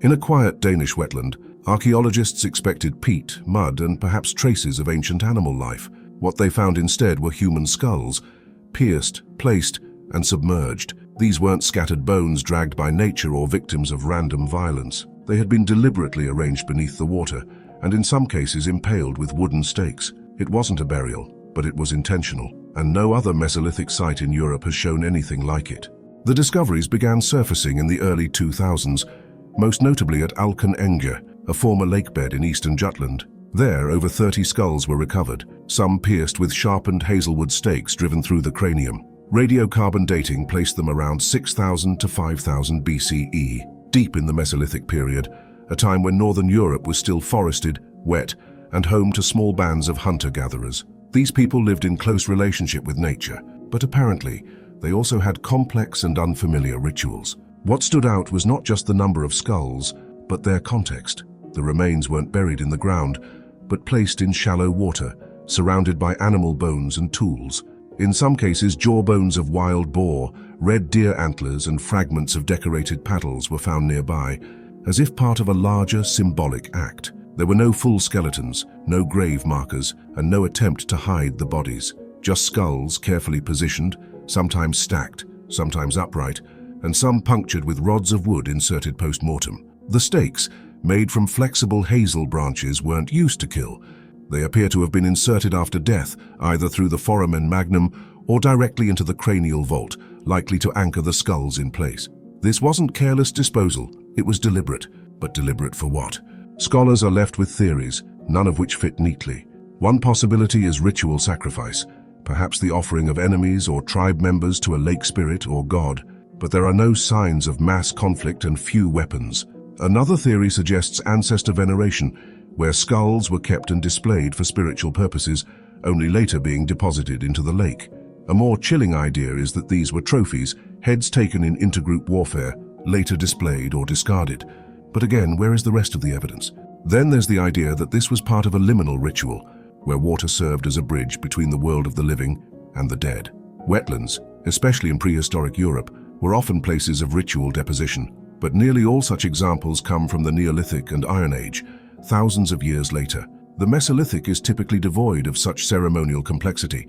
In a quiet Danish wetland, archaeologists expected peat, mud, and perhaps traces of ancient animal life. What they found instead were human skulls, pierced, placed, and submerged. These weren't scattered bones dragged by nature or victims of random violence. They had been deliberately arranged beneath the water, and in some cases impaled with wooden stakes. It wasn't a burial, but it was intentional, and no other Mesolithic site in Europe has shown anything like it. The discoveries began surfacing in the early 2000s, most notably at Alken Enge, a former lakebed in eastern Jutland. There, over 30 skulls were recovered, some pierced with sharpened hazelwood stakes driven through the cranium. Radiocarbon dating placed them around 6000 to 5000 BCE, deep in the Mesolithic period, a time when northern Europe was still forested, wet, and home to small bands of hunter-gatherers. These people lived in close relationship with nature, but apparently, they also had complex and unfamiliar rituals. What stood out was not just the number of skulls, but their context. The remains weren't buried in the ground, but placed in shallow water, surrounded by animal bones and tools. In some cases, jawbones of wild boar, red deer antlers, and fragments of decorated paddles were found nearby, as if part of a larger symbolic act. There were no full skeletons, no grave markers, and no attempt to hide the bodies. Just skulls carefully positioned, sometimes stacked, sometimes upright, and some punctured with rods of wood inserted post-mortem. The stakes, made from flexible hazel branches, weren't used to kill. They appear to have been inserted after death, either through the foramen magnum or directly into the cranial vault, likely to anchor the skulls in place. This wasn't careless disposal, it was deliberate. But deliberate for what? Scholars are left with theories, none of which fit neatly. One possibility is ritual sacrifice, perhaps the offering of enemies or tribe members to a lake spirit or god, but there are no signs of mass conflict and few weapons. Another theory suggests ancestor veneration, where skulls were kept and displayed for spiritual purposes, only later being deposited into the lake. A more chilling idea is that these were trophies, heads taken in intergroup warfare, later displayed or discarded. But again, where is the rest of the evidence? Then there's the idea that this was part of a liminal ritual, where water served as a bridge between the world of the living and the dead. Wetlands, especially in prehistoric Europe, were often places of ritual deposition, but nearly all such examples come from the Neolithic and Iron Age, thousands of years later. The Mesolithic is typically devoid of such ceremonial complexity.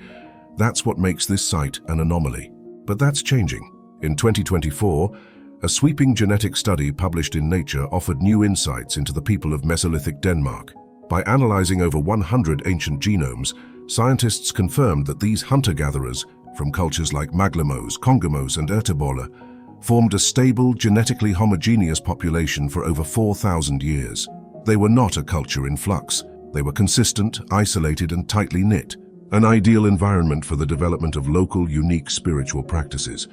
That's what makes this site an anomaly. But that's changing. In 2024, a sweeping genetic study published in Nature offered new insights into the people of Mesolithic Denmark. By analyzing over 100 ancient genomes, scientists confirmed that these hunter-gatherers, from cultures like Maglemos, Congomos, and Ertebola, formed a stable, genetically homogeneous population for over 4,000 years. They were not a culture in flux. They were consistent, isolated, and tightly knit, an ideal environment for the development of local, unique spiritual practices.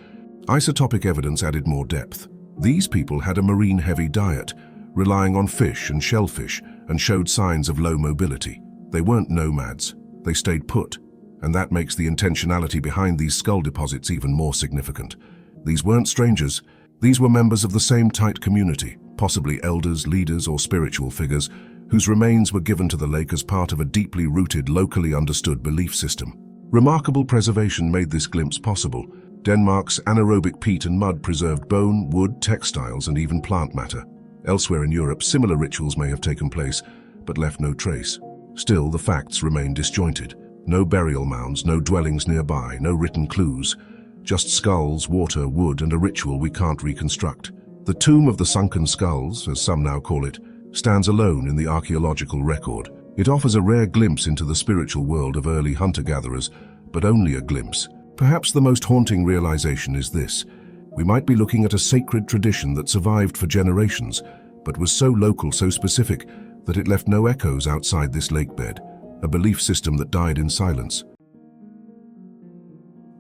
Isotopic evidence added more depth. These people had a marine-heavy diet, relying on fish and shellfish, and showed signs of low mobility. They weren't nomads. They stayed put, and that makes the intentionality behind these skull deposits even more significant. These weren't strangers. These were members of the same tight community, possibly elders, leaders, or spiritual figures, whose remains were given to the lake as part of a deeply rooted, locally understood belief system. Remarkable preservation made this glimpse possible. Denmark's anaerobic peat and mud preserved bone, wood, textiles, and even plant matter. Elsewhere in Europe, similar rituals may have taken place, but left no trace. Still, the facts remain disjointed. No burial mounds, no dwellings nearby, no written clues. Just skulls, water, wood, and a ritual we can't reconstruct. The Tomb of the Sunken Skulls, as some now call it, stands alone in the archaeological record. It offers a rare glimpse into the spiritual world of early hunter-gatherers, but only a glimpse. Perhaps the most haunting realization is this. We might be looking at a sacred tradition that survived for generations, but was so local, so specific, that it left no echoes outside this lakebed, a belief system that died in silence.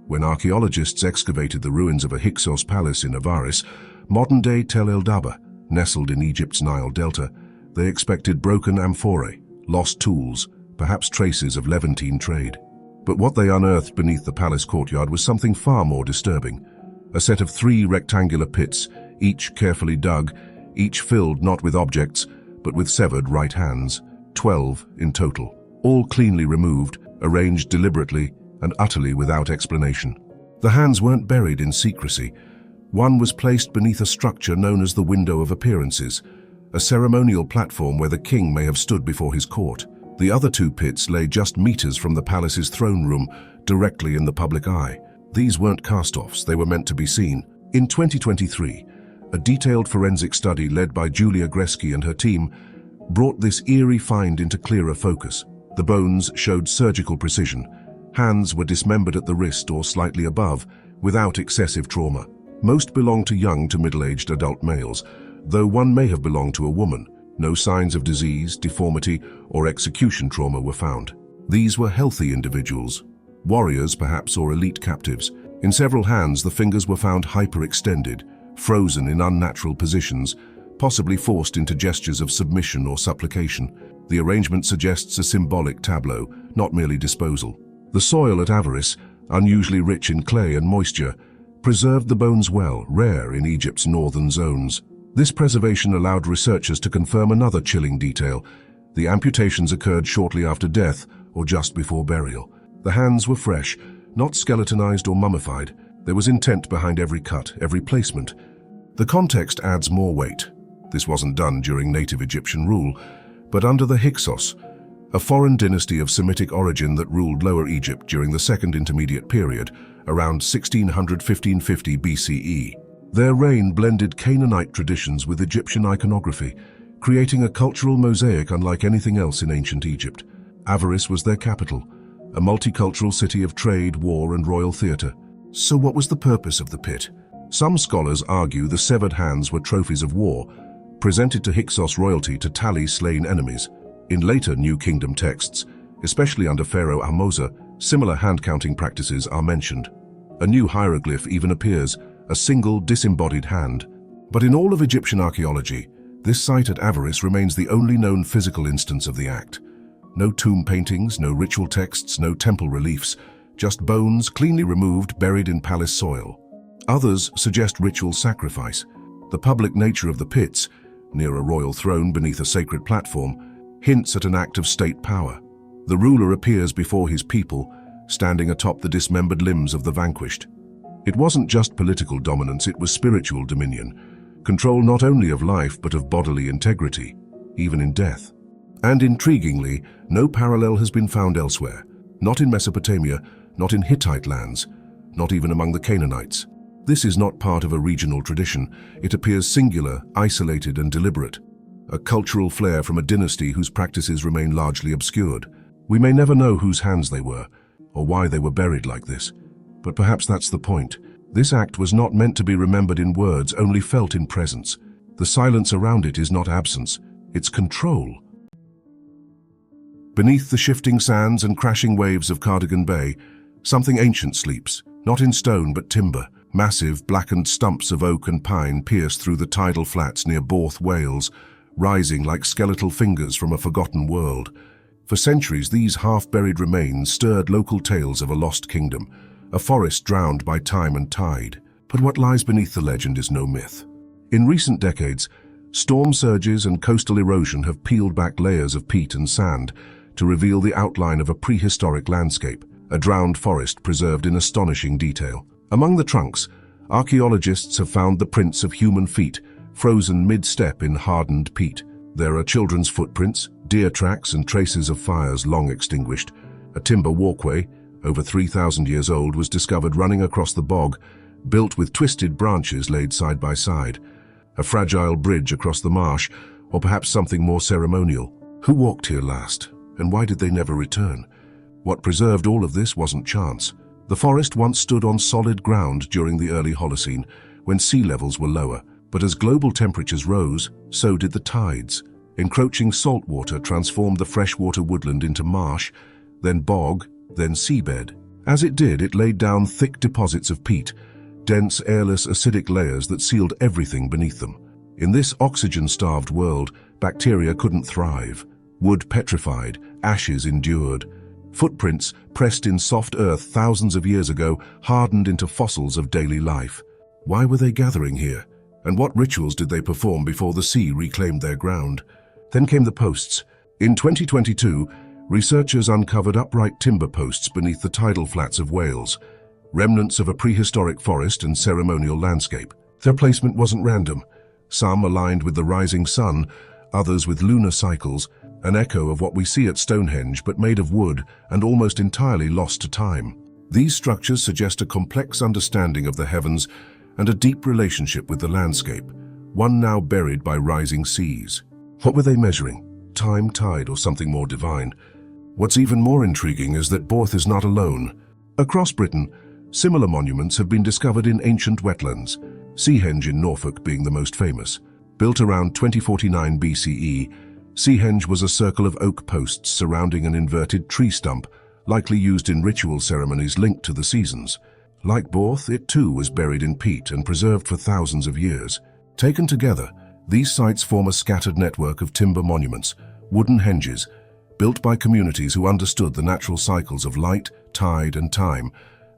When archaeologists excavated the ruins of a Hyksos palace in Avaris, modern-day Tel el-Daba, nestled in Egypt's Nile Delta, they expected broken amphorae, lost tools, perhaps traces of Levantine trade. But what they unearthed beneath the palace courtyard was something far more disturbing. A set of 3 rectangular pits, each carefully dug, each filled not with objects, but with severed right hands, 12 in total, all cleanly removed, arranged deliberately, and utterly without explanation. The hands weren't buried in secrecy. One was placed beneath a structure known as the Window of Appearances, a ceremonial platform where the king may have stood before his court. The other two pits lay just meters from the palace's throne room, directly in the public eye. These weren't cast-offs, they were meant to be seen. In 2023, a detailed forensic study led by Julia Gresky and her team brought this eerie find into clearer focus. The bones showed surgical precision. Hands were dismembered at the wrist or slightly above, without excessive trauma. Most belonged to young to middle-aged adult males, though one may have belonged to a woman. No signs of disease, deformity, or execution trauma were found. These were healthy individuals, warriors perhaps, or elite captives. In several hands, the fingers were found hyperextended, frozen in unnatural positions, possibly forced into gestures of submission or supplication. The arrangement suggests a symbolic tableau, not merely disposal. The soil at Avaris, unusually rich in clay and moisture, preserved the bones well, rare in Egypt's northern zones. This preservation allowed researchers to confirm another chilling detail. The amputations occurred shortly after death or just before burial. The hands were fresh, not skeletonized or mummified. There was intent behind every cut, every placement. The context adds more weight. This wasn't done during native Egyptian rule, but under the Hyksos, a foreign dynasty of Semitic origin that ruled Lower Egypt during the Second Intermediate Period, around 1600–1550 BCE. Their reign blended Canaanite traditions with Egyptian iconography, creating a cultural mosaic unlike anything else in ancient Egypt. Avaris was their capital, a multicultural city of trade, war, and royal theatre. So what was the purpose of the pit? Some scholars argue the severed hands were trophies of war, presented to Hyksos royalty to tally slain enemies. In later New Kingdom texts, especially under Pharaoh Ahmose, similar hand-counting practices are mentioned. A new hieroglyph even appears, a single disembodied hand. But in all of Egyptian archaeology, this site at Avaris remains the only known physical instance of the act. No tomb paintings, no ritual texts, no temple reliefs, just bones cleanly removed, buried in palace soil. Others suggest ritual sacrifice. The public nature of the pits, near a royal throne beneath a sacred platform, hints at an act of state power. The ruler appears before his people, standing atop the dismembered limbs of the vanquished. It wasn't just political dominance, it was spiritual dominion, control not only of life but of bodily integrity, even in death. And intriguingly, no parallel has been found elsewhere, not in Mesopotamia, not in Hittite lands, not even among the Canaanites. This is not part of a regional tradition. It appears singular, isolated, and deliberate, a cultural flair from a dynasty whose practices remain largely obscured. We may never know whose hands they were, or why they were buried like this. But perhaps that's the point. This act was not meant to be remembered in words, only felt in presence. The silence around it is not absence, it's control. Beneath the shifting sands and crashing waves of Cardigan Bay, something ancient sleeps, not in stone but timber. Massive, blackened stumps of oak and pine pierce through the tidal flats near Borth, Wales, rising like skeletal fingers from a forgotten world. For centuries, these half-buried remains stirred local tales of a lost kingdom, a forest drowned by time and tide. But what lies beneath the legend is no myth. In recent decades, storm surges and coastal erosion have peeled back layers of peat and sand to reveal the outline of a prehistoric landscape, a drowned forest preserved in astonishing detail. Among the trunks, archaeologists have found the prints of human feet, frozen mid-step in hardened peat. There are children's footprints, deer tracks, and traces of fires long extinguished. A timber walkway, over 3,000 years old, was discovered running across the bog, built with twisted branches laid side by side. A fragile bridge across the marsh, or perhaps something more ceremonial. Who walked here last, and why did they never return? What preserved all of this wasn't chance. The forest once stood on solid ground during the early Holocene, when sea levels were lower. But as global temperatures rose, so did the tides. Encroaching salt water transformed the freshwater woodland into marsh, then bog, then seabed. As it did, it laid down thick deposits of peat, dense, airless, acidic layers that sealed everything beneath them. In this oxygen-starved world, bacteria couldn't thrive. Wood petrified, ashes endured. Footprints, pressed in soft earth thousands of years ago, hardened into fossils of daily life. Why were they gathering here? And what rituals did they perform before the sea reclaimed their ground? Then came the posts. In 2022, researchers uncovered upright timber posts beneath the tidal flats of Wales, remnants of a prehistoric forest and ceremonial landscape. Their placement wasn't random. some aligned with the rising sun, others with lunar cycles, an echo of what we see at Stonehenge but made of wood and almost entirely lost to time. These structures suggest a complex understanding of the heavens and a deep relationship with the landscape, one now buried by rising seas. What were they measuring? Time, tide, or something more divine? What's even more intriguing is that Borth is not alone. Across Britain, similar monuments have been discovered in ancient wetlands, Stonehenge in Norfolk being the most famous. Built around 2049 BCE, Stonehenge was a circle of oak posts surrounding an inverted tree stump, likely used in ritual ceremonies linked to the seasons. Like Borth, it too was buried in peat and preserved for thousands of years. Taken together, these sites form a scattered network of timber monuments, wooden henges, built by communities who understood the natural cycles of light, tide, and time,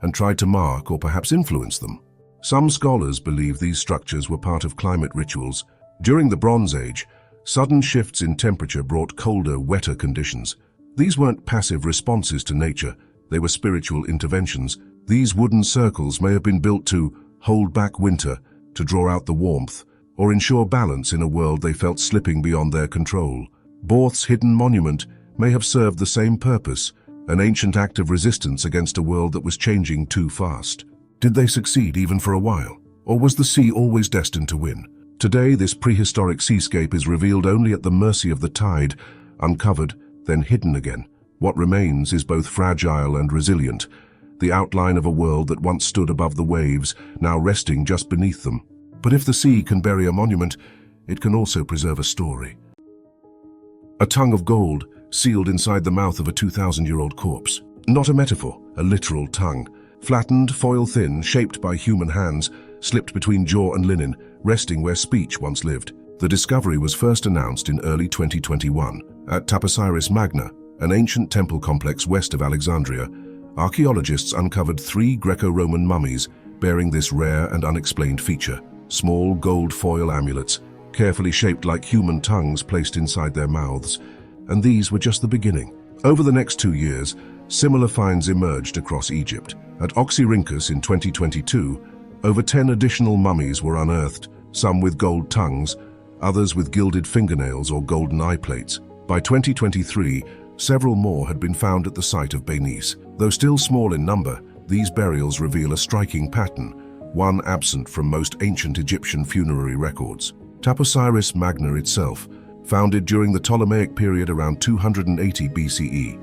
and tried to mark or perhaps influence them. Some scholars believe these structures were part of climate rituals. During the Bronze Age, sudden shifts in temperature brought colder, wetter conditions. These weren't passive responses to nature, they were spiritual interventions. These wooden circles may have been built to hold back winter, to draw out the warmth, or ensure balance in a world they felt slipping beyond their control. Borth's hidden monument may have served the same purpose, an ancient act of resistance against a world that was changing too fast. Did they succeed even for a while? Or was the sea always destined to win? Today, this prehistoric seascape is revealed only at the mercy of the tide, uncovered, then hidden again. What remains is both fragile and resilient, the outline of a world that once stood above the waves, now resting just beneath them. But if the sea can bury a monument, it can also preserve a story. A tongue of gold, sealed inside the mouth of a 2,000-year-old corpse. Not a metaphor, a literal tongue. Flattened, foil-thin, shaped by human hands, slipped between jaw and linen, resting where speech once lived. The discovery was first announced in early 2021. At Taposiris Magna, an ancient temple complex west of Alexandria, archaeologists uncovered 3 Greco-Roman mummies bearing this rare and unexplained feature. Small gold foil amulets, carefully shaped like human tongues placed inside their mouths. And these were just the beginning. Over the next 2 years, similar finds emerged across Egypt. At Oxyrhynchus in 2022, over 10 additional mummies were unearthed, some with gold tongues, others with gilded fingernails or golden eye plates. By 2023, several more had been found at the site of Bernice. Though still small in number, these burials reveal a striking pattern, one absent from most ancient Egyptian funerary records. Taposiris Magna itself, founded during the Ptolemaic period around 280 BCE,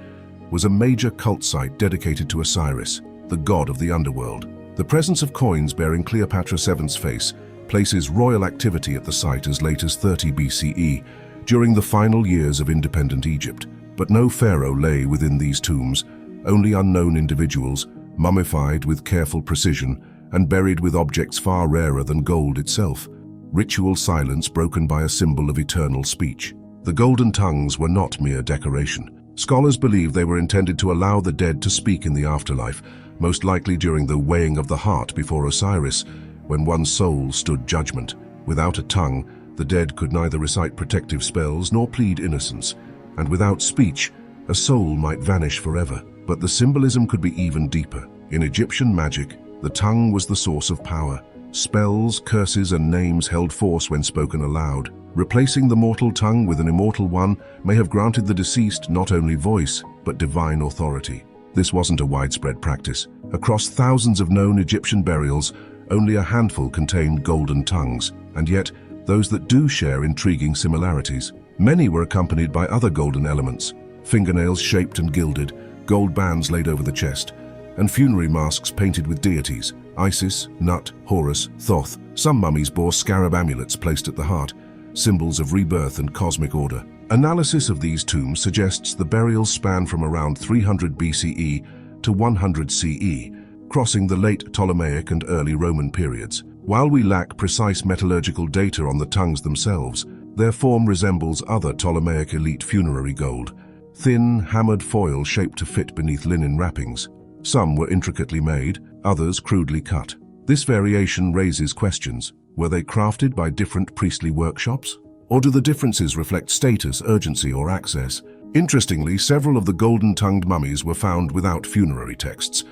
was a major cult site dedicated to Osiris, the god of the underworld. The presence of coins bearing Cleopatra VII's face places royal activity at the site as late as 30 BCE, during the final years of independent Egypt. But no pharaoh lay within these tombs, only unknown individuals, mummified with careful precision and buried with objects far rarer than gold itself. Ritual silence broken by a symbol of eternal speech. The golden tongues were not mere decoration. Scholars believe they were intended to allow the dead to speak in the afterlife, most likely during the weighing of the heart before Osiris, when one's soul stood judgment. Without a tongue, the dead could neither recite protective spells nor plead innocence, and without speech, a soul might vanish forever. But the symbolism could be even deeper. In Egyptian magic, the tongue was the source of power. Spells, curses, and names held force when spoken aloud. Replacing the mortal tongue with an immortal one may have granted the deceased not only voice, but divine authority. This wasn't a widespread practice. Across thousands of known Egyptian burials, only a handful contained golden tongues, and yet, those that do share intriguing similarities. Many were accompanied by other golden elements, fingernails shaped and gilded, gold bands laid over the chest, and funerary masks painted with deities, Isis, Nut, Horus, Thoth. Some mummies bore scarab amulets placed at the heart, symbols of rebirth and cosmic order. Analysis of these tombs suggests the burials span from around 300 BCE to 100 CE, crossing the late Ptolemaic and early Roman periods. While we lack precise metallurgical data on the tongues themselves, their form resembles other Ptolemaic elite funerary gold, thin, hammered foil shaped to fit beneath linen wrappings. Some were intricately made, others crudely cut. This variation raises questions. Were they crafted by different priestly workshops? Or do the differences reflect status, urgency, or access? Interestingly, several of the golden-tongued mummies were found without funerary texts.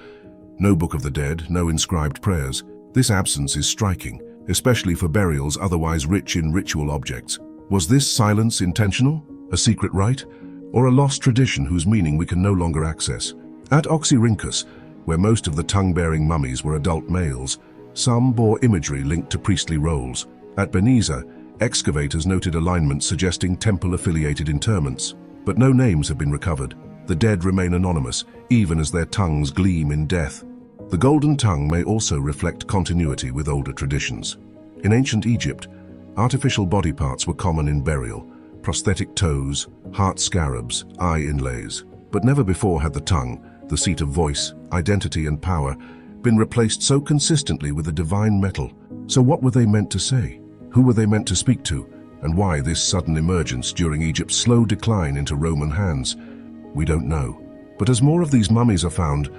No Book of the Dead, no inscribed prayers. This absence is striking. especially for burials otherwise rich in ritual objects. Was this silence intentional, a secret rite, or a lost tradition whose meaning we can no longer access? At Oxyrhynchus, where most of the tongue-bearing mummies were adult males, some bore imagery linked to priestly roles. At Beniza, excavators noted alignments suggesting temple-affiliated interments, but no names have been recovered. The dead remain anonymous, even as their tongues gleam in death. The golden tongue may also reflect continuity with older traditions. In ancient Egypt, artificial body parts were common in burial: prosthetic toes, heart scarabs, eye inlays. But never before had the tongue, the seat of voice, identity and power, been replaced so consistently with a divine metal. So what were they meant to say? Who were they meant to speak to? And why this sudden emergence during Egypt's slow decline into Roman hands? We don't know. But as more of these mummies are found,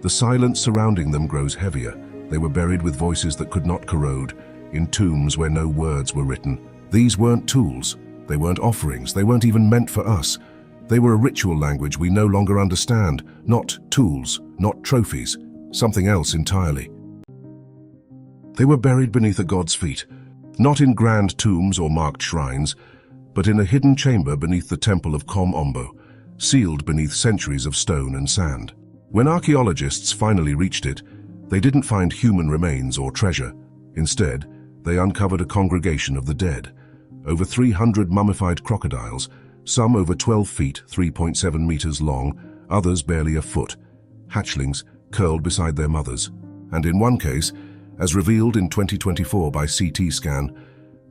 the silence surrounding them grows heavier. They were buried with voices that could not corrode, in tombs where no words were written. These weren't tools. They weren't offerings. They weren't even meant for us. They were a ritual language we no longer understand. Not tools, not trophies, something else entirely. They were buried beneath a god's feet, not in grand tombs or marked shrines, but in a hidden chamber beneath the temple of Kom Ombo, sealed beneath centuries of stone and sand. When archaeologists finally reached it, they didn't find human remains or treasure. Instead, they uncovered a congregation of the dead. Over 300 mummified crocodiles, some over 12 feet, 3.7 meters long, others barely a foot. Hatchlings curled beside their mothers. And in one case, as revealed in 2024 by CT scan,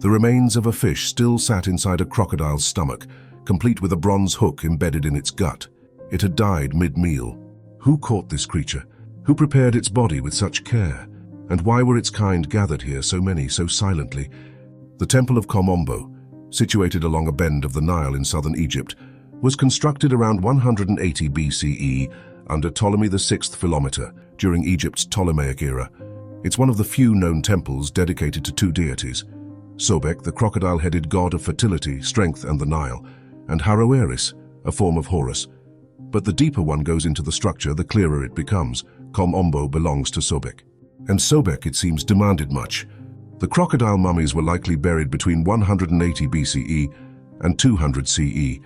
the remains of a fish still sat inside a crocodile's stomach, complete with a bronze hook embedded in its gut. It had died mid-meal. Who caught this creature? Who prepared its body with such care? And why were its kind gathered here, so many, so silently? The Temple of Kom Ombo, situated along a bend of the Nile in southern Egypt, was constructed around 180 BCE under Ptolemy VI Philometor during Egypt's Ptolemaic era. It's one of the few known temples dedicated to two deities: Sobek, the crocodile-headed god of fertility, strength, and the Nile, and Haroeris, a form of Horus. But the deeper one goes into the structure, the clearer it becomes. Kom Ombo belongs to Sobek. And Sobek, it seems, demanded much. The crocodile mummies were likely buried between 180 BCE and 200 CE,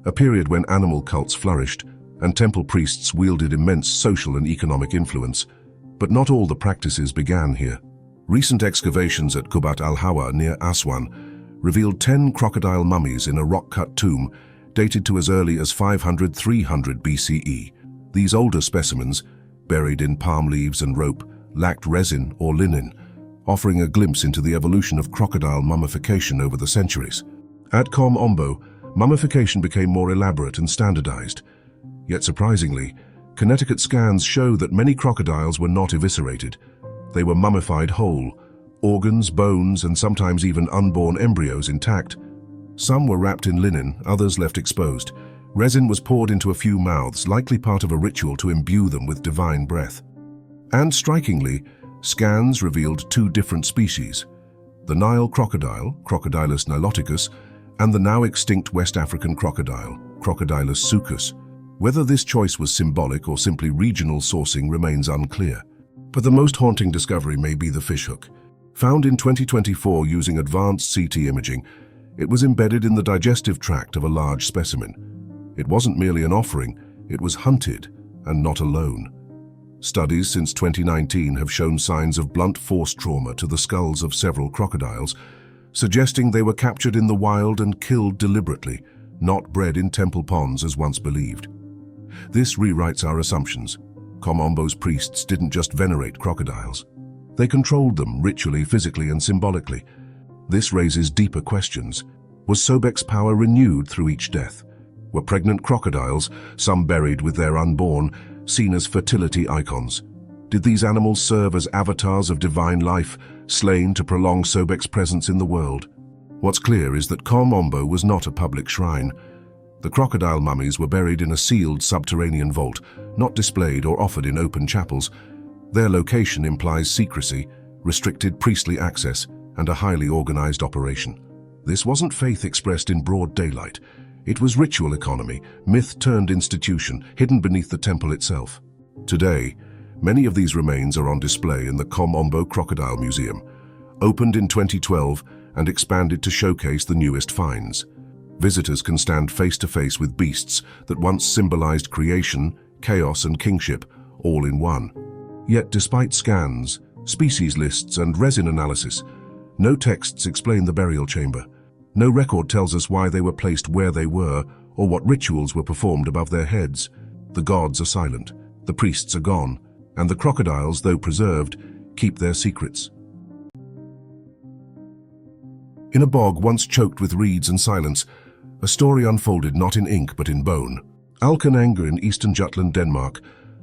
a period when animal cults flourished and temple priests wielded immense social and economic influence. But not all the practices began here. Recent excavations at Kubat al-Hawa near Aswan revealed 10 crocodile mummies in a rock-cut tomb dated to as early as 500–300 BCE. These older specimens, buried in palm leaves and rope, lacked resin or linen, offering a glimpse into the evolution of crocodile mummification over the centuries. At Kom Ombo, mummification became more elaborate and standardized. Yet surprisingly, Connecticut scans show that many crocodiles were not eviscerated. They were mummified whole, organs, bones, and sometimes even unborn embryos intact. Some were wrapped in linen, others left exposed. Resin was poured into a few mouths, likely part of a ritual to imbue them with divine breath. And strikingly, scans revealed two different species: the Nile crocodile, Crocodilus niloticus, and the now extinct West African crocodile, Crocodilus sucus. Whether this choice was symbolic or simply regional sourcing remains unclear. But the most haunting discovery may be the fishhook. Found in 2024 using advanced CT imaging, it was embedded in the digestive tract of a large specimen. It wasn't merely an offering, it was hunted, and not alone. Studies since 2019 have shown signs of blunt force trauma to the skulls of several crocodiles, suggesting they were captured in the wild and killed deliberately, not bred in temple ponds as once believed. This rewrites our assumptions. Kom Ombo's priests didn't just venerate crocodiles. They controlled them ritually, physically, and symbolically. This raises deeper questions. Was Sobek's power renewed through each death? Were pregnant crocodiles, some buried with their unborn, seen as fertility icons? Did these animals serve as avatars of divine life, slain to prolong Sobek's presence in the world? What's clear is that Kom Ombo was not a public shrine. The crocodile mummies were buried in a sealed subterranean vault, not displayed or offered in open chapels. Their location implies secrecy, restricted priestly access, and a highly organized operation. This wasn't faith expressed in broad daylight. It was ritual economy, myth-turned institution, hidden beneath the temple itself. Today, many of these remains are on display in the Kom Ombo Crocodile Museum, opened in 2012 and expanded to showcase the newest finds. Visitors can stand face-to-face with beasts that once symbolized creation, chaos and kingship, all in one. Yet despite scans, species lists and resin analysis, no texts explain the burial chamber. No record tells us why they were placed where they were or what rituals were performed above their heads. The gods are silent, the priests are gone, and the crocodiles, though preserved, keep their secrets. In a bog once choked with reeds and silence, a story unfolded not in ink but in bone. Alken Enge in eastern Jutland, Denmark,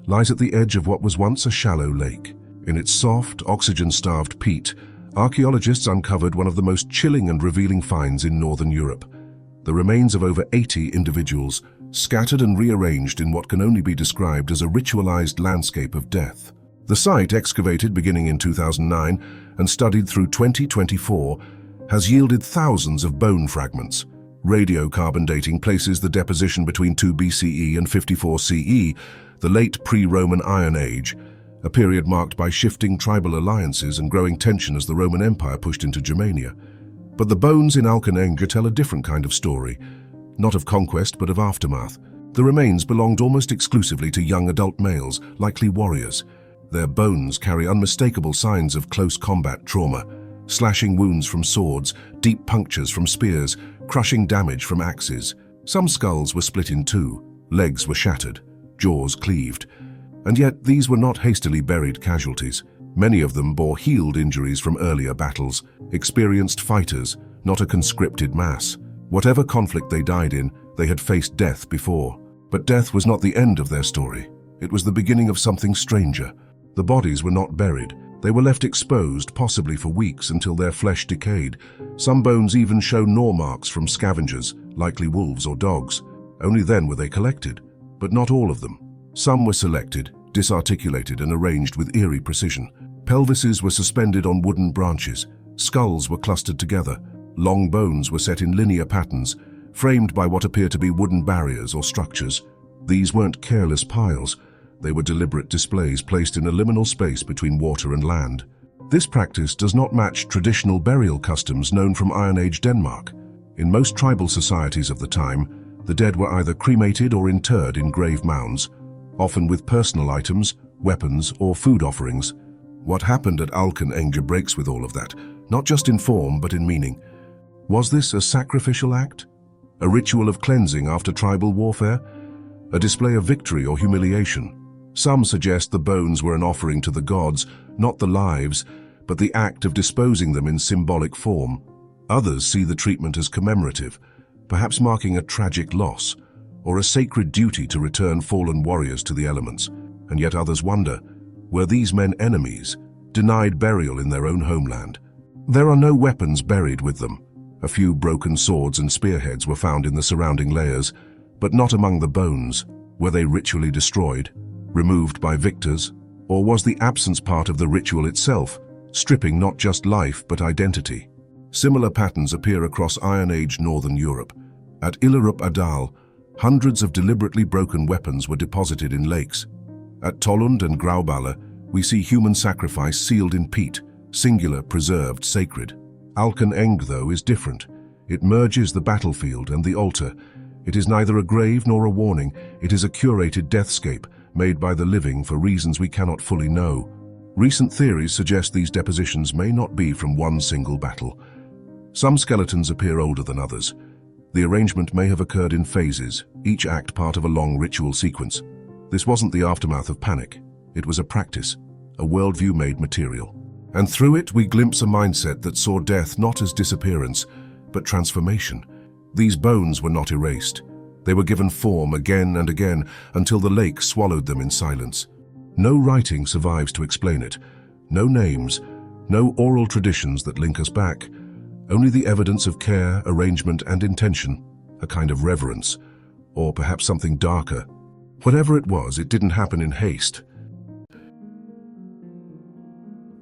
lies at the edge of what was once a shallow lake. In its soft, oxygen-starved peat, archaeologists uncovered one of the most chilling and revealing finds in northern Europe. The remains of over 80 individuals, scattered and rearranged in what can only be described as a ritualized landscape of death. The site, excavated beginning in 2009 and studied through 2024, has yielded thousands of bone fragments. Radiocarbon dating places the deposition between 2 BCE and 54 CE, the late pre-Roman Iron Age, a period marked by shifting tribal alliances and growing tension as the Roman Empire pushed into Germania. But the bones in Alken Enge tell a different kind of story, not of conquest but of aftermath. The remains belonged almost exclusively to young adult males, likely warriors. Their bones carry unmistakable signs of close combat trauma, slashing wounds from swords, deep punctures from spears, crushing damage from axes. Some skulls were split in two, legs were shattered, jaws cleaved. And yet these were not hastily buried casualties. Many of them bore healed injuries from earlier battles, experienced fighters, not a conscripted mass. Whatever conflict they died in, they had faced death before. But death was not the end of their story. It was the beginning of something stranger. The bodies were not buried. They were left exposed, possibly for weeks, until their flesh decayed. Some bones even show gnaw marks from scavengers, likely wolves or dogs. Only then were they collected, but not all of them. Some were selected, disarticulated and arranged with eerie precision. Pelvises were suspended on wooden branches. Skulls were clustered together. Long bones were set in linear patterns, framed by what appear to be wooden barriers or structures. These weren't careless piles. They were deliberate displays placed in a liminal space between water and land. This practice does not match traditional burial customs known from Iron Age Denmark. In most tribal societies of the time, the dead were either cremated or interred in grave mounds, often with personal items, weapons, or food offerings. What happened at Alken Enge breaks with all of that, not just in form but in meaning. Was this a sacrificial act? A ritual of cleansing after tribal warfare? A display of victory or humiliation? Some suggest the bones were an offering to the gods, not the lives, but the act of disposing them in symbolic form. Others see the treatment as commemorative, perhaps marking a tragic loss, or a sacred duty to return fallen warriors to the elements. And yet others wonder, were these men enemies, denied burial in their own homeland? There are no weapons buried with them. A few broken swords and spearheads were found in the surrounding layers, but not among the bones. Were they ritually destroyed, removed by victors, or was the absence part of the ritual itself, stripping not just life but identity? Similar patterns appear across Iron Age Northern Europe. At Illerup Adal, hundreds of deliberately broken weapons were deposited in lakes. At Tollund and Grauballe, we see human sacrifice sealed in peat, singular, preserved, sacred. Alken Enge, though, is different. It merges the battlefield and the altar. It is neither a grave nor a warning. It is a curated deathscape, made by the living for reasons we cannot fully know. Recent theories suggest these depositions may not be from one single battle. Some skeletons appear older than others. The arrangement may have occurred in phases, each act part of a long ritual sequence. This wasn't the aftermath of panic. It was a practice, a worldview made material. And through it we glimpse a mindset that saw death not as disappearance, but transformation. These bones were not erased. They were given form again and again until the lake swallowed them in silence. No writing survives to explain it. No names, no oral traditions that link us back. Only the evidence of care, arrangement, and intention, a kind of reverence, or perhaps something darker. Whatever it was, it didn't happen in haste.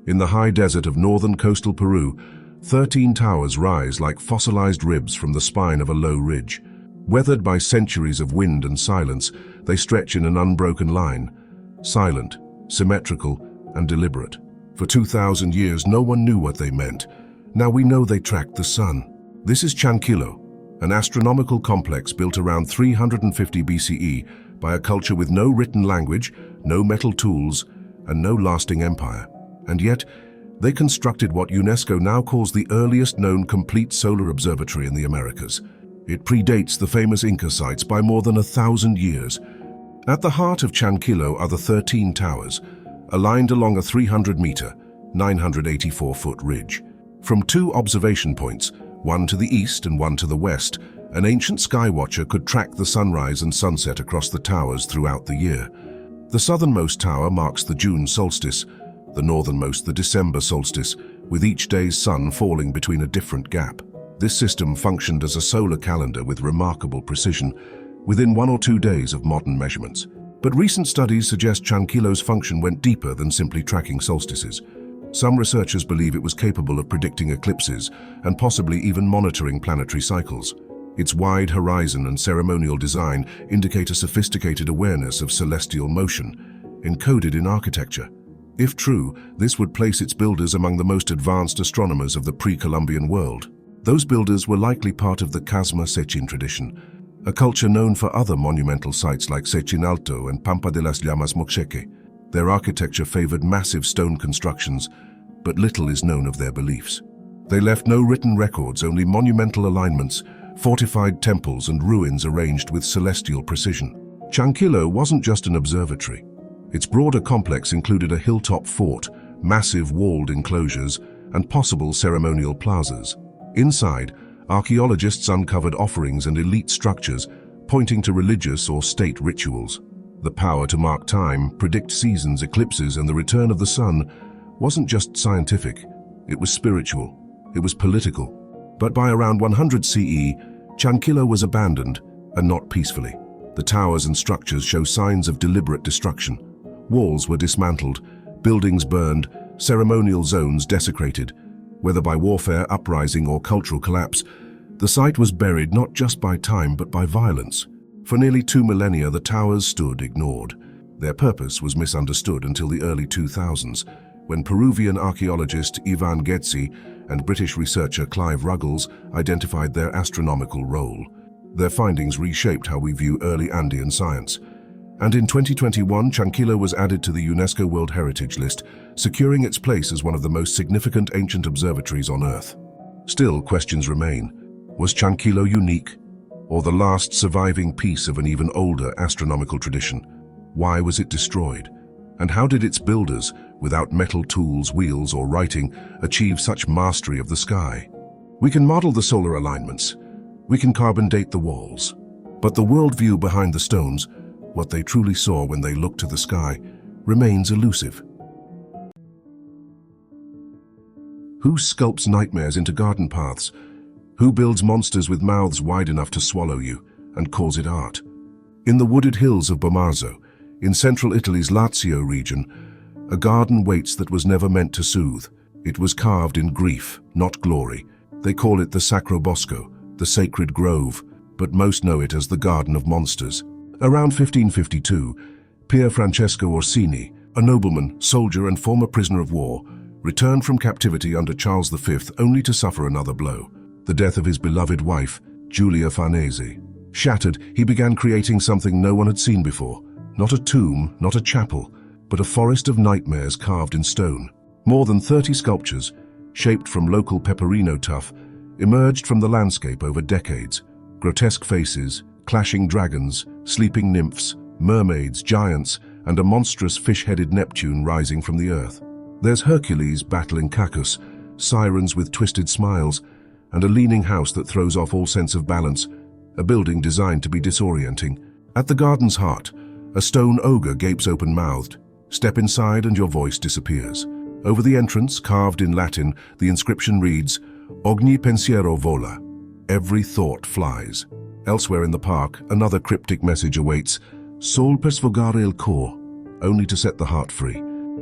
In the high desert of northern coastal Peru, 13 towers rise like fossilized ribs from the spine of a low ridge. Weathered by centuries of wind and silence, they stretch in an unbroken line, silent, symmetrical, and deliberate. For 2,000 years, no one knew what they meant. Now we know they tracked the sun. This is Chankillo, an astronomical complex built around 350 BCE by a culture with no written language, no metal tools, and no lasting empire. And yet, they constructed what UNESCO now calls the earliest known complete solar observatory in the Americas. It predates the famous Inca sites by more than 1,000 years. At the heart of Chankillo are the 13 towers, aligned along a 300-meter, 984-foot ridge. From two observation points, one to the east and one to the west, an ancient skywatcher could track the sunrise and sunset across the towers throughout the year. The southernmost tower marks the June solstice, the northernmost the December solstice, with each day's sun falling between a different gap. This system functioned as a solar calendar with remarkable precision, within 1 or 2 days of modern measurements. But recent studies suggest Chankillo's function went deeper than simply tracking solstices. Some researchers believe it was capable of predicting eclipses and possibly even monitoring planetary cycles. Its wide horizon and ceremonial design indicate a sophisticated awareness of celestial motion, encoded in architecture. If true, this would place its builders among the most advanced astronomers of the pre-Columbian world. Those builders were likely part of the Kazma Sechin tradition, a culture known for other monumental sites like Sechin Alto and Pampa de las Llamas Moxeque. Their architecture favored massive stone constructions, but little is known of their beliefs. They left no written records, only monumental alignments, fortified temples and ruins arranged with celestial precision. Chankillo wasn't just an observatory. Its broader complex included a hilltop fort, massive walled enclosures, and possible ceremonial plazas. Inside, archaeologists uncovered offerings and elite structures, pointing to religious or state rituals. The power to mark time, predict seasons, eclipses, and the return of the sun wasn't just scientific, it was spiritual, it was political. But by around 100 CE, Chankillo was abandoned, and not peacefully. The towers and structures show signs of deliberate destruction. Walls were dismantled, buildings burned, ceremonial zones desecrated. Whether by warfare, uprising, or cultural collapse, the site was buried not just by time but by violence. For nearly 2 millennia, the towers stood ignored. Their purpose was misunderstood until the early 2000s, when Peruvian archaeologist Ivan Getzi and British researcher Clive Ruggles identified their astronomical role. Their findings reshaped how we view early Andean science. And in 2021, Chankillo was added to the UNESCO World Heritage List, securing its place as one of the most significant ancient observatories on Earth. Still, questions remain. Was Chankillo unique, or the last surviving piece of an even older astronomical tradition? Why was it destroyed? And how did its builders, without metal tools, wheels, or writing, achieve such mastery of the sky? We can model the solar alignments. We can carbon date the walls. But the worldview behind the stones, what they truly saw when they looked to the sky, remains elusive. Who sculpts nightmares into garden paths? Who builds monsters with mouths wide enough to swallow you and calls it art? In the wooded hills of Bomarzo, in central Italy's Lazio region, a garden waits that was never meant to soothe. It was carved in grief, not glory. They call it the Sacro Bosco, the sacred grove, but most know it as the Garden of Monsters. Around 1552, Pier Francesco Orsini, a nobleman, soldier and former prisoner of war, returned from captivity under Charles V only to suffer another blow, the death of his beloved wife, Giulia Farnese. Shattered, he began creating something no one had seen before. Not a tomb, not a chapel, but a forest of nightmares carved in stone. More than 30 sculptures, shaped from local pecorino tuff, emerged from the landscape over decades. Grotesque faces, clashing dragons, sleeping nymphs, mermaids, giants, and a monstrous fish-headed Neptune rising from the earth. There's Hercules battling Cacus, sirens with twisted smiles, and a leaning house that throws off all sense of balance, a building designed to be disorienting. At the garden's heart, a stone ogre gapes open-mouthed. Step inside and your voice disappears. Over the entrance, carved in Latin, the inscription reads, Ogni pensiero vola. Every thought flies. Elsewhere in the park, another cryptic message awaits, Sol per sfogare il cor, only to set the heart free.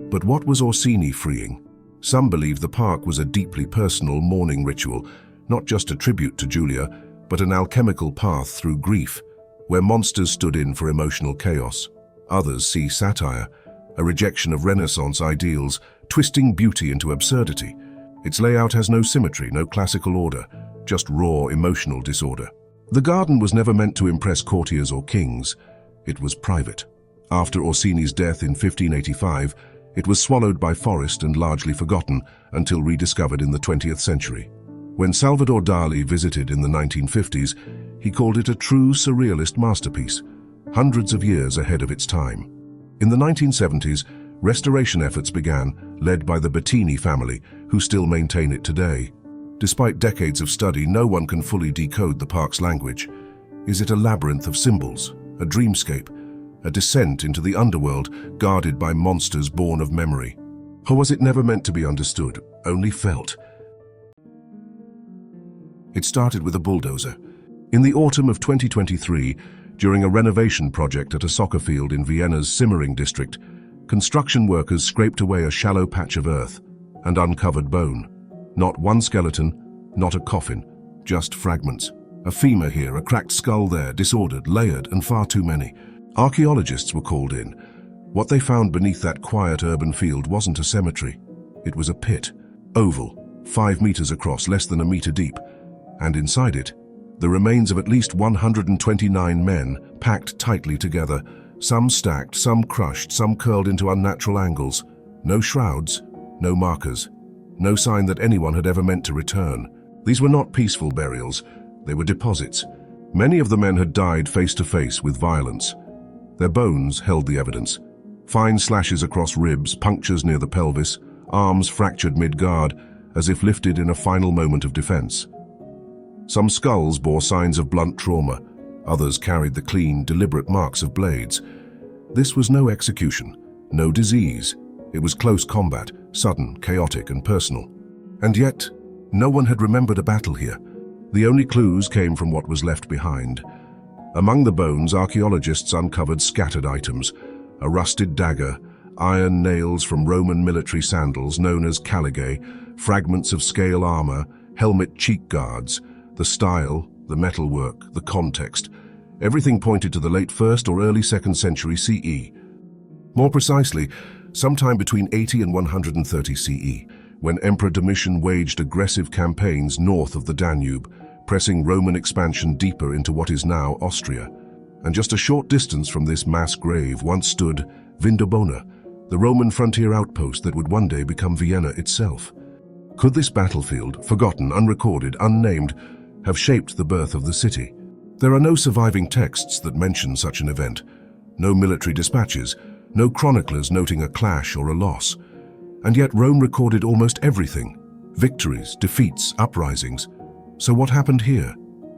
But what was Orsini freeing? Some believe the park was a deeply personal mourning ritual, not just a tribute to Giulia, but an alchemical path through grief, where monsters stood in for emotional chaos. Others see satire, a rejection of Renaissance ideals, twisting beauty into absurdity. Its layout has no symmetry, no classical order, just raw emotional disorder. The garden was never meant to impress courtiers or kings. It was private. After Orsini's death in 1585, it was swallowed by forest and largely forgotten until rediscovered in the 20th century. When Salvador Dali visited in the 1950s, he called it a true surrealist masterpiece, hundreds of years ahead of its time. In the 1970s, restoration efforts began, led by the Bettini family, who still maintain it today. Despite decades of study, no one can fully decode the park's language. Is it a labyrinth of symbols, a dreamscape, a descent into the underworld guarded by monsters born of memory? Or was it never meant to be understood, only felt? It started with a bulldozer. In the autumn of 2023, during a renovation project at a soccer field in Vienna's Simmering district, construction workers scraped away a shallow patch of earth and uncovered bone. Not one skeleton, not a coffin, just fragments. A femur here, a cracked skull there, disordered, layered, and far too many. Archaeologists were called in. What they found beneath that quiet urban field wasn't a cemetery. It was a pit, oval, 5 meters across, less than a meter deep. And inside it, the remains of at least 129 men packed tightly together, some stacked, some crushed, some curled into unnatural angles. No shrouds, no markers, no sign that anyone had ever meant to return. These were not peaceful burials, they were deposits. Many of the men had died face to face with violence. Their bones held the evidence. Fine slashes across ribs, punctures near the pelvis, arms fractured mid-guard, as if lifted in a final moment of defense. Some skulls bore signs of blunt trauma, others carried the clean, deliberate marks of blades. This was no execution, no disease. It was close combat, sudden, chaotic, and personal. And yet, no one had remembered a battle here. The only clues came from what was left behind. Among the bones, archaeologists uncovered scattered items: a rusted dagger, iron nails from Roman military sandals known as caligae, fragments of scale armor, helmet cheek guards. The style, the metalwork, the context, everything pointed to the late 1st or early 2nd century CE. More precisely, sometime between 80 and 130 CE, when Emperor Domitian waged aggressive campaigns north of the Danube, pressing Roman expansion deeper into what is now Austria. And just a short distance from this mass grave once stood Vindobona, the Roman frontier outpost that would one day become Vienna itself. Could this battlefield, forgotten, unrecorded, unnamed, have shaped the birth of the city? There are no surviving texts that mention such an event, no military dispatches, no chroniclers noting a clash or a loss. And yet Rome recorded almost everything: victories, defeats, uprisings. So what happened here?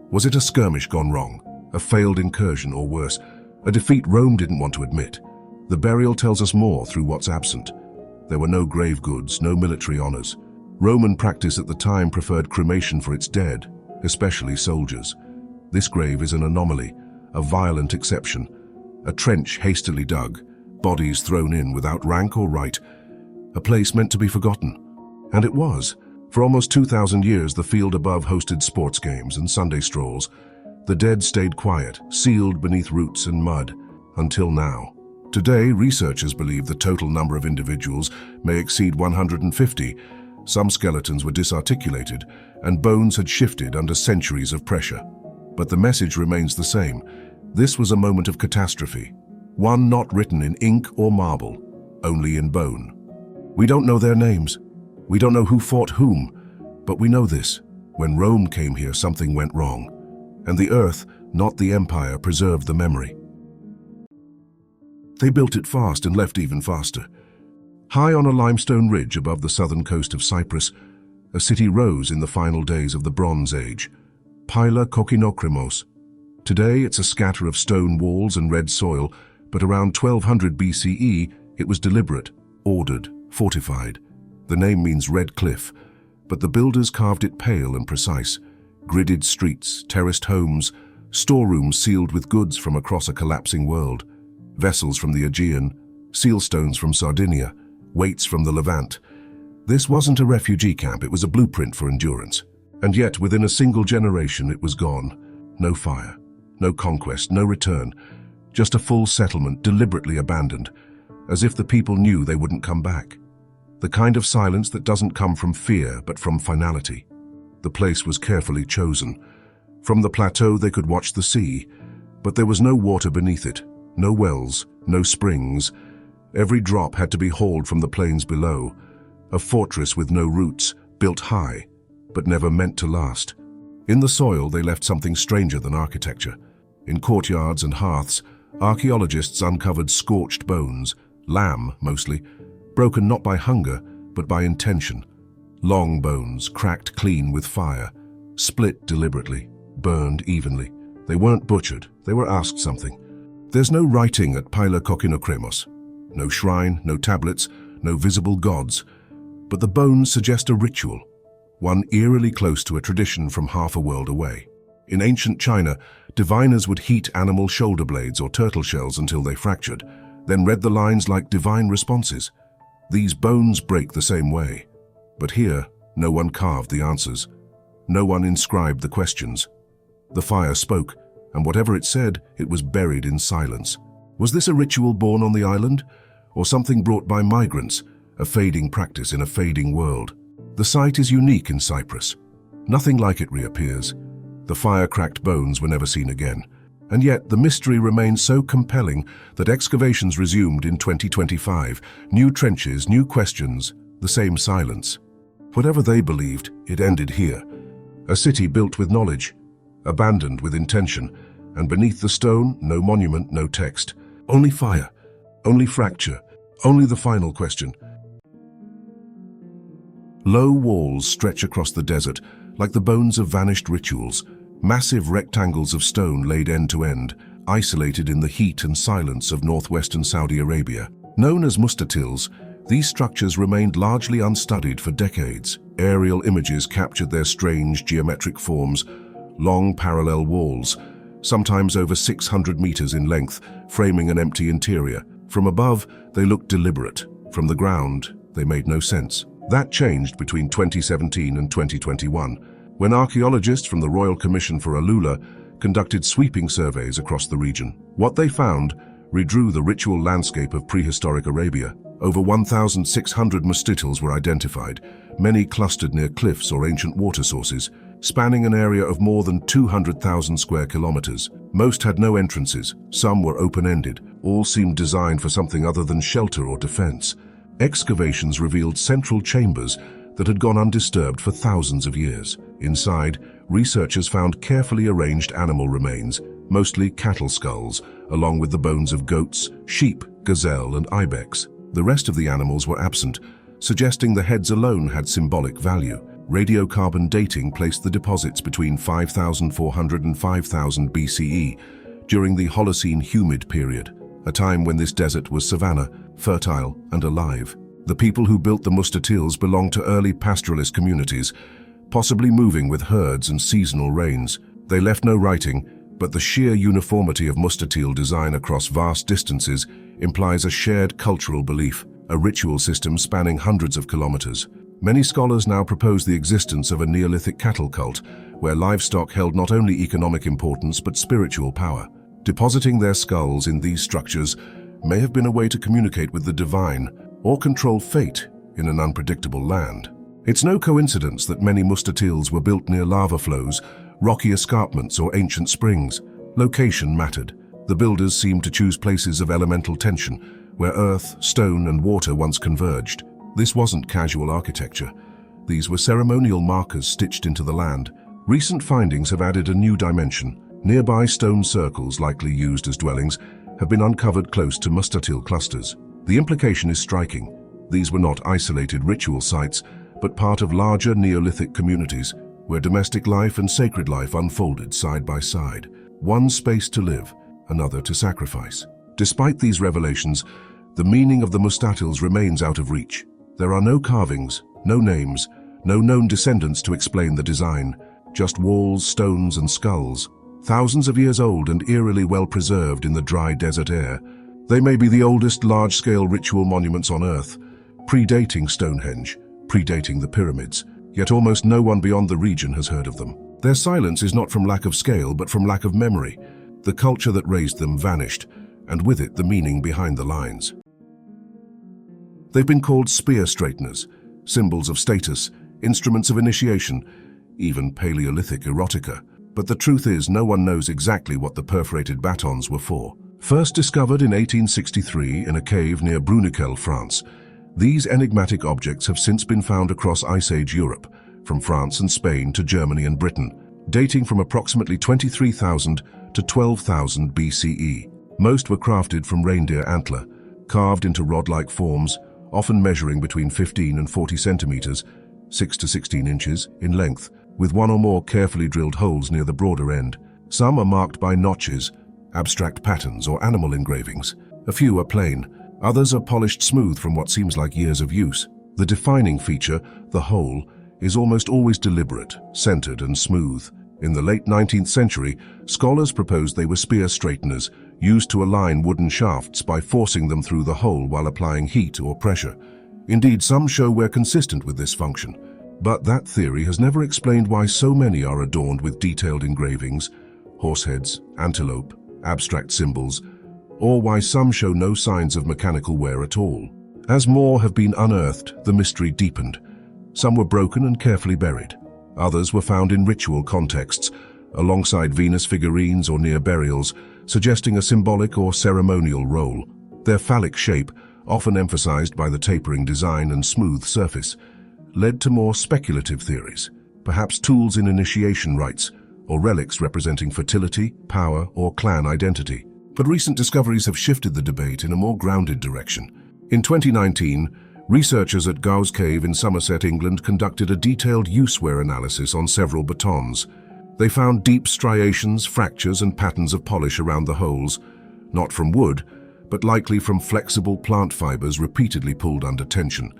Was it a skirmish gone wrong, a failed incursion, or worse, a defeat Rome didn't want to admit? The burial tells us more through what's absent. There were no grave goods, no military honors. Roman practice at the time preferred cremation for its dead, especially soldiers. This grave is an anomaly, a violent exception. A trench hastily dug, bodies thrown in without rank or right, a place meant to be forgotten. And it was. For almost 2,000 years, the field above hosted sports games and Sunday strolls. The dead stayed quiet, sealed beneath roots and mud, until now. Today, researchers believe the total number of individuals may exceed 150. Some skeletons were disarticulated, and bones had shifted under centuries of pressure. But the message remains the same. This was a moment of catastrophe, one not written in ink or marble, only in bone. We don't know their names. We don't know who fought whom, but we know this: when Rome came here, something went wrong, and the earth, not the empire, preserved the memory. They built it fast and left even faster. High on a limestone ridge above the southern coast of Cyprus, a city rose in the final days of the Bronze Age, Pyla-Kokkinokremos. Today it's a scatter of stone walls and red soil, but around 1200 BCE it was deliberate, ordered, fortified. The name means red cliff, but the builders carved it pale and precise. Gridded streets, terraced homes, storerooms sealed with goods from across a collapsing world, vessels from the Aegean, sealstones from Sardinia, weights from the Levant. This wasn't a refugee camp, it was a blueprint for endurance. And yet, within a single generation, it was gone. No fire, no conquest, no return. Just a full settlement deliberately abandoned, as if the people knew they wouldn't come back. the kind of silence that doesn't come from fear but from finality. The place was carefully chosen. From the plateau they could watch the sea, but there was no water beneath it, no wells, no springs. Every drop had to be hauled from the plains below, a fortress with no roots, built high, but never meant to last. In the soil they left something stranger than architecture. In courtyards and hearths, archaeologists uncovered scorched bones, lamb mostly, broken not by hunger, but by intention. Long bones, cracked clean with fire, split deliberately, burned evenly. They weren't butchered, they were asked something. There's no writing at Pyla-Kokkinokremos. No shrine, no tablets, no visible gods. But the bones suggest a ritual, one eerily close to a tradition from half a world away. In ancient China, diviners would heat animal shoulder blades or turtle shells until they fractured, then read the lines like divine responses. These bones break the same way. But here, no one carved the answers. No one inscribed the questions. The fire spoke, and whatever it said, it was buried in silence. Was this a ritual born on the island, or something brought by migrants, a fading practice in a fading world? The site is unique in Cyprus. Nothing like it reappears. The fire-cracked bones were never seen again. And yet the mystery remains so compelling that excavations resumed in 2025. New trenches, new questions, the same silence. Whatever they believed, it ended here. A city built with knowledge, abandoned with intention, and beneath the stone, no monument, no text. Only fire, only fracture, only the final question. Low walls stretch across the desert, like the bones of vanished rituals. Massive rectangles of stone laid end to end, isolated in the heat and silence of northwestern Saudi Arabia. Known as Mustatils, these structures remained largely unstudied for decades. Aerial images captured their strange geometric forms, long parallel walls, sometimes over 600 meters in length, framing an empty interior. From above, they looked deliberate. From the ground, they made no sense. That changed between 2017 and 2021, when archaeologists from the Royal Commission for Alula conducted sweeping surveys across the region. What they found redrew the ritual landscape of prehistoric Arabia. Over 1,600 Mustatils were identified, many clustered near cliffs or ancient water sources, spanning an area of more than 200,000 square kilometers. Most had no entrances, some were open-ended, all seemed designed for something other than shelter or defense. Excavations revealed central chambers that had gone undisturbed for thousands of years. Inside, researchers found carefully arranged animal remains, mostly cattle skulls, along with the bones of goats, sheep, gazelle, and ibex. The rest of the animals were absent, suggesting the heads alone had symbolic value. Radiocarbon dating placed the deposits between 5,400 and 5,000 BCE, during the Holocene humid period, a time when this desert was savanna, fertile and alive. The people who built the Mustatils belonged to early pastoralist communities, possibly moving with herds and seasonal rains. They left no writing, but the sheer uniformity of Mustatil design across vast distances implies a shared cultural belief, a ritual system spanning hundreds of kilometers. Many scholars now propose the existence of a Neolithic cattle cult, where livestock held not only economic importance but spiritual power. Depositing their skulls in these structures may have been a way to communicate with the divine or control fate in an unpredictable land. It's no coincidence that many Mustatils were built near lava flows, rocky escarpments, or ancient springs. Location mattered. The builders seemed to choose places of elemental tension, where earth, stone, and water once converged. This wasn't casual architecture. These were ceremonial markers stitched into the land. Recent findings have added a new dimension. Nearby stone circles, likely used as dwellings, have been uncovered close to Mustatil clusters. The implication is striking. These were not isolated ritual sites, but part of larger Neolithic communities, where domestic life and sacred life unfolded side by side. One space to live, another to sacrifice. Despite these revelations, the meaning of the Mustatils remains out of reach. There are no carvings, no names, no known descendants to explain the design, just walls, stones, and skulls, thousands of years old and eerily well preserved in the dry desert air. They may be the oldest large-scale ritual monuments on Earth, predating Stonehenge, predating the pyramids, yet almost no one beyond the region has heard of them. Their silence is not from lack of scale, but from lack of memory. The culture that raised them vanished, and with it the meaning behind the lines. They've been called spear straighteners, symbols of status, instruments of initiation, even Paleolithic erotica. But the truth is, no one knows exactly what the perforated batons were for. First discovered in 1863 in a cave near Bruniquel, France, these enigmatic objects have since been found across Ice Age Europe, from France and Spain to Germany and Britain, dating from approximately 23,000 to 12,000 BCE. Most were crafted from reindeer antler, carved into rod-like forms, often measuring between 15 and 40 centimeters, 6 to 16 inches, in length, with one or more carefully drilled holes near the broader end. Some are marked by notches, abstract patterns, or animal engravings. A few are plain. Others are polished smooth from what seems like years of use. The defining feature, the hole, is almost always deliberate, centered, and smooth. In the late 19th century, scholars proposed they were spear straighteners, used to align wooden shafts by forcing them through the hole while applying heat or pressure. Indeed, some show we're consistent with this function. But that theory has never explained why so many are adorned with detailed engravings, horseheads, antelope, abstract symbols, or why some show no signs of mechanical wear at all. As more have been unearthed, the mystery deepened. Some were broken and carefully buried. Others were found in ritual contexts, alongside Venus figurines or near burials, suggesting a symbolic or ceremonial role. Their phallic shape, often emphasized by the tapering design and smooth surface, led to more speculative theories, perhaps tools in initiation rites, or relics representing fertility, power, or clan identity. But recent discoveries have shifted the debate in a more grounded direction. In 2019, researchers at Gow's Cave in Somerset, England, conducted a detailed use-wear analysis on several batons. They found deep striations, fractures, and patterns of polish around the holes, not from wood, but likely from flexible plant fibers repeatedly pulled under tension.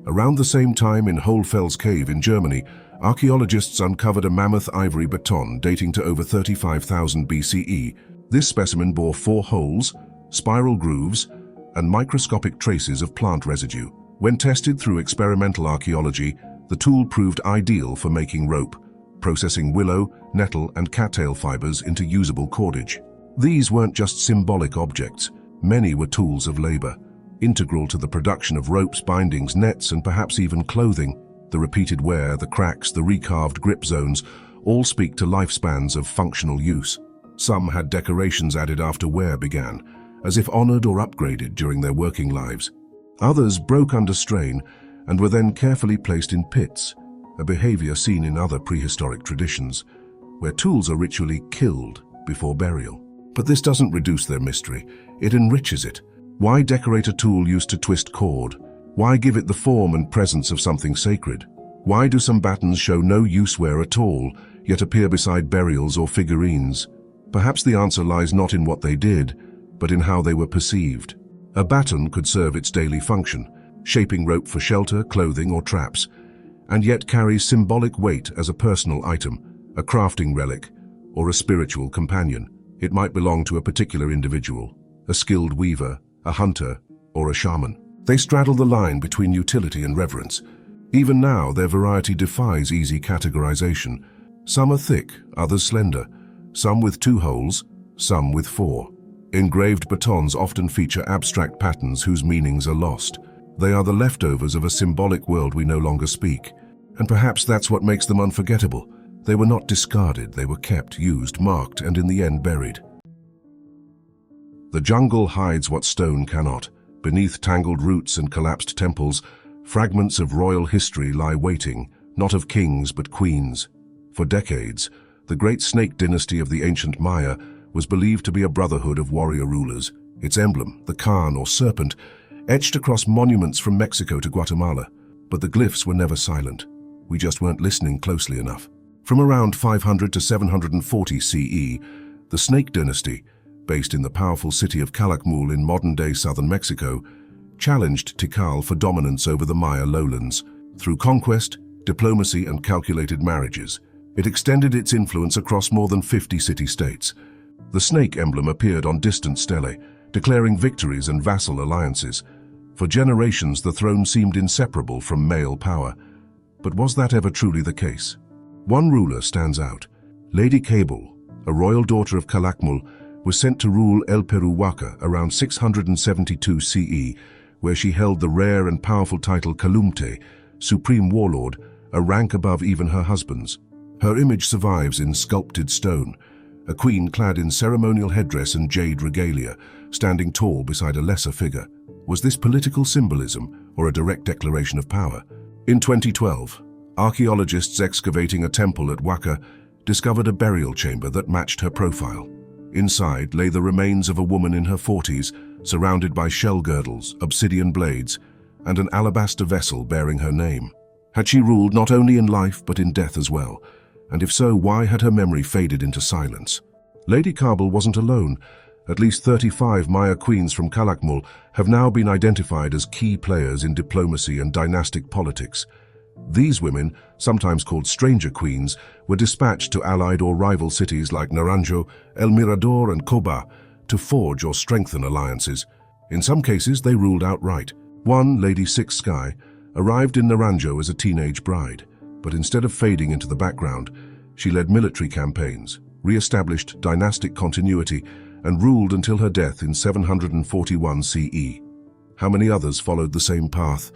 Around the same time, in Hohlfels Cave in Germany, archaeologists uncovered a mammoth ivory baton dating to over 35,000 BCE. This specimen bore 4 holes, spiral grooves, and microscopic traces of plant residue. When tested through experimental archaeology, the tool proved ideal for making rope, processing willow, nettle, and cattail fibers into usable cordage. These weren't just symbolic objects. Many were tools of labor, integral to the production of ropes, bindings, nets, and perhaps even clothing. The repeated wear, the cracks, the recarved grip zones, all speak to lifespans of functional use. Some had decorations added after wear began, as if honored or upgraded during their working lives. Others broke under strain and were then carefully placed in pits, a behavior seen in other prehistoric traditions, where tools are ritually killed before burial. But this doesn't reduce their mystery, it enriches it. Why decorate a tool used to twist cord? Why give it the form and presence of something sacred? Why do some batons show no use wear at all, yet appear beside burials or figurines? Perhaps the answer lies not in what they did, but in how they were perceived. A baton could serve its daily function, shaping rope for shelter, clothing, or traps, and yet carries symbolic weight as a personal item, a crafting relic, or a spiritual companion. It might belong to a particular individual, a skilled weaver, a hunter, or a shaman. They straddle the line between utility and reverence. Even now, their variety defies easy categorization. Some are thick, others slender, some with 2 holes, some with 4. Engraved batons often feature abstract patterns whose meanings are lost. They are the leftovers of a symbolic world we no longer speak. And perhaps that's what makes them unforgettable. They were not discarded, they were kept, used, marked, and in the end buried. The jungle hides what stone cannot. Beneath tangled roots and collapsed temples, fragments of royal history lie waiting, not of kings but queens. For decades, the great snake dynasty of the ancient Maya was believed to be a brotherhood of warrior rulers. Its emblem, the Khan or serpent, etched across monuments from Mexico to Guatemala. But the glyphs were never silent. We just weren't listening closely enough. From around 500 to 740 CE, the Snake Dynasty, based in the powerful city of Calakmul in modern-day southern Mexico, challenged Tikal for dominance over the Maya lowlands. Through conquest, diplomacy, and calculated marriages, it extended its influence across more than 50 city-states. The snake emblem appeared on distant stelae, declaring victories and vassal alliances. For generations, the throne seemed inseparable from male power. But was that ever truly the case? One ruler stands out. Lady Cable, a royal daughter of Calakmul, was sent to rule El Peruwaka around 672 CE, where she held the rare and powerful title Kalumte, Supreme Warlord, a rank above even her husband's. Her image survives in sculpted stone, a queen clad in ceremonial headdress and jade regalia, standing tall beside a lesser figure. Was this political symbolism or a direct declaration of power? In 2012, archaeologists excavating a temple at Waka discovered a burial chamber that matched her profile. Inside lay the remains of a woman in her 40s, surrounded by shell girdles, obsidian blades, and an alabaster vessel bearing her name. Had she ruled not only in life but in death as well? And if so, why had her memory faded into silence? Lady Kabul wasn't alone. At least 35 Maya queens from Calakmul have now been identified as key players in diplomacy and dynastic politics. These women, sometimes called stranger queens, were dispatched to allied or rival cities like Naranjo, El Mirador and Koba to forge or strengthen alliances. In some cases, they ruled outright. One, Lady Six Sky, arrived in Naranjo as a teenage bride, but instead of fading into the background, she led military campaigns, re-established dynastic continuity, and ruled until her death in 741 CE. How many others followed the same path?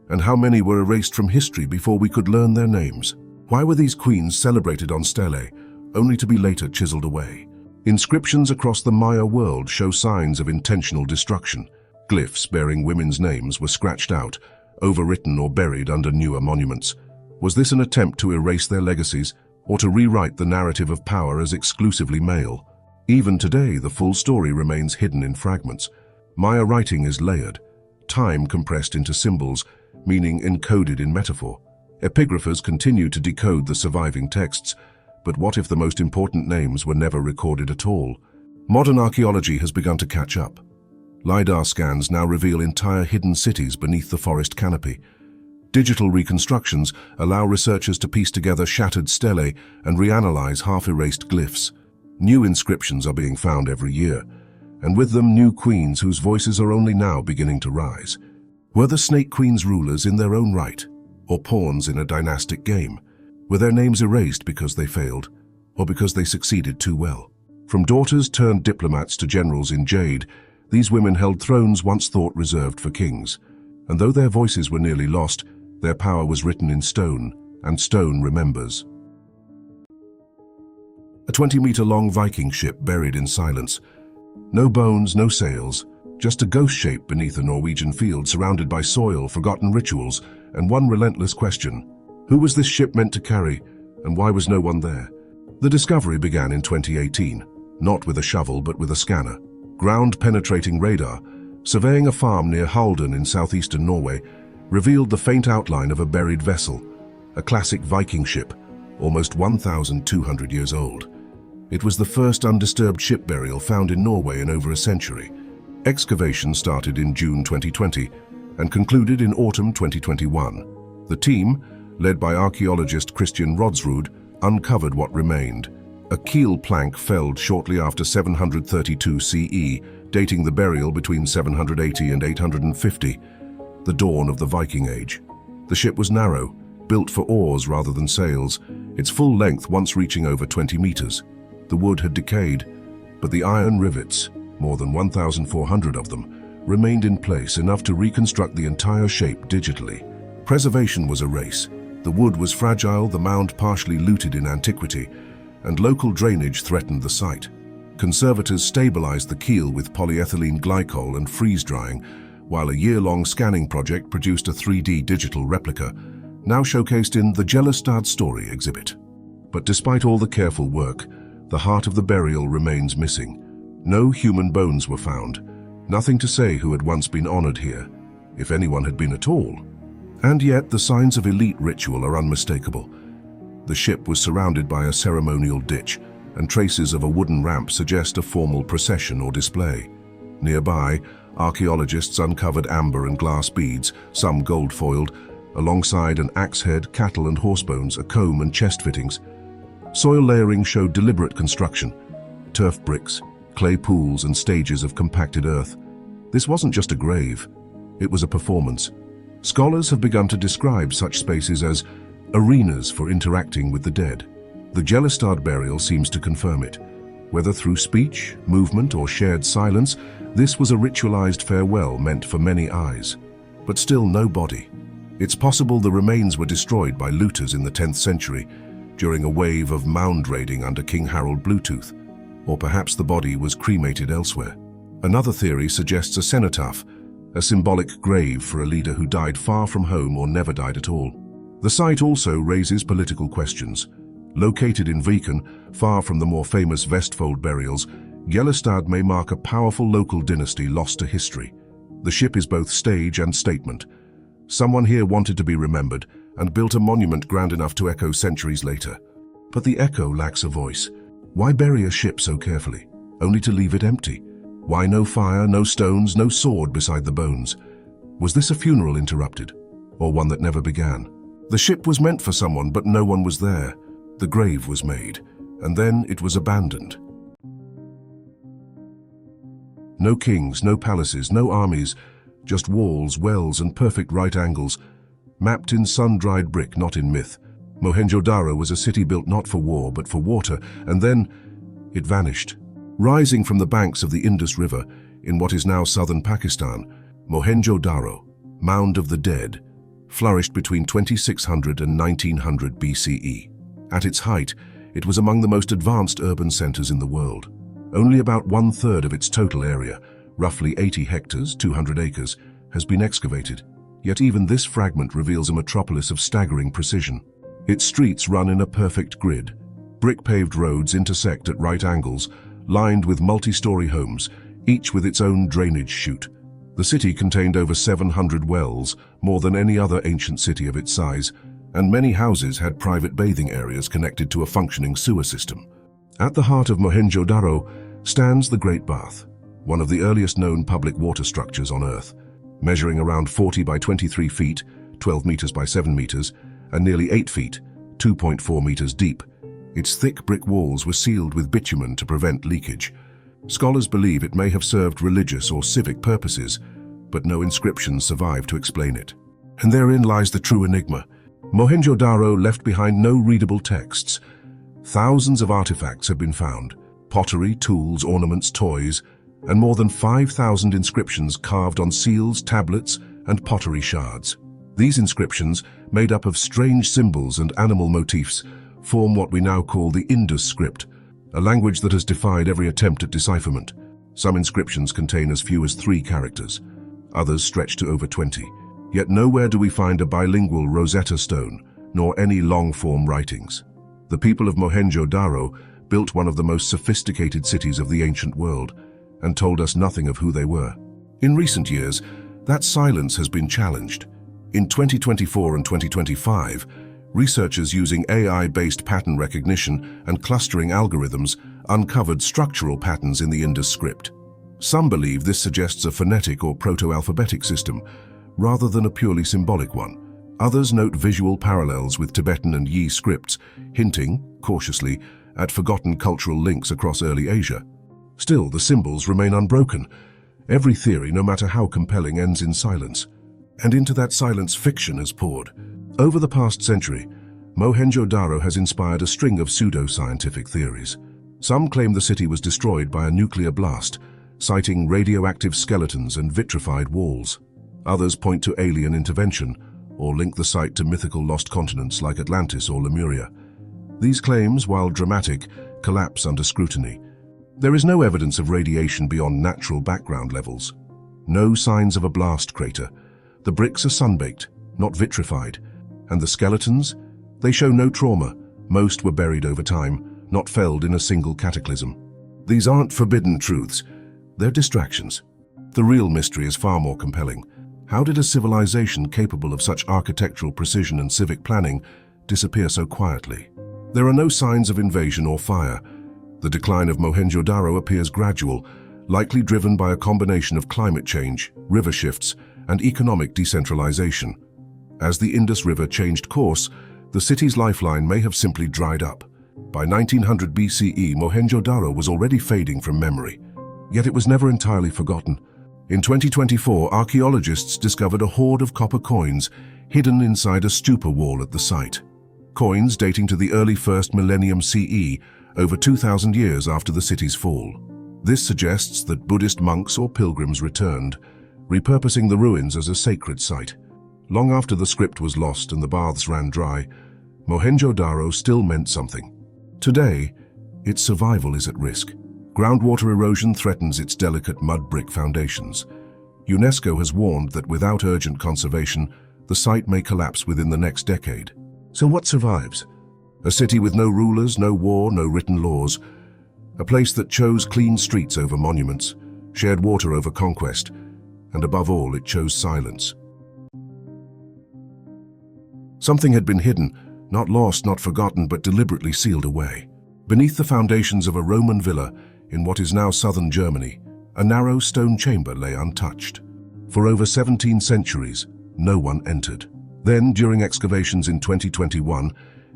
And how many were erased from history before we could learn their names? Why were these queens celebrated on stelae, only to be later chiseled away? Inscriptions across the Maya world show signs of intentional destruction. Glyphs bearing women's names were scratched out, overwritten or buried under newer monuments. Was this an attempt to erase their legacies, or to rewrite the narrative of power as exclusively male? Even today, the full story remains hidden in fragments. Maya writing is layered, time compressed into symbols, meaning encoded in metaphor. Epigraphers continue to decode the surviving texts, but what if the most important names were never recorded at all? Modern archaeology has begun to catch up. LiDAR scans now reveal entire hidden cities beneath the forest canopy. Digital reconstructions allow researchers to piece together shattered stelae and reanalyze half-erased glyphs. New inscriptions are being found every year, and with them new queens whose voices are only now beginning to rise. Were the Snake Queens rulers in their own right, or pawns in a dynastic game? Were their names erased because they failed, or because they succeeded too well? From daughters turned diplomats to generals in jade, these women held thrones once thought reserved for kings. And though their voices were nearly lost, their power was written in stone, and stone remembers. A 20-meter-long Viking ship buried in silence. No bones, no sails, just a ghost shape beneath a Norwegian field surrounded by soil, forgotten rituals, and one relentless question. Who was this ship meant to carry, and why was no one there? The discovery began in 2018, not with a shovel but with a scanner. Ground-penetrating radar, surveying a farm near Halden in southeastern Norway, revealed the faint outline of a buried vessel, a classic Viking ship, almost 1,200 years old. It was the first undisturbed ship burial found in Norway in over a century. Excavation started in June 2020 and concluded in autumn 2021. The team, led by archaeologist Christian Rodsrud, uncovered what remained. A keel plank felled shortly after 732 CE, dating the burial between 780 and 850, the dawn of the Viking Age. The ship was narrow, built for oars rather than sails, its full length once reaching over 20 meters. The wood had decayed, but the iron rivets, more than 1,400 of them, remained in place enough to reconstruct the entire shape digitally. Preservation was a race. The wood was fragile, the mound partially looted in antiquity, and local drainage threatened the site. Conservators stabilized the keel with polyethylene glycol and freeze-drying, while a year-long scanning project produced a 3D digital replica, now showcased in the Gjellestad Story exhibit. But despite all the careful work, the heart of the burial remains missing. No human bones were found, nothing to say who had once been honored here, if anyone had been at all. And yet the signs of elite ritual are unmistakable. The ship was surrounded by a ceremonial ditch, and traces of a wooden ramp suggest a formal procession or display. Nearby, archaeologists uncovered amber and glass beads, some gold-foiled, alongside an axe head, cattle and horse bones, a comb and chest fittings. Soil layering showed deliberate construction, turf bricks, clay pools and stages of compacted earth. This wasn't just a grave, it was a performance. Scholars have begun to describe such spaces as arenas for interacting with the dead. The Gjellestad burial seems to confirm it. Whether through speech, movement, or shared silence, this was a ritualized farewell meant for many eyes. But still no body. It's possible the remains were destroyed by looters in the 10th century during a wave of mound raiding under King Harold Bluetooth, or perhaps the body was cremated elsewhere. Another theory suggests a cenotaph, a symbolic grave for a leader who died far from home or never died at all. The site also raises political questions. Located in Viken, far from the more famous Vestfold burials, Gjellestad may mark a powerful local dynasty lost to history. The ship is both stage and statement. Someone here wanted to be remembered and built a monument grand enough to echo centuries later. But the echo lacks a voice. Why bury a ship so carefully, only to leave it empty? Why no fire, no stones, no sword beside the bones? Was this a funeral interrupted, or one that never began? The ship was meant for someone, but no one was there. The grave was made, and then it was abandoned. No kings, no palaces, no armies, just walls, wells, and perfect right angles, mapped in sun-dried brick, not in myth. Mohenjo-daro was a city built not for war, but for water, and then it vanished. Rising from the banks of the Indus River, in what is now southern Pakistan, Mohenjo-daro, Mound of the Dead, flourished between 2600 and 1900 BCE. At its height, it was among the most advanced urban centers in the world. Only about 1/3 of its total area, roughly 80 hectares, 200 acres, has been excavated. Yet even this fragment reveals a metropolis of staggering precision. Its streets run in a perfect grid. Brick-paved roads intersect at right angles, lined with multi-story homes, each with its own drainage chute. The city contained over 700 wells, more than any other ancient city of its size, and many houses had private bathing areas connected to a functioning sewer system. At the heart of Mohenjo-daro stands the Great Bath, one of the earliest known public water structures on Earth. Measuring around 40 by 23 feet, 12 meters by 7 meters, and nearly 8 feet, 2.4 meters deep, its thick brick walls were sealed with bitumen to prevent leakage. Scholars believe it may have served religious or civic purposes, but no inscriptions survive to explain it. And therein lies the true enigma. Mohenjo-daro left behind no readable texts. Thousands of artifacts have been found: pottery, tools, ornaments, toys, and more than 5,000 inscriptions carved on seals, tablets, and pottery shards. These inscriptions, made up of strange symbols and animal motifs, form what we now call the Indus script, a language that has defied every attempt at decipherment. Some inscriptions contain as few as 3 characters. Others stretch to over 20. Yet nowhere do we find a bilingual Rosetta Stone, nor any long-form writings. The people of Mohenjo-daro built one of the most sophisticated cities of the ancient world, and told us nothing of who they were. In recent years, that silence has been challenged. In 2024 and 2025, researchers using AI-based pattern recognition and clustering algorithms uncovered structural patterns in the Indus script. Some believe this suggests a phonetic or proto-alphabetic system, rather than a purely symbolic one. Others note visual parallels with Tibetan and Yi scripts, hinting, cautiously, at forgotten cultural links across early Asia. Still, the symbols remain unbroken. Every theory, no matter how compelling, ends in silence. And into that silence, fiction has poured. Over the past century, Mohenjo-daro has inspired a string of pseudo-scientific theories. Some claim the city was destroyed by a nuclear blast, citing radioactive skeletons and vitrified walls. Others point to alien intervention, or link the site to mythical lost continents like Atlantis or Lemuria. These claims, while dramatic, collapse under scrutiny. There is no evidence of radiation beyond natural background levels. No signs of a blast crater. The bricks are sun-baked, not vitrified. And the skeletons? They show no trauma. Most were buried over time, not felled in a single cataclysm. These aren't forbidden truths. They're distractions. The real mystery is far more compelling. How did a civilization capable of such architectural precision and civic planning disappear so quietly? There are no signs of invasion or fire. The decline of Mohenjo-daro appears gradual, likely driven by a combination of climate change, river shifts, and economic decentralization. As the Indus River changed course, the city's lifeline may have simply dried up. By 1900 BCE, Mohenjo-daro was already fading from memory. Yet it was never entirely forgotten. In 2024, archaeologists discovered a hoard of copper coins hidden inside a stupa wall at the site. Coins dating to the early 1st millennium CE over 2,000 years after the city's fall. This suggests that Buddhist monks or pilgrims returned, repurposing the ruins as a sacred site. Long after the script was lost and the baths ran dry, Mohenjo-daro still meant something. Today, its survival is at risk. Groundwater erosion threatens its delicate mud brick foundations. UNESCO has warned that without urgent conservation, the site may collapse within the next decade. So what survives? A city with no rulers, no war, no written laws. A place that chose clean streets over monuments, shared water over conquest, and above all, it chose silence. Something had been hidden, not lost, not forgotten, but deliberately sealed away. Beneath the foundations of a Roman villa in what is now southern Germany, a narrow stone chamber lay untouched. For over 17 centuries, no one entered. Then, during excavations in 2021,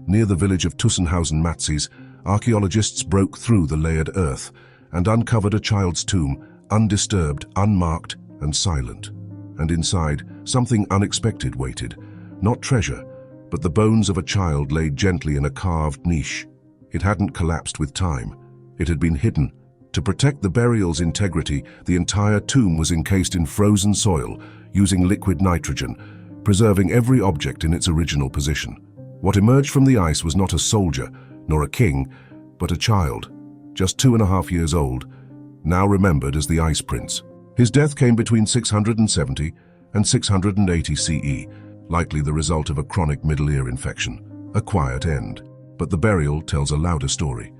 near the village of Tussenhausen-Matzis, archaeologists broke through the layered earth and uncovered a child's tomb, undisturbed, unmarked, and silent. And inside, something unexpected waited. Not treasure, but the bones of a child laid gently in a carved niche. It hadn't collapsed with time. It had been hidden. To protect the burial's integrity, the entire tomb was encased in frozen soil, using liquid nitrogen, preserving every object in its original position. What emerged from the ice was not a soldier, nor a king, but a child, just 2.5 years old, now remembered as the Ice Prince. His death came between 670 and 680 CE, likely the result of a chronic middle ear infection. A quiet end. But the burial tells a louder story.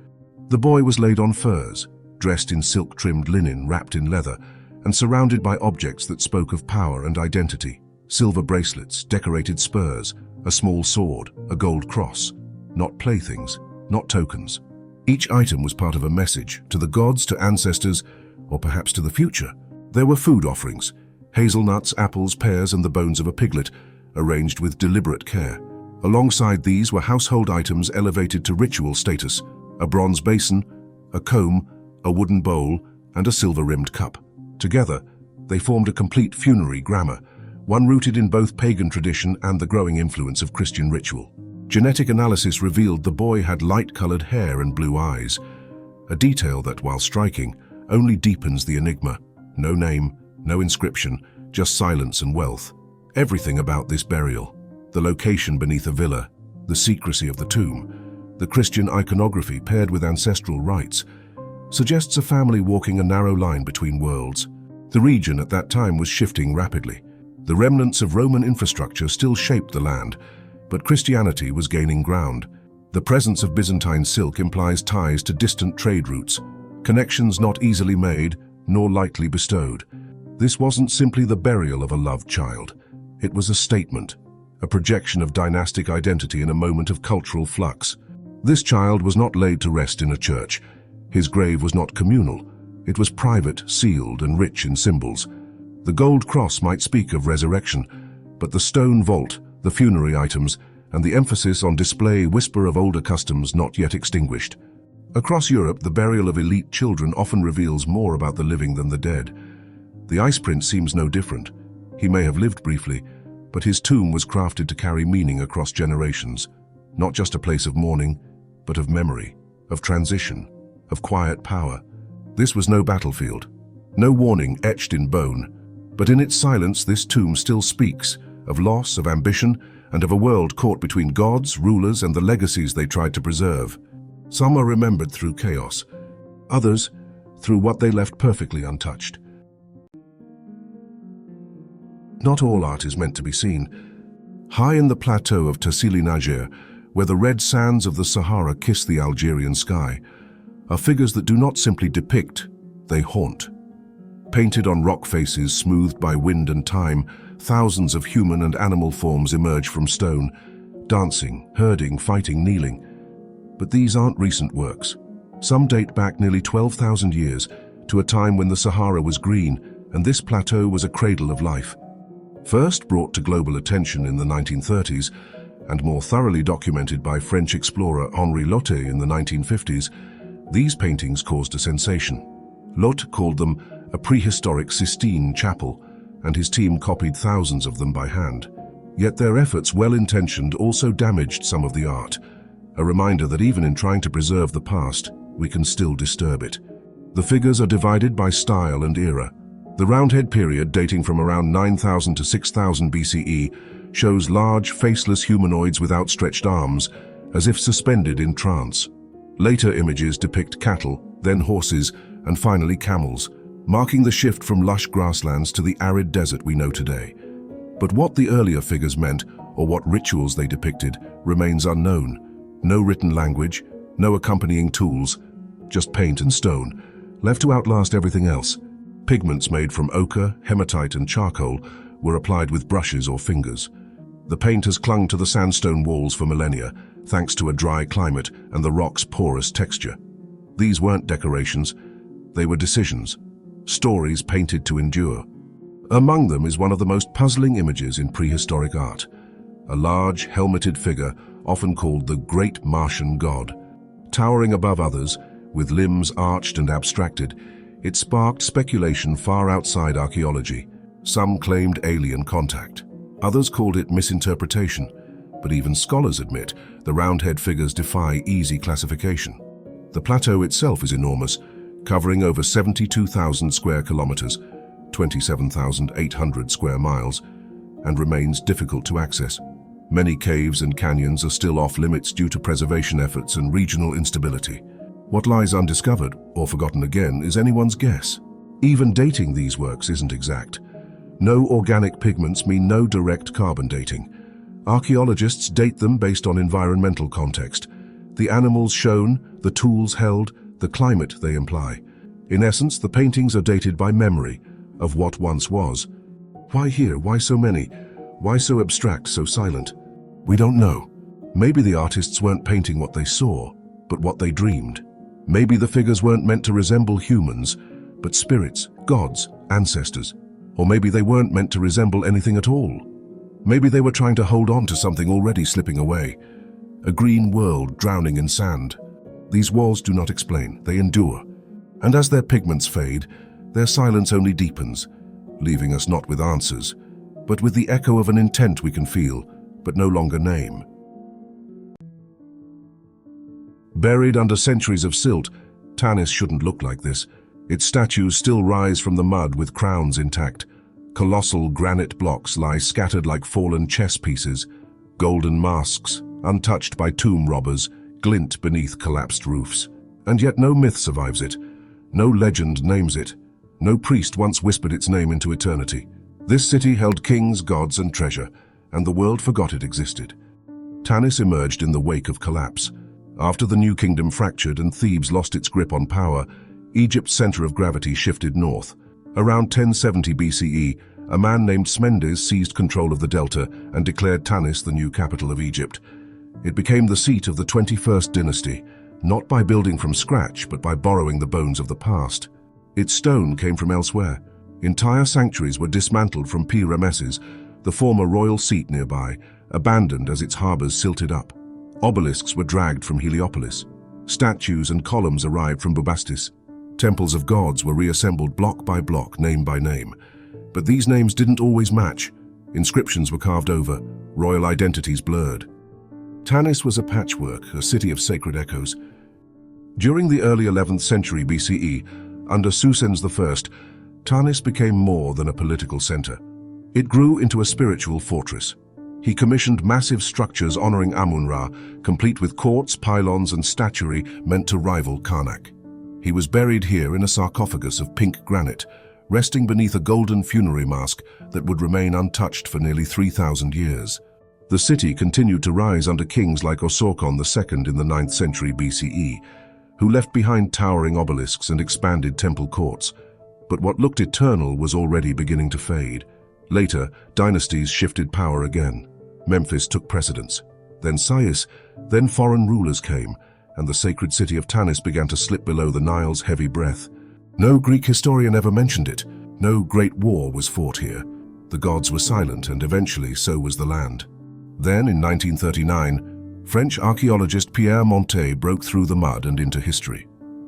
The boy was laid on furs, dressed in silk-trimmed linen wrapped in leather, and surrounded by objects that spoke of power and identity. Silver bracelets, decorated spurs, a small sword, a gold cross. Not playthings, not tokens. Each item was part of a message, to the gods, to ancestors, or perhaps to the future. There were food offerings, hazelnuts, apples, pears, and the bones of a piglet, arranged with deliberate care. Alongside these were household items elevated to ritual status: a bronze basin, a comb, a wooden bowl, and a silver-rimmed cup. Together, they formed a complete funerary grammar, one rooted in both pagan tradition and the growing influence of Christian ritual. Genetic analysis revealed the boy had light-colored hair and blue eyes, a detail that, while striking, only deepens the enigma. No name, no inscription, just silence and wealth. Everything about this burial, the location beneath a villa, the secrecy of the tomb, the Christian iconography paired with ancestral rites, suggests a family walking a narrow line between worlds. The region at that time was shifting rapidly. The remnants of Roman infrastructure still shaped the land, but Christianity was gaining ground. The presence of Byzantine silk implies ties to distant trade routes, connections not easily made nor lightly bestowed. This wasn't simply the burial of a loved child. It was a statement, a projection of dynastic identity in a moment of cultural flux. This child was not laid to rest in a church. His grave was not communal. It was private, sealed, and rich in symbols. The gold cross might speak of resurrection, but the stone vault, the funerary items, and the emphasis on display whisper of older customs not yet extinguished. Across Europe, the burial of elite children often reveals more about the living than the dead. The Ice Prince seems no different. He may have lived briefly, but his tomb was crafted to carry meaning across generations. Not just a place of mourning, but of memory, of transition, of quiet power. This was no battlefield, no warning etched in bone, but in its silence this tomb still speaks of loss, of ambition, and of a world caught between gods, rulers, and the legacies they tried to preserve. Some are remembered through chaos, others through what they left perfectly untouched. Not all art is meant to be seen. High in the plateau of Tassilit-Najer, where the red sands of the Sahara kiss the Algerian sky, are figures that do not simply depict, they haunt. Painted on rock faces smoothed by wind and time, thousands of human and animal forms emerge from stone, dancing, herding, fighting, kneeling. But these aren't recent works. Some date back nearly 12,000 years, to a time when the Sahara was green and this plateau was a cradle of life. First brought to global attention in the 1930s, and more thoroughly documented by French explorer Henri Lotte in the 1950s, these paintings caused a sensation. Lotte called them a prehistoric Sistine chapel, and his team copied thousands of them by hand. Yet their efforts, well-intentioned, also damaged some of the art. a reminder that even in trying to preserve the past, we can still disturb it. The figures are divided by style and era. The Roundhead period, dating from around 9000 to 6000 BCE, shows large, faceless humanoids with outstretched arms, as if suspended in trance. Later images depict cattle, then horses, and finally camels, marking the shift from lush grasslands to the arid desert we know today. But what the earlier figures meant, or what rituals they depicted, remains unknown. No written language, no accompanying tools, just paint and stone, left to outlast everything else. Pigments made from ochre, hematite, and charcoal were applied with brushes or fingers. The paint has clung to the sandstone walls for millennia, thanks to a dry climate and the rock's porous texture. These weren't decorations, they were decisions, stories painted to endure. Among them is one of the most puzzling images in prehistoric art. A large, helmeted figure, often called the Great Martian God. Towering above others, with limbs arched and abstracted, it sparked speculation far outside archaeology. Some claimed alien contact. Others called it misinterpretation. But even scholars admit the Roundhead figures defy easy classification. The plateau itself is enormous, covering over 72,000 square kilometers, 27,800 square miles, and remains difficult to access. Many caves and canyons are still off-limits due to preservation efforts and regional instability. What lies undiscovered, or forgotten again, is anyone's guess. Even dating these works isn't exact. No organic pigments mean no direct carbon dating. Archaeologists date them based on environmental context. The animals shown, the tools held, the climate they imply. In essence, the paintings are dated by memory of what once was. Why here? Why so many? Why so abstract, so silent? We don't know. Maybe the artists weren't painting what they saw, but what they dreamed. Maybe the figures weren't meant to resemble humans, but spirits, gods, ancestors. Or maybe they weren't meant to resemble anything at all. Maybe they were trying to hold on to something already slipping away. A green world drowning in sand. These walls do not explain, they endure. And as their pigments fade, their silence only deepens, leaving us not with answers, but with the echo of an intent we can feel, but no longer name. Buried under centuries of silt, Tanis shouldn't look like this. Its statues still rise from the mud with crowns intact. Colossal granite blocks lie scattered like fallen chess pieces. Golden masks, untouched by tomb robbers, glint beneath collapsed roofs. And yet no myth survives it. No legend names it. No priest once whispered its name into eternity. This city held kings, gods, and treasure, and the world forgot it existed. Tanis emerged in the wake of collapse. After the New Kingdom fractured and Thebes lost its grip on power, Egypt's center of gravity shifted north. Around 1070 BCE, a man named Smendes seized control of the delta and declared Tanis the new capital of Egypt. It became the seat of the 21st dynasty, not by building from scratch, but by borrowing the bones of the past. Its stone came from elsewhere. Entire sanctuaries were dismantled from Pi-Ramesses, the former royal seat nearby, abandoned as its harbors silted up. Obelisks were dragged from Heliopolis. Statues and columns arrived from Bubastis. Temples of gods were reassembled block by block, name by name. But these names didn't always match. Inscriptions were carved over, royal identities blurred. Tanis was a patchwork, a city of sacred echoes. During the early 11th century BCE, under Susens I, Tanis became more than a political center. It grew into a spiritual fortress. He commissioned massive structures honoring Amun-Ra, complete with courts, pylons, and statuary meant to rival Karnak. He was buried here in a sarcophagus of pink granite, resting beneath a golden funerary mask that would remain untouched for nearly 3,000 years. The city continued to rise under kings like Osorkon II in the 9th century BCE, who left behind towering obelisks and expanded temple courts. But what looked eternal was already beginning to fade. Later, dynasties shifted power again. Memphis took precedence. Then Sais, then foreign rulers came, and the sacred city of Tanis began to slip below the Nile's heavy breath. No Greek historian ever mentioned it. No great war was fought here. The gods were silent, and eventually so was the land. Then, in 1939, French archaeologist Pierre Montet broke through the mud and into history.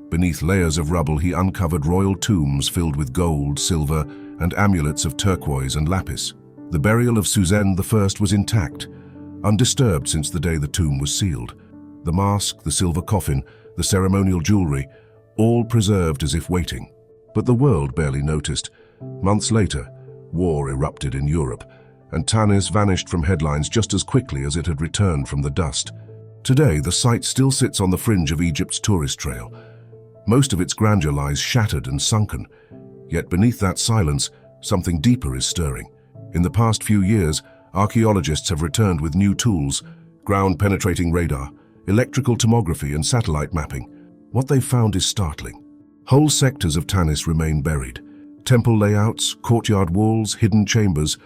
Beneath layers of rubble, he uncovered royal tombs filled with gold, silver, and amulets of turquoise and lapis. The burial of Suzanne I was intact, undisturbed since the day the tomb was sealed. The mask, the silver coffin, the ceremonial jewelry, all preserved as if waiting. But the world barely noticed. Months later, war erupted in Europe, and Tanis vanished from headlines just as quickly as it had returned from the dust. Today, the site still sits on the fringe of Egypt's tourist trail. Most of its grandeur lies shattered and sunken. Yet beneath that silence, something deeper is stirring. In the past few years, archaeologists have returned with new tools: ground-penetrating radar, electrical tomography, and satellite mapping. What they've found is startling. Whole sectors of Tanis remain buried. Temple layouts, courtyard walls, hidden chambers,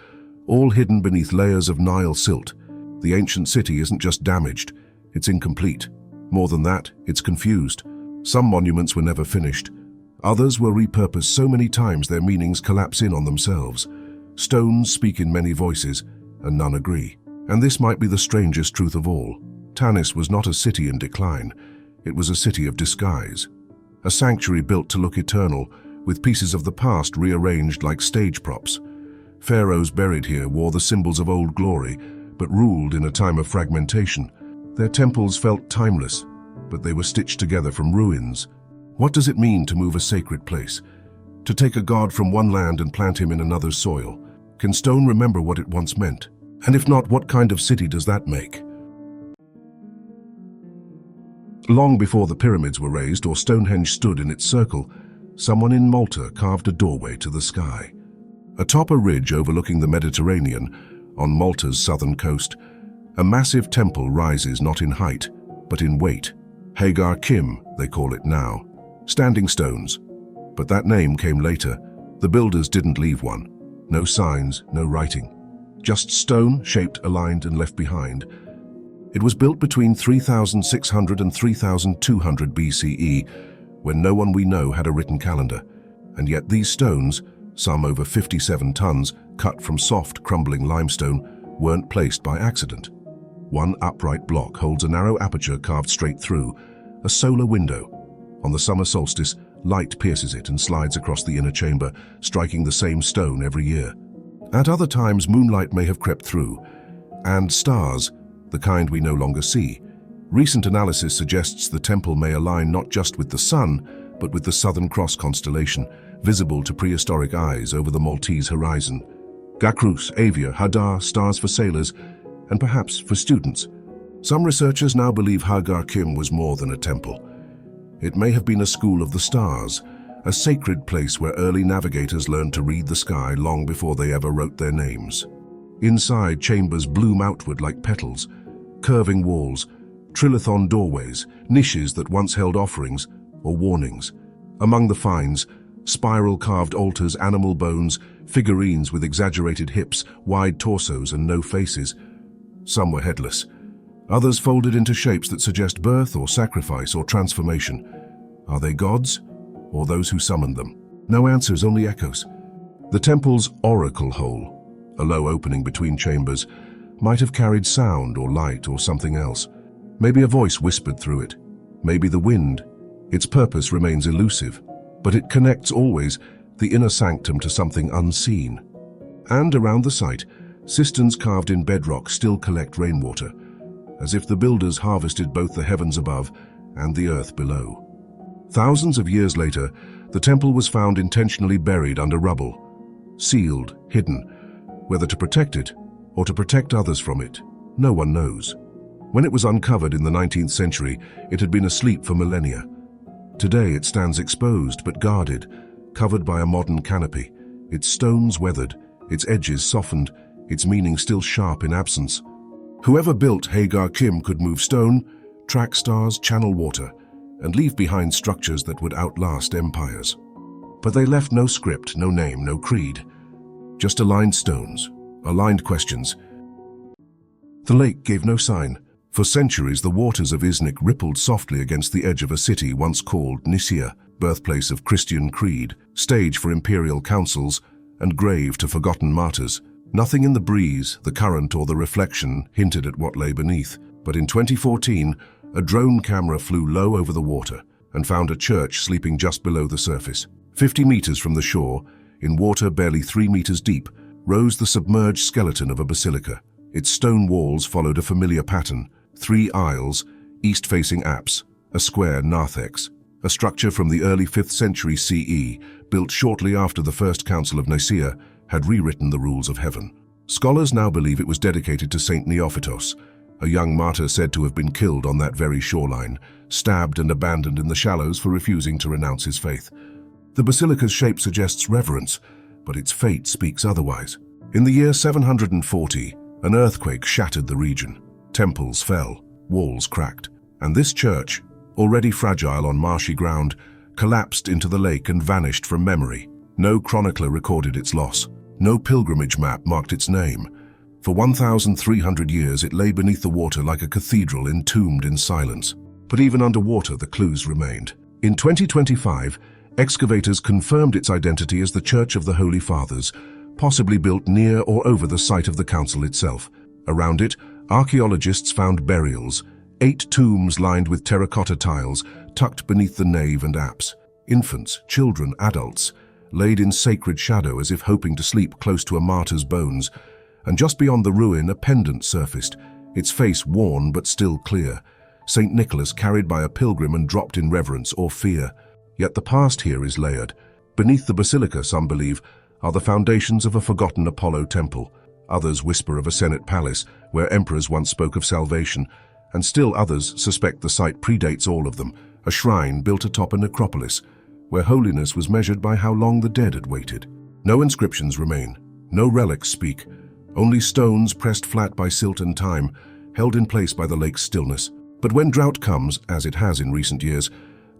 all hidden beneath layers of Nile silt. The ancient city isn't just damaged, it's incomplete. More than that, it's confused. Some monuments were never finished. Others were repurposed so many times their meanings collapse in on themselves. Stones speak in many voices, and none agree. And this might be the strangest truth of all. Tanis was not a city in decline. It was a city of disguise. A sanctuary built to look eternal, with pieces of the past rearranged like stage props. Pharaohs buried here wore the symbols of old glory, but ruled in a time of fragmentation. Their temples felt timeless, but they were stitched together from ruins. What does it mean to move a sacred place? To take a god from one land and plant him in another's soil? Can stone remember what it once meant? And if not, what kind of city does that make? Long before the pyramids were raised or Stonehenge stood in its circle, someone in Malta carved a doorway to the sky. Atop a ridge overlooking the Mediterranean, on Malta's southern coast, a massive temple rises not in height, but in weight. Hagar Kim, they call it now. Standing stones. But that name came later. The builders didn't leave one. No signs, no writing. Just stone, shaped, aligned, and left behind. It was built between 3600 and 3200 BCE, when no one we know had a written calendar. And yet these stones, some over 57 tons, cut from soft, crumbling limestone, weren't placed by accident. One upright block holds a narrow aperture carved straight through, a solar window. On the summer solstice, light pierces it and slides across the inner chamber, striking the same stone every year. At other times, moonlight may have crept through, and stars, the kind we no longer see. Recent analysis suggests the temple may align not just with the sun, but with the Southern Cross constellation, visible to prehistoric eyes over the Maltese horizon. Gakrus, Avia, Hadar, stars for sailors, and perhaps for students. Some researchers now believe Hagar Kim was more than a temple. It may have been a school of the stars, a sacred place where early navigators learned to read the sky long before they ever wrote their names. Inside, chambers bloom outward like petals, curving walls, trilithon doorways, niches that once held offerings or warnings. Among the finds, spiral-carved altars, animal bones, figurines with exaggerated hips, wide torsos, and no faces. Some were headless. Others folded into shapes that suggest birth or sacrifice or transformation. Are they gods, or those who summoned them? No answers, only echoes. The temple's oracle hole, a low opening between chambers, might have carried sound or light or something else. Maybe a voice whispered through it. Maybe the wind. Its purpose remains elusive, but it connects always the inner sanctum to something unseen. And around the site, cisterns carved in bedrock still collect rainwater, as if the builders harvested both the heavens above and the earth below. Thousands of years later, the temple was found intentionally buried under rubble, sealed, hidden. Whether to protect it or to protect others from it, no one knows. When it was uncovered in the 19th century, it had been asleep for millennia. Today it stands exposed but guarded, covered by a modern canopy, its stones weathered, its edges softened, its meaning still sharp in absence. Whoever built Hagar Kim could move stone, track stars, channel water, and leave behind structures that would outlast empires. But they left no script, no name, no creed. Just aligned stones, aligned questions. The lake gave no sign. For centuries, the waters of İznik rippled softly against the edge of a city once called Nicaea, birthplace of Christian creed, stage for imperial councils, and grave to forgotten martyrs. Nothing in the breeze, the current, or the reflection hinted at what lay beneath. But in 2014, a drone camera flew low over the water and found a church sleeping just below the surface. 50 meters from the shore, in water barely 3 meters deep, rose the submerged skeleton of a basilica. Its stone walls followed a familiar pattern: 3 aisles, east-facing apse, a square narthex, a structure from the early 5th century CE, built shortly after the First Council of Nicaea had rewritten the rules of heaven. Scholars now believe it was dedicated to Saint Neophytos, a young martyr said to have been killed on that very shoreline, stabbed and abandoned in the shallows for refusing to renounce his faith. The basilica's shape suggests reverence, but its fate speaks otherwise. In the year 740, an earthquake shattered the region. Temples fell, walls cracked, and this church, already fragile on marshy ground, collapsed into the lake and vanished from memory. No chronicler recorded its loss. No pilgrimage map marked its name. For 1,300 years it lay beneath the water like a cathedral entombed in silence. But even underwater the clues remained. In 2025, excavators confirmed its identity as the Church of the Holy Fathers, possibly built near or over the site of the council itself. Around it, archaeologists found burials, 8 tombs lined with terracotta tiles tucked beneath the nave and apse. Infants, children, adults, laid in sacred shadow as if hoping to sleep close to a martyr's bones. And just beyond the ruin, a pendant surfaced, its face worn but still clear. St. Nicholas carried by a pilgrim and dropped in reverence or fear. Yet the past here is layered. Beneath the basilica, some believe, are the foundations of a forgotten Apollo temple. Others whisper of a Senate palace where emperors once spoke of salvation, and still others suspect the site predates all of them, a shrine built atop a necropolis, where holiness was measured by how long the dead had waited. No inscriptions remain, no relics speak, only stones pressed flat by silt and time, held in place by the lake's stillness. But when drought comes, as it has in recent years,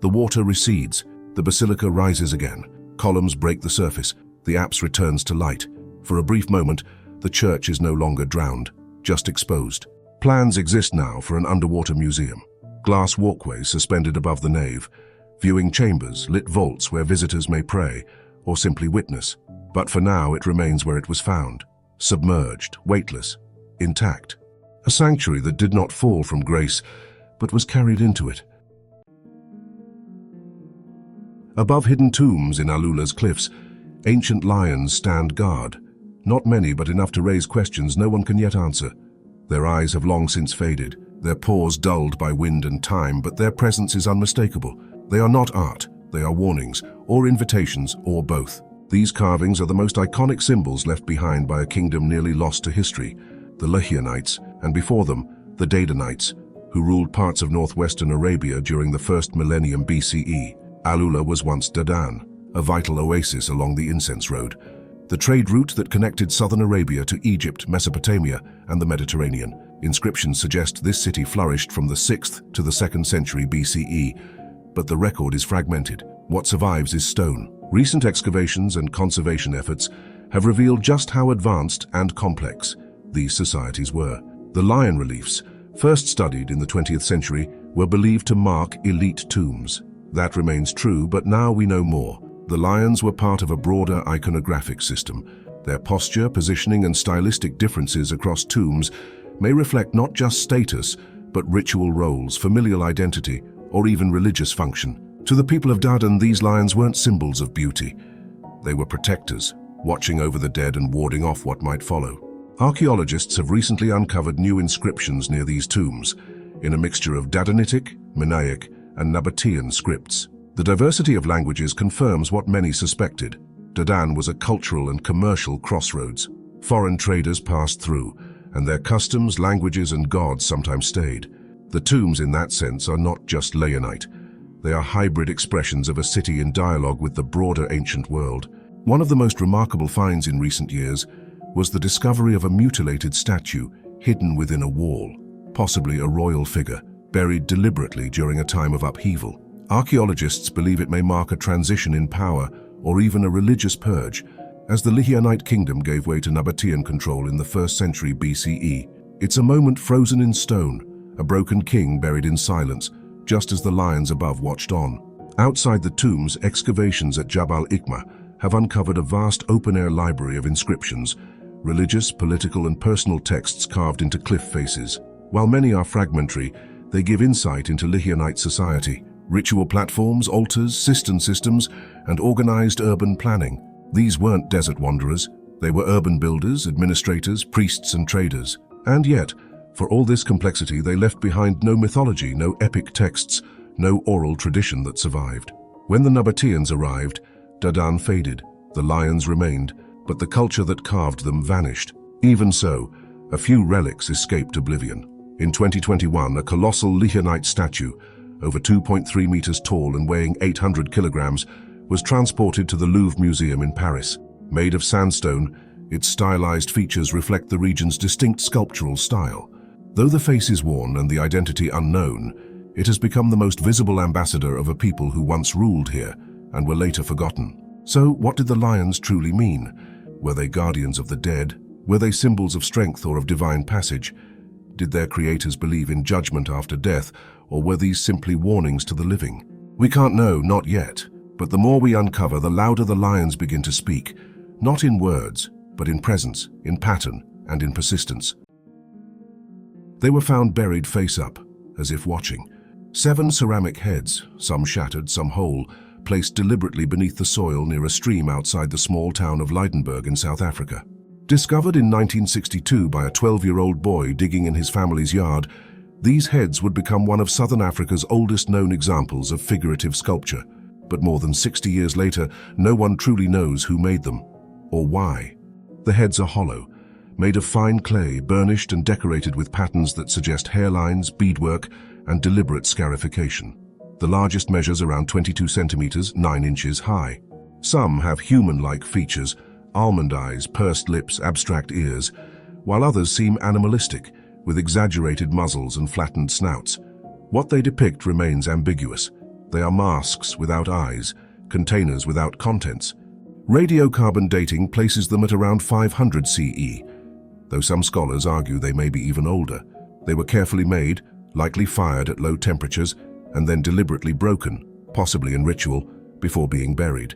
the water recedes, the basilica rises again, columns break the surface, the apse returns to light. For a brief moment, the church is no longer drowned, just exposed. Plans exist now for an underwater museum. Glass walkways suspended above the nave, viewing chambers, lit vaults where visitors may pray or simply witness. But for now it remains where it was found, submerged, weightless, intact. A sanctuary that did not fall from grace, but was carried into it. Above hidden tombs in Alula's cliffs, ancient lions stand guard. Not many, but enough to raise questions no one can yet answer. Their eyes have long since faded, their paws dulled by wind and time, but their presence is unmistakable. They are not art, they are warnings, or invitations, or both. These carvings are the most iconic symbols left behind by a kingdom nearly lost to history, the Lehianites, and before them, the Dadanites, who ruled parts of northwestern Arabia during the first millennium BCE. Alula was once Dadan, a vital oasis along the incense road, the trade route that connected southern Arabia to Egypt, Mesopotamia, and the Mediterranean. Inscriptions suggest this city flourished from the 6th to the 2nd century BCE, but the record is fragmented. What survives is stone. Recent excavations and conservation efforts have revealed just how advanced and complex these societies were. The lion reliefs, first studied in the 20th century, were believed to mark elite tombs. That remains true, but now we know more. The lions were part of a broader iconographic system. Their posture, positioning, and stylistic differences across tombs may reflect not just status, but ritual roles, familial identity, or even religious function. To the people of Dadan, these lions weren't symbols of beauty. They were protectors, watching over the dead and warding off what might follow. Archaeologists have recently uncovered new inscriptions near these tombs, in a mixture of Dadanitic, Minoaic, and Nabatean scripts. The diversity of languages confirms what many suspected. Dadan was a cultural and commercial crossroads. Foreign traders passed through, and their customs, languages, and gods sometimes stayed. The tombs in that sense are not just Leonite. They are hybrid expressions of a city in dialogue with the broader ancient world. One of the most remarkable finds in recent years was the discovery of a mutilated statue hidden within a wall, possibly a royal figure, buried deliberately during a time of upheaval. Archaeologists believe it may mark a transition in power or even a religious purge, as the Lehianite kingdom gave way to Nabatean control in the 1st century BCE. It's a moment frozen in stone, a broken king buried in silence, just as the lions above watched on. Outside the tombs, excavations at Jabal Ikma have uncovered a vast open-air library of inscriptions, religious, political, and personal texts carved into cliff faces. While many are fragmentary, they give insight into Lehianite society. Ritual platforms, altars, cistern systems, and organized urban planning. These weren't desert wanderers. They were urban builders, administrators, priests, and traders. And yet, For all this complexity, they left behind no mythology, no epic texts, no oral tradition that survived. When the Nabateans arrived, Dadan faded, the lions remained, but the culture that carved them vanished. Even so, a few relics escaped oblivion. In 2021, a colossal Lihyanite statue, over 2.3 meters tall and weighing 800 kilograms, was transported to the Louvre Museum in Paris. Made of sandstone, its stylized features reflect the region's distinct sculptural style. Though the face is worn and the identity unknown, it has become the most visible ambassador of a people who once ruled here and were later forgotten. So, what did the lions truly mean? Were they guardians of the dead? Were they symbols of strength or of divine passage? Did their creators believe in judgment after death, or were these simply warnings to the living? We can't know, not yet, but the more we uncover, the louder the lions begin to speak, not in words, but in presence, in pattern, and in persistence. They were found buried face up, as if watching. 7 ceramic heads, some shattered, some whole, placed deliberately beneath the soil near a stream outside the small town of Leidenburg in South Africa. Discovered in 1962 by a 12-year-old boy digging in his family's yard, these heads would become one of Southern Africa's oldest known examples of figurative sculpture. But more than 60 years later, no one truly knows who made them, or why. The heads are hollow, made of fine clay, burnished and decorated with patterns that suggest hairlines, beadwork, and deliberate scarification. The largest measures around 22 centimeters, 9 inches high. Some have human-like features, almond eyes, pursed lips, abstract ears, while others seem animalistic, with exaggerated muzzles and flattened snouts. What they depict remains ambiguous. They are masks without eyes, containers without contents. Radiocarbon dating places them at around 500 CE, though some scholars argue they may be even older. They were carefully made, likely fired at low temperatures, and then deliberately broken, possibly in ritual, before being buried.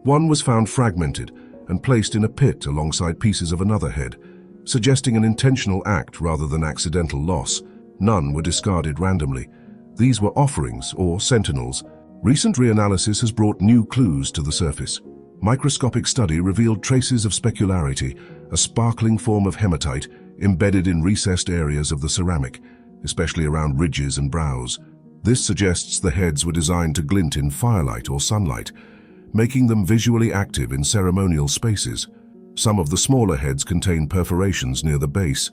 One was found fragmented and placed in a pit alongside pieces of another head, suggesting an intentional act rather than accidental loss. None were discarded randomly. These were offerings or sentinels. Recent reanalysis has brought new clues to the surface. Microscopic study revealed traces of specularity, a sparkling form of hematite embedded in recessed areas of the ceramic, especially around ridges and brows. This suggests the heads were designed to glint in firelight or sunlight, making them visually active in ceremonial spaces. Some of the smaller heads contain perforations near the base,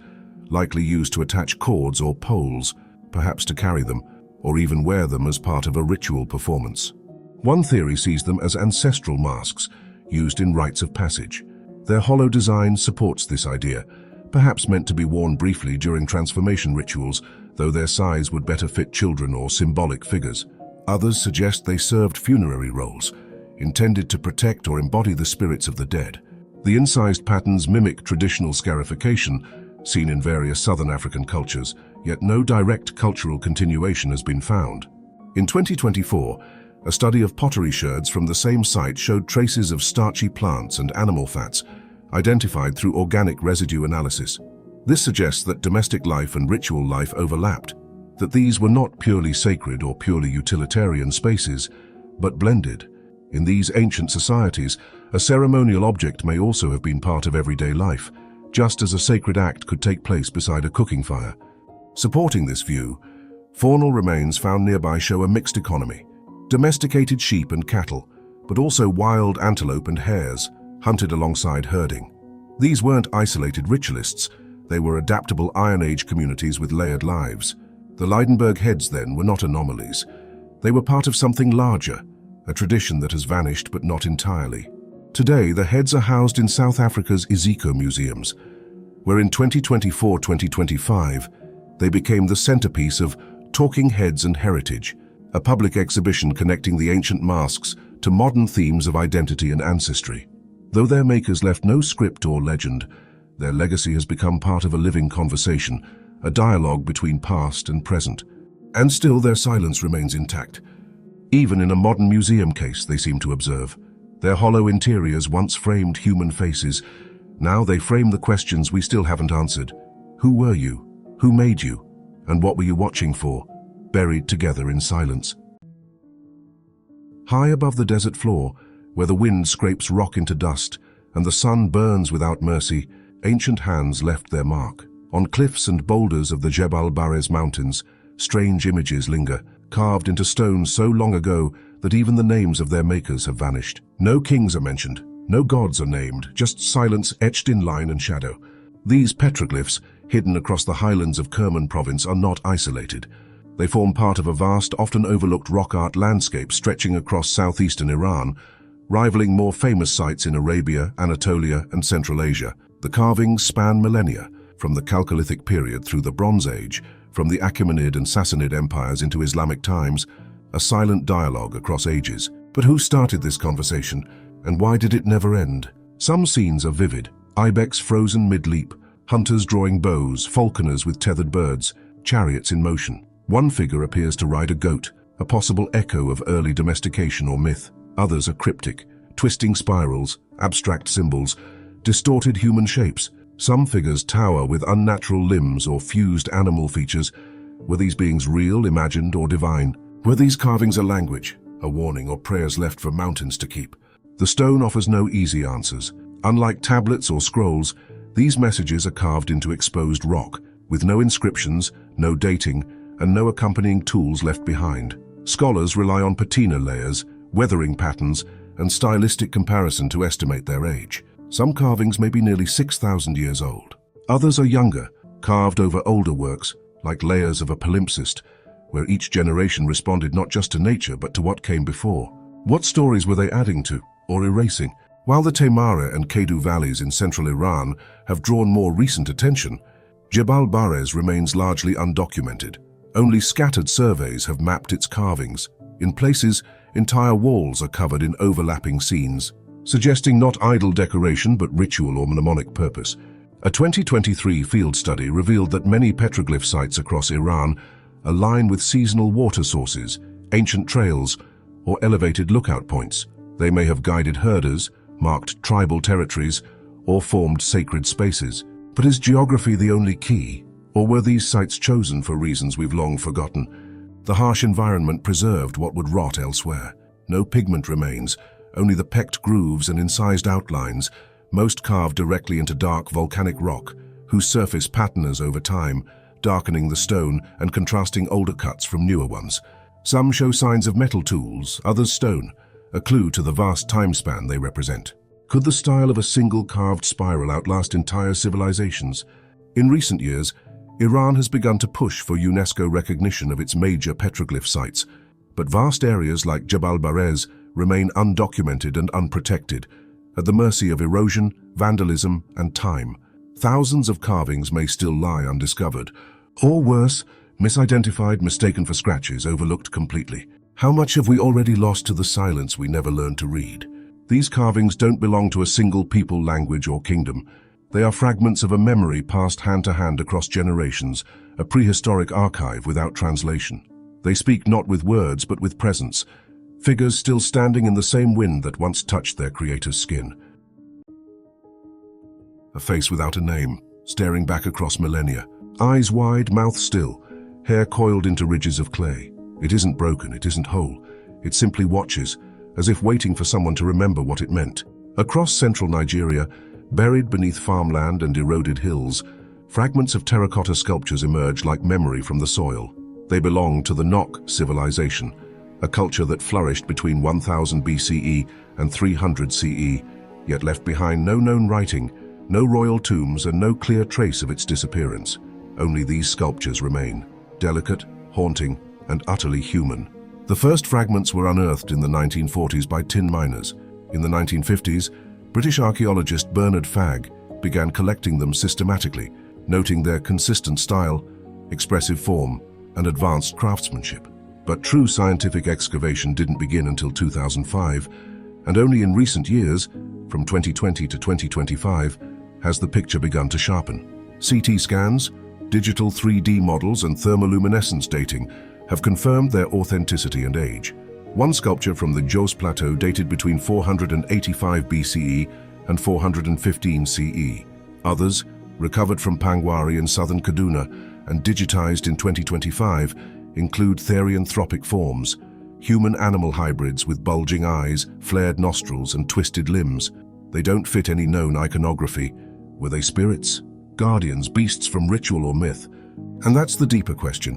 likely used to attach cords or poles, perhaps to carry them, or even wear them as part of a ritual performance. One theory sees them as ancestral masks, used in rites of passage. Their hollow design supports this idea, perhaps meant to be worn briefly during transformation rituals, though their size would better fit children or symbolic figures. Others suggest they served funerary roles, intended to protect or embody the spirits of the dead. The incised patterns mimic traditional scarification, seen in various southern African cultures, yet no direct cultural continuation has been found. In 2024, a study of pottery sherds from the same site showed traces of starchy plants and animal fats, identified through organic residue analysis. This suggests that domestic life and ritual life overlapped, that these were not purely sacred or purely utilitarian spaces, but blended. In these ancient societies, a ceremonial object may also have been part of everyday life, just as a sacred act could take place beside a cooking fire. Supporting this view, faunal remains found nearby show a mixed economy. Domesticated sheep and cattle, but also wild antelope and hares, hunted alongside herding. These weren't isolated ritualists, they were adaptable Iron Age communities with layered lives. The Leidenburg heads, then, were not anomalies. They were part of something larger, a tradition that has vanished but not entirely. Today, the heads are housed in South Africa's İznik museums, where in 2024-2025, they became the centerpiece of Talking Heads and Heritage, a public exhibition connecting the ancient masks to modern themes of identity and ancestry. Though their makers left no script or legend, their legacy has become part of a living conversation, a dialogue between past and present. And still their silence remains intact. Even in a modern museum case, they seem to observe. Their hollow interiors once framed human faces. Now they frame the questions we still haven't answered. Who were you? Who made you? And what were you watching for? Buried together in silence. High above the desert floor, where the wind scrapes rock into dust and the sun burns without mercy, ancient hands left their mark. On cliffs and boulders of the Jebel Barez mountains, strange images linger, carved into stone so long ago that even the names of their makers have vanished. No kings are mentioned, no gods are named, just silence etched in line and shadow. These petroglyphs, hidden across the highlands of Kerman province, are not isolated. They form part of a vast, often overlooked rock art landscape stretching across southeastern Iran, rivaling more famous sites in Arabia, Anatolia, and Central Asia. The carvings span millennia, from the Chalcolithic period through the Bronze Age, from the Achaemenid and Sassanid empires into Islamic times, a silent dialogue across ages. But who started this conversation, and why did it never end? Some scenes are vivid. Ibex frozen mid-leap, hunters drawing bows, falconers with tethered birds, chariots in motion. One figure appears to ride a goat, a possible echo of early domestication or myth. Others are cryptic, twisting spirals, abstract symbols, distorted human shapes. Some figures tower with unnatural limbs or fused animal features. Were these beings real, imagined, or divine? Were these carvings a language, a warning, or prayers left for mountains to keep? The stone offers no easy answers. Unlike tablets or scrolls, these messages are carved into exposed rock, with no inscriptions, no dating, and no accompanying tools left behind. Scholars rely on patina layers, weathering patterns, and stylistic comparison to estimate their age. Some carvings may be nearly 6,000 years old. Others are younger, carved over older works, like layers of a palimpsest, where each generation responded not just to nature but to what came before. What stories were they adding to, or erasing? While the Temare and Kedu valleys in central Iran have drawn more recent attention, Jebel Barez remains largely undocumented. Only scattered surveys have mapped its carvings. In places, entire walls are covered in overlapping scenes, suggesting not idle decoration but ritual or mnemonic purpose. A 2023 field study revealed that many petroglyph sites across Iran align with seasonal water sources, ancient trails, or elevated lookout points. They may have guided herders, marked tribal territories, or formed sacred spaces. But is geography the only key? Or were these sites chosen for reasons we've long forgotten? The harsh environment preserved what would rot elsewhere. No pigment remains, only the pecked grooves and incised outlines, most carved directly into dark volcanic rock, whose surface patterns over time, darkening the stone and contrasting older cuts from newer ones. Some show signs of metal tools, others stone, a clue to the vast time span they represent. Could the style of a single carved spiral outlast entire civilizations? In recent years, Iran has begun to push for UNESCO recognition of its major petroglyph sites, but vast areas like Jebel Barez remain undocumented and unprotected, at the mercy of erosion, vandalism, and time. Thousands of carvings may still lie undiscovered, or worse, misidentified, mistaken for scratches, overlooked completely. How much have we already lost to the silence we never learned to read? These carvings don't belong to a single people, language, or kingdom. They are fragments of a memory passed hand to hand across generations, a prehistoric archive without translation. They speak not with words but with presence, figures still standing in the same wind that once touched their creator's skin. A face without a name, staring back across millennia. Eyes wide, mouth still, hair coiled into ridges of clay. It isn't broken, it isn't whole. It simply watches, as if waiting for someone to remember what it meant. Across central Nigeria, buried beneath farmland and eroded hills, fragments of terracotta sculptures emerge like memory from the soil. They belong to the Nok civilization, a culture that flourished between 1000 BCE and 300 CE, yet left behind no known writing, no royal tombs, and no clear trace of its disappearance. Only these sculptures remain, delicate, haunting, and utterly human. The first fragments were unearthed in the 1940s by tin miners. In the 1950s, British archaeologist Bernard Fagg began collecting them systematically, noting their consistent style, expressive form, and advanced craftsmanship. But true scientific excavation didn't begin until 2005, and only in recent years, from 2020 to 2025, has the picture begun to sharpen. CT scans, digital 3D models, and thermoluminescence dating have confirmed their authenticity and age. One sculpture from the Jos Plateau dated between 485 BCE and 415 CE. Others, recovered from Pangwari in southern Kaduna and digitized in 2025, include therianthropic forms, human-animal hybrids with bulging eyes, flared nostrils, and twisted limbs. They don't fit any known iconography. Were they spirits? guardians, beasts from ritual or myth. And that's the deeper question.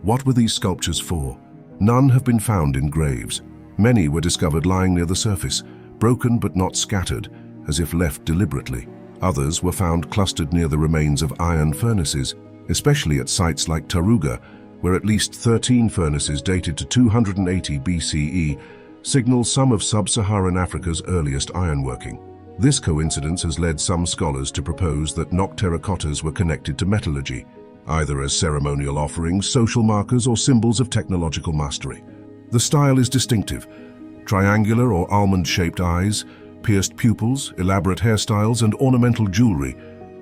What were these sculptures for? None have been found in graves. Many were discovered lying near the surface, broken but not scattered, as if left deliberately. Others were found clustered near the remains of iron furnaces, especially at sites like Taruga, where at least 13 furnaces dated to 280 BCE signal some of sub-Saharan Africa's earliest ironworking. This coincidence has led some scholars to propose that Nok terracottas were connected to metallurgy, either as ceremonial offerings, social markers, or symbols of technological mastery. The style is distinctive: triangular or almond-shaped eyes, pierced pupils, elaborate hairstyles, and ornamental jewelry,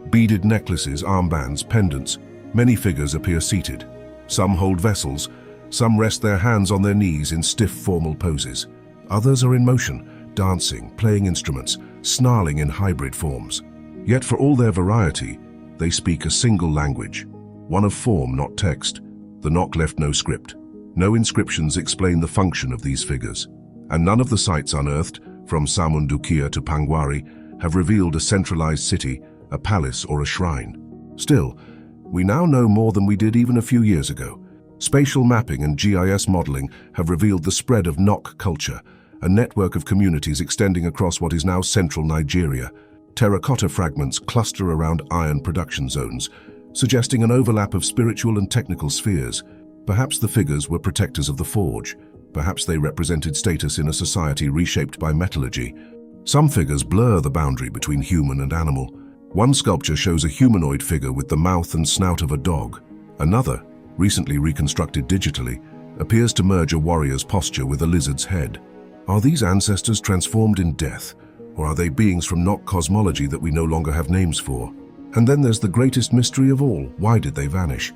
beaded necklaces, armbands, pendants. Many figures appear seated. Some hold vessels, some rest their hands on their knees in stiff formal poses. Others are in motion, dancing, playing instruments, snarling in hybrid forms. Yet for all their variety, they speak a single language, one of form, not text. The Nok left no script. No inscriptions explain the function of these figures, and none of the sites unearthed, from Samundukia to Pangwari, have revealed a centralized city, a palace, or a shrine. Still, we now know more than we did even a few years ago. Spatial mapping and GIS modeling have revealed the spread of Nok culture, a network of communities extending across what is now central Nigeria. Terracotta fragments cluster around iron production zones, suggesting an overlap of spiritual and technical spheres. Perhaps the figures were protectors of the forge. Perhaps they represented status in a society reshaped by metallurgy. Some figures blur the boundary between human and animal. One sculpture shows a humanoid figure with the mouth and snout of a dog. Another, recently reconstructed digitally, appears to merge a warrior's posture with a lizard's head. Are these ancestors transformed in death, or are they beings from Nok cosmology that we no longer have names for? And then there's the greatest mystery of all: why did they vanish?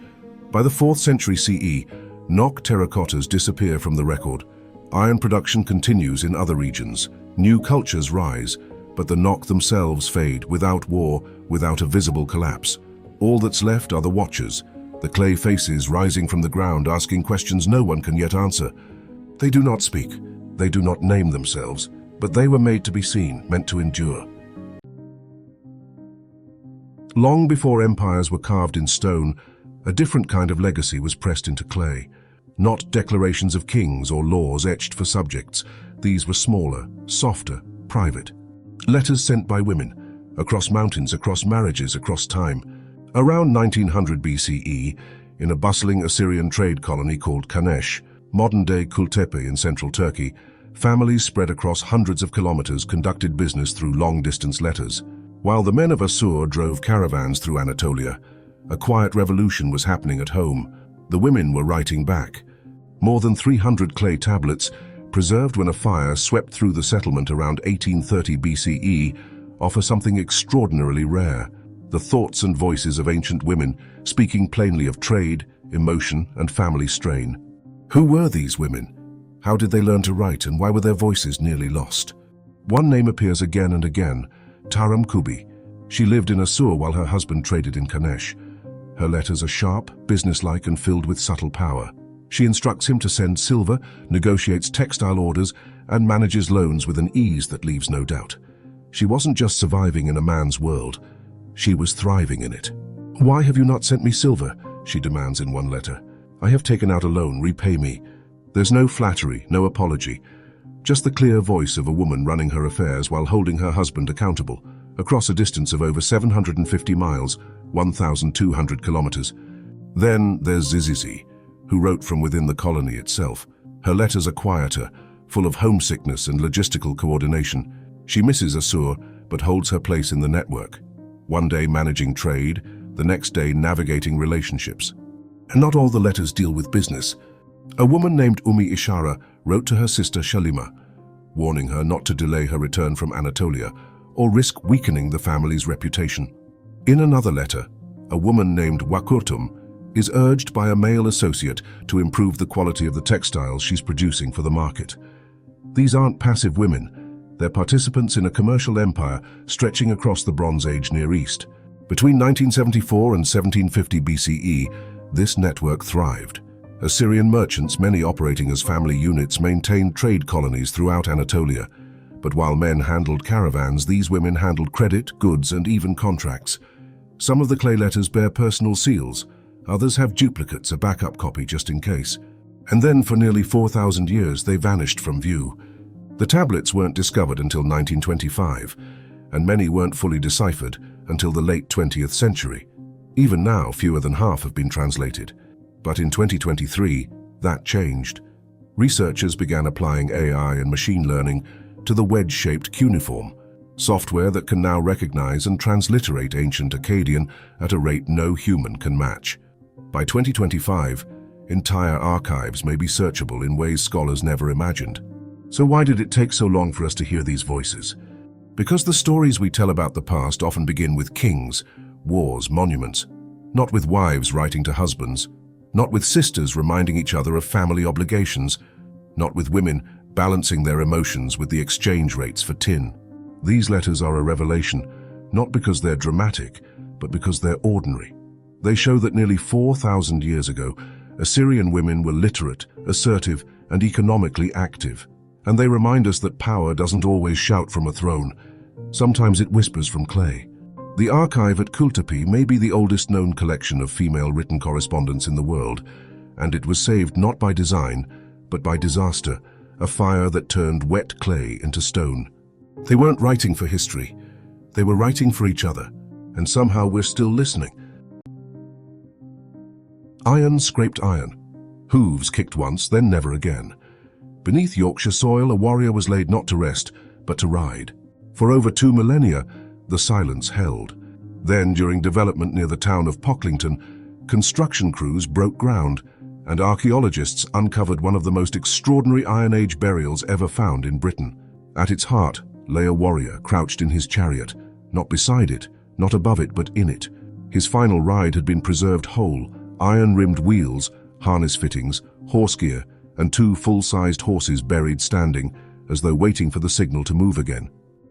By the 4th century CE, Nok terracottas disappear from the record. Iron production continues in other regions. New cultures rise, but the Nok themselves fade without war, without a visible collapse. All that's left are the Watchers, the clay faces rising from the ground, asking questions no one can yet answer. They do not speak, they do not name themselves, but they were made to be seen, meant to endure. Long before empires were carved in stone, a different kind of legacy was pressed into clay. Not declarations of kings or laws etched for subjects. These were smaller, softer, private. Letters sent by women, across mountains, across marriages, across time. Around 1900 BCE, in a bustling Assyrian trade colony called Kanesh, modern-day Kultepe in central Turkey, families spread across hundreds of kilometers conducted business through long-distance letters. While the men of Assur drove caravans through Anatolia, a quiet revolution was happening at home. The women were writing back. More than 300 clay tablets, preserved when a fire swept through the settlement around 1830 BCE, offer something extraordinarily rare: the thoughts and voices of ancient women, speaking plainly of trade, emotion, and family strain. Who were these women? How did they learn to write, and why were their voices nearly lost? One name appears again and again: Taram Kubi. She lived in Assur while her husband traded in Kanesh. Her letters are sharp, businesslike, and filled with subtle power. She instructs him to send silver, negotiates textile orders, and manages loans with an ease that leaves no doubt. She wasn't just surviving in a man's world, she was thriving in it. "Why have you not sent me silver?" she demands in one letter. "I have taken out a loan, repay me." There's no flattery, no apology, just the clear voice of a woman running her affairs while holding her husband accountable, across a distance of over 750 miles, 1,200 kilometers. Then there's Zizizi, who wrote from within the colony itself. Her letters are quieter, full of homesickness and logistical coordination. She misses Assur, but holds her place in the network. One day managing trade, the next day navigating relationships. And not all the letters deal with business. A woman named Ishara wrote to her sister Shalima, warning her not to delay her return from Anatolia or risk weakening the family's reputation. In another letter, a woman named Wakurtum is urged by a male associate to improve the quality of the textiles she's producing for the market. These aren't passive women. They're participants in a commercial empire stretching across the Bronze Age Near East. Between 1974 and 1750 BCE, this network thrived. Assyrian merchants, many operating as family units, maintained trade colonies throughout Anatolia. But while men handled caravans, these women handled credit, goods, and even contracts. Some of the clay letters bear personal seals, others have duplicates, a backup copy just in case. And then for nearly 4,000 years they vanished from view. The tablets weren't discovered until 1925, and many weren't fully deciphered until the late 20th century. Even now, fewer than half have been translated. But in 2023, that changed. Researchers began applying AI and machine learning to the wedge-shaped cuneiform, software that can now recognize and transliterate ancient Akkadian at a rate no human can match. By 2025, entire archives may be searchable in ways scholars never imagined. So why did it take so long for us to hear these voices? Because the stories we tell about the past often begin with kings, wars, monuments, not with wives writing to husbands, not with sisters reminding each other of family obligations, not with women balancing their emotions with the exchange rates for tin. These letters are a revelation, not because they're dramatic, but because they're ordinary. They show that nearly 4,000 years ago, Assyrian women were literate, assertive, and economically active. And they remind us that power doesn't always shout from a throne. Sometimes it whispers from clay. The archive at Kultepe may be the oldest known collection of female written correspondence in the world, and it was saved not by design, but by disaster, a fire that turned wet clay into stone. They weren't writing for history. They were writing for each other, and somehow we're still listening. Iron scraped iron. Hooves kicked once, then never again. Beneath Yorkshire soil, a warrior was laid not to rest, but to ride. For over 2 millennia, the silence held. Then, during development near the town of Pocklington, construction crews broke ground, and archaeologists uncovered one of the most extraordinary Iron Age burials ever found in Britain. At its heart lay a warrior crouched in his chariot, not beside it, not above it, but in it. His final ride had been preserved whole, iron-rimmed wheels, harness fittings, horse gear, and 2 full-sized horses buried standing, as though waiting for the signal to move again.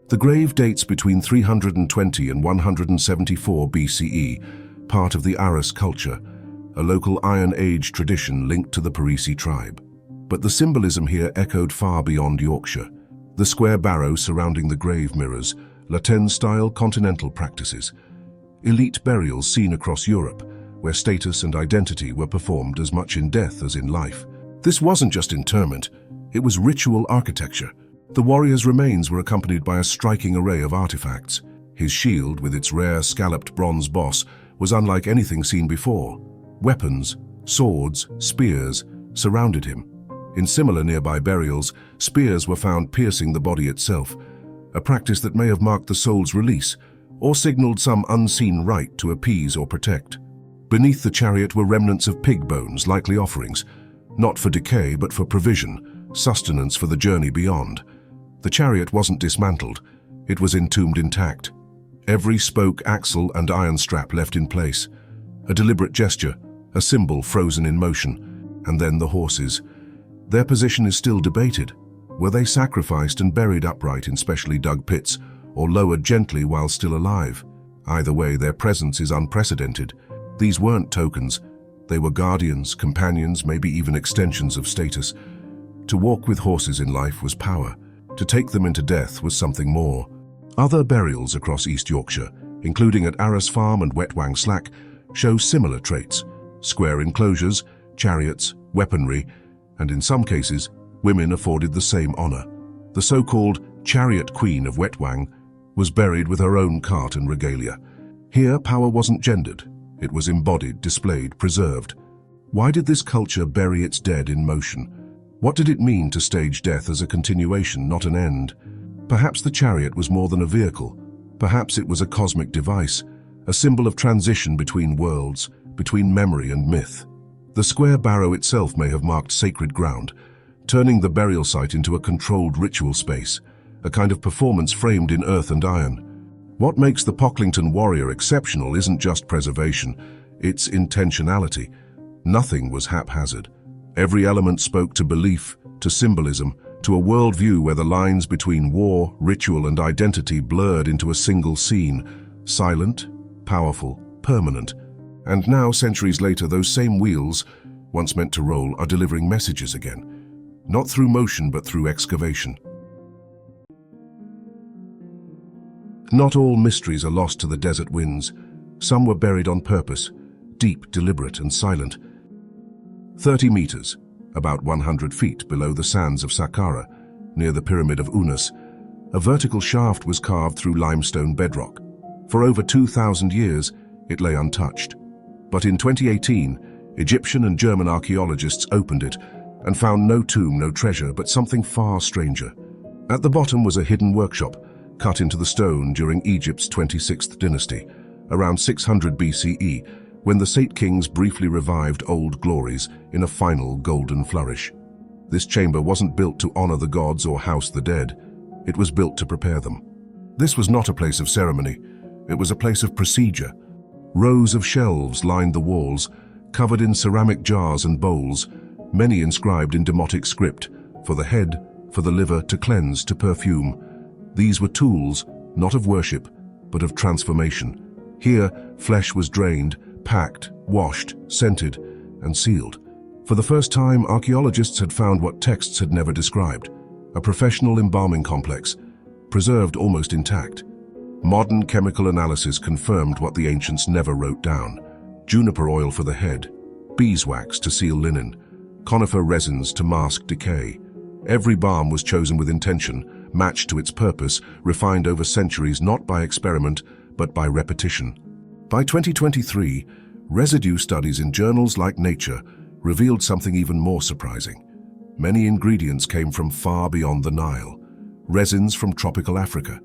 The grave dates between 320 and 174 BCE, part of the Aras culture, a local Iron Age tradition linked to the Parisi tribe. But the symbolism here echoed far beyond Yorkshire. The square barrow surrounding the grave mirrors Latin-style continental practices, elite burials seen across Europe, where status and identity were performed as much in death as in life. This wasn't just interment, it was ritual architecture. The warrior's remains were accompanied by a striking array of artifacts. His shield, with its rare scalloped bronze boss, was unlike anything seen before. Weapons, swords, spears, surrounded him. In similar nearby burials, spears were found piercing the body itself, a practice that may have marked the soul's release, or signaled some unseen rite to appease or protect. Beneath the chariot were remnants of pig bones, likely offerings, not for decay but for provision, sustenance for the journey beyond. The chariot wasn't dismantled, it was entombed intact. Every spoke, axle, and iron strap left in place. A deliberate gesture, a symbol frozen in motion. And then the horses. Their position is still debated. Were they sacrificed and buried upright in specially dug pits, or lowered gently while still alive? Either way, their presence is unprecedented. These weren't tokens. They were guardians, companions, maybe even extensions of status. To walk with horses in life was power. To take them into death was something more. Other burials across East Yorkshire, including at Arras Farm and Wetwang Slack, show similar traits. Square enclosures, chariots, weaponry, and in some cases, women afforded the same honor. The so-called Chariot Queen of Wetwang was buried with her own cart and regalia. Here, power wasn't gendered. It was embodied, displayed, preserved. Why did this culture bury its dead in motion? What did it mean to stage death as a continuation, not an end? Perhaps the chariot was more than a vehicle. Perhaps it was a cosmic device, a symbol of transition between worlds, between memory and myth. The square barrow itself may have marked sacred ground, turning the burial site into a controlled ritual space, a kind of performance framed in earth and iron. What makes the Pocklington warrior exceptional isn't just preservation, it's intentionality. Nothing was haphazard. Every element spoke to belief, to symbolism, to a worldview where the lines between war, ritual, and identity blurred into a single scene, silent, powerful, permanent. And now, centuries later, those same wheels, once meant to roll, are delivering messages again. Not through motion, but through excavation. Not all mysteries are lost to the desert winds. Some were buried on purpose, deep, deliberate, and silent. 30 meters, about 100 feet below the sands of Saqqara, near the Pyramid of Unas, a vertical shaft was carved through limestone bedrock. For over 2,000 years, it lay untouched. But in 2018, Egyptian and German archaeologists opened it and found no tomb, no treasure, but something far stranger. At the bottom was a hidden workshop, cut into the stone during Egypt's 26th dynasty, around 600 BCE, when the Sate kings briefly revived old glories in a final golden flourish. This chamber wasn't built to honor the gods or house the dead. It was built to prepare them. This was not a place of ceremony. It was a place of procedure. Rows of shelves lined the walls, covered in ceramic jars and bowls, many inscribed in Demotic script, for the head, for the liver, to cleanse, to perfume. These were tools, not of worship, but of transformation. Here, flesh was drained, packed, washed, scented, and sealed. For the first time, archaeologists had found what texts had never described: a professional embalming complex, preserved almost intact. Modern chemical analysis confirmed what the ancients never wrote down: juniper oil for the head, beeswax to seal linen, conifer resins to mask decay. Every balm was chosen with intention, matched to its purpose, refined over centuries not by experiment, but by repetition. By 2023, residue studies in journals like Nature revealed something even more surprising. Many ingredients came from far beyond the Nile: resins from tropical Africa,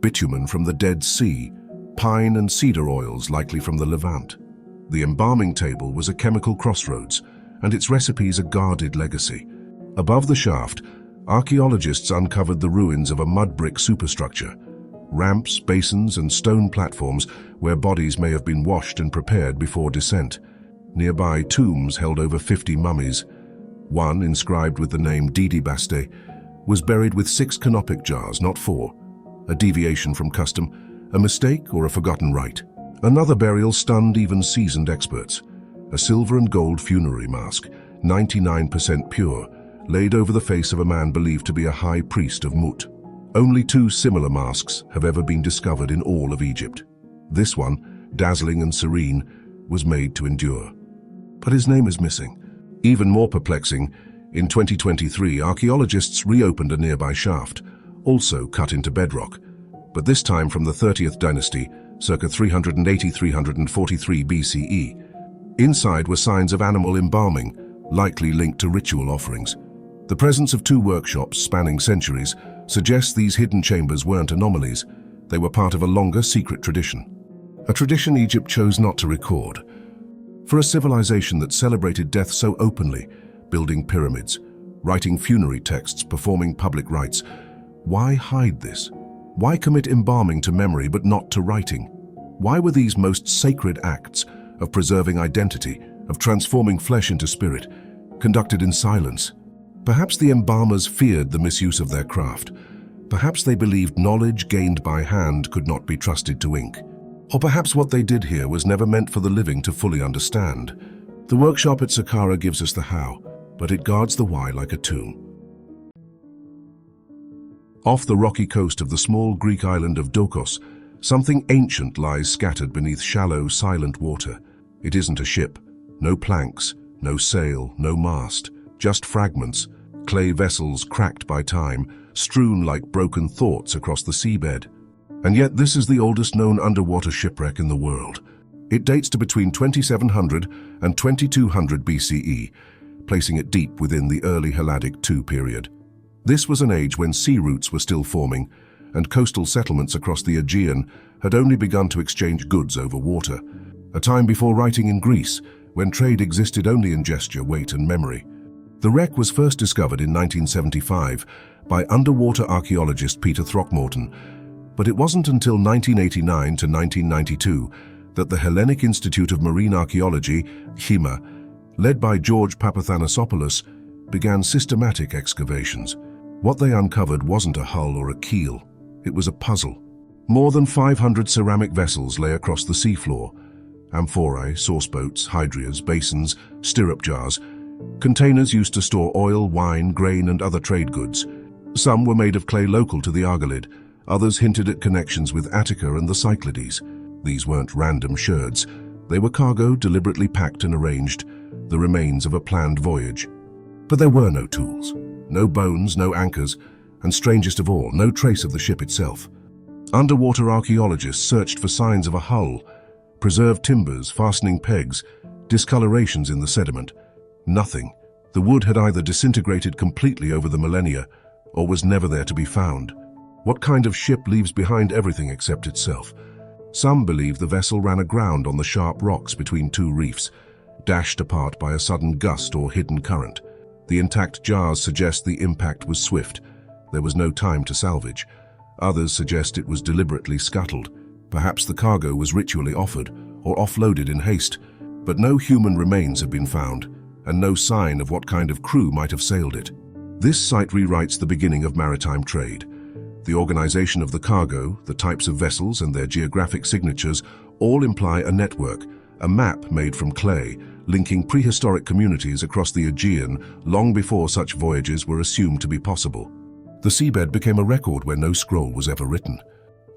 bitumen from the Dead Sea, pine and cedar oils likely from the Levant. The embalming table was a chemical crossroads, and its recipes a guarded legacy. Above the shaft, archaeologists uncovered the ruins of a mud brick superstructure: ramps, basins, and stone platforms where bodies may have been washed and prepared before descent. Nearby, tombs held over 50 mummies. One, inscribed with the name Didibaste, was buried with 6 canopic jars, not 4. A deviation from custom, a mistake, or a forgotten rite. Another burial stunned even seasoned experts: a silver and gold funerary mask, 99% pure, laid over the face of a man believed to be a high priest of Mut. Only 2 similar masks have ever been discovered in all of Egypt. This one, dazzling and serene, was made to endure. But his name is missing. Even more perplexing, in 2023, archaeologists reopened a nearby shaft, also cut into bedrock, but this time from the 30th dynasty, circa 380–343 BCE. Inside were signs of animal embalming, likely linked to ritual offerings. The presence of 2 workshops spanning centuries suggests these hidden chambers weren't anomalies. They were part of a longer, secret tradition. A tradition Egypt chose not to record. For a civilization that celebrated death so openly, building pyramids, writing funerary texts, performing public rites, why hide this? Why commit embalming to memory but not to writing? Why were these most sacred acts of preserving identity, of transforming flesh into spirit, conducted in silence? Perhaps the embalmers feared the misuse of their craft. Perhaps they believed knowledge gained by hand could not be trusted to ink. Or perhaps what they did here was never meant for the living to fully understand. The workshop at Saqqara gives us the how, but it guards the why like a tomb. Off the rocky coast of the small Greek island of Dokos, something ancient lies scattered beneath shallow, silent water. It isn't a ship. No planks, no sail, no mast, just fragments, clay vessels cracked by time, strewn like broken thoughts across the seabed. And yet this is the oldest known underwater shipwreck in the world. It dates to between 2700 and 2200 BCE, placing it deep within the early Helladic II period. This was an age when sea routes were still forming, and coastal settlements across the Aegean had only begun to exchange goods over water, a time before writing in Greece, when trade existed only in gesture, weight, and memory. The wreck was first discovered in 1975 by underwater archaeologist Peter Throckmorton, but it wasn't until 1989 to 1992 that the Hellenic Institute of Marine Archaeology, HIMA, led by George Papathanassopoulos, began systematic excavations. What they uncovered wasn't a hull or a keel, it was a puzzle. More than 500 ceramic vessels lay across the seafloor: amphorae, sauceboats, hydrias, basins, stirrup jars, containers used to store oil, wine, grain, and other trade goods. Some were made of clay local to the Argolid, others hinted at connections with Attica and the Cyclades. These weren't random sherds. They were cargo deliberately packed and arranged, the remains of a planned voyage. But there were no tools, no bones, no anchors, and strangest of all, no trace of the ship itself. Underwater archaeologists searched for signs of a hull, preserved timbers, fastening pegs, discolorations in the sediment. Nothing. The wood had either disintegrated completely over the millennia, or was never there to be found. What kind of ship leaves behind everything except itself? Some believe the vessel ran aground on the sharp rocks between two reefs, dashed apart by a sudden gust or hidden current. The intact jars suggest the impact was swift. There was no time to salvage. Others suggest it was deliberately scuttled. Perhaps the cargo was ritually offered or offloaded in haste. But no human remains have been found, and no sign of what kind of crew might have sailed it. This site rewrites the beginning of maritime trade. The organization of the cargo, the types of vessels, and their geographic signatures all imply a network, a map made from clay, linking prehistoric communities across the Aegean long before such voyages were assumed to be possible. The seabed became a record where no scroll was ever written.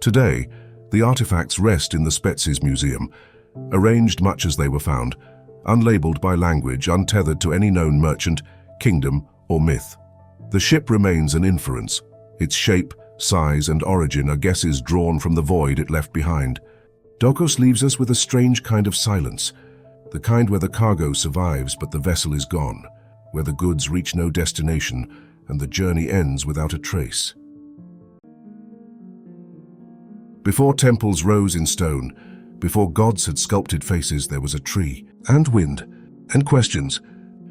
Today, the artifacts rest in the Spetses Museum, arranged much as they were found, unlabeled by language, untethered to any known merchant, kingdom, or myth. The ship remains an inference. Its shape, size, and origin are guesses drawn from the void it left behind. Dokos leaves us with a strange kind of silence, the kind where the cargo survives but the vessel is gone, where the goods reach no destination and the journey ends without a trace. Before temples rose in stone, before gods had sculpted faces, there was a tree, and wind, and questions.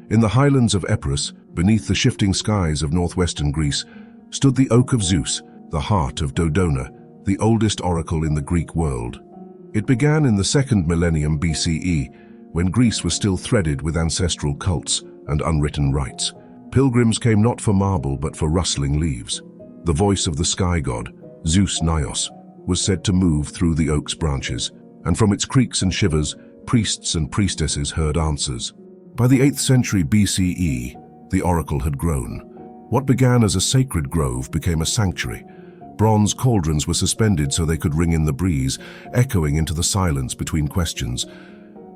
In the highlands of Epirus, beneath the shifting skies of northwestern Greece, stood the Oak of Zeus, the heart of Dodona, the oldest oracle in the Greek world. It began in the 2nd millennium BCE, when Greece was still threaded with ancestral cults and unwritten rites. Pilgrims came not for marble but for rustling leaves. The voice of the sky god, Zeus Naios, was said to move through the oak's branches, and from its creaks and shivers, priests and priestesses heard answers. By the 8th century BCE, the oracle had grown. What began as a sacred grove became a sanctuary. Bronze cauldrons were suspended so they could ring in the breeze, echoing into the silence between questions.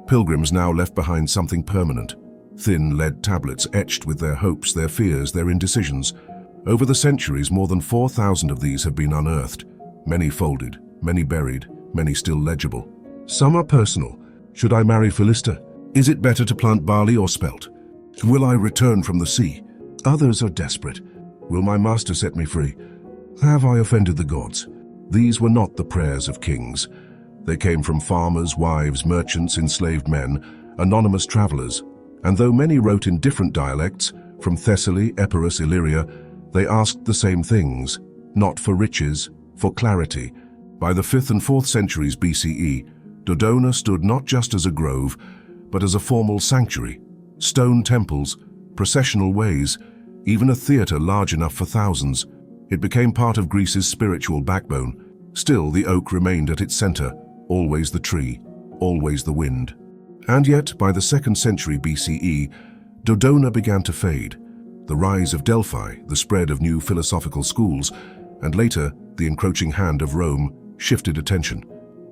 Pilgrims now left behind something permanent. Thin lead tablets etched with their hopes, their fears, their indecisions. Over the centuries, more than 4,000 of these have been unearthed. Many folded, many buried, many still legible. Some are personal. Should I marry Philista? Is it better to plant barley or spelt? Will I return from the sea? Others are desperate. Will my master set me free? Have I offended the gods? These were not the prayers of kings. They came from farmers, wives, merchants, enslaved men, anonymous travelers. And though many wrote in different dialects, from Thessaly, Epirus, Illyria, they asked the same things, not for riches, for clarity. By the 5th and 4th centuries BCE, Dodona stood not just as a grove, but as a formal sanctuary. Stone temples, processional ways, even a theatre large enough for thousands. It became part of Greece's spiritual backbone. Still, the oak remained at its center, always the tree, always the wind. And yet, by the 2nd century BCE, Dodona began to fade. The rise of Delphi, the spread of new philosophical schools, and later, the encroaching hand of Rome, shifted attention.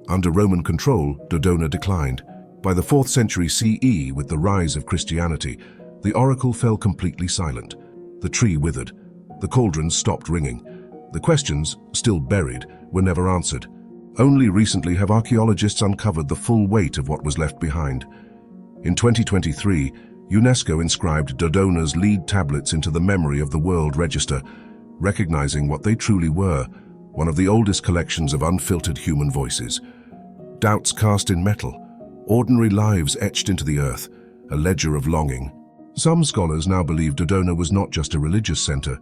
Under Roman control, Dodona declined. By the 4th century CE, with the rise of Christianity, the oracle fell completely silent. The tree withered. The cauldrons stopped ringing. The questions, still buried, were never answered. Only recently have archaeologists uncovered the full weight of what was left behind. In 2023, UNESCO inscribed Dodona's lead tablets into the memory of the World Register, recognizing what they truly were, one of the oldest collections of unfiltered human voices. Doubts cast in metal, ordinary lives etched into the earth, a ledger of longing. Some scholars now believe Dodona was not just a religious center,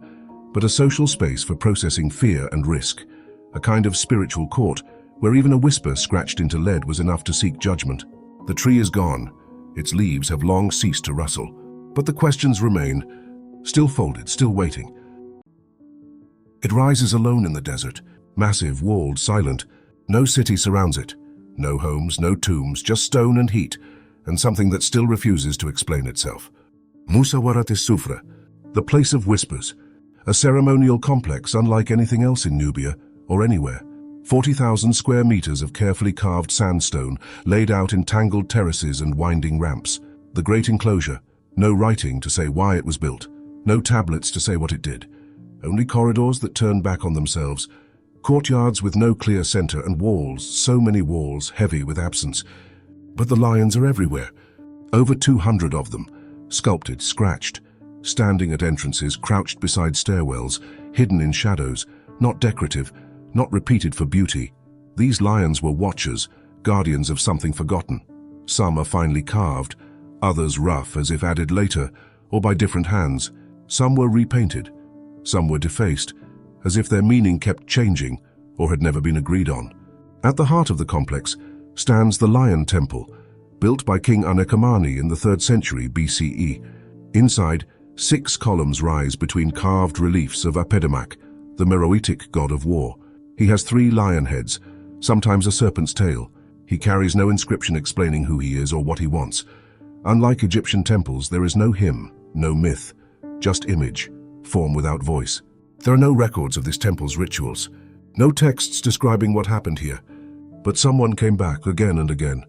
but a social space for processing fear and risk, a kind of spiritual court where even a whisper scratched into lead was enough to seek judgment. The tree is gone. Its leaves have long ceased to rustle, but the questions remain, still folded, still waiting. It rises alone in the desert, massive, walled, silent. No city surrounds it. No homes, no tombs, just stone and heat, and something that still refuses to explain itself. Es-Sufra, the place of whispers, a ceremonial complex unlike anything else in Nubia or anywhere. 40,000 square meters of carefully carved sandstone laid out in tangled terraces and winding ramps. The great enclosure, no writing to say why it was built, no tablets to say what it did, only corridors that turned back on themselves, courtyards with no clear center and walls, so many walls, heavy with absence. But the lions are everywhere, over 200 of them, sculpted, scratched, standing at entrances, crouched beside stairwells, hidden in shadows, not decorative, not repeated for beauty. These lions were watchers, guardians of something forgotten. Some are finely carved, others rough as if added later, or by different hands. Some were repainted, some were defaced, as if their meaning kept changing or had never been agreed on. At the heart of the complex stands the Lion Temple, built by King Anekamani in the 3rd century BCE. Inside, 6 columns rise between carved reliefs of Apedemak, the Meroitic god of war. He has 3 lion heads, sometimes a serpent's tail. He carries no inscription explaining who he is or what he wants. Unlike Egyptian temples, there is no hymn, no myth, just image, form without voice. There are no records of this temple's rituals, no texts describing what happened here. But someone came back again and again.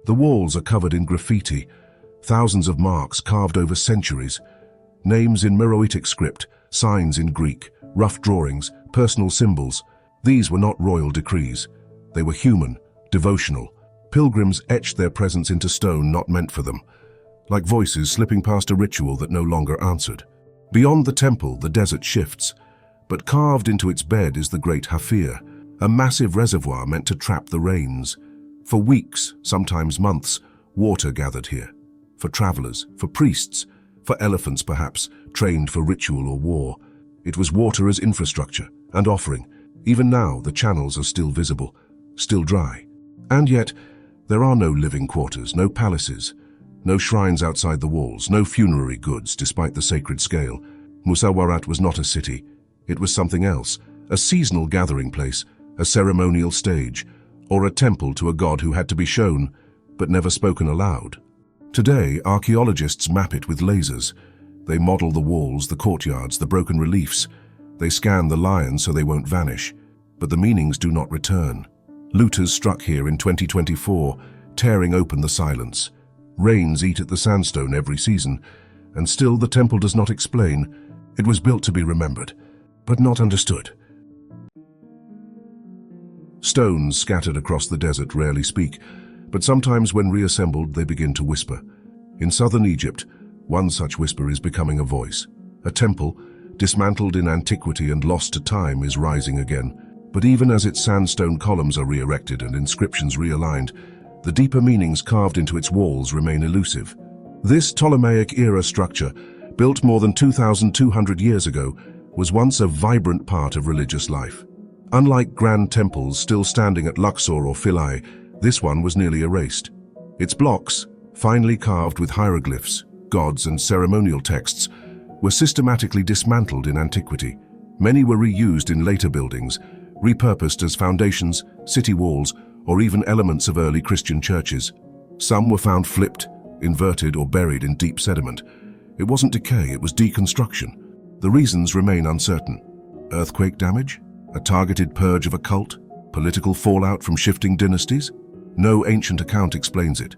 The walls are covered in graffiti, thousands of marks carved over centuries, names in Meroitic script, signs in Greek, rough drawings, personal symbols. These were not royal decrees. They were human, devotional. Pilgrims etched their presence into stone not meant for them, like voices slipping past a ritual that no longer answered. Beyond the temple, the desert shifts, but carved into its bed is the great Hafir, a massive reservoir meant to trap the rains. For weeks, sometimes months, water gathered here. For travelers, for priests, for elephants perhaps, trained for ritual or war. It was water as infrastructure and offering. Even now, the channels are still visible, still dry. And yet, there are no living quarters, no palaces, no shrines outside the walls, no funerary goods despite the sacred scale. Musawarat was not a city. It was something else, a seasonal gathering place, a ceremonial stage, or a temple to a god who had to be shown, but never spoken aloud. Today, archaeologists map it with lasers. They model the walls, the courtyards, the broken reliefs. They scan the lions so they won't vanish, but the meanings do not return. Looters struck here in 2024, tearing open the silence. Rains eat at the sandstone every season, and still the temple does not explain. It was built to be remembered, but not understood. Stones scattered across the desert rarely speak, but sometimes when reassembled they begin to whisper. In southern Egypt, one such whisper is becoming a voice. A temple, dismantled in antiquity and lost to time, is rising again. But even as its sandstone columns are re-erected and inscriptions realigned, the deeper meanings carved into its walls remain elusive. This Ptolemaic-era structure, built more than 2,200 years ago, was once a vibrant part of religious life. Unlike grand temples still standing at Luxor or Philae, this one was nearly erased. Its blocks, finely carved with hieroglyphs, gods and ceremonial texts, were systematically dismantled in antiquity. Many were reused in later buildings, repurposed as foundations, city walls, or even elements of early Christian churches. Some were found flipped, inverted, or buried in deep sediment. It wasn't decay, it was deconstruction. The reasons remain uncertain. Earthquake damage? A targeted purge of a cult? Political fallout from shifting dynasties? No ancient account explains it.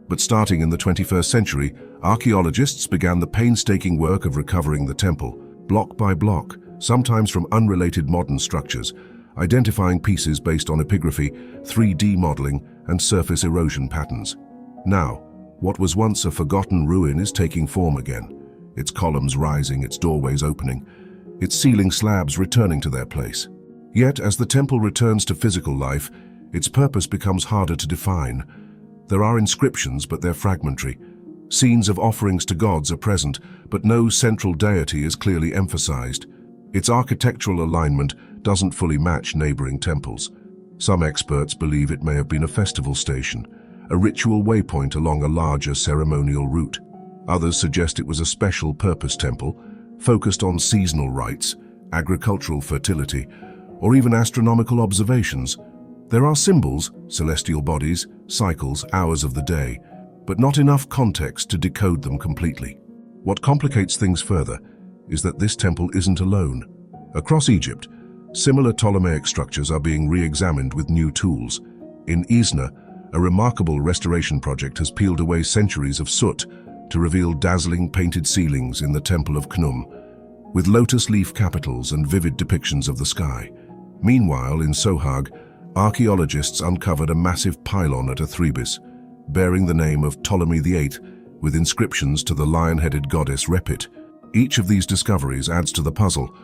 But starting in the 21st century, archaeologists began the painstaking work of recovering the temple, block by block, sometimes from unrelated modern structures, identifying pieces based on epigraphy, 3D modeling, and surface erosion patterns. Now, what was once a forgotten ruin is taking form again, its columns rising, its doorways opening, its ceiling slabs returning to their place. Yet, as the temple returns to physical life, its purpose becomes harder to define. There are inscriptions, but they're fragmentary. Scenes of offerings to gods are present, but no central deity is clearly emphasized. Its architectural alignment doesn't fully match neighboring temples. Some experts believe it may have been a festival station, a ritual waypoint along a larger ceremonial route. Others suggest it was a special purpose temple, focused on seasonal rites, agricultural fertility, or even astronomical observations. There are symbols, celestial bodies, cycles, hours of the day, but not enough context to decode them completely. What complicates things further is that this temple isn't alone. Across Egypt, Similar Ptolemaic structures are being re-examined with new tools. In İznik, a remarkable restoration project has peeled away centuries of soot to reveal dazzling painted ceilings in the Temple of Khnum, with lotus leaf capitals and vivid depictions of the sky. Meanwhile, in Sohag, archaeologists uncovered a massive pylon at Athribis, bearing the name of Ptolemy VIII, with inscriptions to the lion-headed goddess Repit. Each of these discoveries adds to the puzzle,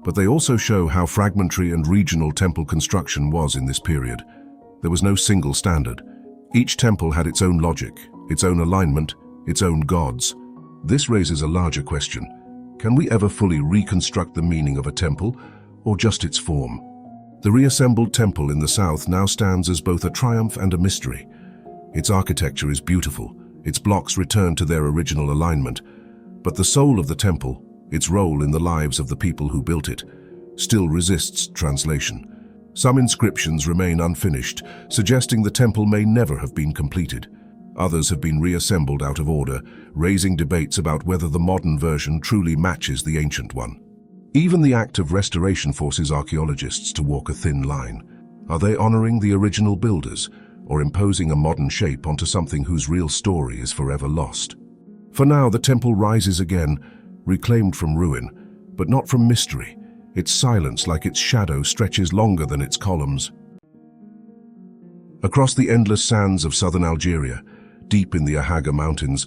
but they also show how fragmentary and regional temple construction was in this period. There was no single standard. Each temple had its own logic, its own alignment, its own gods. This raises a larger question. Can we ever fully reconstruct the meaning of a temple, or just its form? The reassembled temple in the south now stands as both a triumph and a mystery. Its architecture is beautiful, its blocks return to their original alignment, but the soul of the temple, its role in the lives of the people who built it, still resists translation. Some inscriptions remain unfinished, suggesting the temple may never have been completed. Others have been reassembled out of order, raising debates about whether the modern version truly matches the ancient one. Even the act of restoration forces archaeologists to walk a thin line. Are they honoring the original builders, or imposing a modern shape onto something whose real story is forever lost? For now, the temple rises again, reclaimed from ruin, but not from mystery. Its silence, like its shadow, stretches longer than its columns. Across the endless sands of southern Algeria, deep in the Ahaga Mountains,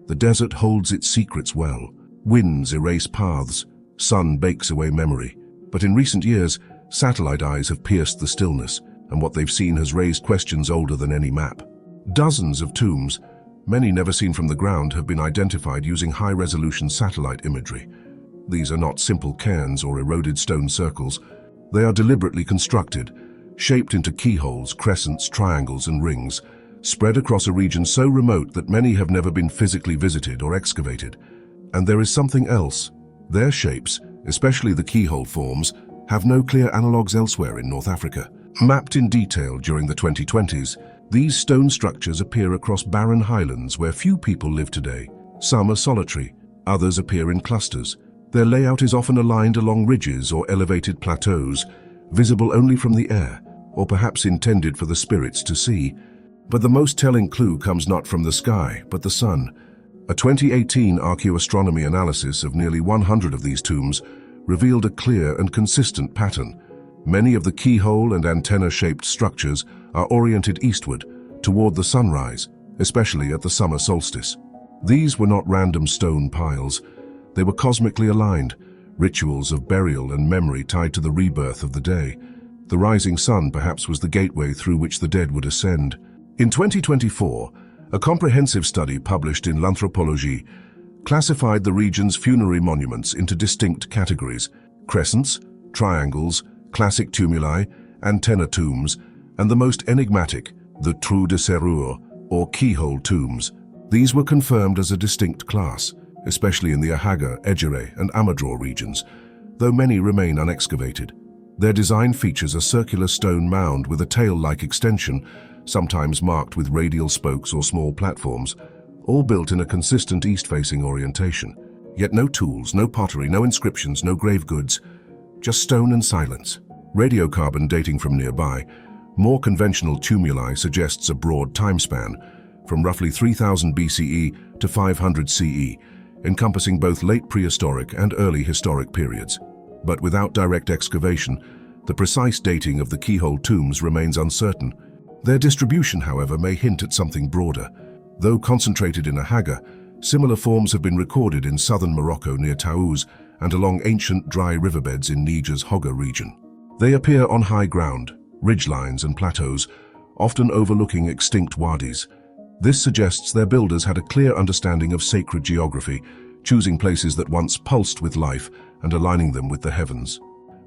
the desert holds its secrets well. Winds erase paths, sun bakes away memory. But in recent years, satellite eyes have pierced the stillness, and what they've seen has raised questions older than any map. Dozens of tombs, many never seen from the ground, have been identified using high-resolution satellite imagery. These are not simple cairns or eroded stone circles. They are deliberately constructed, shaped into keyholes, crescents, triangles, and rings, spread across a region so remote that many have never been physically visited or excavated. And there is something else. Their shapes, especially the keyhole forms, have no clear analogues elsewhere in North Africa. Mapped in detail during the 2020s, these stone structures appear across barren highlands where few people live today. Some are solitary, others appear in clusters. Their layout is often aligned along ridges or elevated plateaus, visible only from the air, or perhaps intended for the spirits to see. But the most telling clue comes not from the sky, but the sun. A 2018 Astronomy analysis of nearly 100 of these tombs revealed a clear and consistent pattern. Many of the keyhole and antenna-shaped structures are oriented eastward, toward the sunrise, especially at the summer solstice. These were not random stone piles. They were cosmically aligned, rituals of burial and memory tied to the rebirth of the day. The rising sun perhaps was the gateway through which the dead would ascend. In 2024, a comprehensive study published in L'Anthropologie classified the region's funerary monuments into distinct categories: crescents, triangles, classic tumuli, antenna tombs, and the most enigmatic, the trous de serrure, or keyhole tombs. These were confirmed as a distinct class, especially in the Ahaga, Ege, and Amador regions, though many remain unexcavated. Their design features a circular stone mound with a tail-like extension, sometimes marked with radial spokes or small platforms, all built in a consistent east-facing orientation. Yet no tools, no pottery, no inscriptions, no grave goods, just stone and silence. Radiocarbon dating from nearby, more conventional tumuli suggests a broad time span, from roughly 3000 BCE to 500 CE, encompassing both late prehistoric and early historic periods. But without direct excavation, the precise dating of the keyhole tombs remains uncertain. Their distribution, however, may hint at something broader. Though concentrated in Ahaga, similar forms have been recorded in southern Morocco near Taboos and along ancient dry riverbeds in Niger's Hogga region. They appear on high ground, ridgelines and plateaus, often overlooking extinct wadis. This suggests their builders had a clear understanding of sacred geography, choosing places that once pulsed with life and aligning them with the heavens.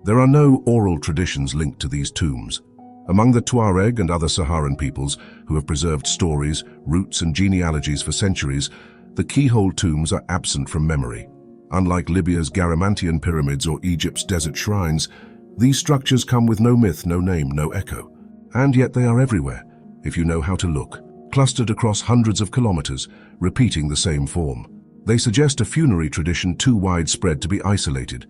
There are no oral traditions linked to these tombs. Among the Tuareg and other Saharan peoples who have preserved stories, roots, and genealogies for centuries, the keyhole tombs are absent from memory. Unlike Libya's Garamantian pyramids or Egypt's desert shrines, these structures come with no myth, no name, no echo. And yet they are everywhere, if you know how to look, clustered across hundreds of kilometers, repeating the same form. They suggest a funerary tradition too widespread to be isolated,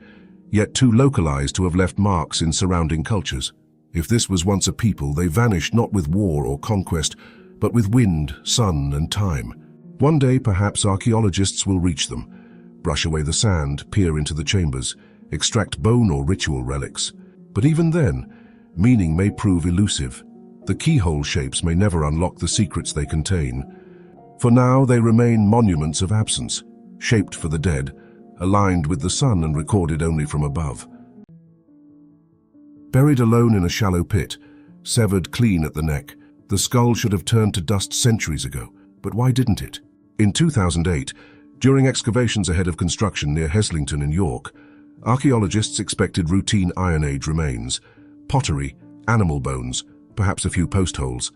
yet too localized to have left marks in surrounding cultures. If this was once a people, they vanished not with war or conquest, but with wind, sun, and time. One day, perhaps archaeologists will reach them, brush away the sand, peer into the chambers, extract bone or ritual relics. But even then, meaning may prove elusive. The keyhole shapes may never unlock the secrets they contain. For now, they remain monuments of absence, shaped for the dead, aligned with the sun and recorded only from above. Buried alone in a shallow pit, severed clean at the neck, the skull should have turned to dust centuries ago. But why didn't it? In 2008, during excavations ahead of construction near Heslington in York, archaeologists expected routine Iron Age remains, pottery, animal bones, perhaps a few post holes.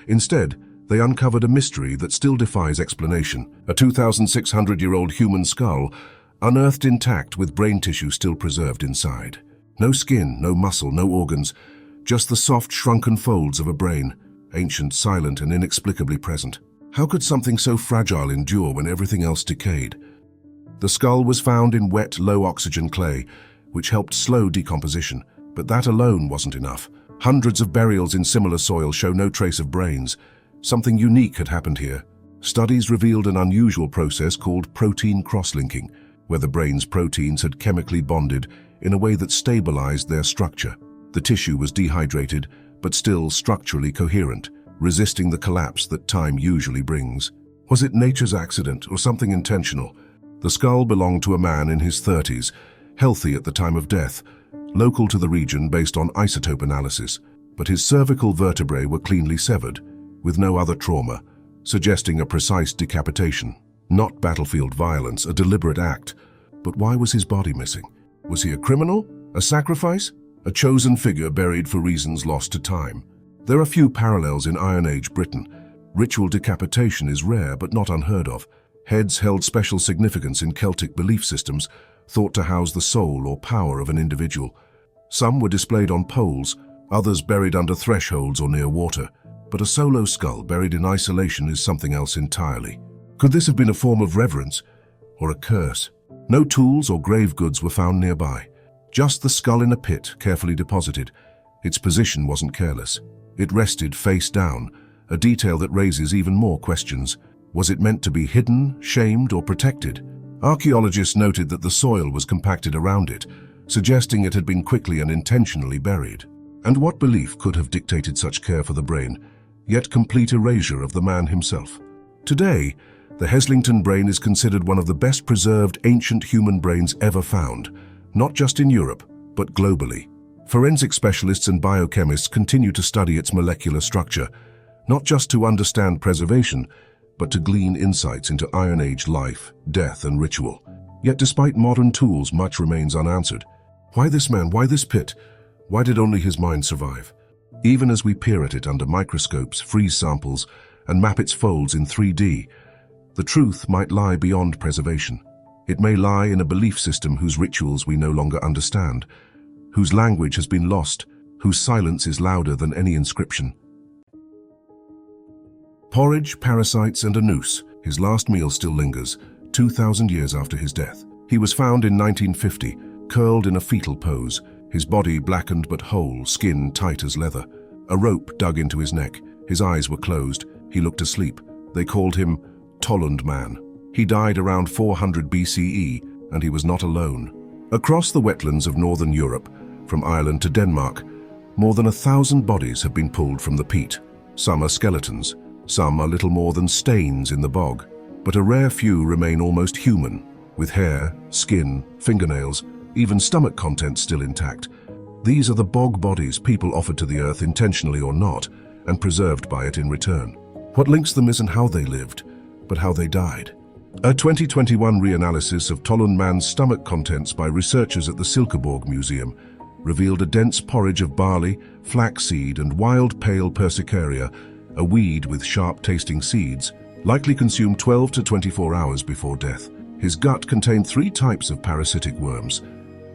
Instead, they uncovered a mystery that still defies explanation. A 2,600-year-old human skull, unearthed intact with brain tissue still preserved inside. No skin, no muscle, no organs, just the soft, shrunken folds of a brain, ancient, silent, and inexplicably present. How could something so fragile endure when everything else decayed? The skull was found in wet, low-oxygen clay, which helped slow decomposition, but that alone wasn't enough. Hundreds of burials in similar soil show no trace of brains. Something unique had happened here. Studies revealed an unusual process called protein cross-linking, where the brain's proteins had chemically bonded in a way that stabilized their structure. The tissue was dehydrated, but still structurally coherent, resisting the collapse that time usually brings. Was it nature's accident or something intentional? The skull belonged to a man in his 30s, healthy at the time of death, local to the region based on isotope analysis, but his cervical vertebrae were cleanly severed, with no other trauma, suggesting a precise decapitation. Not battlefield violence, a deliberate act. But why was his body missing? Was he a criminal? A sacrifice? A chosen figure buried for reasons lost to time? There are few parallels in Iron Age Britain. Ritual decapitation is rare but not unheard of. Heads held special significance in Celtic belief systems, thought to house the soul or power of an individual. Some were displayed on poles, others buried under thresholds or near water. But a solo skull buried in isolation is something else entirely. Could this have been a form of reverence or a curse? No tools or grave goods were found nearby. Just the skull in a pit, carefully deposited. Its position wasn't careless. It rested face down, a detail that raises even more questions. Was it meant to be hidden, shamed, or protected? Archaeologists noted that the soil was compacted around it, suggesting it had been quickly and intentionally buried. And what belief could have dictated such care for the brain, yet complete erasure of the man himself? Today, the Heslington brain is considered one of the best preserved ancient human brains ever found, not just in Europe, but globally. Forensic specialists and biochemists continue to study its molecular structure, not just to understand preservation, but to glean insights into Iron Age life, death, and ritual. Yet despite modern tools, much remains unanswered. Why this man? Why this pit? Why did only his mind survive? Even as we peer at it under microscopes, freeze samples, and map its folds in 3D, the truth might lie beyond preservation. It may lie in a belief system whose rituals we no longer understand, whose language has been lost, whose silence is louder than any inscription. Porridge, parasites, and a noose. His last meal still lingers, 2,000 years after his death. He was found in 1950, curled in a fetal pose, his body blackened but whole, skin tight as leather. A rope dug into his neck. His eyes were closed. He looked asleep. They called him Tollund Man. He died around 400 BCE, and he was not alone. Across the wetlands of northern Europe, from Ireland to Denmark, more than 1,000 bodies have been pulled from the peat. Some are skeletons, some are little more than stains in the bog, but a rare few remain almost human, with hair, skin, fingernails, even stomach contents still intact. These are the bog bodies people offered to the earth intentionally or not, and preserved by it in return. What links them isn't how they lived, but how they died. A 2021 reanalysis of Tollund Man's stomach contents by researchers at the Silkeborg Museum revealed a dense porridge of barley, flaxseed, and wild pale persicaria, a weed with sharp-tasting seeds, likely consumed 12 to 24 hours before death. His gut contained 3 types of parasitic worms.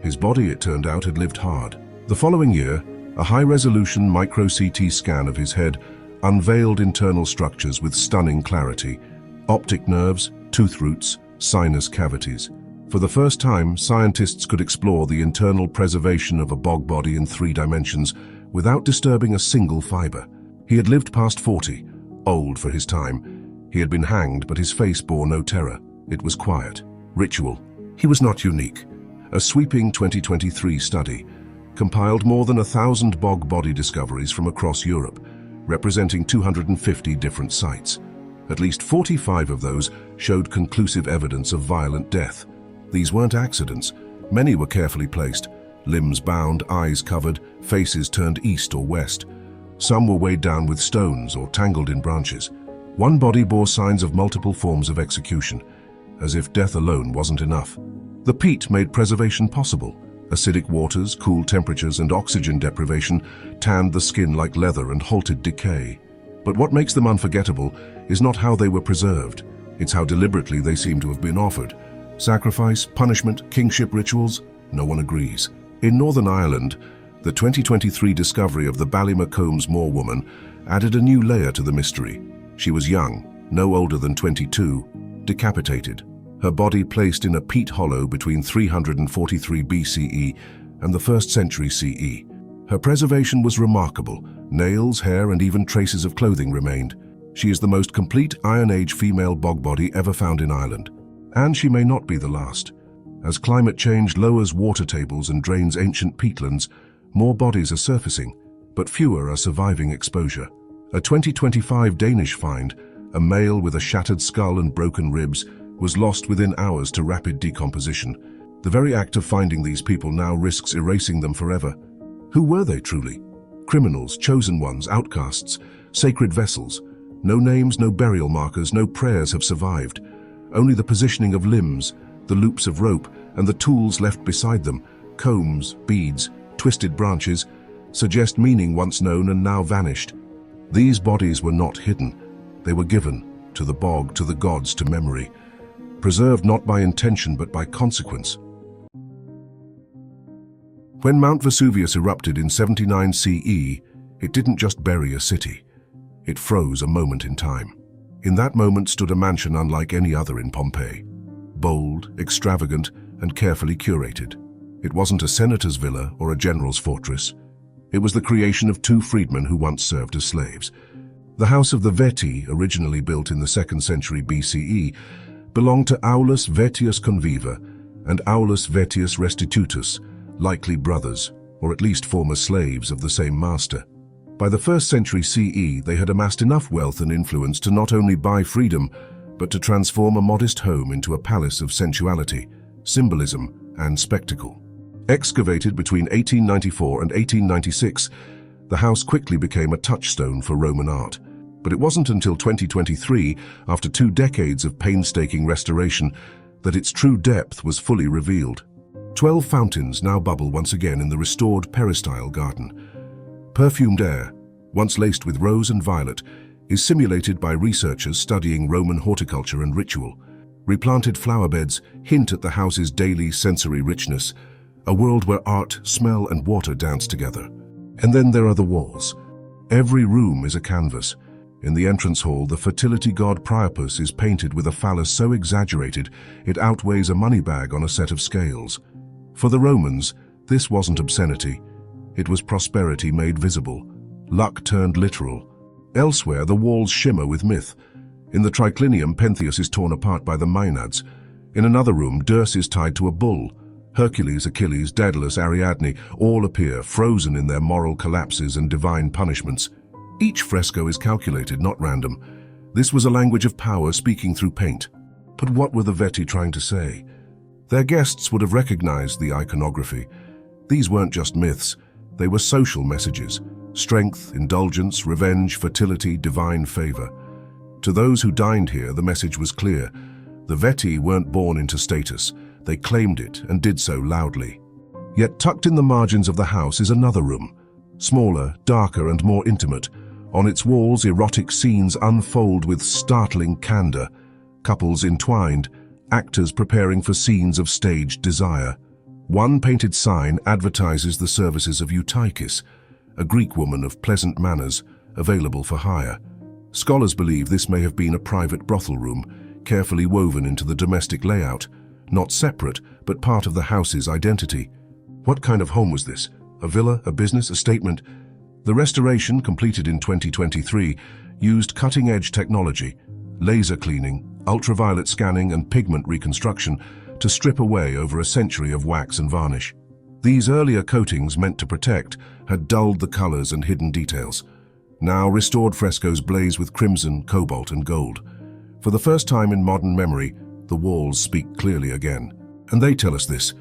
His body, it turned out, had lived hard. The following year, a high-resolution micro-CT scan of his head unveiled internal structures with stunning clarity: optic nerves, tooth roots, sinus cavities. For the first time, scientists could explore the internal preservation of a bog body in 3 dimensions without disturbing a single fiber. He had lived past 40, old for his time. He had been hanged, but his face bore no terror. It was quiet. Ritual. He was not unique. A sweeping 2023 study compiled more than 1,000 bog body discoveries from across Europe, representing 250 different sites. At least 45 of those showed conclusive evidence of violent death. These weren't accidents. Many were carefully placed, limbs bound, eyes covered, faces turned east or west. Some were weighed down with stones or tangled in branches. One body bore signs of multiple forms of execution, as if death alone wasn't enough. The peat made preservation possible. Acidic waters, cool temperatures, and oxygen deprivation tanned the skin like leather and halted decay. But what makes them unforgettable is not how they were preserved. It's how deliberately they seem to have been offered. Sacrifice, punishment, kingship rituals? No one agrees. In Northern Ireland, the 2023 discovery of the Ballymacombs Moor woman added a new layer to the mystery. She was young, no older than 22, decapitated. Her body placed in a peat hollow between 343 BCE and the 1st century CE. Her preservation was remarkable. Nails, hair, and even traces of clothing remained. She is the most complete Iron Age female bog body ever found in Ireland. And she may not be the last. As climate change lowers water tables and drains ancient peatlands, more bodies are surfacing, but fewer are surviving exposure. A 2025 Danish find, a male with a shattered skull and broken ribs, was lost within hours to rapid decomposition. The very act of finding these people now risks erasing them forever. Who were they truly? Criminals, chosen ones, outcasts, sacred vessels. No names, no burial markers, no prayers have survived. Only the positioning of limbs, the loops of rope, and the tools left beside them, combs, beads, twisted branches, suggest meaning once known and now vanished. These bodies were not hidden. They were given, to the bog, to the gods, to memory. Preserved not by intention but by consequence. When Mount Vesuvius erupted in 79 CE, it didn't just bury a city. It froze a moment in time. In that moment stood a mansion unlike any other in Pompeii. Bold, extravagant, and carefully curated. It wasn't a senator's villa or a general's fortress. It was the creation of 2 freedmen who once served as slaves. The house of the Veti, originally built in the 2nd century BCE, belonged to Aulus Vettius Conviva and Aulus Vettius Restitutus, likely brothers, or at least former slaves of the same master. By the 1st century CE, they had amassed enough wealth and influence to not only buy freedom, but to transform a modest home into a palace of sensuality, symbolism, and spectacle. Excavated between 1894 and 1896, the house quickly became a touchstone for Roman art. But it wasn't until 2023, after 2 decades of painstaking restoration, that its true depth was fully revealed. 12 fountains now bubble once again in the restored peristyle garden. Perfumed air, once laced with rose and violet, is simulated by researchers studying Roman horticulture and ritual. Replanted flower beds hint at the house's daily sensory richness, a world where art, smell, and water dance together. And then there are the walls. Every room is a canvas. In the entrance hall, the fertility god Priapus is painted with a phallus so exaggerated it outweighs a money bag on a set of scales. For the Romans, this wasn't obscenity. It was prosperity made visible. Luck turned literal. Elsewhere, the walls shimmer with myth. In the triclinium, Pentheus is torn apart by the Maenads. In another room, Dirce is tied to a bull. Hercules, Achilles, Daedalus, Ariadne all appear, frozen in their moral collapses and divine punishments. Each fresco is calculated, not random. This was a language of power speaking through paint. But what were the Veti trying to say? Their guests would have recognized the iconography. These weren't just myths. They were social messages. Strength, indulgence, revenge, fertility, divine favor. To those who dined here, the message was clear. The Veti weren't born into status. They claimed it and did so loudly. Yet tucked in the margins of the house is another room. Smaller, darker, and more intimate. On its walls, erotic scenes unfold with startling candor. Couples entwined, actors preparing for scenes of staged desire. One painted sign advertises the services of Eutychus, a Greek woman of pleasant manners, available for hire. Scholars believe this may have been a private brothel room, carefully woven into the domestic layout, not separate, but part of the house's identity. What kind of home was this? A villa, a business, a statement? The restoration, completed in 2023, used cutting-edge technology, laser cleaning, ultraviolet scanning and pigment reconstruction to strip away over a century of wax and varnish. These earlier coatings, meant to protect, had dulled the colors and hidden details. Now restored frescoes blaze with crimson, cobalt and gold. For the first time in modern memory, the walls speak clearly again. And they tell us this: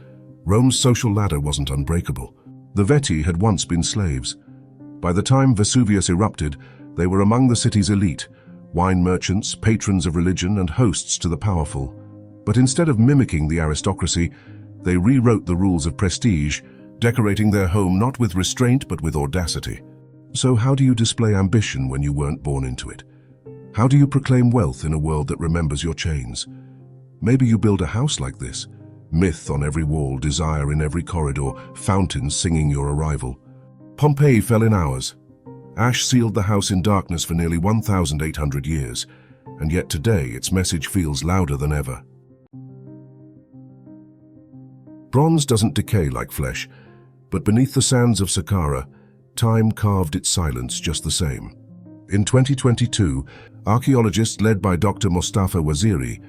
Rome's social ladder wasn't unbreakable. The Veti had once been slaves. By the time Vesuvius erupted, they were among the city's elite, wine merchants, patrons of religion, and hosts to the powerful. But instead of mimicking the aristocracy, they rewrote the rules of prestige, decorating their home not with restraint but with audacity. So how do you display ambition when you weren't born into it? How do you proclaim wealth in a world that remembers your chains? Maybe you build a house like this. Myth on every wall, desire in every corridor, fountains singing your arrival. Pompeii fell in hours. Ash sealed the house in darkness for nearly 1,800 years, and yet today its message feels louder than ever. Bronze doesn't decay like flesh, but beneath the sands of Saqqara, time carved its silence just the same. In 2022, archaeologists led by Dr. Mustafa Waziri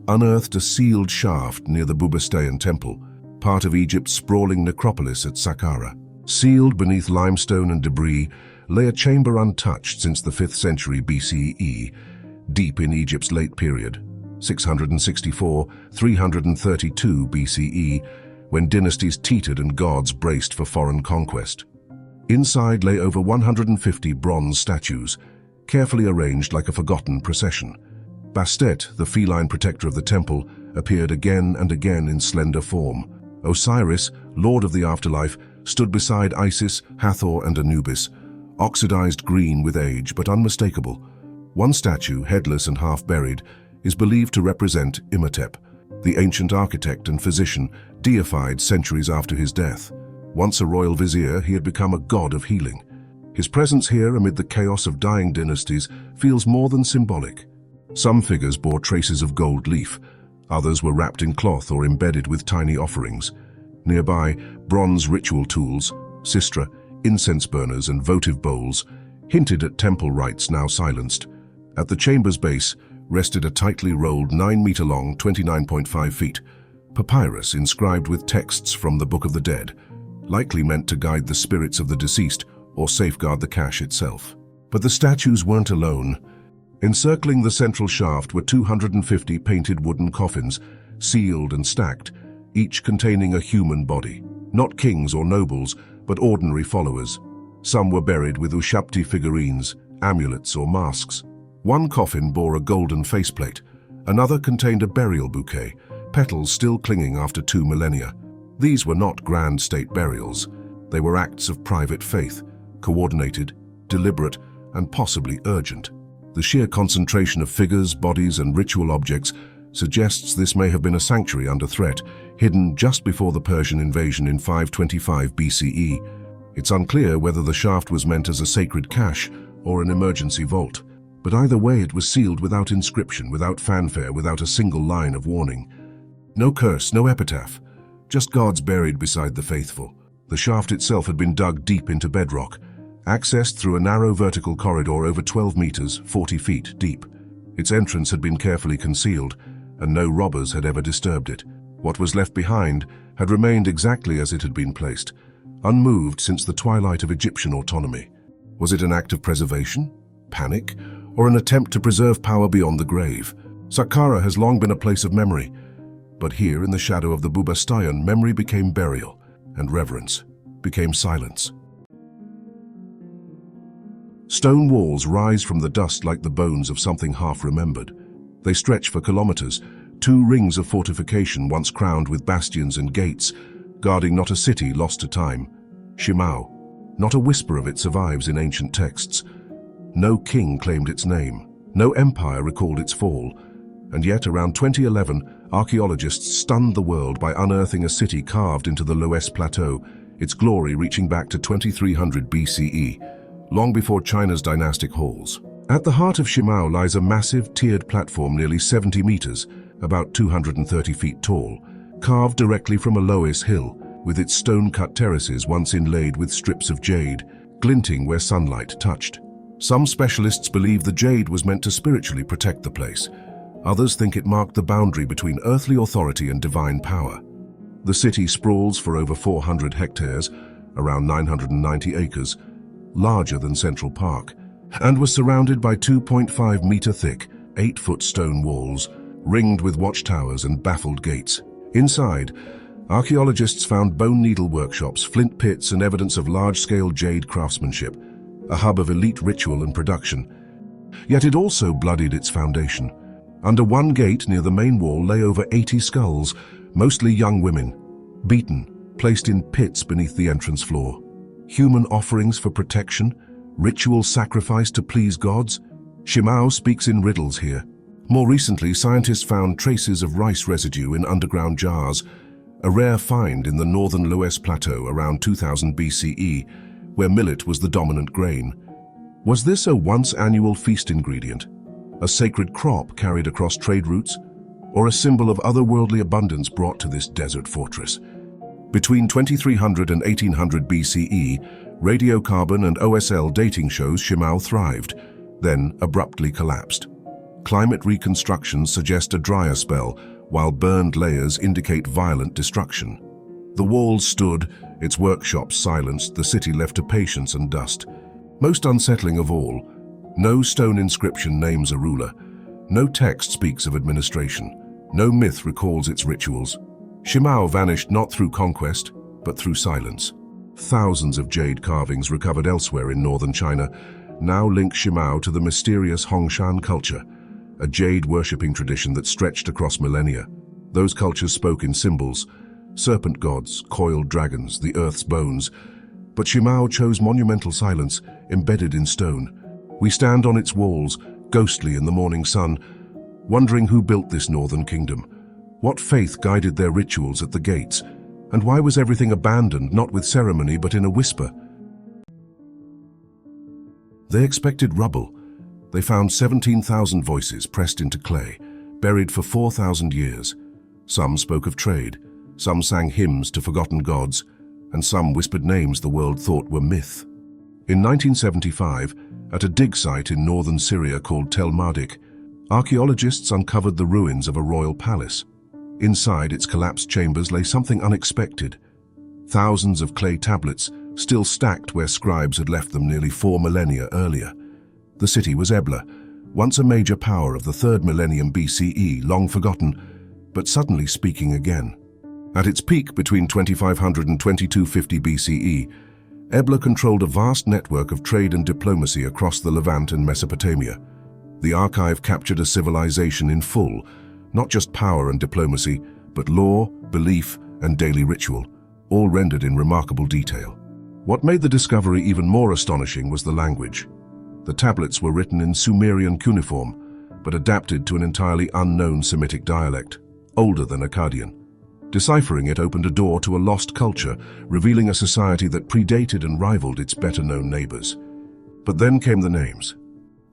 unearthed a sealed shaft near the Bubastayan temple, part of Egypt's sprawling necropolis at Saqqara. Sealed beneath limestone and debris lay a chamber untouched since the 5th century BCE, deep in Egypt's late period, 664–332 BCE, when dynasties teetered and gods braced for foreign conquest. Inside lay over 150 bronze statues, carefully arranged like a forgotten procession. Bastet, the feline protector of the temple, appeared again and again in slender form. Osiris, lord of the afterlife, stood beside Isis, Hathor and Anubis, oxidized green with age but unmistakable. One statue, headless and half-buried, is believed to represent Imhotep, the ancient architect and physician, deified centuries after his death. Once a royal vizier, he had become a god of healing. His presence here amid the chaos of dying dynasties feels more than symbolic. Some figures bore traces of gold leaf, others were wrapped in cloth or embedded with tiny offerings. Nearby, bronze ritual tools, sistra, incense burners and votive bowls, hinted at temple rites now silenced. At the chamber's base rested a tightly rolled 9-meter-long, 29.5 feet, papyrus inscribed with texts from the Book of the Dead, likely meant to guide the spirits of the deceased or safeguard the cache itself. But the statues weren't alone. Encircling the central shaft were 250 painted wooden coffins, sealed and stacked, each containing a human body. Not kings or nobles, but ordinary followers. Some were buried with Ushapti figurines, amulets or masks. One coffin bore a golden faceplate, another contained a burial bouquet, petals still clinging after 2 millennia. These were not grand state burials. They were acts of private faith, coordinated, deliberate, and possibly urgent. The sheer concentration of figures, bodies, and ritual objects suggests this may have been a sanctuary under threat, hidden just before the Persian invasion in 525 BCE. It's unclear whether the shaft was meant as a sacred cache or an emergency vault. But either way, it was sealed without inscription, without fanfare, without a single line of warning. No curse, no epitaph, just gods buried beside the faithful. The shaft itself had been dug deep into bedrock, accessed through a narrow vertical corridor over 12 meters, 40 feet deep. Its entrance had been carefully concealed, and no robbers had ever disturbed it. What was left behind had remained exactly as it had been placed, unmoved since the twilight of Egyptian autonomy. Was it an act of preservation, panic, or an attempt to preserve power beyond the grave? Saqqara has long been a place of memory, but here in the shadow of the Bubastayan, memory became burial, and reverence became silence. Stone walls rise from the dust like the bones of something half-remembered. They stretch for kilometers, 2 rings of fortification once crowned with bastions and gates, guarding not a city lost to time. Shimao. Not a whisper of it survives in ancient texts. No king claimed its name. No empire recalled its fall. And yet, around 2011, archaeologists stunned the world by unearthing a city carved into the Loess Plateau, its glory reaching back to 2300 BCE, long before China's dynastic halls. At the heart of Shimao lies a massive tiered platform nearly 70 meters, about 230 feet tall. carved directly from a loess hill, with its stone-cut terraces once inlaid with strips of jade, glinting where sunlight touched. Some specialists believe the jade was meant to spiritually protect the place. Others think it marked the boundary between earthly authority and divine power. The city sprawls for over 400 hectares, around 990 acres, larger than Central Park, and was surrounded by 2.5-meter-thick, 8-foot stone walls, ringed with watchtowers and baffled gates. Inside, archaeologists found bone needle workshops, flint pits, and evidence of large-scale jade craftsmanship, a hub of elite ritual and production. Yet it also bloodied its foundation. Under one gate near the main wall lay over 80 skulls, mostly young women, beaten, placed in pits beneath the entrance floor. Human offerings for protection, ritual sacrifice to please gods. Shimao speaks in riddles here. More recently, scientists found traces of rice residue in underground jars, a rare find in the northern Loess Plateau around 2000 BCE, where millet was the dominant grain. Was this a once-annual feast ingredient, a sacred crop carried across trade routes, or a symbol of otherworldly abundance brought to this desert fortress? Between 2300 and 1800 BCE, radiocarbon and OSL dating shows Shimao thrived, then abruptly collapsed. Climate reconstructions suggest a drier spell, while burned layers indicate violent destruction. The walls stood, its workshops silenced, the city left to patience and dust. Most unsettling of all, no stone inscription names a ruler, no text speaks of administration, no myth recalls its rituals. Shimao vanished not through conquest, but through silence. Thousands of jade carvings recovered elsewhere in northern China now link Shimao to the mysterious Hongshan culture, a jade-worshipping tradition that stretched across millennia. Those cultures spoke in symbols, serpent gods, coiled dragons, the earth's bones. But Shimao chose monumental silence, embedded in stone. We stand on its walls, ghostly in the morning sun, wondering who built this northern kingdom. What faith guided their rituals at the gates? And why was everything abandoned, not with ceremony, but in a whisper? They expected rubble. They found 17,000 voices pressed into clay, buried for 4,000 years. Some spoke of trade, some sang hymns to forgotten gods, and some whispered names the world thought were myth. In 1975, at a dig site in northern Syria called Tel Mardik, archaeologists uncovered the ruins of a royal palace. Inside its collapsed chambers lay something unexpected. Thousands of clay tablets, still stacked where scribes had left them nearly 4 millennia earlier. The city was Ebla, once a major power of the 3rd millennium BCE, long forgotten, but suddenly speaking again. At its peak between 2500 and 2250 BCE, Ebla controlled a vast network of trade and diplomacy across the Levant and Mesopotamia. The archive captured a civilization in full, not just power and diplomacy, but law, belief, and daily ritual, all rendered in remarkable detail. What made the discovery even more astonishing was the language. The tablets were written in Sumerian cuneiform, but adapted to an entirely unknown Semitic dialect, older than Akkadian. Deciphering it opened a door to a lost culture, revealing a society that predated and rivaled its better-known neighbors. But then came the names.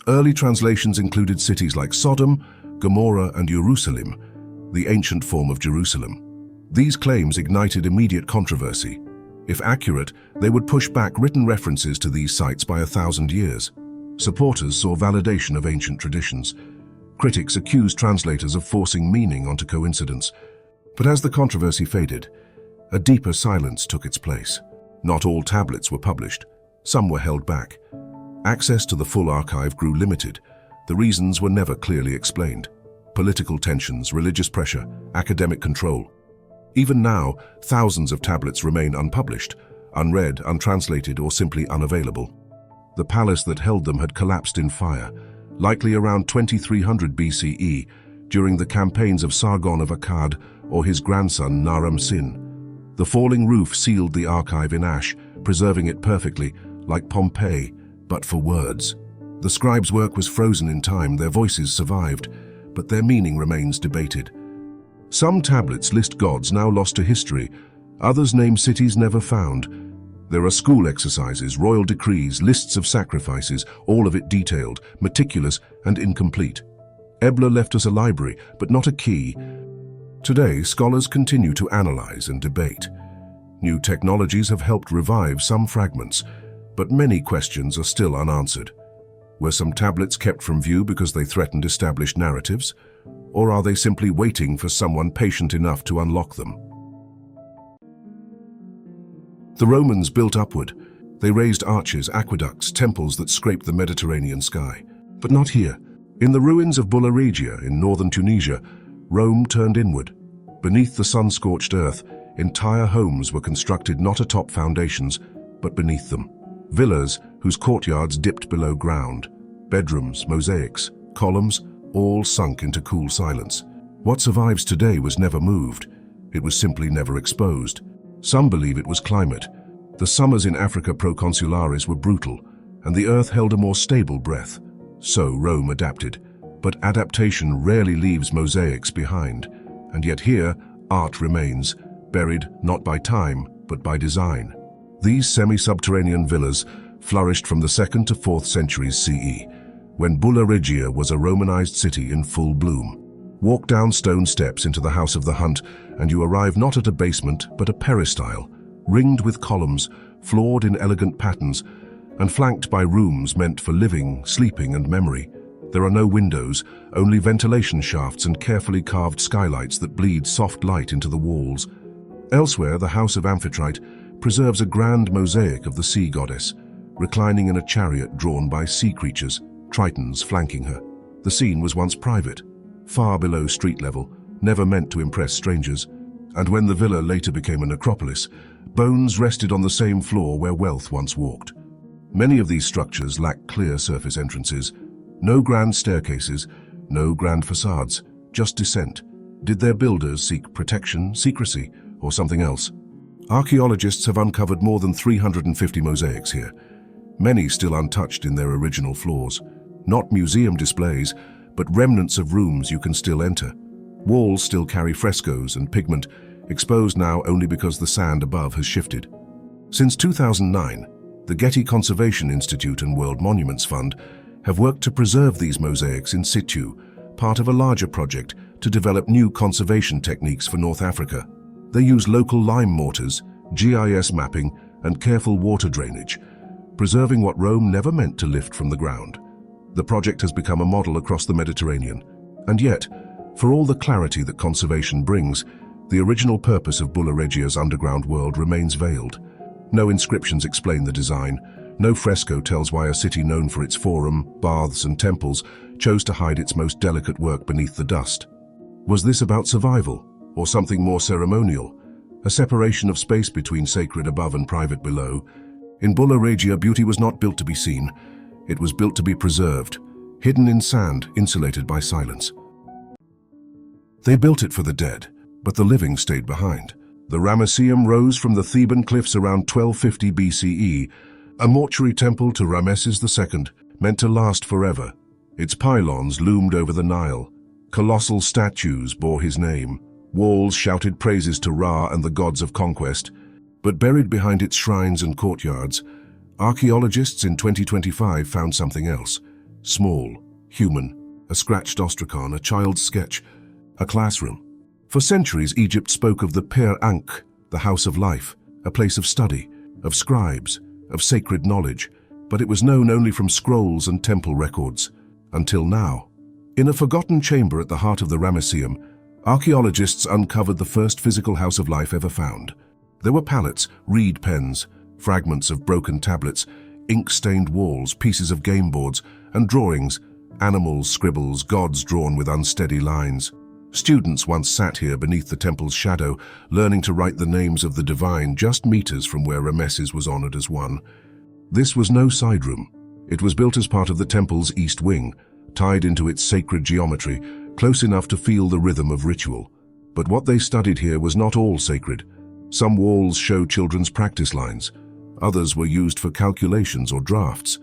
Early translations included cities like Sodom, Gomorrah, and Jerusalem, the ancient form of Jerusalem. These claims ignited immediate controversy. If accurate, they would push back written references to these sites by 1,000 years. Supporters saw validation of ancient traditions. Critics accused translators of forcing meaning onto coincidence. But as the controversy faded, a deeper silence took its place. Not all tablets were published. Some were held back. Access to the full archive grew limited. The reasons were never clearly explained. Political tensions, religious pressure, academic control. Even now, thousands of tablets remain unpublished, unread, untranslated, or simply unavailable. The palace that held them had collapsed in fire, likely around 2300 BCE, during the campaigns of Sargon of Akkad or his grandson Naram-Sin. The falling roof sealed the archive in ash, preserving it perfectly, like Pompeii, but for words. The scribes' work was frozen in time, their voices survived, but their meaning remains debated. Some tablets list gods now lost to history, others name cities never found. There are school exercises, royal decrees, lists of sacrifices, all of it detailed, meticulous, and incomplete. Ebla left us a library, but not a key. Today, scholars continue to analyze and debate. New technologies have helped revive some fragments, but many questions are still unanswered. Were some tablets kept from view because they threatened established narratives? Or are they simply waiting for someone patient enough to unlock them? The Romans built upward. They raised arches, aqueducts, temples that scraped the Mediterranean sky. But not here. In the ruins of Bulla Regia in northern Tunisia, Rome turned inward. Beneath the sun-scorched earth, entire homes were constructed not atop foundations, but beneath them. Villas whose courtyards dipped below ground. Bedrooms, mosaics, columns, all sunk into cool silence. What survives today was never moved. It was simply never exposed. Some believe it was climate. The summers in Africa Proconsularis were brutal, and the earth held a more stable breath. So Rome adapted. But adaptation rarely leaves mosaics behind. And yet here, art remains, buried not by time, but by design. These semi-subterranean villas flourished from the 2nd to 4th centuries CE, when Bulla Regia was a Romanized city in full bloom. Walk down stone steps into the House of the Hunt, and you arrive not at a basement, but a peristyle, ringed with columns, floored in elegant patterns, and flanked by rooms meant for living, sleeping, and memory. There are no windows, only ventilation shafts and carefully carved skylights that bleed soft light into the walls. Elsewhere, the House of Amphitrite preserves a grand mosaic of the sea goddess, reclining in a chariot drawn by sea creatures, Tritons flanking her. The scene was once private, far below street level, never meant to impress strangers. And when the villa later became a necropolis, bones rested on the same floor where wealth once walked. Many of these structures lack clear surface entrances. No grand staircases, no grand facades, just descent. Did their builders seek protection, secrecy, or something else? Archaeologists have uncovered more than 350 mosaics here, many still untouched in their original floors. Not museum displays, but remnants of rooms you can still enter. Walls still carry frescoes and pigment, exposed now only because the sand above has shifted. Since 2009, the Getty Conservation Institute and World Monuments Fund have worked to preserve these mosaics in situ, part of a larger project to develop new conservation techniques for North Africa. They use local lime mortars, GIS mapping, and careful water drainage, preserving what Rome never meant to lift from the ground. The project has become a model across the Mediterranean. And yet, for all the clarity that conservation brings, the original purpose of Bulla Regia's underground world remains veiled. No inscriptions explain the design. No fresco tells why a city known for its forum, baths, and temples chose to hide its most delicate work beneath the dust. Was this about survival, or something more ceremonial? A separation of space between sacred above and private below? In Bulla Regia, beauty was not built to be seen. It was built to be preserved, hidden in sand, insulated by silence. They built it for the dead, but the living stayed behind. The Ramesseum rose from the Theban cliffs around 1250 BCE, a mortuary temple to Rameses II, meant to last forever. Its pylons loomed over the Nile. Colossal statues bore his name. Walls shouted praises to Ra and the gods of conquest. But buried behind its shrines and courtyards, archaeologists in 2025 found something else. Small, human, a scratched ostracon, a child's sketch, a classroom. For centuries, Egypt spoke of the Per Ankh, the house of life, a place of study, of scribes, of sacred knowledge, but it was known only from scrolls and temple records, until now. In a forgotten chamber at the heart of the Ramesseum, archaeologists uncovered the first physical house of life ever found. There were palettes, reed pens, fragments of broken tablets, ink-stained walls, pieces of game boards, and drawings, animals, scribbles, gods drawn with unsteady lines. Students once sat here beneath the temple's shadow, learning to write the names of the divine just meters from where Rameses was honored as one. This was no side room. It was built as part of the temple's east wing, tied into its sacred geometry, close enough to feel the rhythm of ritual. But what they studied here was not all sacred. Some walls show children's practice lines. Others were used for calculations or drafts.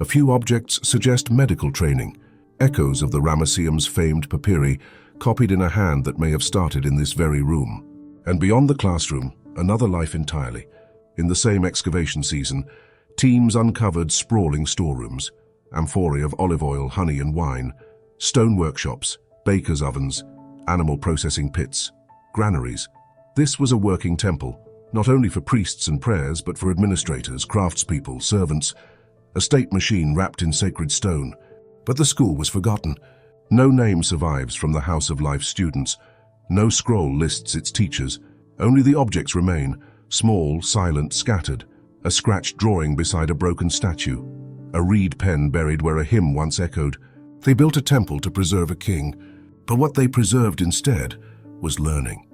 A few objects suggest medical training, echoes of the Ramesseum's famed papyri, copied in a hand that may have started in this very room. And beyond the classroom, another life entirely. In the same excavation season, teams uncovered sprawling storerooms, amphorae of olive oil, honey, and wine, stone workshops, bakers' ovens, animal processing pits. granaries. This was a working temple, not only for priests and prayers, but for administrators, craftspeople, servants, a state machine wrapped in sacred stone. But the school was forgotten. No name survives from the House of Life students. No scroll lists its teachers. Only the objects remain, small, silent, scattered. A scratched drawing beside a broken statue. A reed pen buried where a hymn once echoed. They built a temple to preserve a king, but what they preserved instead was learning.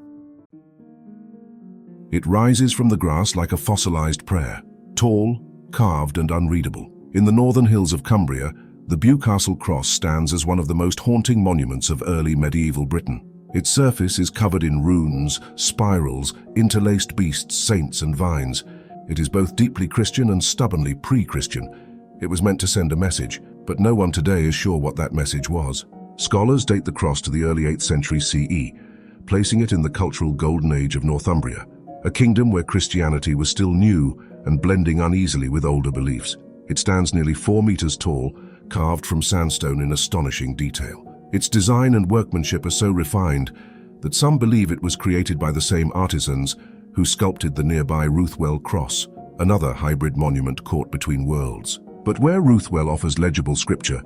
It rises from the grass like a fossilized prayer, tall, carved and unreadable. In the northern hills of Cumbria, the Bewcastle Cross stands as one of the most haunting monuments of early medieval Britain. Its surface is covered in runes, spirals, interlaced beasts, saints and vines. It is both deeply Christian and stubbornly pre-Christian. It was meant to send a message, but no one today is sure what that message was. Scholars date the cross to the early 8th century CE, placing it in the cultural golden age of Northumbria, a kingdom where Christianity was still new and blending uneasily with older beliefs. It stands nearly 4 meters tall, carved from sandstone in astonishing detail. Its design and workmanship are so refined that some believe it was created by the same artisans who sculpted the nearby Ruthwell Cross, another hybrid monument caught between worlds. But where Ruthwell offers legible scripture,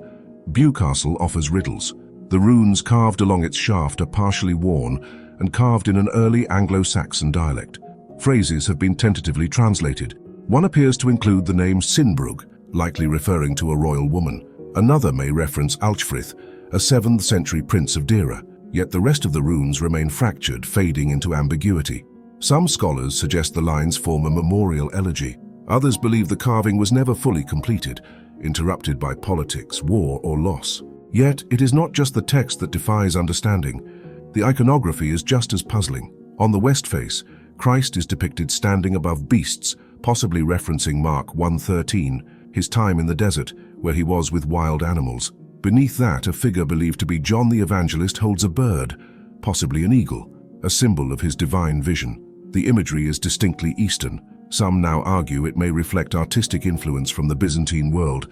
Bewcastle offers riddles. The runes carved along its shaft are partially worn and carved in an early Anglo-Saxon dialect. Phrases have been tentatively translated. One appears to include the name Sinbrug, likely referring to a royal woman. Another may reference Alchfrith, a 7th century prince of Dera, yet the rest of the runes remain fractured, fading into ambiguity. Some scholars suggest the lines form a memorial elegy. Others believe the carving was never fully completed, interrupted by politics, war, or loss. Yet, it is not just the text that defies understanding. The iconography is just as puzzling. On the west face, Christ is depicted standing above beasts, possibly referencing Mark 1:13, his time in the desert, where he was with wild animals. Beneath that, a figure believed to be John the Evangelist holds a bird, possibly an eagle, a symbol of his divine vision. The imagery is distinctly Eastern. Some now argue it may reflect artistic influence from the Byzantine world,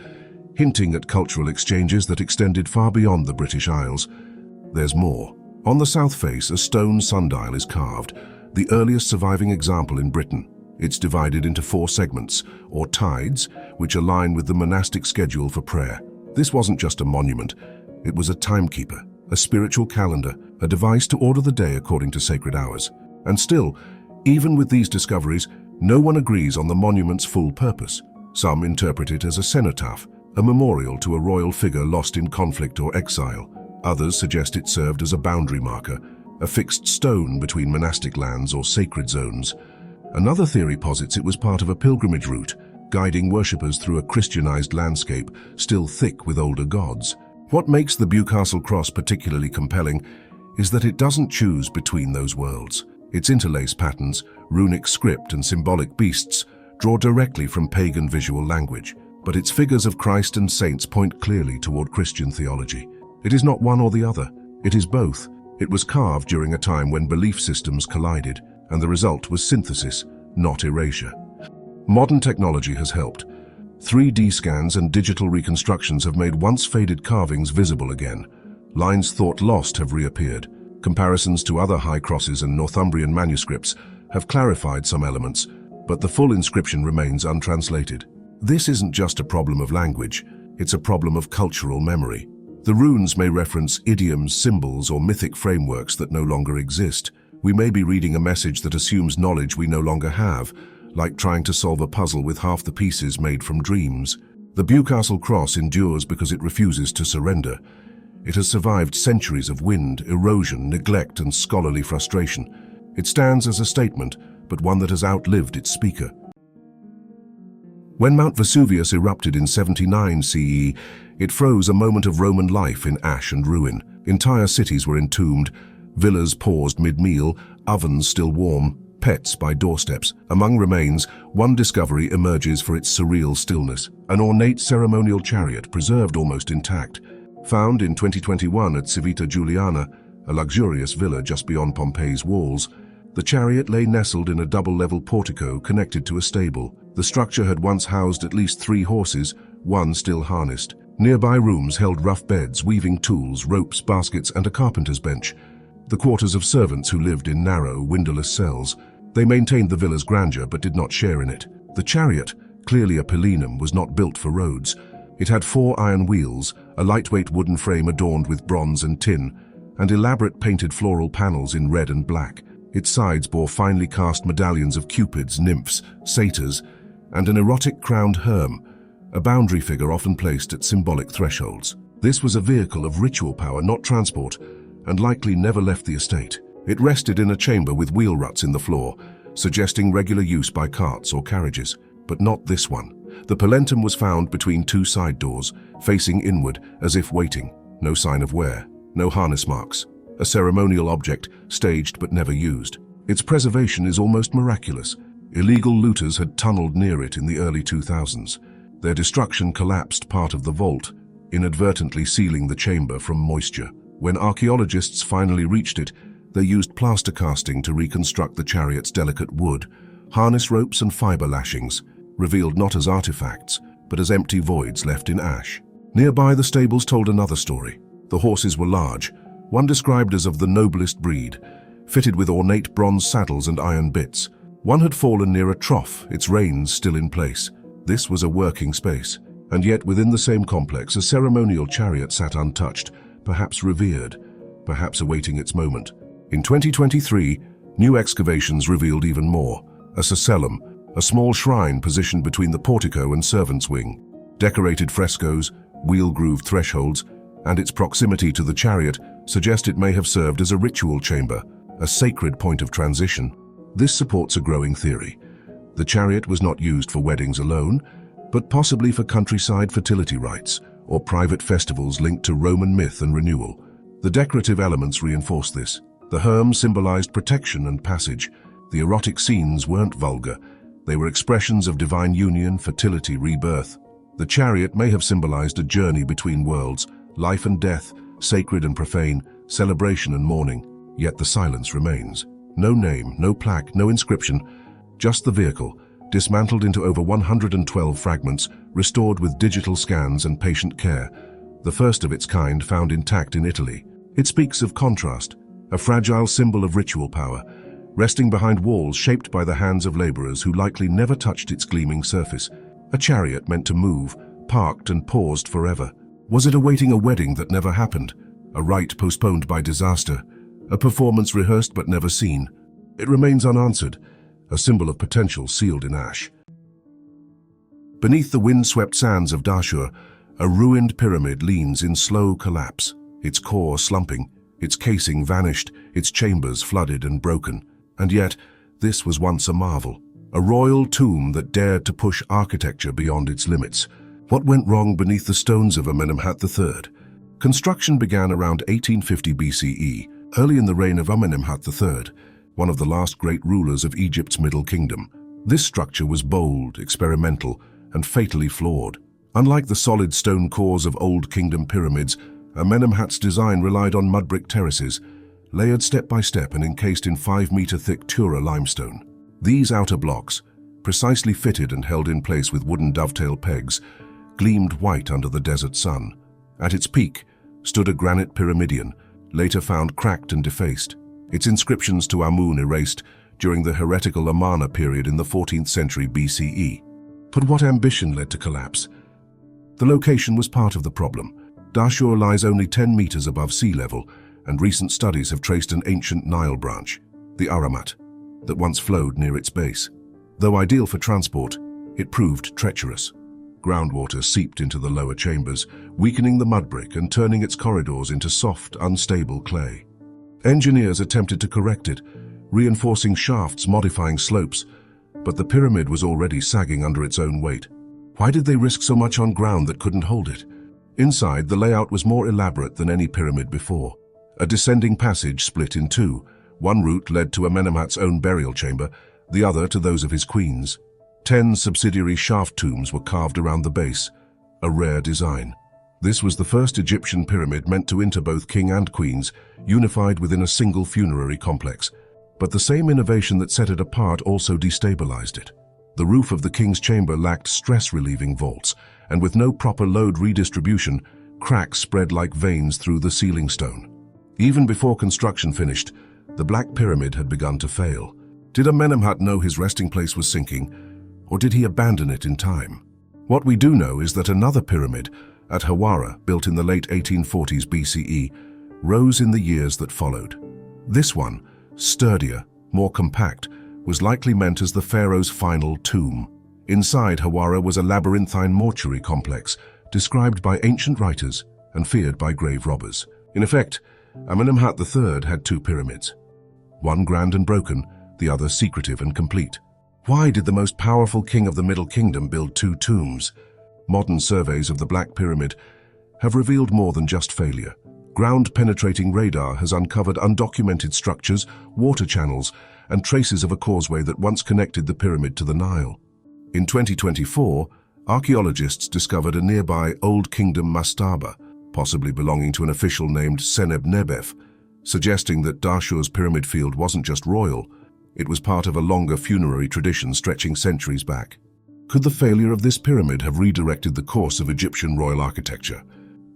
hinting at cultural exchanges that extended far beyond the British Isles. There's more. On the south face, a stone sundial is carved, the earliest surviving example in Britain. It's divided into 4 segments, or tides, which align with the monastic schedule for prayer. This wasn't just a monument, it was a timekeeper, a spiritual calendar, a device to order the day according to sacred hours. And still, even with these discoveries, no one agrees on the monument's full purpose. Some interpret it as a cenotaph, a memorial to a royal figure lost in conflict or exile. Others suggest it served as a boundary marker, a fixed stone between monastic lands or sacred zones. Another theory posits it was part of a pilgrimage route, guiding worshippers through a Christianized landscape still thick with older gods. What makes the Bewcastle Cross particularly compelling is that it doesn't choose between those worlds. Its interlace patterns, runic script and symbolic beasts draw directly from pagan visual language, but its figures of Christ and saints point clearly toward Christian theology. It is not one or the other, it is both. It was carved during a time when belief systems collided, and the result was synthesis, not erasure. Modern technology has helped. 3D scans and digital reconstructions have made once faded carvings visible again. Lines thought lost have reappeared. Comparisons to other high crosses and Northumbrian manuscripts have clarified some elements, but the full inscription remains untranslated. This isn't just a problem of language, it's a problem of cultural memory. The runes may reference idioms, symbols, or mythic frameworks that no longer exist. We may be reading a message that assumes knowledge we no longer have, like trying to solve a puzzle with half the pieces made from dreams. The Bewcastle Cross endures because it refuses to surrender. It has survived centuries of wind, erosion, neglect, and scholarly frustration. It stands as a statement, but one that has outlived its speaker. When Mount Vesuvius erupted in 79 CE, it froze a moment of Roman life in ash and ruin. Entire cities were entombed, villas paused mid-meal, ovens still warm, pets by doorsteps. Among remains, one discovery emerges for its surreal stillness: an ornate ceremonial chariot preserved almost intact. Found in 2021 at Civita Juliana, a luxurious villa just beyond Pompeii's walls, the chariot lay nestled in a double-level portico connected to a stable. The structure had once housed at least 3 horses, one still harnessed. Nearby rooms held rough beds, weaving tools, ropes, baskets, and a carpenter's bench. the quarters of servants who lived in narrow, windowless cells. They maintained the villa's grandeur but did not share in it. The chariot, clearly a pillenum, was not built for roads. It had 4 iron wheels, a lightweight wooden frame adorned with bronze and tin, and elaborate painted floral panels in red and black. Its sides bore finely cast medallions of cupids, nymphs, satyrs, and an erotic crowned herm, a boundary figure often placed at symbolic thresholds. This was a vehicle of ritual power, not transport, and likely never left the estate. It rested in a chamber with wheel ruts in the floor, suggesting regular use by carts or carriages. But not this one. The pillenum was found between 2 side doors, facing inward as if waiting. No sign of wear, no harness marks. A ceremonial object, staged but never used. Its preservation is almost miraculous. Illegal looters had tunneled near it in the early 2000s. Their destruction collapsed part of the vault, inadvertently sealing the chamber from moisture. When archaeologists finally reached it, they used plaster casting to reconstruct the chariot's delicate wood. Harness ropes and fiber lashings, revealed not as artifacts, but as empty voids left in ash. Nearby, the stables told another story. The horses were large, one described as of the noblest breed, fitted with ornate bronze saddles and iron bits. One had fallen near a trough, its reins still in place. This was a working space, and yet within the same complex a ceremonial chariot sat untouched, perhaps revered, perhaps awaiting its moment. In 2023, new excavations revealed even more. A cecellum, a small shrine positioned between the portico and servants' wing. Decorated frescoes, wheel-grooved thresholds, and its proximity to the chariot suggest it may have served as a ritual chamber, a sacred point of transition. This supports a growing theory. The chariot was not used for weddings alone, but possibly for countryside fertility rites or private festivals linked to Roman myth and renewal. The decorative elements reinforce this. The herm symbolized protection and passage. The erotic scenes weren't vulgar. They were expressions of divine union, fertility, rebirth. The chariot may have symbolized a journey between worlds, life and death, sacred and profane, celebration and mourning. Yet the silence remains. No name, no plaque, no inscription, just the vehicle, dismantled into over 112 fragments, restored with digital scans and patient care, the first of its kind found intact in Italy. It speaks of contrast, a fragile symbol of ritual power, resting behind walls shaped by the hands of laborers who likely never touched its gleaming surface. A chariot meant to move, parked and paused forever. Was it awaiting a wedding that never happened? A rite postponed by disaster? A performance rehearsed but never seen? It remains unanswered, a symbol of potential sealed in ash. Beneath the wind-swept sands of Dashur, a ruined pyramid leans in slow collapse, its core slumping, its casing vanished, its chambers flooded and broken. And yet, this was once a marvel, a royal tomb that dared to push architecture beyond its limits. What went wrong beneath the stones of Amenemhat III? Construction began around 1850 BCE, early in the reign of Amenemhat III, one of the last great rulers of Egypt's Middle Kingdom. This structure was bold, experimental, and fatally flawed. Unlike the solid stone cores of Old Kingdom pyramids, Amenemhat's design relied on mud brick terraces, layered step by step and encased in 5-meter-thick Tura limestone. These outer blocks, precisely fitted and held in place with wooden dovetail pegs, gleamed white under the desert sun. At its peak stood a granite pyramidion, later found cracked and defaced, its inscriptions to Amun erased during the heretical Amarna period in the 14th century BCE. But what ambition led to collapse? The location was part of the problem. Dashur lies only 10 meters above sea level, and recent studies have traced an ancient Nile branch, the Aramat, that once flowed near its base. Though ideal for transport, it proved treacherous. Groundwater seeped into the lower chambers, weakening the mud brick and turning its corridors into soft, unstable clay. Engineers attempted to correct it, reinforcing shafts, modifying slopes, but the pyramid was already sagging under its own weight. Why did they risk so much on ground that couldn't hold it? Inside, the layout was more elaborate than any pyramid before. A descending passage split in two. One route led to Amenemhat's own burial chamber, the other to those of his queens. 10 subsidiary shaft tombs were carved around the base, a rare design. This was the first Egyptian pyramid meant to inter both king and queens, unified within a single funerary complex. But the same innovation that set it apart also destabilized it. The roof of the king's chamber lacked stress-relieving vaults, and with no proper load redistribution, cracks spread like veins through the ceiling stone. Even before construction finished, the Black Pyramid had begun to fail. Did Amenemhat know his resting place was sinking, or did he abandon it in time? What we do know is that another pyramid, at Hawara, built in the late 1840s BCE, rose in the years that followed. This one, sturdier, more compact, was likely meant as the pharaoh's final tomb. Inside Hawara was a labyrinthine mortuary complex, described by ancient writers and feared by grave robbers. In effect, Amenemhat III had two pyramids. One grand and broken, the other secretive and complete. Why did the most powerful king of the Middle Kingdom build two tombs? Modern surveys of the Black Pyramid have revealed more than just failure. Ground-penetrating radar has uncovered undocumented structures, water channels, and traces of a causeway that once connected the pyramid to the Nile. In 2024, archaeologists discovered a nearby Old Kingdom mastaba, possibly belonging to an official named Seneb-Nebef, suggesting that Dashur's pyramid field wasn't just royal, it was part of a longer funerary tradition stretching centuries back. Could the failure of this pyramid have redirected the course of Egyptian royal architecture?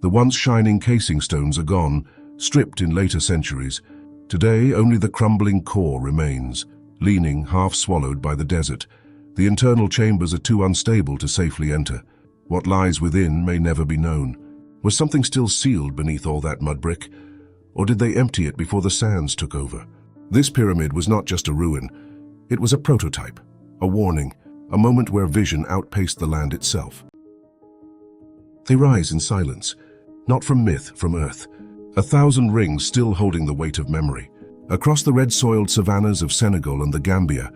The once shining casing stones are gone, stripped in later centuries. Today, only the crumbling core remains, leaning, half swallowed by the desert. The internal chambers are too unstable to safely enter. What lies within may never be known. Was something still sealed beneath all that mud brick? Or did they empty it before the sands took over? This pyramid was not just a ruin. It was a prototype, a warning, a moment where vision outpaced the land itself. They rise in silence, not from myth, from earth. 1,000 rings still holding the weight of memory. Across the red-soiled savannas of Senegal and the Gambia,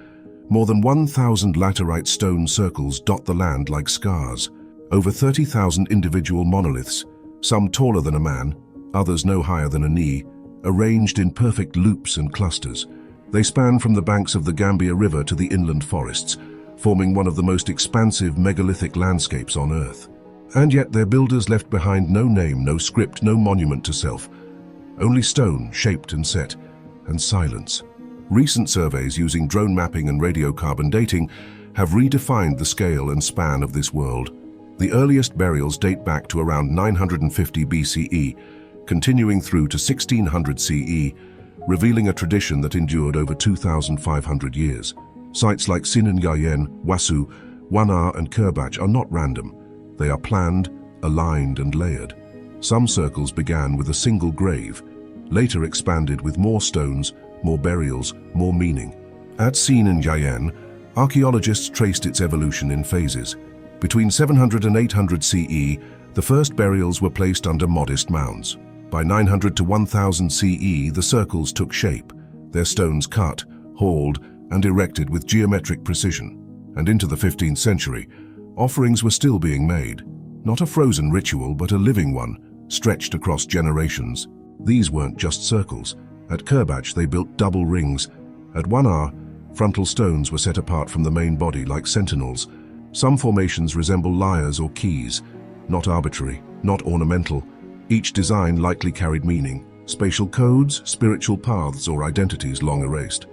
more than 1,000 laterite stone circles dot the land like scars. Over 30,000 individual monoliths, some taller than a man, others no higher than a knee, arranged in perfect loops and clusters. They span from the banks of the Gambia River to the inland forests, forming one of the most expansive megalithic landscapes on Earth. And yet their builders left behind no name, no script, no monument to self. Only stone, shaped and set, and silence. Recent surveys using drone mapping and radiocarbon dating have redefined the scale and span of this world. The earliest burials date back to around 950 BCE, continuing through to 1600 CE, revealing a tradition that endured over 2,500 years. Sites like Sinangayen, Wasu, Wanar and Kerbach are not random. They are planned, aligned and layered. Some circles began with a single grave, later expanded with more stones, more burials, more meaning. At Sinangayen, archaeologists traced its evolution in phases. Between 700 and 800 CE, the first burials were placed under modest mounds. By 900 to 1000 CE, the circles took shape, their stones cut, hauled, and erected with geometric precision. And into the 15th century, offerings were still being made. Not a frozen ritual, but a living one, stretched across generations. These weren't just circles. At Kerbach, they built double rings. At Wanar, frontal stones were set apart from the main body like sentinels. Some formations resemble lyres or keys, not arbitrary, not ornamental. Each design likely carried meaning, spatial codes, spiritual paths, or identities long erased.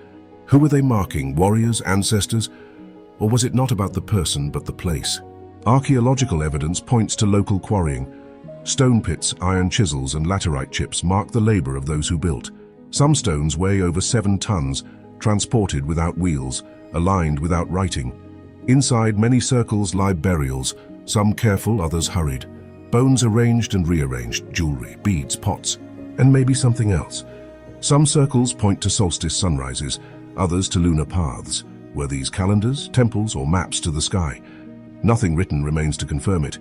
Who were they marking, warriors, ancestors? Or was it not about the person but the place? Archaeological evidence points to local quarrying. Stone pits, iron chisels, and laterite chips mark the labor of those who built. Some stones weigh over 7 tons, transported without wheels, aligned without writing. Inside many circles lie burials, some careful, others hurried. Bones arranged and rearranged, jewelry, beads, pots, and maybe something else. Some circles point to solstice sunrises, others to lunar paths. Were these calendars, temples, or maps to the sky? Nothing written remains to confirm it,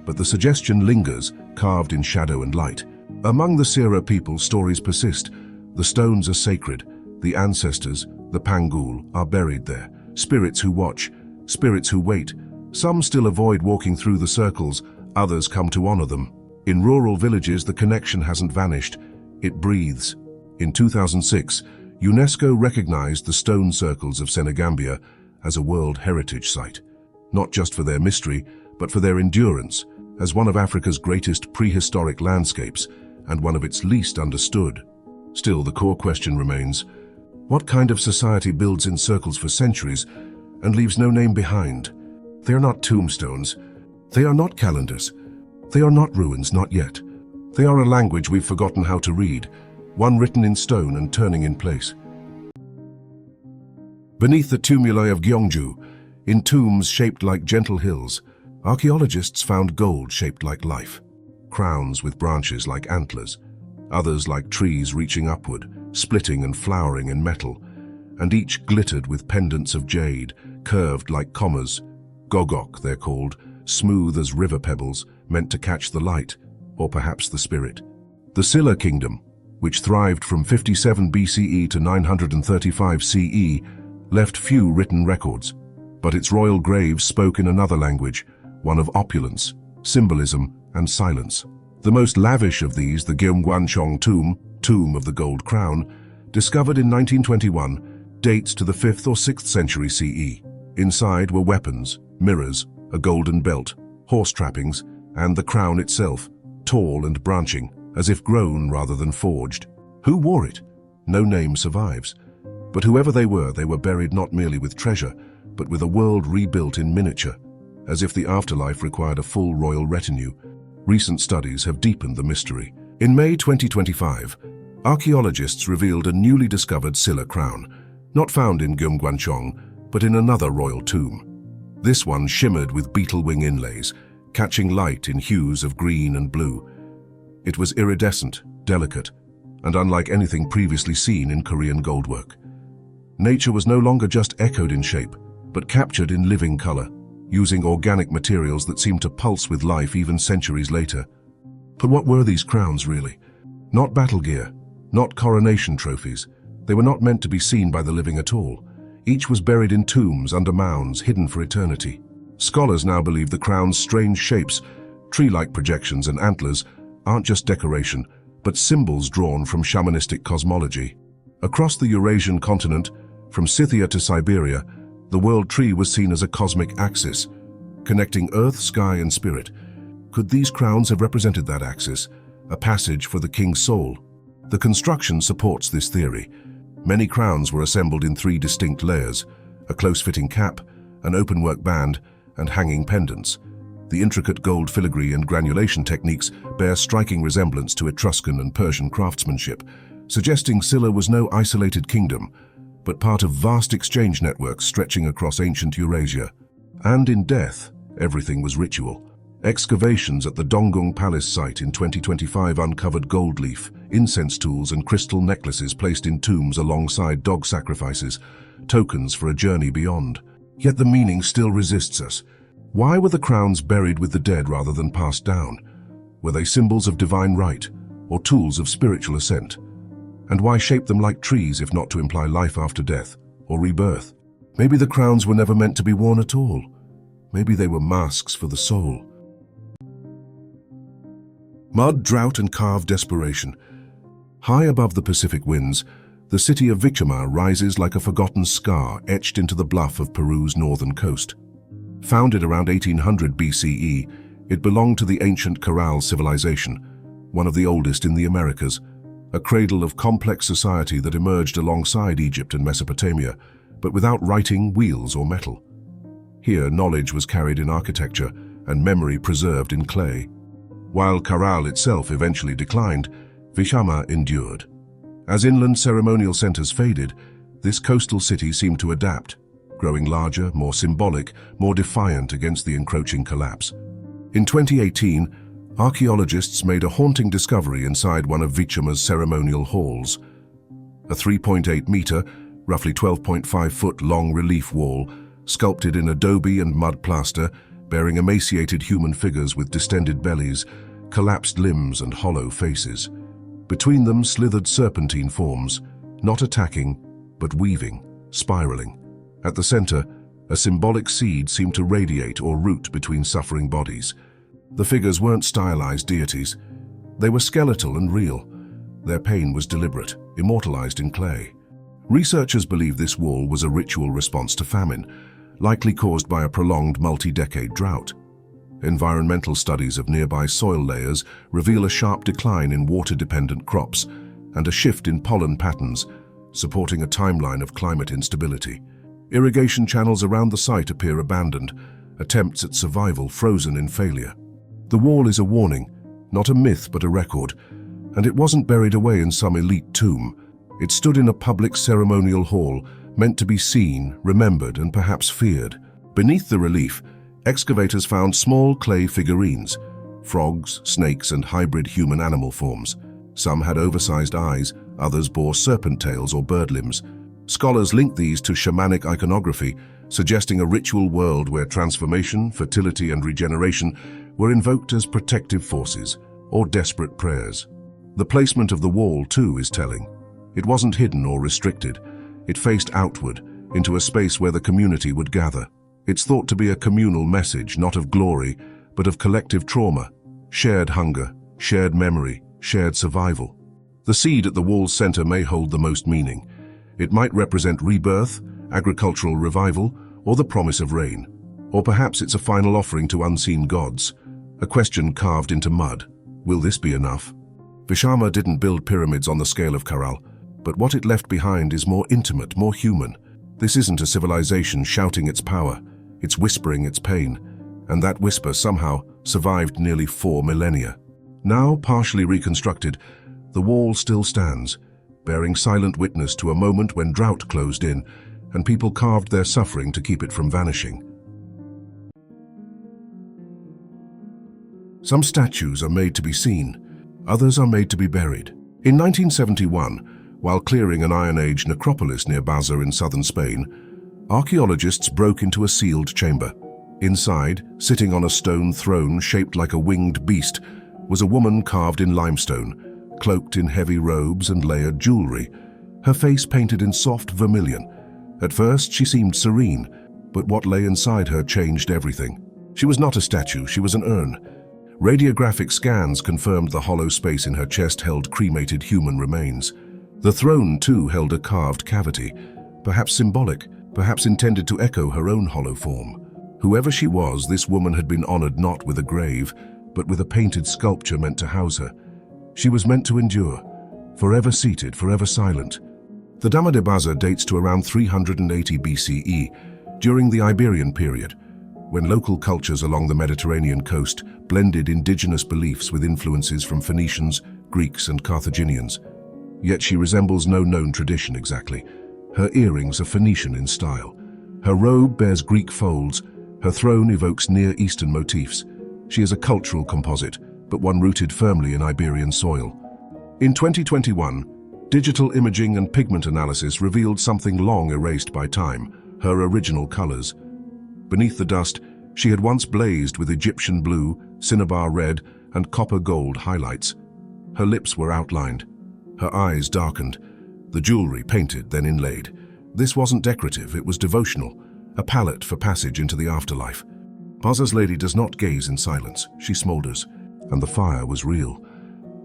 but the suggestion lingers, carved in shadow and light. Among the Sera people, stories persist. The stones are sacred. The ancestors, the Pangul, are buried there. Spirits who watch, spirits who wait. Some still avoid walking through the circles, others come to honor them. In rural villages, the connection hasn't vanished. It breathes. In 2006, UNESCO recognized the stone circles of Senegambia as a World Heritage Site, not just for their mystery, but for their endurance, as one of Africa's greatest prehistoric landscapes and one of its least understood. Still, the core question remains, what kind of society builds in circles for centuries and leaves no name behind? They are not tombstones. They are not calendars. They are not ruins, not yet. They are a language we've forgotten how to read, one written in stone and turning in place. Beneath the tumuli of Gyeongju, in tombs shaped like gentle hills, archaeologists found gold shaped like life, crowns with branches like antlers, others like trees reaching upward, splitting and flowering in metal, and each glittered with pendants of jade, curved like commas, gogok they're called, smooth as river pebbles, meant to catch the light, or perhaps the spirit. The Silla kingdom, which thrived from 57 BCE to 935 CE, left few written records, but its royal graves spoke in another language, one of opulence, symbolism, and silence. The most lavish of these, the Gyeongwancheong tomb of the Gold Crown, discovered in 1921, dates to the 5th or 6th century CE. Inside were weapons, mirrors, a golden belt, horse trappings, and the crown itself, tall and branching, as if grown rather than forged. Who wore it? No name survives. But whoever they were buried not merely with treasure, but with a world rebuilt in miniature, as if the afterlife required a full royal retinue. Recent studies have deepened the mystery. In May 2025, archaeologists revealed a newly discovered Silla crown, not found in Gyeongwancheong, but in another royal tomb. This one shimmered with beetle wing inlays, catching light in hues of green and blue. It was iridescent, delicate, and unlike anything previously seen in Korean goldwork. Nature was no longer just echoed in shape, but captured in living color, using organic materials that seemed to pulse with life even centuries later. But what were these crowns really? Not battle gear, not coronation trophies. They were not meant to be seen by the living at all. Each was buried in tombs under mounds hidden for eternity. Scholars now believe the crown's strange shapes, tree-like projections and antlers, aren't just decoration, but symbols drawn from shamanistic cosmology. Across the Eurasian continent, from Scythia to Siberia, the world tree was seen as a cosmic axis, connecting earth, sky, and spirit. Could these crowns have represented that axis, a passage for the king's soul? The construction supports this theory. Many crowns were assembled in 3 distinct layers: a close-fitting cap, an open-work band, and hanging pendants. The intricate gold filigree and granulation techniques bear striking resemblance to Etruscan and Persian craftsmanship, suggesting Silla was no isolated kingdom, but part of vast exchange networks stretching across ancient Eurasia. And in death, everything was ritual. Excavations at the Donggung Palace site in 2025 uncovered gold leaf, incense tools, and crystal necklaces placed in tombs alongside dog sacrifices, tokens for a journey beyond. Yet the meaning still resists us. Why were the crowns buried with the dead rather than passed down? Were they symbols of divine right, or tools of spiritual ascent? And why shape them like trees if not to imply life after death, or rebirth? Maybe the crowns were never meant to be worn at all. Maybe they were masks for the soul. Mud, drought, and carved desperation. High above the Pacific winds, the city of Vichama rises like a forgotten scar etched into the bluff of Peru's northern coast. Founded around 1800 BCE, it belonged to the ancient Cradle civilization, one of the oldest in the Americas, a cradle of complex society that emerged alongside Egypt and Mesopotamia, but without writing, wheels, or metal. Here, knowledge was carried in architecture and memory preserved in clay. While Cradle itself eventually declined, Vichama endured. As inland ceremonial centers faded, this coastal city seemed to adapt, growing larger, more symbolic, more defiant against the encroaching collapse. In 2018, archaeologists made a haunting discovery inside one of Vichama's ceremonial halls. A 3.8-meter, roughly 12.5-foot long relief wall, sculpted in adobe and mud plaster, bearing emaciated human figures with distended bellies, collapsed limbs, and hollow faces. Between them slithered serpentine forms, not attacking, but weaving, spiraling. At the center, a symbolic seed seemed to radiate or root between suffering bodies. The figures weren't stylized deities. They were skeletal and real. Their pain was deliberate, immortalized in clay. Researchers believe this wall was a ritual response to famine, likely caused by a prolonged multi-decade drought. Environmental studies of nearby soil layers reveal a sharp decline in water-dependent crops and a shift in pollen patterns, supporting a timeline of climate instability. Irrigation channels around the site appear abandoned, attempts at survival frozen in failure. The wall is a warning, not a myth but a record And it wasn't buried away in some elite tomb. It stood in a public ceremonial hall, meant to be seen, remembered, and perhaps feared. Beneath the relief, excavators found small clay figurines, frogs, snakes, and hybrid human-animal forms. Some had oversized eyes, others bore serpent tails or bird limbs. Scholars link these to shamanic iconography, suggesting a ritual world where transformation, fertility, and regeneration were invoked as protective forces or desperate prayers. The placement of the wall, too, is telling. It wasn't hidden or restricted. It faced outward, into a space where the community would gather. It's thought to be a communal message, not of glory, but of collective trauma, shared hunger, shared memory, shared survival. The seed at the wall's center may hold the most meaning. It might represent rebirth, agricultural revival, or the promise of rain. Or perhaps it's a final offering to unseen gods, a question carved into mud. Will this be enough? Vishama didn't build pyramids on the scale of Caral, but what it left behind is more intimate, more human. This isn't a civilization shouting its power, it's whispering its pain, and that whisper somehow survived nearly 4 millennia. Now partially reconstructed, the wall still stands, bearing silent witness to a moment when drought closed in, and people carved their suffering to keep it from vanishing. Some statues are made to be seen, others are made to be buried. In 1971, while clearing an Iron Age necropolis near Baza in southern Spain, archaeologists broke into a sealed chamber. Inside, sitting on a stone throne shaped like a winged beast, was a woman carved in limestone, cloaked in heavy robes and layered jewelry, her face painted in soft vermilion. At first, she seemed serene, but what lay inside her changed everything. She was not a statue, she was an urn. Radiographic scans confirmed the hollow space in her chest held cremated human remains. The throne, too, held a carved cavity, perhaps symbolic, perhaps intended to echo her own hollow form. Whoever she was, this woman had been honored not with a grave, but with a painted sculpture meant to house her. She was meant to endure, forever seated, forever silent. The Dama de Baza dates to around 380 BCE, during the Iberian period, when local cultures along the Mediterranean coast blended indigenous beliefs with influences from Phoenicians, Greeks, and Carthaginians. Yet she resembles no known tradition exactly. Her earrings are Phoenician in style. Her robe bears Greek folds. Her throne evokes Near Eastern motifs. She is a cultural composite, but one rooted firmly in Iberian soil. In 2021, digital imaging and pigment analysis revealed something long erased by time, her original colors. Beneath the dust, she had once blazed with Egyptian blue, cinnabar red, and copper gold highlights. Her lips were outlined, her eyes darkened, the jewelry painted, then inlaid. This wasn't decorative, it was devotional, a palette for passage into the afterlife. Baza's lady does not gaze in silence, she smolders, and the fire was real.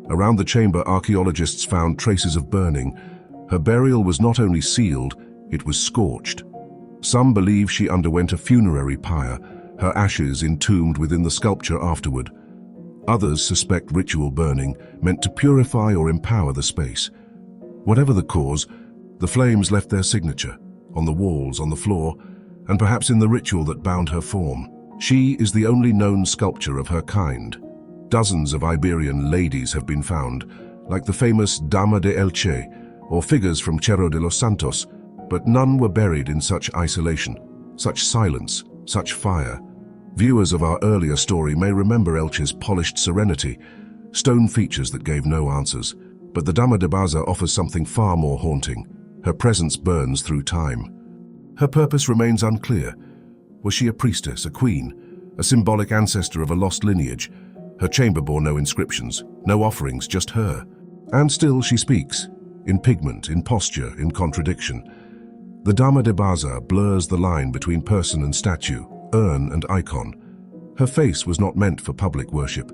Around the chamber, archaeologists found traces of burning. Her burial was not only sealed, it was scorched. Some believe she underwent a funerary pyre, her ashes entombed within the sculpture afterward. Others suspect ritual burning, meant to purify or empower the space. Whatever the cause, the flames left their signature, on the walls, on the floor, and perhaps in the ritual that bound her form. She is the only known sculpture of her kind. Dozens of Iberian ladies have been found, like the famous Dama de Elche, or figures from Cerro de los Santos, but none were buried in such isolation, such silence, such fire. Viewers of our earlier story may remember Elche's polished serenity, stone features that gave no answers. But the Dama de Baza offers something far more haunting. Her presence burns through time. Her purpose remains unclear. Was she a priestess, a queen, a symbolic ancestor of a lost lineage? Her chamber bore no inscriptions, no offerings, just her. And still she speaks, in pigment, in posture, in contradiction. The Dama de Baza blurs the line between person and statue, urn and icon. Her face was not meant for public worship.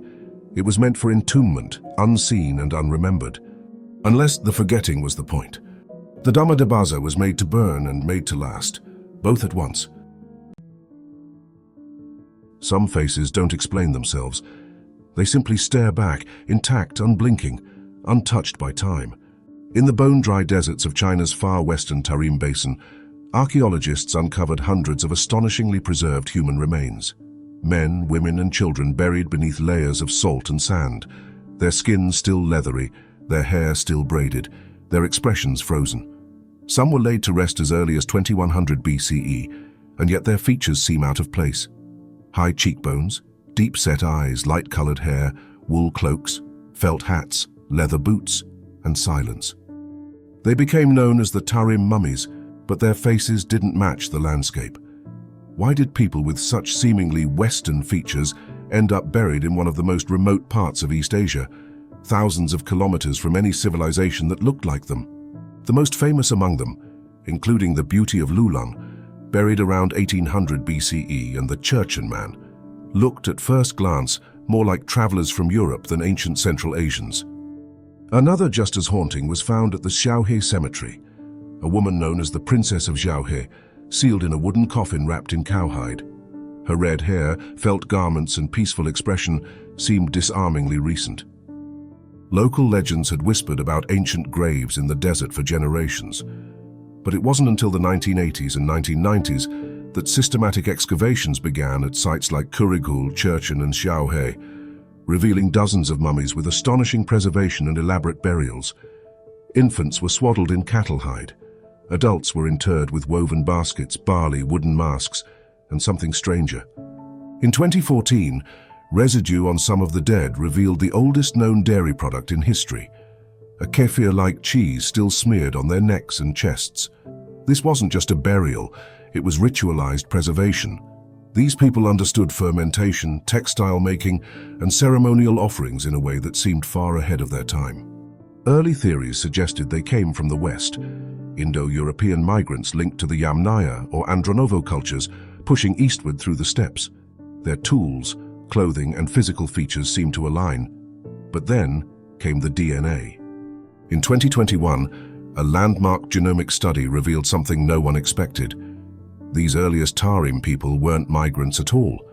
It was meant for entombment, unseen and unremembered. Unless the forgetting was the point. The Dama de Baza was made to burn and made to last, both at once. Some faces don't explain themselves. They simply stare back, intact, unblinking, untouched by time. In the bone-dry deserts of China's far western Tarim Basin, archaeologists uncovered hundreds of astonishingly preserved human remains. Men, women, and children buried beneath layers of salt and sand. their skin still leathery, their hair still braided, their expressions frozen. Some were laid to rest as early as 2100 BCE, and yet their features seem out of place. High cheekbones, deep-set eyes, light-colored hair, wool cloaks, felt hats, leather boots, and silence. They became known as the Tarim mummies, but their faces didn't match the landscape. Why did people with such seemingly Western features end up buried in one of the most remote parts of East Asia, thousands of kilometers from any civilization that looked like them? The most famous among them, including the Beauty of Lulung, buried around 1800 BCE, and the Churchen Man, looked at first glance more like travelers from Europe than ancient Central Asians. Another just as haunting was found at the Xiaohe Cemetery, a woman known as the Princess of Xiaohe, sealed in a wooden coffin wrapped in cowhide. Her red hair, felt garments, and peaceful expression seemed disarmingly recent. Local legends had whispered about ancient graves in the desert for generations, but it wasn't until the 1980s and 1990s that systematic excavations began at sites like Kurigul, Churchen, and Xiaohe, revealing dozens of mummies with astonishing preservation and elaborate burials. Infants were swaddled in cattle hide. Adults were interred with woven baskets, barley, wooden masks, and something stranger. In 2014, residue on some of the dead revealed the oldest known dairy product in history, a kefir-like cheese still smeared on their necks and chests. This wasn't just a burial, it was ritualized preservation. These people understood fermentation, textile making, and ceremonial offerings in a way that seemed far ahead of their time. Early theories suggested they came from the West, Indo-European migrants linked to the Yamnaya or Andronovo cultures pushing eastward through the steppes. Their tools, clothing, and physical features seemed to align. But then came the DNA. In 2021, a landmark genomic study revealed something no one expected. These earliest Tarim people weren't migrants at all.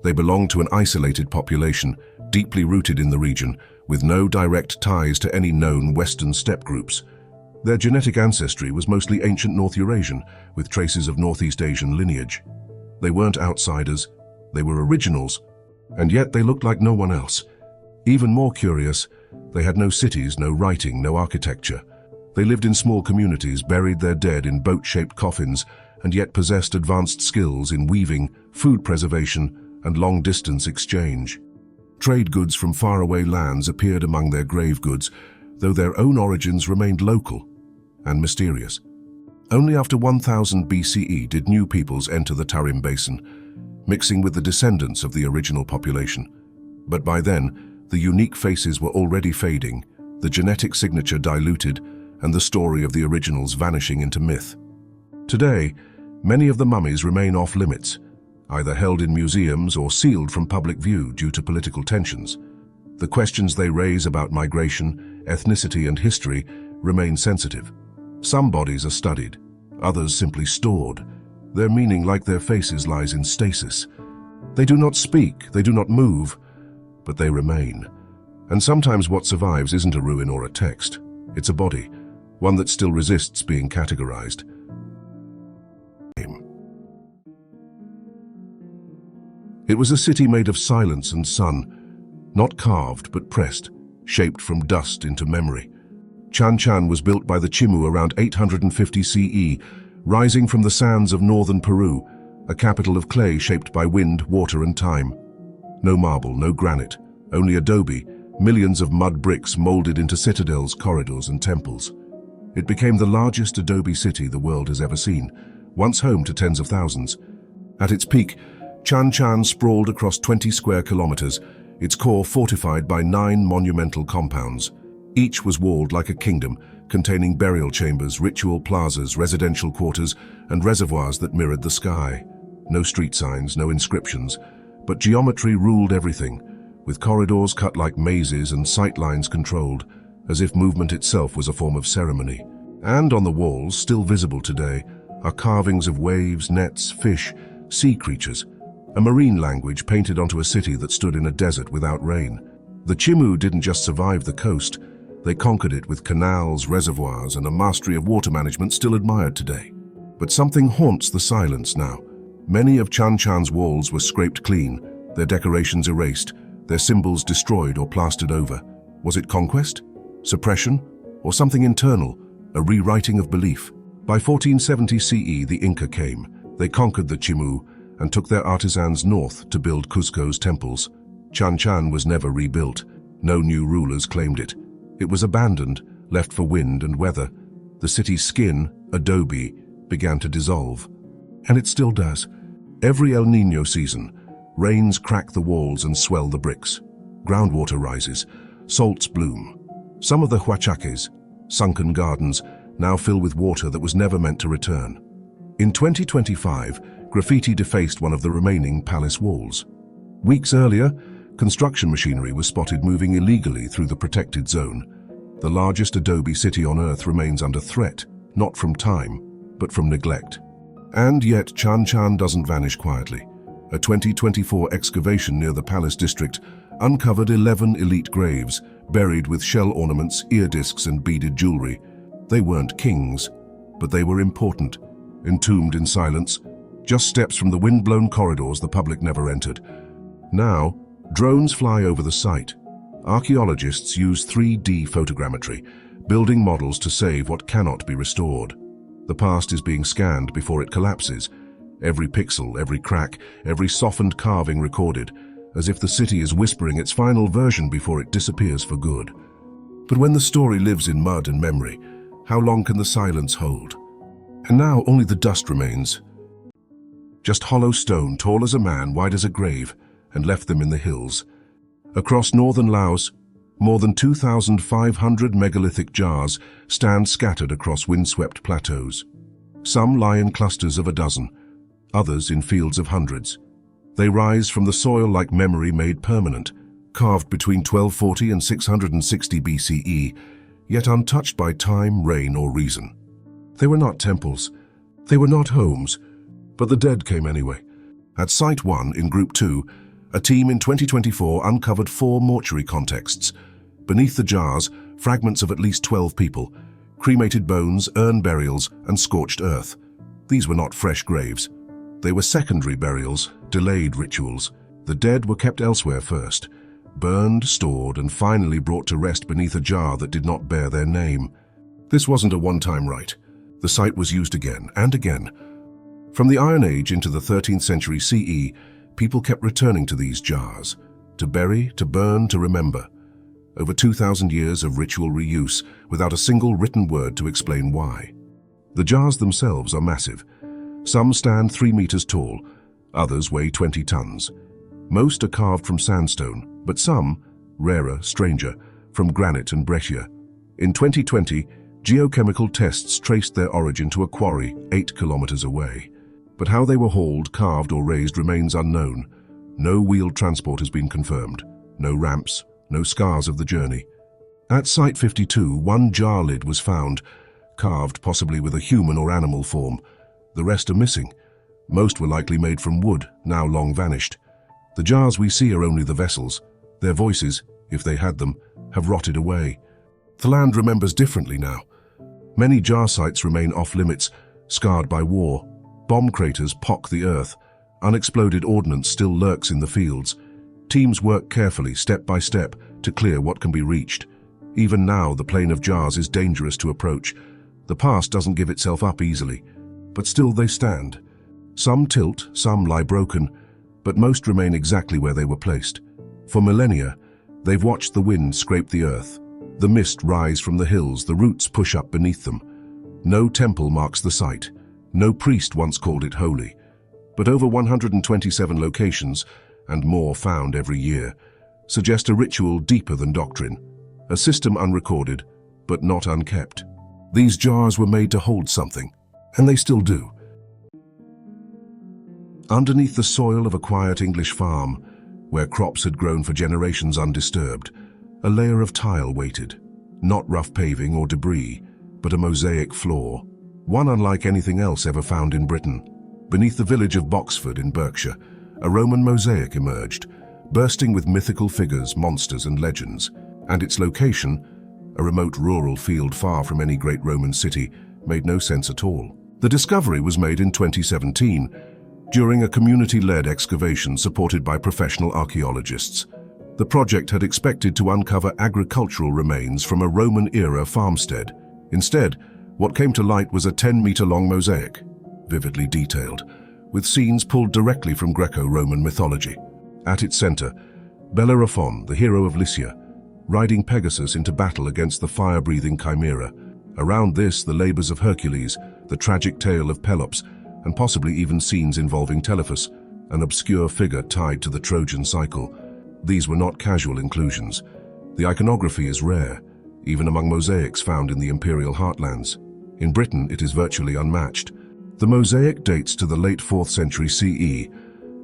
They belonged to an isolated population, deeply rooted in the region, with no direct ties to any known Western steppe groups. Their genetic ancestry was mostly ancient North Eurasian, with traces of Northeast Asian lineage. They weren't outsiders, they were originals, and yet they looked like no one else. Even more curious, they had no cities, no writing, no architecture. They lived in small communities, buried their dead in boat-shaped coffins, and yet possessed advanced skills in weaving, food preservation, and long-distance exchange. Trade goods from faraway lands appeared among their grave goods, though their own origins remained local and mysterious. Only after 1000 BCE did new peoples enter the Tarim Basin, mixing with the descendants of the original population. But by then, the unique faces were already fading, the genetic signature diluted, and the story of the originals vanishing into myth. Today, many of the mummies remain off-limits, either held in museums or sealed from public view due to political tensions. The questions they raise about migration, ethnicity, and history remain sensitive. Some bodies are studied, others simply stored. Their meaning, like their faces, lies in stasis. They do not speak, they do not move, but they remain. And sometimes what survives isn't a ruin or a text. It's a body, one that still resists being categorized. It was a city made of silence and sun, not carved but pressed, shaped from dust into memory. Chan was built by the Chimu around 850 CE, rising from the sands of northern Peru, a capital of clay shaped by wind, water, and time. No marble, no granite, only adobe, millions of mud bricks molded into citadels, corridors, and temples. It became the largest adobe city the world has ever seen, once home to tens of thousands. At its peak, Chan sprawled across 20 square kilometers, its core fortified by 9 monumental compounds. Each was walled like a kingdom, containing burial chambers, ritual plazas, residential quarters, and reservoirs that mirrored the sky. No street signs, no inscriptions, but geometry ruled everything, with corridors cut like mazes and sightlines controlled, as if movement itself was a form of ceremony. And on the walls, still visible today, are carvings of waves, nets, fish, sea creatures, a marine language painted onto a city that stood in a desert without rain. The Chimu didn't just survive the coast, they conquered it with canals, reservoirs, and a mastery of water management still admired today. But something haunts the silence now. Many of Chan's walls were scraped clean, their decorations erased, their symbols destroyed or plastered over. Was it conquest? Suppression? Or something internal, a rewriting of belief? By 1470 CE, the Inca came. They conquered the Chimu and took their artisans north to build Cusco's temples. Chan was never rebuilt. No new rulers claimed it. It was abandoned, left for wind and weather. The city's skin, adobe, began to dissolve. And it still does. Every El Niño season, rains crack the walls and swell the bricks. Groundwater rises, salts bloom. Some of the huachaques, sunken gardens, now fill with water that was never meant to return. In 2025, graffiti defaced one of the remaining palace walls. Weeks earlier, construction machinery was spotted moving illegally through the protected zone. The largest adobe city on Earth remains under threat, not from time, but from neglect. And yet Chan doesn't vanish quietly. A 2024 excavation near the palace district uncovered 11 elite graves, buried with shell ornaments, ear discs and beaded jewelry. They weren't kings, but they were important, entombed in silence, just steps from the wind-blown corridors the public never entered. Now, drones fly over the site. Archaeologists use 3D photogrammetry, building models to save what cannot be restored. The past is being scanned before it collapses. Every pixel, every crack, every softened carving recorded, as if the city is whispering its final version before it disappears for good. But when the story lives in mud and memory, how long can the silence hold? And now only the dust remains. Just hollow stone, tall as a man, wide as a grave, and left them in the hills. Across northern Laos, more than 2,500 megalithic jars stand scattered across windswept plateaus. Some lie in clusters of a dozen, others in fields of hundreds. They rise from the soil like memory made permanent, carved between 1240 and 660 BCE, yet untouched by time, rain, or reason. They were not temples, they were not homes, but the dead came anyway. At Site 1 in Group 2, a team in 2024 uncovered 4 mortuary contexts. Beneath the jars, fragments of at least 12 people, cremated bones, urn burials, and scorched earth. These were not fresh graves. They were secondary burials, delayed rituals. The dead were kept elsewhere first, burned, stored, and finally brought to rest beneath a jar that did not bear their name. This wasn't a one-time rite. The site was used again and again. From the Iron Age into the 13th century CE, people kept returning to these jars, to bury, to burn, to remember. Over 2,000 years of ritual reuse without a single written word to explain why. The jars themselves are massive. Some stand 3 meters tall, others weigh 20 tons. Most are carved from sandstone, but some, rarer, stranger, from granite and breccia. In 2020, geochemical tests traced their origin to a quarry 8 kilometers away. But how they were hauled, carved, or raised remains unknown. No wheeled transport has been confirmed. No ramps, no scars of the journey. At Site 52, one jar lid was found, carved possibly with a human or animal form. The rest are missing. Most were likely made from wood, now long vanished. The jars we see are only the vessels. Their voices, if they had them, have rotted away. The land remembers differently now. Many jar sites remain off-limits, scarred by war. Bomb craters pock the earth. Unexploded ordnance still lurks in the fields. Teams work carefully, step by step, to clear what can be reached. Even now, the plain of jars is dangerous to approach. The past doesn't give itself up easily, but still they stand. Some tilt, some lie broken, but most remain exactly where they were placed. For millennia, they've watched the wind scrape the earth, the mist rise from the hills, the roots push up beneath them. No temple marks the site. No priest once called it holy. But over 127 locations, and more found every year, suggest a ritual deeper than doctrine, a system unrecorded, but not unkept. These jars were made to hold something, and they still do. Underneath the soil of a quiet English farm, where crops had grown for generations undisturbed, a layer of tile waited, not rough paving or debris, but a mosaic floor, one unlike anything else ever found in Britain. Beneath the village of Boxford in Berkshire, a Roman mosaic emerged, bursting with mythical figures, monsters, and legends, and its location, a remote rural field far from any great Roman city, made no sense at all. The discovery was made in 2017, during a community-led excavation supported by professional archaeologists. The project had expected to uncover agricultural remains from a Roman-era farmstead. Instead, what came to light was a 10-meter-long mosaic, vividly detailed, with scenes pulled directly from Greco-Roman mythology. At its center, Bellerophon, the hero of Lycia, riding Pegasus into battle against the fire-breathing Chimera. Around this, the labors of Hercules, the tragic tale of Pelops, and possibly even scenes involving Telephus, an obscure figure tied to the Trojan cycle. These were not casual inclusions. The iconography is rare, even among mosaics found in the imperial heartlands. In Britain, it is virtually unmatched. The mosaic dates to the late 4th century CE,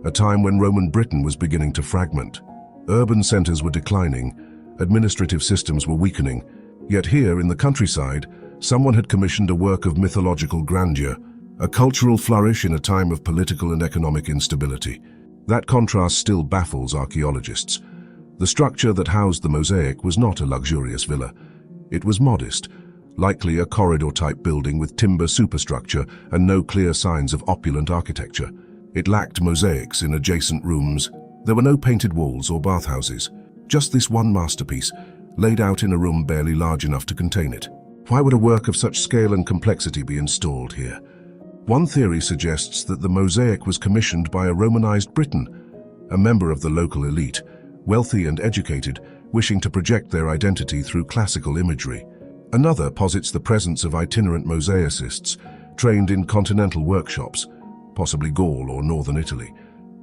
a time when Roman Britain was beginning to fragment. Urban centers were declining, administrative systems were weakening, yet here in the countryside, someone had commissioned a work of mythological grandeur, a cultural flourish in a time of political and economic instability. That contrast still baffles archaeologists. The structure that housed the mosaic was not a luxurious villa. It was modest, likely a corridor-type building with timber superstructure and no clear signs of opulent architecture. It lacked mosaics in adjacent rooms. There were no painted walls or bathhouses, just this one masterpiece, laid out in a room barely large enough to contain it. Why would a work of such scale and complexity be installed here? One theory suggests that the mosaic was commissioned by a Romanized Briton, a member of the local elite, wealthy and educated, wishing to project their identity through classical imagery. Another posits the presence of itinerant mosaicists, trained in continental workshops, possibly Gaul or northern Italy,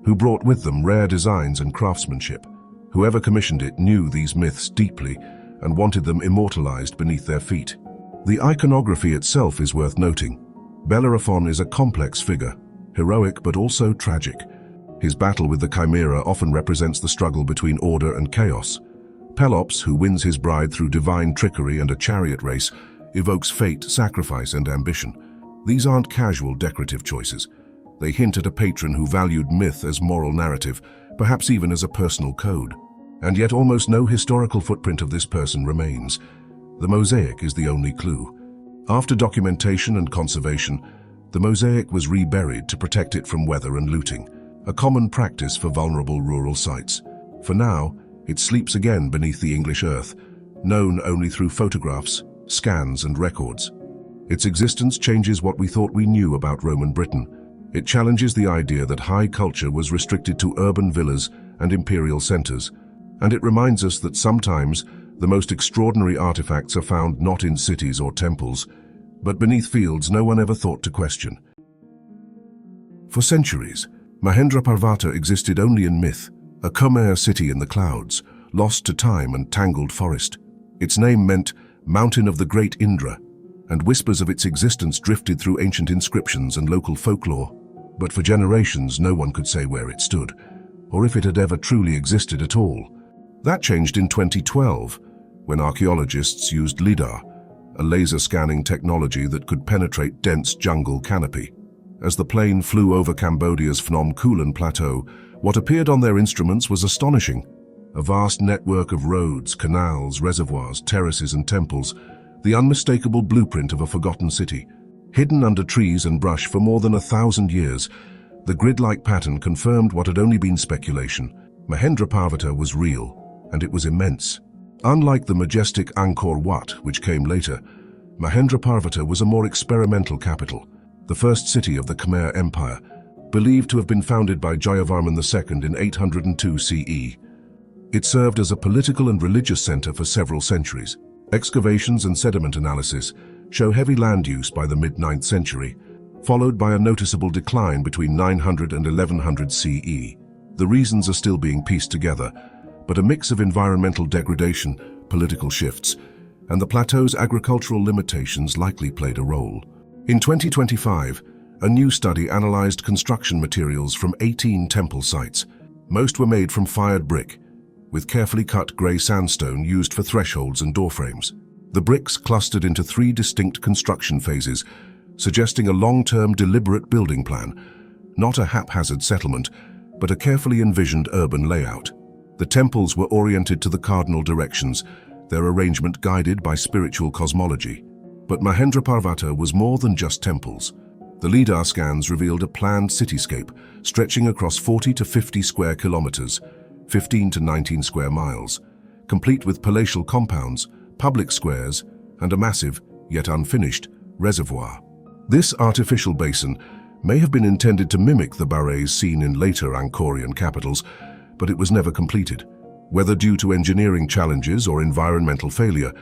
who brought with them rare designs and craftsmanship. Whoever commissioned it knew these myths deeply and wanted them immortalized beneath their feet. The iconography itself is worth noting. Bellerophon is a complex figure, heroic but also tragic. His battle with the Chimera often represents the struggle between order and chaos. Pelops, who wins his bride through divine trickery and a chariot race, evokes fate, sacrifice, and ambition. These aren't casual decorative choices. They hint at a patron who valued myth as moral narrative, perhaps even as a personal code. And yet almost no historical footprint of this person remains. The mosaic is the only clue. After documentation and conservation, the mosaic was reburied to protect it from weather and looting, a common practice for vulnerable rural sites. For now, it sleeps again beneath the English earth, known only through photographs, scans, and records. Its existence changes what we thought we knew about Roman Britain. It challenges the idea that high culture was restricted to urban villas and imperial centers, and it reminds us that sometimes the most extraordinary artifacts are found not in cities or temples, but beneath fields no one ever thought to question. For centuries, Mohenjo-daro existed only in myth, a Khmer city in the clouds, lost to time and tangled forest. Its name meant Mountain of the Great Indra, and whispers of its existence drifted through ancient inscriptions and local folklore. But for generations, no one could say where it stood, or if it had ever truly existed at all. That changed in 2012, when archaeologists used LIDAR, a laser scanning technology that could penetrate dense jungle canopy. As the plane flew over Cambodia's Phnom Kulen Plateau, what appeared on their instruments was astonishing. A vast network of roads, canals, reservoirs, terraces, and temples, the unmistakable blueprint of a forgotten city. Hidden under trees and brush for more than 1,000 years, the grid-like pattern confirmed what had only been speculation. Mohenjo-daro was real, and it was immense. Unlike the majestic Angkor Wat, which came later, Mohenjo-daro was a more experimental capital, the first city of the Khmer Empire, believed to have been founded by Jayavarman II in 802 CE. It served as a political and religious center for several centuries. Excavations and sediment analysis show heavy land use by the mid-9th century, followed by a noticeable decline between 900 and 1100 CE. The reasons are still being pieced together, but a mix of environmental degradation, political shifts, and the plateau's agricultural limitations likely played a role. In 2025, a new study analyzed construction materials from 18 temple sites. Most were made from fired brick, with carefully cut grey sandstone used for thresholds and doorframes. The bricks clustered into 3 distinct construction phases, suggesting a long-term deliberate building plan, not a haphazard settlement, but a carefully envisioned urban layout. The temples were oriented to the cardinal directions, their arrangement guided by spiritual cosmology. But Mohenjo-daro was more than just temples. The LIDAR scans revealed a planned cityscape stretching across 40 to 50 square kilometers, 15 to 19 square miles, complete with palatial compounds, public squares, and a massive, yet unfinished, reservoir. This artificial basin may have been intended to mimic the barrays seen in later Angkorian capitals, but it was never completed. Whether due to engineering challenges or environmental failure,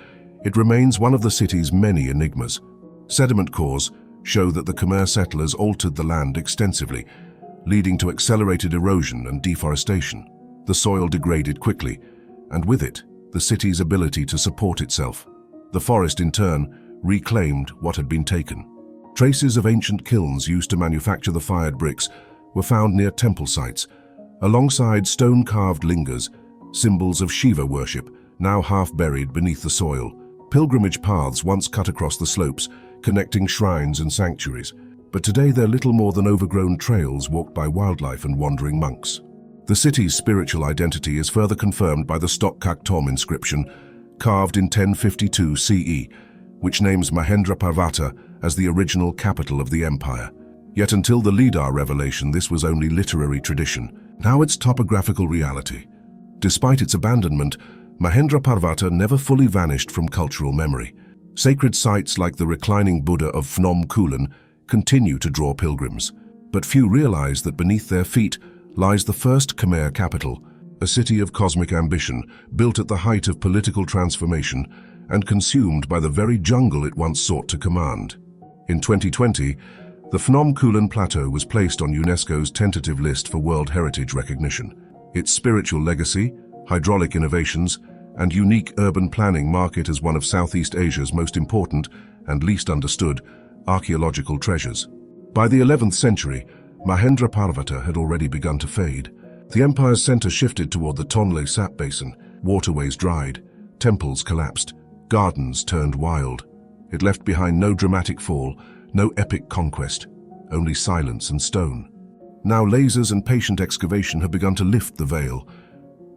it remains one of the city's many enigmas. Sediment cores show that the Khmer settlers altered the land extensively, leading to accelerated erosion and deforestation. The soil degraded quickly, and with it, the city's ability to support itself. The forest, in turn, reclaimed what had been taken. Traces of ancient kilns used to manufacture the fired bricks were found near temple sites, alongside stone-carved lingers, symbols of Shiva worship, now half buried beneath the soil. Pilgrimage paths once cut across the slopes, connecting shrines and sanctuaries, but today they're little more than overgrown trails walked by wildlife and wandering monks. The city's spiritual identity is further confirmed by the Stokkak Tom inscription, carved in 1052 CE, which names Mahendraparvata as the original capital of the empire. Yet until the Lidar revelation, this was only literary tradition. Now it's topographical reality. Despite its abandonment, Mahendraparvata never fully vanished from cultural memory. Sacred sites like the reclining Buddha of Phnom Kulen continue to draw pilgrims, but few realize that beneath their feet lies the first Khmer capital, a city of cosmic ambition, built at the height of political transformation and consumed by the very jungle it once sought to command. In 2020, the Phnom Kulen Plateau was placed on UNESCO's tentative list for World Heritage recognition. Its spiritual legacy, hydraulic innovations, and unique urban planning mark it as one of Southeast Asia's most important and least understood archaeological treasures. By the 11th century, Mahendraparvata had already begun to fade. The empire's center shifted toward the Tonle Sap Basin, waterways dried, temples collapsed, gardens turned wild. It left behind no dramatic fall, no epic conquest, only silence and stone. Now lasers and patient excavation have begun to lift the veil.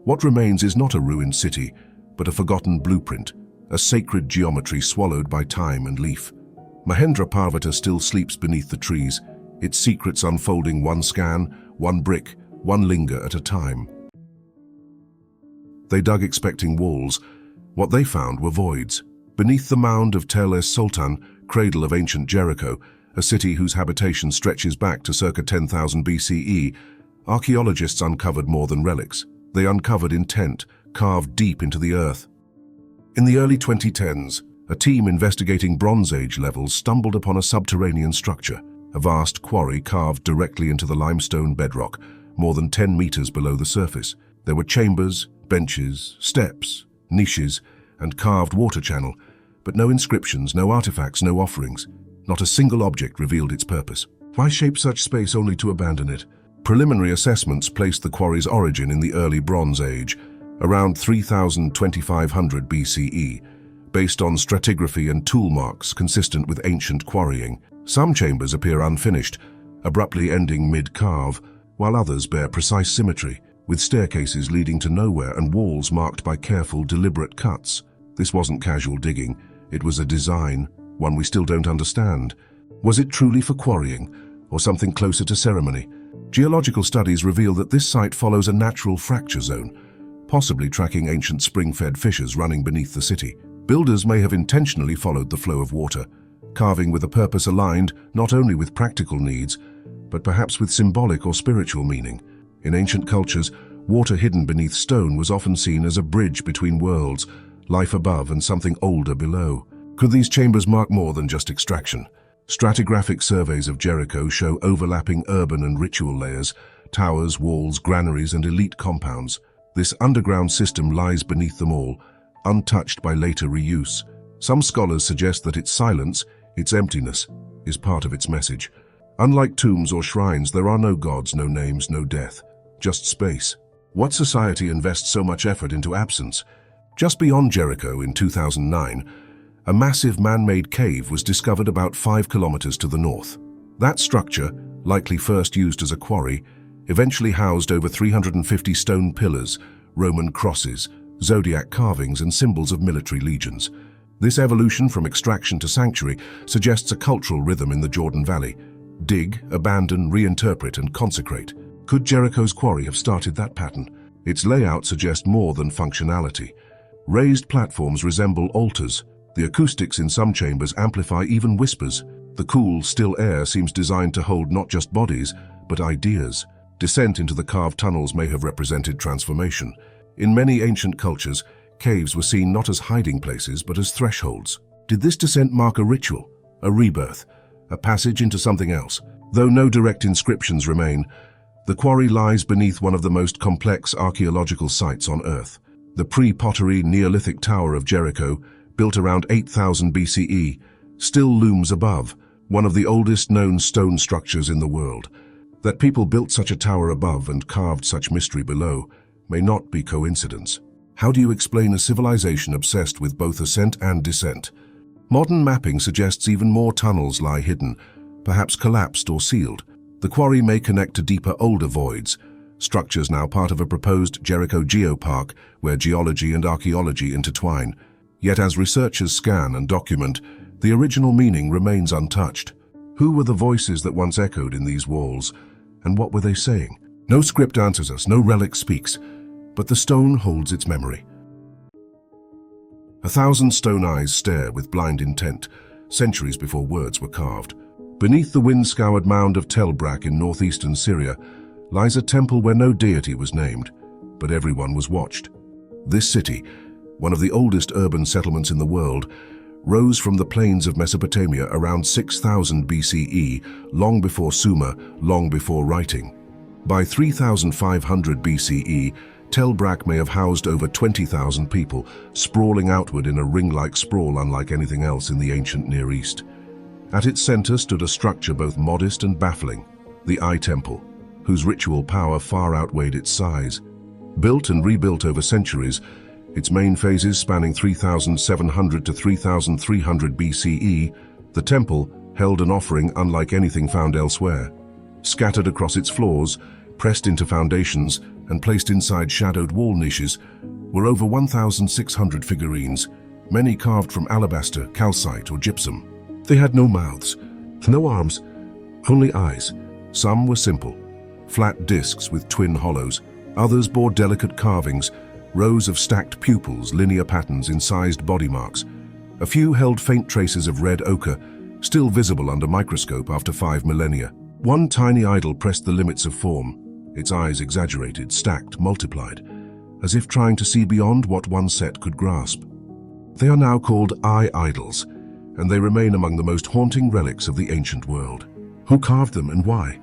What remains is not a ruined city, but a forgotten blueprint, a sacred geometry swallowed by time and leaf. Mahendraparvata still sleeps beneath the trees, its secrets unfolding one scan, one brick, one linger at a time. They dug expecting walls. What they found were voids. Beneath the mound of Tel es-Sultan, cradle of ancient Jericho, a city whose habitation stretches back to circa 10,000 BCE, archaeologists uncovered more than relics. They uncovered intent, carved deep into the earth. In the early 2010s, a team investigating Bronze Age levels stumbled upon a subterranean structure, a vast quarry carved directly into the limestone bedrock, more than 10 meters below the surface. There were chambers, benches, steps, niches, and carved water channel, but no inscriptions, no artifacts, no offerings. Not a single object revealed its purpose. Why shape such space only to abandon it? Preliminary assessments placed the quarry's origin in the early Bronze Age, around 3,500 BCE, based on stratigraphy and tool marks consistent with ancient quarrying. Some chambers appear unfinished, abruptly ending mid-carve, while others bear precise symmetry, with staircases leading to nowhere and walls marked by careful, deliberate cuts. This wasn't casual digging, it was a design, one we still don't understand. Was it truly for quarrying, or something closer to ceremony? Geological studies reveal that this site follows a natural fracture zone, possibly tracking ancient spring-fed fissures running beneath the city. Builders may have intentionally followed the flow of water, carving with a purpose aligned not only with practical needs, but perhaps with symbolic or spiritual meaning. In ancient cultures, water hidden beneath stone was often seen as a bridge between worlds, life above and something older below. Could these chambers mark more than just extraction? Stratigraphic surveys of Jericho show overlapping urban and ritual layers, towers, walls, granaries, and elite compounds. This underground system lies beneath them all, untouched by later reuse. Some scholars suggest that its silence, its emptiness, is part of its message. Unlike tombs or shrines, there are no gods, no names, no death, just space. What society invests so much effort into absence? Just beyond Jericho in 2009, a massive man-made cave was discovered about 5 kilometers to the north. That structure, likely first used as a quarry, eventually housed over 350 stone pillars, Roman crosses, zodiac carvings, and symbols of military legions. This evolution from extraction to sanctuary suggests a cultural rhythm in the Jordan Valley. Dig, abandon, reinterpret, and consecrate. Could Jericho's quarry have started that pattern? Its layout suggests more than functionality. Raised platforms resemble altars. The acoustics in some chambers amplify even whispers. The cool, still air seems designed to hold not just bodies, but ideas. Descent into the carved tunnels may have represented transformation. In many ancient cultures, caves were seen not as hiding places, but as thresholds. Did this descent mark a ritual, a rebirth, a passage into something else? Though no direct inscriptions remain, the quarry lies beneath one of the most complex archaeological sites on Earth. The pre-pottery Neolithic Tower of Jericho, built around 8000 BCE, still looms above, one of the oldest known stone structures in the world. That people built such a tower above and carved such mystery below may not be coincidence. How do you explain a civilization obsessed with both ascent and descent? Modern mapping suggests even more tunnels lie hidden, perhaps collapsed or sealed. The quarry may connect to deeper, older voids, structures now part of a proposed Jericho Geopark where geology and archaeology intertwine. Yet as researchers scan and document, the original meaning remains untouched. Who were the voices that once echoed in these walls, and what were they saying? No script answers us, no relic speaks, but the stone holds its memory. 1,000 stone eyes stare with blind intent, centuries before words were carved. Beneath the wind-scoured mound of Tel Brak in northeastern Syria lies a temple where no deity was named, but everyone was watched. This city, one of the oldest urban settlements in the world, rose from the plains of Mesopotamia around 6000 BCE, long before Sumer, long before writing. By 3500 BCE, Tel Brak may have housed over 20,000 people, sprawling outward in a ring-like sprawl unlike anything else in the ancient Near East. At its center stood a structure both modest and baffling, the Eye Temple, whose ritual power far outweighed its size. Built and rebuilt over centuries, its main phases spanning 3700 to 3300 BCE, the temple held an offering unlike anything found elsewhere. Scattered across its floors, pressed into foundations, and placed inside shadowed wall niches, were over 1,600 figurines, many carved from alabaster, calcite, or gypsum. They had no mouths, no arms, only eyes. Some were simple, flat discs with twin hollows. Others bore delicate carvings, rows of stacked pupils, linear patterns, incised body marks. A few held faint traces of red ochre, still visible under microscope after 5 millennia. One tiny idol pressed the limits of form, its eyes exaggerated, stacked, multiplied, as if trying to see beyond what one set could grasp. They are now called eye idols, and they remain among the most haunting relics of the ancient world. Who carved them and why?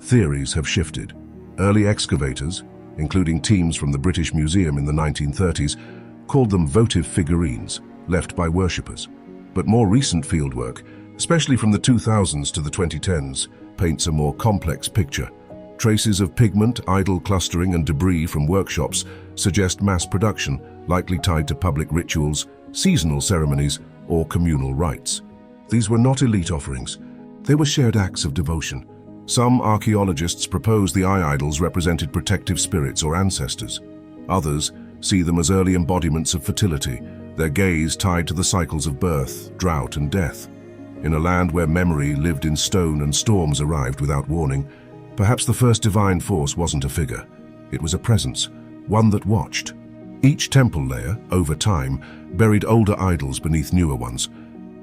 Theories have shifted. Early excavators, including teams from the British Museum in the 1930s, called them votive figurines, left by worshippers. But more recent fieldwork, especially from the 2000s to the 2010s, paints a more complex picture. Traces of pigment, idol clustering, and debris from workshops suggest mass production, likely tied to public rituals, seasonal ceremonies, or communal rites. These were not elite offerings. They were shared acts of devotion. Some archaeologists propose the eye idols represented protective spirits or ancestors. Others see them as early embodiments of fertility, their gaze tied to the cycles of birth, drought, and death. In a land where memory lived in stone and storms arrived without warning, perhaps the first divine force wasn't a figure. It was a presence, one that watched. Each temple layer, over time, buried older idols beneath newer ones.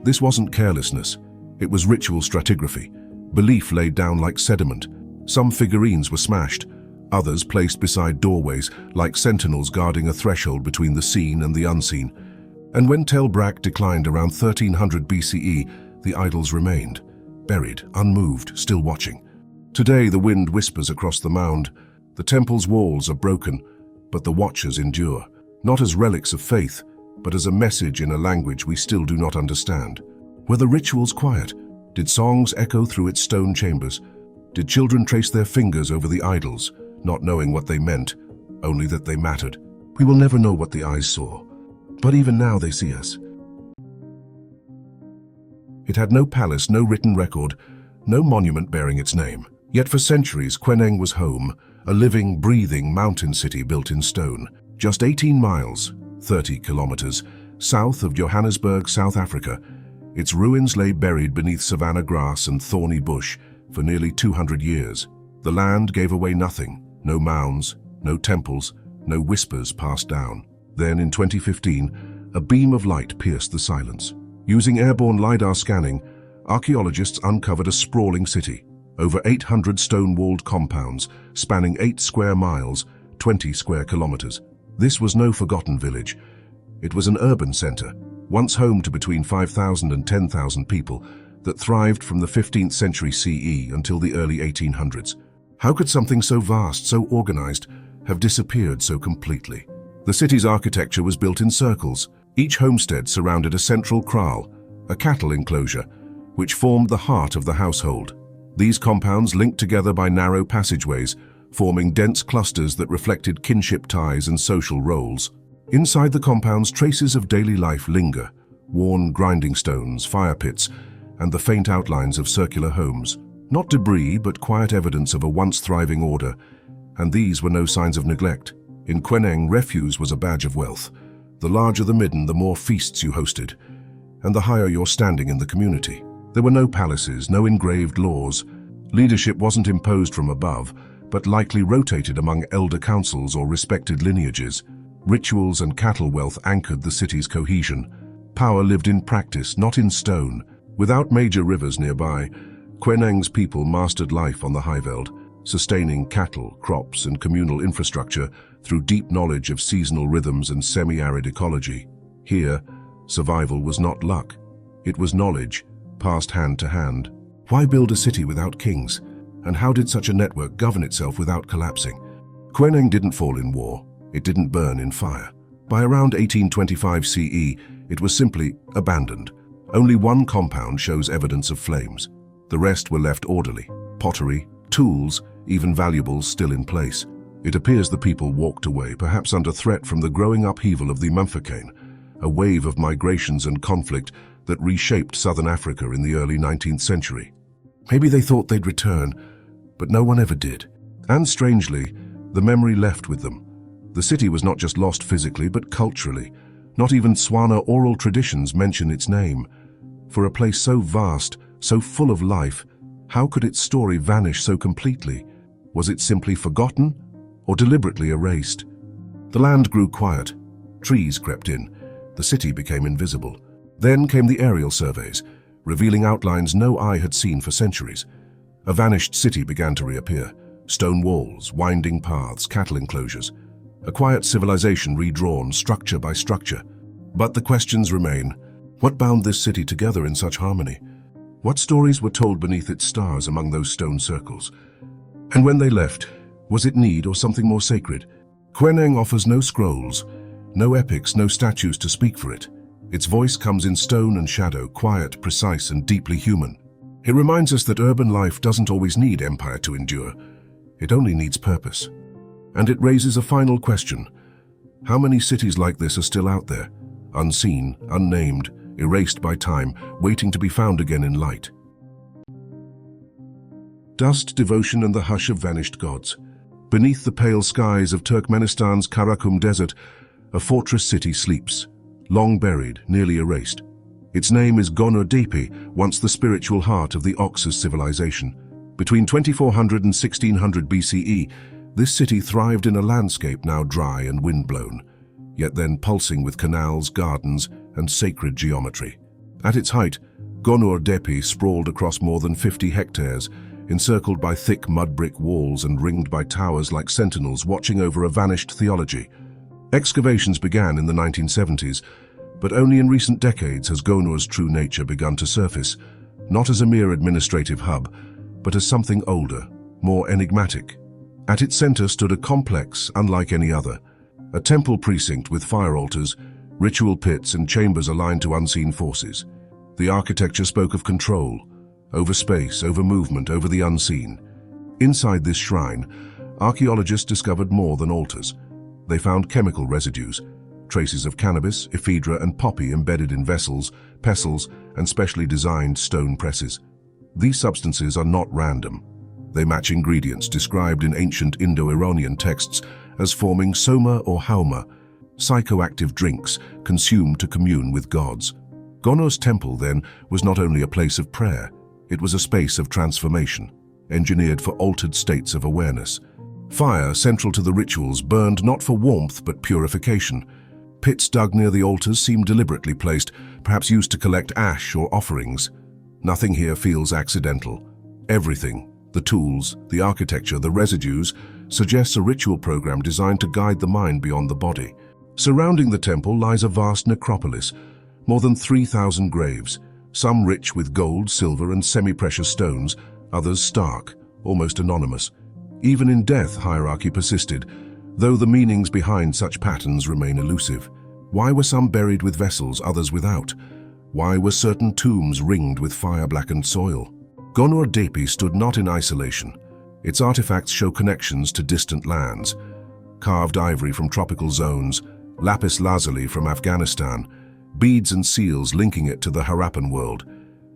This wasn't carelessness. It was ritual stratigraphy, belief laid down like sediment. Some figurines were smashed, others placed beside doorways like sentinels guarding a threshold between the seen and the unseen. And when Tel Brak declined around 1300 BCE, the idols remained, buried, unmoved, still watching. Today the wind whispers across the mound. The temple's walls are broken, but the watchers endure, not as relics of faith, but as a message in a language we still do not understand. Were the rituals quiet? Did songs echo through its stone chambers? Did children trace their fingers over the idols, not knowing what they meant, only that they mattered? We will never know what the eyes saw, but even now they see us. It had no palace, no written record, no monument bearing its name. Yet for centuries, Enge was home, a living, breathing mountain city built in stone. Just 18 miles, 30 kilometers, south of Johannesburg, South Africa, its ruins lay buried beneath savanna grass and thorny bush for nearly 200 years. The land gave away nothing, no mounds, no temples, no whispers passed down. Then, in 2015, a beam of light pierced the silence. Using airborne LiDAR scanning, archaeologists uncovered a sprawling city. Over 800 stone-walled compounds, spanning 8 square miles, 20 square kilometers. This was no forgotten village. It was an urban center, once home to between 5,000 and 10,000 people, that thrived from the 15th century CE until the early 1800s. How could something so vast, so organized, have disappeared so completely? The city's architecture was built in circles. Each homestead surrounded a central kraal, a cattle enclosure, which formed the heart of the household. These compounds linked together by narrow passageways, forming dense clusters that reflected kinship ties and social roles. Inside the compounds, traces of daily life linger, worn grinding stones, fire pits, and the faint outlines of circular homes. Not debris, but quiet evidence of a once thriving order, and these were no signs of neglect. In Queneng, refuse was a badge of wealth. The larger the midden, the more feasts you hosted, and the higher your standing in the community. There were no palaces, no engraved laws. Leadership wasn't imposed from above, but likely rotated among elder councils or respected lineages. Rituals and cattle wealth anchored the city's cohesion. Power lived in practice, not in stone. Without major rivers nearby, Queneng's people mastered life on the Highveld, sustaining cattle, crops, and communal infrastructure through deep knowledge of seasonal rhythms and semi-arid ecology. Here, survival was not luck. It was knowledge, passed hand to hand. Why build a city without kings? And how did such a network govern itself without collapsing? Queneng didn't fall in war. It didn't burn in fire. By around 1825 CE, it was simply abandoned. Only one compound shows evidence of flames. The rest were left orderly. Pottery, tools, even valuables still in place. It appears the people walked away, perhaps under threat from the growing upheaval of the Mummified, a wave of migrations and conflict that reshaped southern Africa in the early 19th century. Maybe they thought they'd return, but no one ever did. And strangely, the memory left with them. The city was not just lost physically, but culturally. Not even Swana oral traditions mention its name. For a place so vast, so full of life, how could its story vanish so completely? Was it simply forgotten, or deliberately erased? The land grew quiet. Trees crept in. The city became invisible. Then came the aerial surveys, revealing outlines no eye had seen for centuries. A vanished city began to reappear. Stone walls, winding paths, cattle enclosures. A quiet civilization redrawn, structure by structure. But the questions remain. What bound this city together in such harmony? What stories were told beneath its stars among those stone circles? And when they left, was it need or something more sacred? Queneng offers no scrolls, no epics, no statues to speak for it. Its voice comes in stone and shadow, quiet, precise, and deeply human. It reminds us that urban life doesn't always need empire to endure. It only needs purpose. And it raises a final question. How many cities like this are still out there? Unseen, unnamed, erased by time, waiting to be found again in light. Dust, devotion, and the hush of vanished gods. Beneath the pale skies of Turkmenistan's Karakum Desert, a fortress city sleeps, long buried, nearly erased. Its name is Gjellestad, once the spiritual heart of the Oxus civilization. Between 2400 and 1600 BCE, this city thrived in a landscape now dry and windblown, yet then pulsing with canals, gardens, and sacred geometry. At its height, Gjellestad sprawled across more than 50 hectares, encircled by thick mud-brick walls and ringed by towers like sentinels watching over a vanished theology. Excavations began in the 1970s, but only in recent decades has Gjellestad's true nature begun to surface, not as a mere administrative hub, but as something older, more enigmatic. At its center stood a complex unlike any other, a temple precinct with fire altars, ritual pits, and chambers aligned to unseen forces. The architecture spoke of control, over space, over movement, over the unseen. Inside this shrine, archaeologists discovered more than altars. They found chemical residues, traces of cannabis, ephedra, and poppy embedded in vessels, pestles, and specially designed stone presses. These substances are not random. They match ingredients described in ancient Indo-Iranian texts as forming soma or hauma, psychoactive drinks consumed to commune with gods. Gjellestad's temple, then, was not only a place of prayer, it was a space of transformation, engineered for altered states of awareness. Fire, central to the rituals, burned not for warmth but purification. Pits dug near the altars seem deliberately placed, perhaps used to collect ash or offerings. Nothing here feels accidental. Everything, the tools, the architecture, the residues, suggests a ritual program designed to guide the mind beyond the body. Surrounding the temple lies a vast necropolis, more than 3,000 graves, some rich with gold, silver, and semi-precious stones, others stark, almost anonymous. Even in death, hierarchy persisted, though the meanings behind such patterns remain elusive. Why were some buried with vessels, others without? Why were certain tombs ringed with fire-blackened soil? Gjellestad stood not in isolation. Its artifacts show connections to distant lands. Carved ivory from tropical zones, lapis lazuli from Afghanistan, beads and seals linking it to the Harappan world.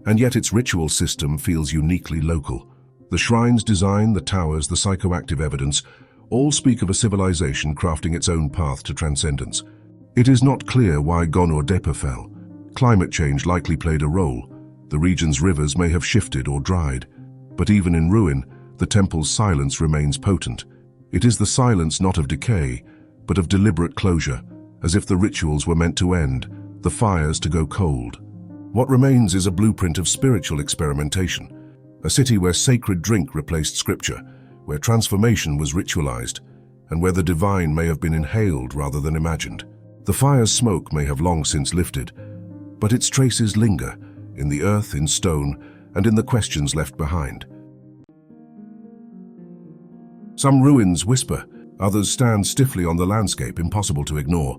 And yet its ritual system feels uniquely local. The shrine's design, the towers, the psychoactive evidence, all speak of a civilization crafting its own path to transcendence. It is not clear why Gjellestad fell. Climate change likely played a role. The region's rivers may have shifted or dried. But even in ruin, the temple's silence remains potent. It is the silence not of decay, but of deliberate closure, as if the rituals were meant to end, the fires to go cold. What remains is a blueprint of spiritual experimentation. A city where sacred drink replaced scripture, where transformation was ritualized, and where the divine may have been inhaled rather than imagined. The fire's smoke may have long since lifted, but its traces linger, in the earth, in stone, and in the questions left behind. Some ruins whisper, others stand stiffly on the landscape, impossible to ignore.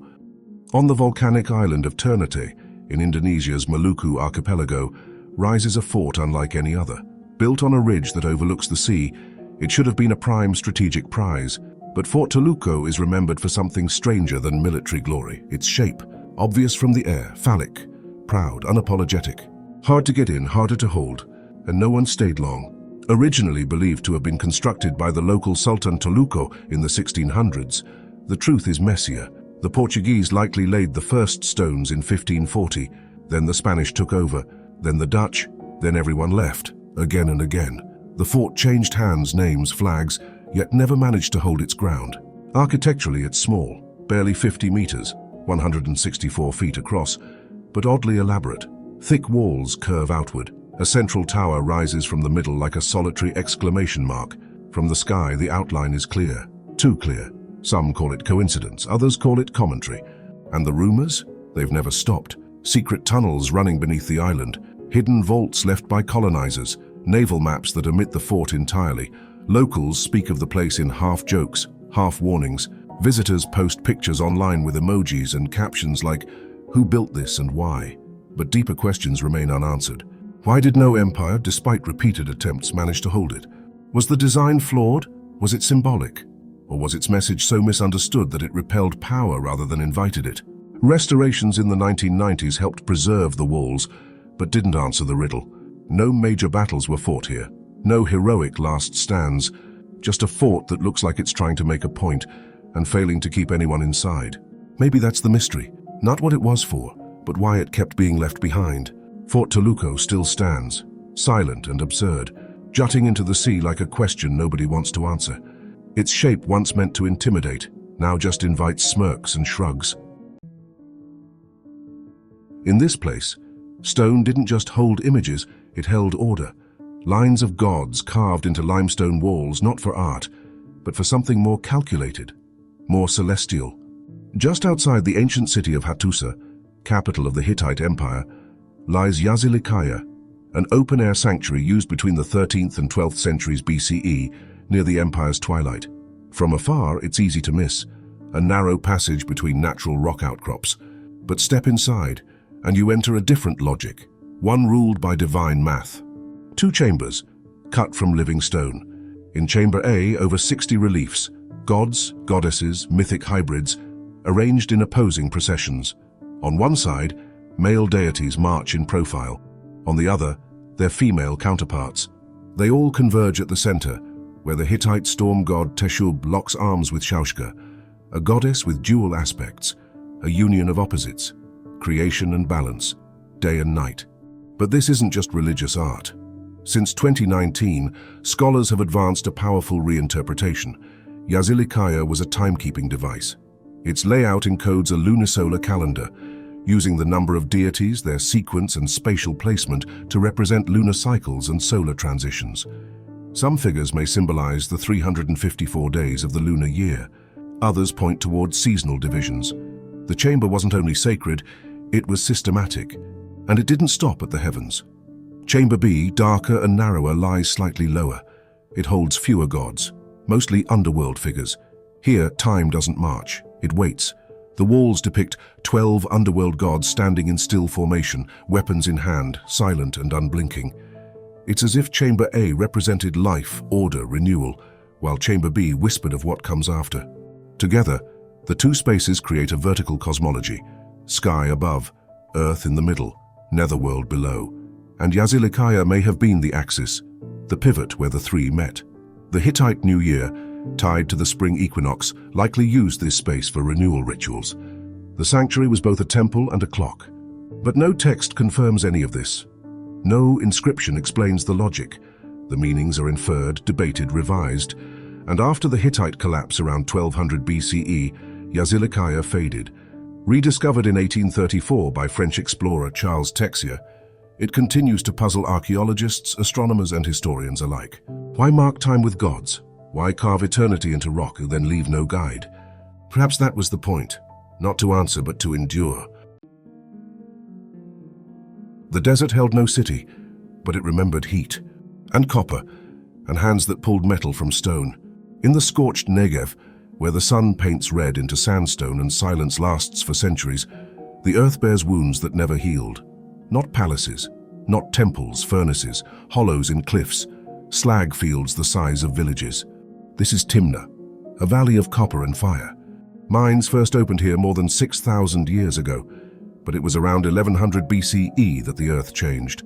On the volcanic island of Ternate, in Indonesia's Maluku archipelago, rises a fort unlike any other. Built on a ridge that overlooks the sea, it should have been a prime strategic prize. But Fort Toluco is remembered for something stranger than military glory. Its shape, obvious from the air, phallic, proud, unapologetic. Hard to get in, harder to hold, and no one stayed long. Originally believed to have been constructed by the local Sultan Toluco in the 1600s, the truth is messier. The Portuguese likely laid the first stones in 1540, then the Spanish took over, then the Dutch, then everyone left. Again and again, the fort changed hands, names, flags, yet never managed to hold its ground. Architecturally, it's small, barely 50 meters, 164 feet across, but oddly elaborate. Thick walls curve outward. A central tower rises from the middle like a solitary exclamation mark. From the sky, the outline is clear, too clear. Some call it coincidence, others call it commentary. And the rumors? They've never stopped. Secret tunnels running beneath the island, hidden vaults left by colonizers, naval maps that omit the fort entirely. Locals speak of the place in half-jokes, half-warnings. Visitors post pictures online with emojis and captions like, "Who built this and why?" But deeper questions remain unanswered. Why did no empire, despite repeated attempts, manage to hold it? Was the design flawed? Was it symbolic? Or was its message so misunderstood that it repelled power rather than invited it? Restorations in the 1990s helped preserve the walls, but didn't answer the riddle. No major battles were fought here. No heroic last stands. Just a fort that looks like it's trying to make a point and failing to keep anyone inside. Maybe that's the mystery. Not what it was for, but why it kept being left behind. Fort Toluco still stands, silent and absurd, jutting into the sea like a question nobody wants to answer. Its shape, once meant to intimidate, now just invites smirks and shrugs. In this place, stone didn't just hold images, it held order. Lines of gods carved into limestone walls, not for art, but for something more calculated, more celestial. Just outside the ancient city of Hattusa, capital of the Hittite Empire, lies Yazilikaya, an open-air sanctuary used between the 13th and 12th centuries BCE near the empire's twilight. From afar, it's easy to miss, a narrow passage between natural rock outcrops. But step inside, and you enter a different logic, one ruled by divine math. 2 chambers, cut from living stone. In Chamber A, over 60 reliefs, gods, goddesses, mythic hybrids, arranged in opposing processions. On one side, male deities march in profile. On the other, their female counterparts. They all converge at the center, where the Hittite storm god Teshub locks arms with Shaushka, a goddess with dual aspects, a union of opposites, creation and balance, day and night. But this isn't just religious art. Since 2019, scholars have advanced a powerful reinterpretation. Gjellestad was a timekeeping device. Its layout encodes a lunisolar calendar, using the number of deities, their sequence and spatial placement to represent lunar cycles and solar transitions. Some figures may symbolize the 354 days of the lunar year. Others point towards seasonal divisions. The chamber wasn't only sacred, it was systematic, and it didn't stop at the heavens. Chamber B, darker and narrower, lies slightly lower. It holds fewer gods, mostly underworld figures. Here, time doesn't march, it waits. The walls depict 12 underworld gods standing in still formation, weapons in hand, silent and unblinking. It's as if Chamber A represented life, order, renewal, while Chamber B whispered of what comes after. Together, the two spaces create a vertical cosmology: sky above, earth in the middle, netherworld below. And Gjellestad may have been the axis, the pivot where the three met. The Hittite New Year, tied to the spring equinox, likely used this space for renewal rituals. The sanctuary was both a temple and a clock. But no text confirms any of this. No inscription explains the logic. The meanings are inferred, debated, revised, and after the Hittite collapse around 1200 BCE, Gjellestad faded. Rediscovered in 1834 by French explorer Charles Texier, it continues to puzzle archaeologists, astronomers, and historians alike. Why mark time with gods? Why carve eternity into rock and then leave no guide? Perhaps that was the point, not to answer but to endure. The desert held no city, but it remembered heat, and copper, and hands that pulled metal from stone. In the scorched Negev, where the sun paints red into sandstone and silence lasts for centuries, the earth bears wounds that never healed. Not palaces, not temples, furnaces, hollows in cliffs, slag fields the size of villages. This is Timna, a valley of copper and fire. Mines first opened here more than 6,000 years ago, but it was around 1100 BCE that the earth changed.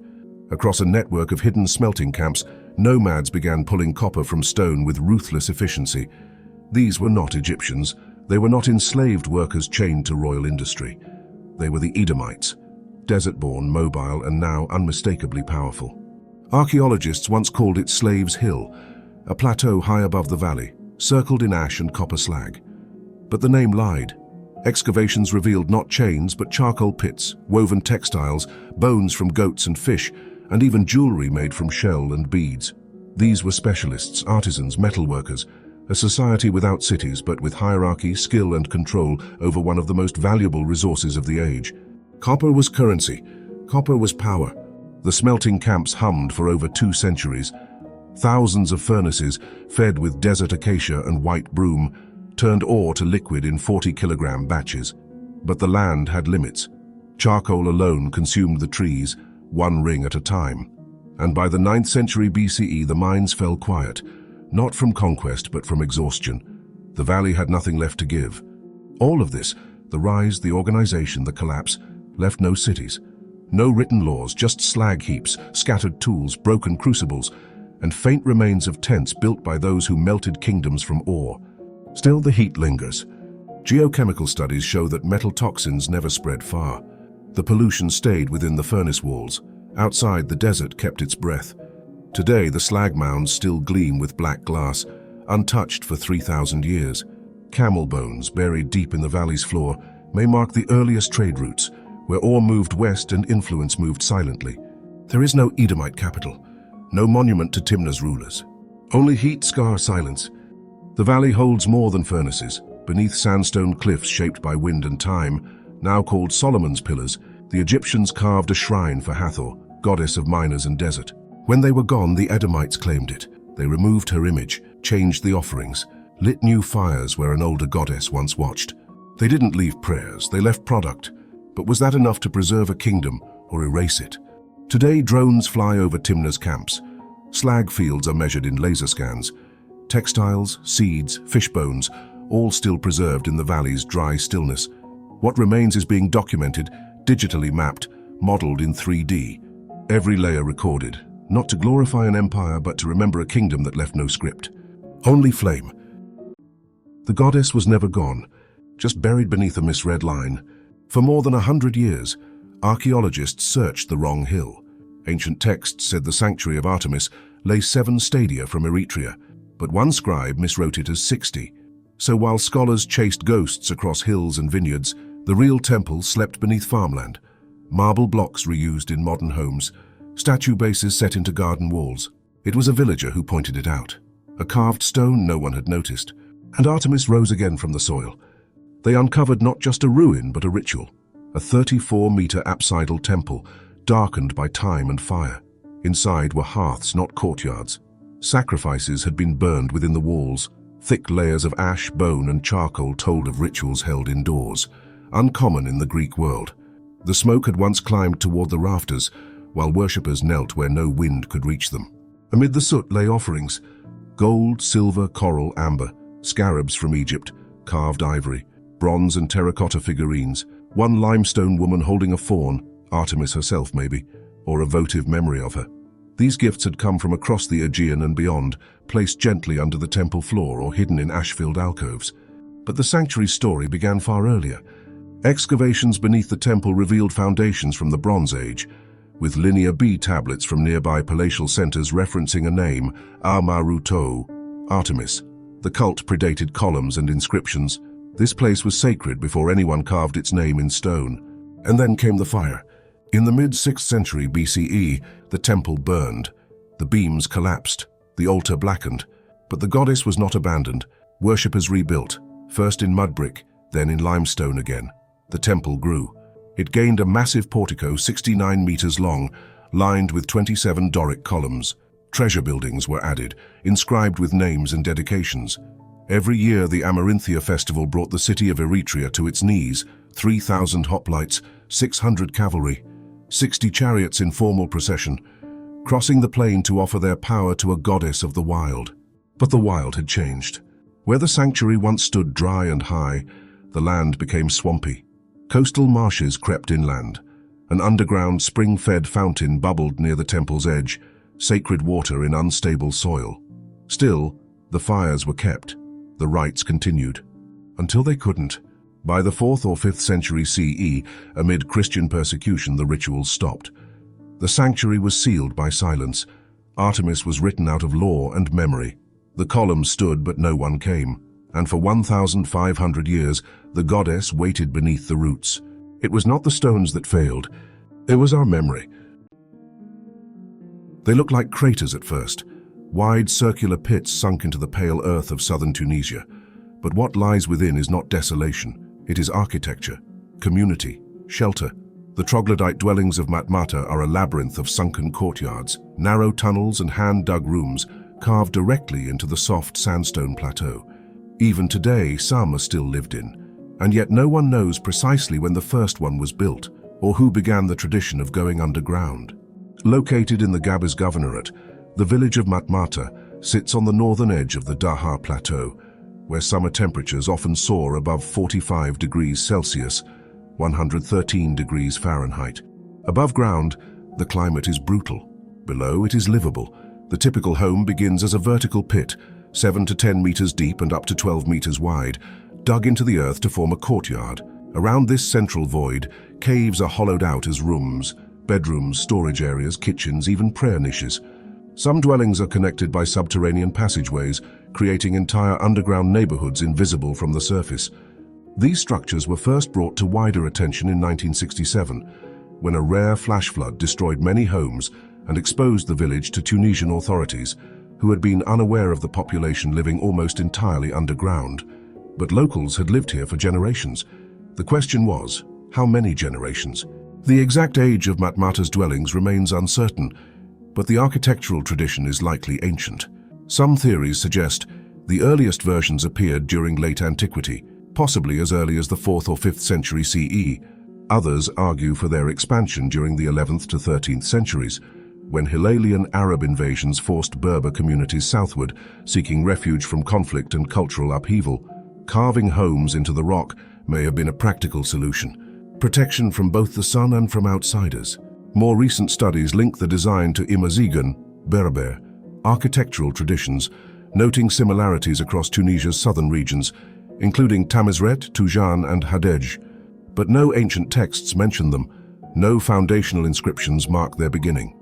Across a network of hidden smelting camps, nomads began pulling copper from stone with ruthless efficiency. These were not Egyptians. They were not enslaved workers chained to royal industry. They were the Edomites, desert-born, mobile, and now unmistakably powerful. Archaeologists once called it Slaves' Hill, a plateau high above the valley, circled in ash and copper slag. But the name lied. Excavations revealed not chains but charcoal pits, woven textiles, bones from goats and fish, and even jewelry made from shell and beads. These were specialists, artisans, metalworkers, a society without cities but with hierarchy, skill and control over one of the most valuable resources of the age. Copper was currency. Copper was power. The smelting camps hummed for over 2 centuries. Thousands of furnaces, fed with desert acacia and white broom, turned ore to liquid in 40-kilogram batches. But the land had limits. Charcoal alone consumed the trees, 1 ring at a time. And by the 9th century BCE, the mines fell quiet, not from conquest but from exhaustion. The valley had nothing left to give. All of this, the rise, the organization, the collapse, left no cities. No written laws, just slag heaps, scattered tools, broken crucibles, and faint remains of tents built by those who melted kingdoms from ore. Still, the heat lingers. Geochemical studies show that metal toxins never spread far. The pollution stayed within the furnace walls. Outside, the desert kept its breath. Today, the slag mounds still gleam with black glass, untouched for 3,000 years. Camel bones, buried deep in the valley's floor, may mark the earliest trade routes, where ore moved west and influence moved silently. There is no Edomite capital, no monument to Timna's rulers. Only heat, scar, silence. The valley holds more than furnaces. Beneath sandstone cliffs shaped by wind and time, now called Solomon's Pillars, the Egyptians carved a shrine for Hathor, goddess of miners and desert. When they were gone, the Edomites claimed it. They removed her image, changed the offerings, lit new fires where an older goddess once watched. They didn't leave prayers, they left product. But was that enough to preserve a kingdom or erase it? Today, drones fly over Timna's camps. Slag fields are measured in laser scans. Textiles, seeds, fish bones, all still preserved in the valley's dry stillness. What remains is being documented, digitally mapped, modeled in 3D. Every layer recorded, not to glorify an empire but to remember a kingdom that left no script. Only flame. The goddess was never gone, just buried beneath a misread line. For more than 100 years, archaeologists searched the wrong hill. Ancient texts said the sanctuary of Artemis lay 7 stadia from Eretria. but one scribe miswrote it as 60. So while scholars chased ghosts across hills and vineyards, the real temple slept beneath farmland. Marble blocks reused in modern homes, statue bases set into garden walls. It was a villager who pointed it out. A carved stone no one had noticed, and Artemis rose again from the soil. They uncovered not just a ruin but a ritual, a 34-meter apsidal temple, darkened by time and fire. Inside were hearths, not courtyards. Sacrifices had been burned within the walls. Thick layers of ash, bone, and charcoal told of rituals held indoors, uncommon in the Greek world. The smoke had once climbed toward the rafters, while worshippers knelt where no wind could reach them. Amid the soot lay offerings: gold, silver, coral, amber, scarabs from Egypt, carved ivory, bronze and terracotta figurines, one limestone woman holding a fawn, Artemis herself maybe, or a votive memory of her. These gifts had come from across the Aegean and beyond, placed gently under the temple floor or hidden in ash-filled alcoves. But the sanctuary's story began far earlier. Excavations beneath the temple revealed foundations from the Bronze Age, with Linear B tablets from nearby palatial centers referencing a name, Amaruto, Artemis. The cult predated columns and inscriptions. This place was sacred before anyone carved its name in stone. And then came the fire. In the mid-6th century BCE, the temple burned. The beams collapsed, the altar blackened. But the goddess was not abandoned. Worshippers rebuilt, first in mud brick, then in limestone again. The temple grew. It gained a massive portico 69 meters long, lined with 27 Doric columns. Treasure buildings were added, inscribed with names and dedications. Every year the Amaranthia festival brought the city of Eretria to its knees: 3,000 hoplites, 600 cavalry, 60 chariots in formal procession, crossing the plain to offer their power to a goddess of the wild. But the wild had changed. Where the sanctuary once stood dry and high, the land became swampy. Coastal marshes crept inland. An underground spring-fed fountain bubbled near the temple's edge, sacred water in unstable soil. Still, the fires were kept. The rites continued. Until they couldn't. By the 4th or 5th century CE, amid Christian persecution, the rituals stopped. The sanctuary was sealed by silence. Artemis was written out of law and memory. The columns stood, but no one came. And for 1,500 years, the goddess waited beneath the roots. It was not the stones that failed. It was our memory. They looked like craters at first, wide circular pits sunk into the pale earth of southern Tunisia. But what lies within is not desolation. It is architecture, community, shelter. The troglodyte dwellings of Matmata are a labyrinth of sunken courtyards, narrow tunnels and hand-dug rooms carved directly into the soft sandstone plateau. Even today, some are still lived in, and yet no one knows precisely when the first one was built or who began the tradition of going underground. Located in the Gabas Governorate, the village of Matmata sits on the northern edge of the Daha Plateau, where summer temperatures often soar above 45 degrees Celsius, 113 degrees Fahrenheit. Above ground, the climate is brutal. Below, it is livable. The typical home begins as a vertical pit, 7 to 10 meters deep and up to 12 meters wide, dug into the earth to form a courtyard. Around this central void, caves are hollowed out as rooms, bedrooms, storage areas, kitchens, even prayer niches. Some dwellings are connected by subterranean passageways, creating entire underground neighborhoods invisible from the surface. These structures were first brought to wider attention in 1967, when a rare flash flood destroyed many homes and exposed the village to Tunisian authorities, who had been unaware of the population living almost entirely underground. But locals had lived here for generations. The question was, how many generations? The exact age of Matmata's dwellings remains uncertain, but the architectural tradition is likely ancient. Some theories suggest the earliest versions appeared during late antiquity, possibly as early as the 4th or 5th century CE. Others argue for their expansion during the 11th to 13th centuries, when Hilalian Arab invasions forced Berber communities southward, seeking refuge from conflict and cultural upheaval. Carving homes into the rock may have been a practical solution, protection from both the sun and from outsiders. More recent studies link the design to Imazigan, Berber, architectural traditions, noting similarities across Tunisia's southern regions, including Tamazret, Tujan, and Hadej. But no ancient texts mention them. No foundational inscriptions mark their beginning.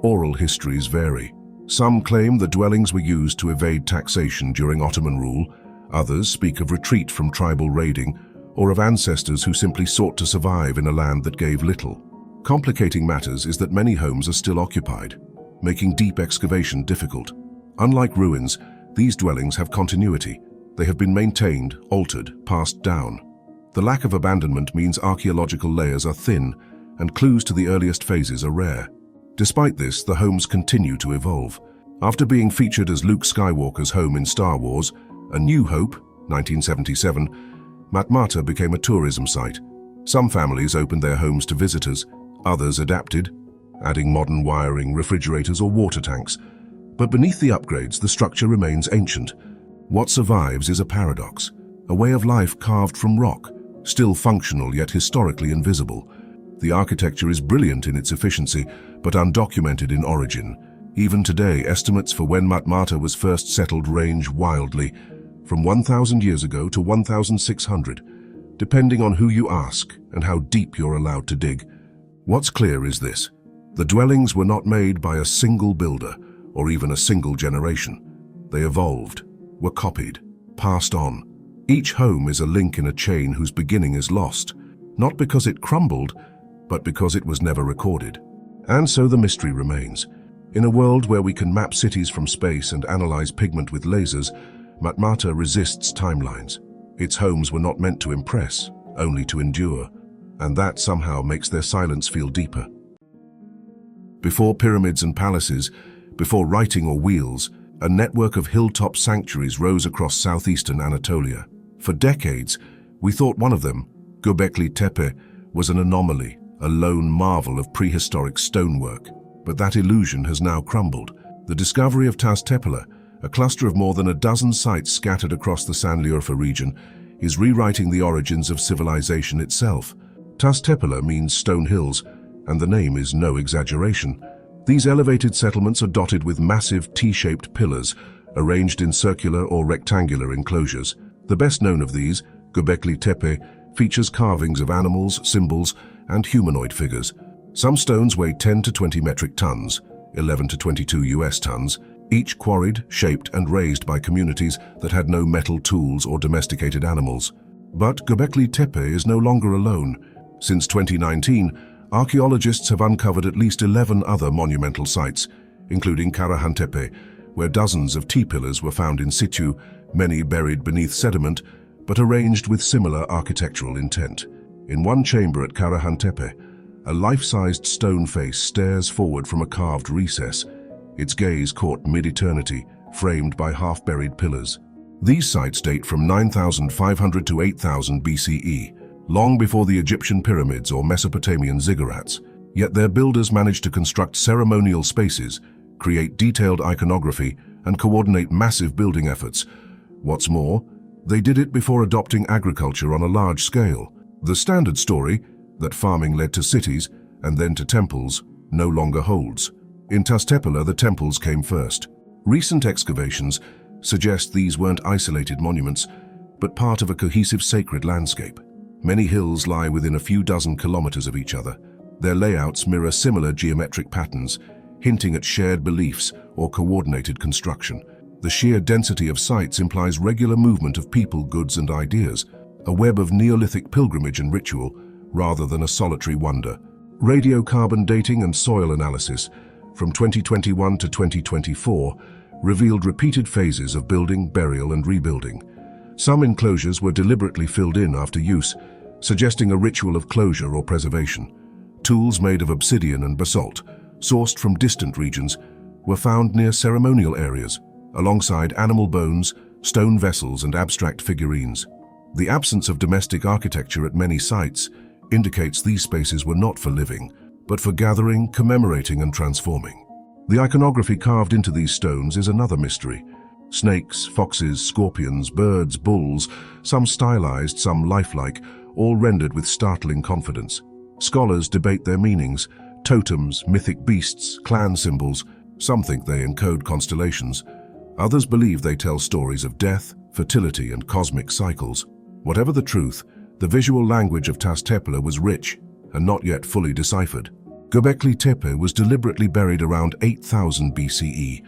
Oral histories vary. Some claim the dwellings were used to evade taxation during Ottoman rule. Others speak of retreat from tribal raiding or of ancestors who simply sought to survive in a land that gave little. Complicating matters is that many homes are still occupied, making deep excavation difficult. Unlike ruins, these dwellings have continuity. They have been maintained, altered, passed down. The lack of abandonment means archaeological layers are thin and clues to the earliest phases are rare. Despite this, the homes continue to evolve. After being featured as Luke Skywalker's home in Star Wars, A New Hope, 1977, Matmata became a tourism site. Some families opened their homes to visitors, others adapted, adding modern wiring, refrigerators or water tanks. But beneath the upgrades, the structure remains ancient. What survives is a paradox, a way of life carved from rock, still functional yet historically invisible. The architecture is brilliant in its efficiency, but undocumented in origin. Even today, estimates for when Matmata was first settled range wildly, from 1,000 years ago to 1,600, depending on who you ask and how deep you're allowed to dig. What's clear is this: the dwellings were not made by a single builder or even a single generation. They evolved, were copied, passed on. Each home is a link in a chain whose beginning is lost, not because it crumbled, but because it was never recorded. And so the mystery remains. In a world where we can map cities from space and analyze pigment with lasers, Matmata resists timelines. Its homes were not meant to impress, only to endure, and that somehow makes their silence feel deeper. Before pyramids and palaces, before writing or wheels, a network of hilltop sanctuaries rose across southeastern Anatolia. For decades, we thought one of them, Göbekli Tepe, was an anomaly, a lone marvel of prehistoric stonework. But that illusion has now crumbled. The discovery of Tas Tepele, a cluster of more than a dozen sites scattered across the Sanliurfa region, is rewriting the origins of civilization itself. Tas Tepele means stone hills, and the name is no exaggeration. These elevated settlements are dotted with massive T-shaped pillars, arranged in circular or rectangular enclosures. The best known of these, Göbekli Tepe, features carvings of animals, symbols, and humanoid figures. Some stones weigh 10 to 20 metric tons, 11 to 22 US tons, each quarried, shaped, and raised by communities that had no metal tools or domesticated animals. But Göbekli Tepe is no longer alone. Since 2019, archaeologists have uncovered at least 11 other monumental sites, including Karahan Tepe, where dozens of T-pillars were found in situ, many buried beneath sediment, but arranged with similar architectural intent. In one chamber at Karahan Tepe, a life-sized stone face stares forward from a carved recess, its gaze caught mid-eternity, framed by half-buried pillars. These sites date from 9,500 to 8,000 BCE, long before the Egyptian pyramids or Mesopotamian ziggurats. Yet their builders managed to construct ceremonial spaces, create detailed iconography, and coordinate massive building efforts. What's more, they did it before adopting agriculture on a large scale. The standard story, that farming led to cities and then to temples, no longer holds. In Tas Tepele, the temples came first. Recent excavations suggest these weren't isolated monuments, but part of a cohesive sacred landscape. Many hills lie within a few dozen kilometers of each other. Their layouts mirror similar geometric patterns, hinting at shared beliefs or coordinated construction. The sheer density of sites implies regular movement of people, goods, and ideas, a web of Neolithic pilgrimage and ritual, rather than a solitary wonder. Radiocarbon dating and soil analysis from 2021 to 2024 revealed repeated phases of building, burial, and rebuilding. Some enclosures were deliberately filled in after use, suggesting a ritual of closure or preservation. Tools made of obsidian and basalt, sourced from distant regions, were found near ceremonial areas, alongside animal bones, stone vessels, and abstract figurines. The absence of domestic architecture at many sites indicates these spaces were not for living, but for gathering, commemorating, and transforming. The iconography carved into these stones is another mystery. Snakes, foxes, scorpions, birds, bulls, some stylized, some lifelike, all rendered with startling confidence. Scholars debate their meanings: totems, mythic beasts, clan symbols. Some think they encode constellations. Others believe they tell stories of death, fertility, and cosmic cycles. Whatever the truth, the visual language of Tas Tepele was rich and not yet fully deciphered. Göbekli Tepe was deliberately buried around 8,000 BCE,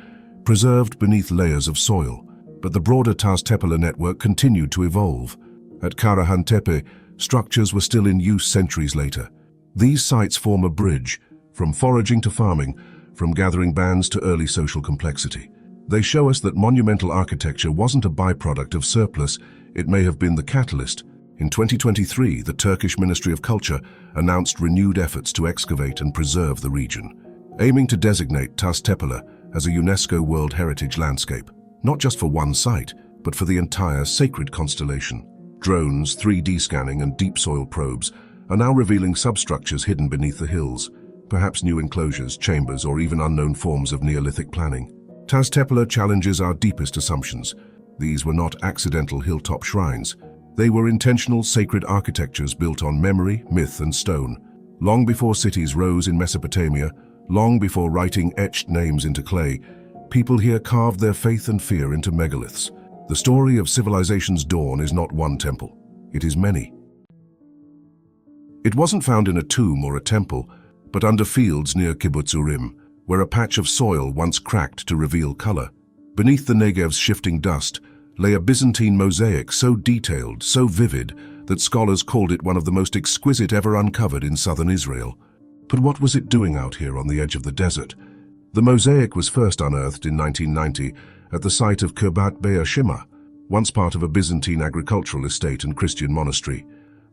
preserved beneath layers of soil. But the broader Taos-Tepe network continued to evolve. At Karahan Tepe, structures were still in use centuries later. These sites form a bridge, from foraging to farming, from gathering bands to early social complexity. They show us that monumental architecture wasn't a byproduct of surplus, it may have been the catalyst. In 2023, the Turkish Ministry of Culture announced renewed efforts to excavate and preserve the region, aiming to designate Taos-Tepe as a UNESCO World Heritage Landscape, not just for one site, but for the entire sacred constellation. Drones, 3D scanning, and deep soil probes are now revealing substructures hidden beneath the hills, perhaps new enclosures, chambers, or even unknown forms of Neolithic planning. Taos-Tepe challenges our deepest assumptions. These were not accidental hilltop shrines. They were intentional sacred architectures built on memory, myth, and stone. Long before cities rose in Mesopotamia, long before writing etched names into clay, people here carved their faith and fear into megaliths. The story of civilization's dawn is not one temple. It is many. It wasn't found in a tomb or a temple, but under fields near Kibbutz Urim, where a patch of soil once cracked to reveal color. Beneath the Negev's shifting dust lay a Byzantine mosaic so detailed, so vivid, that scholars called it one of the most exquisite ever uncovered in southern Israel. But what was it doing out here on the edge of the desert? The mosaic was first unearthed in 1990 at the site of Kirbat Be'er Shema, once part of a Byzantine agricultural estate and Christian monastery.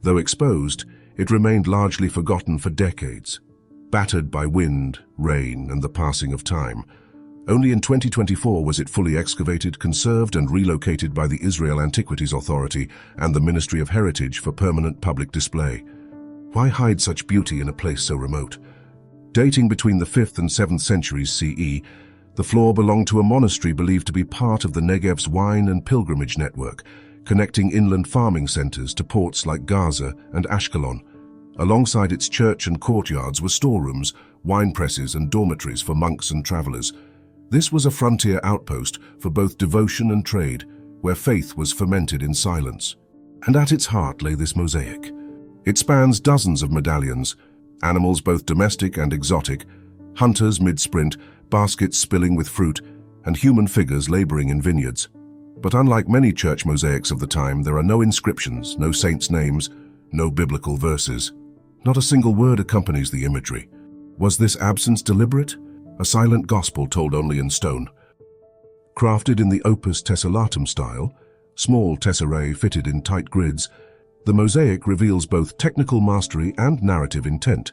Though exposed, it remained largely forgotten for decades, battered by wind, rain, and the passing of time. Only in 2024 was it fully excavated, conserved, and relocated by the Israel Antiquities Authority and the Ministry of Heritage for permanent public display. Why hide such beauty in a place so remote? Dating between the 5th and 7th centuries CE, the floor belonged to a monastery believed to be part of the Negev's wine and pilgrimage network, connecting inland farming centers to ports like Gaza and Ashkelon. Alongside its church and courtyards were storerooms, wine presses, and dormitories for monks and travelers. This was a frontier outpost for both devotion and trade, where faith was fermented in silence. And at its heart lay this mosaic. It spans dozens of medallions, animals both domestic and exotic, hunters mid-sprint, baskets spilling with fruit, and human figures laboring in vineyards. But unlike many church mosaics of the time, there are no inscriptions, no saints' names, no biblical verses. Not a single word accompanies the imagery. Was this absence deliberate? A silent gospel told only in stone. Crafted in the opus tessellatum style, small tesserae fitted in tight grids, the mosaic reveals both technical mastery and narrative intent.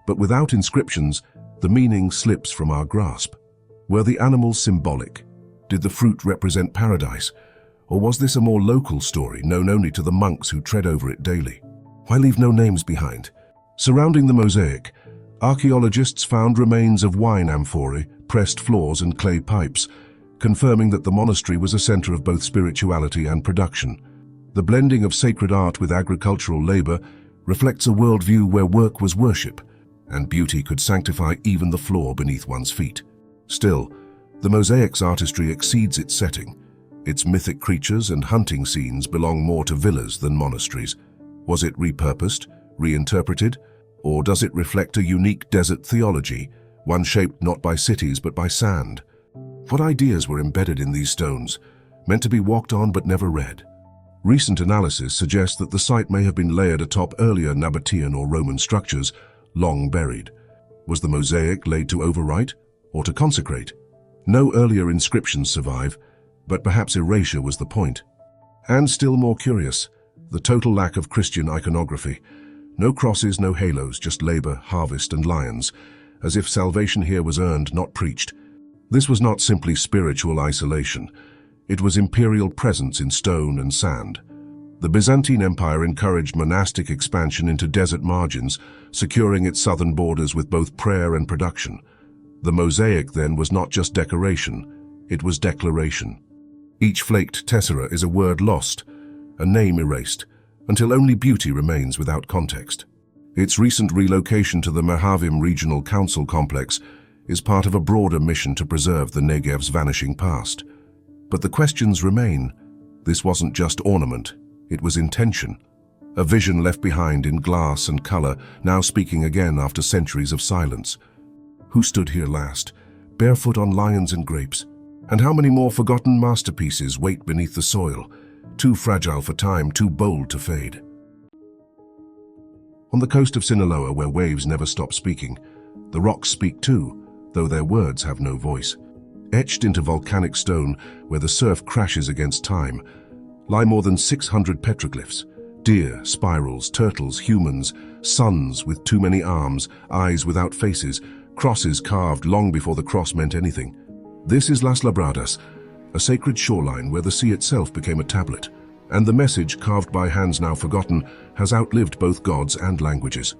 But without inscriptions, the meaning slips from our grasp. Were the animals symbolic? Did the fruit represent paradise? Or was this a more local story known only to the monks who tread over it daily? Why leave no names behind? Surrounding the mosaic, archaeologists found remains of wine amphorae, pressed floors, and clay pipes, confirming that the monastery was a center of both spirituality and production. The blending of sacred art with agricultural labor reflects a worldview where work was worship, and beauty could sanctify even the floor beneath one's feet. Still, the mosaic's artistry exceeds its setting. Its mythic creatures and hunting scenes belong more to villas than monasteries. Was it repurposed, reinterpreted, or does it reflect a unique desert theology, one shaped not by cities but by sand? What ideas were embedded in these stones, meant to be walked on but never read? Recent analysis suggests that the site may have been layered atop earlier Nabatean or Roman structures, long buried. Was the mosaic laid to overwrite or to consecrate? No earlier inscriptions survive, but perhaps erasure was the point. And still more curious, the total lack of Christian iconography. No crosses, no halos, just labor, harvest, and lions, as if salvation here was earned, not preached. This was not simply spiritual isolation. It was imperial presence in stone and sand. The Byzantine Empire encouraged monastic expansion into desert margins, securing its southern borders with both prayer and production. The mosaic, then, was not just decoration, it was declaration. Each flaked tessera is a word lost, a name erased, until only beauty remains without context. Its recent relocation to the Merhavim Regional Council complex is part of a broader mission to preserve the Negev's vanishing past. But the questions remain. This wasn't just ornament, it was intention. A vision left behind in glass and color, now speaking again after centuries of silence. Who stood here last, barefoot on lions and grapes? And how many more forgotten masterpieces wait beneath the soil, too fragile for time, too bold to fade? On the coast of Sinaloa, where waves never stop speaking, the rocks speak too, though their words have no voice. Etched into volcanic stone, where the surf crashes against time, lie more than 600 petroglyphs. Deer, spirals, turtles, humans, suns with too many arms, eyes without faces, crosses carved long before the cross meant anything. This is Las Labradas, a sacred shoreline where the sea itself became a tablet, and the message, carved by hands now forgotten, has outlived both gods and languages.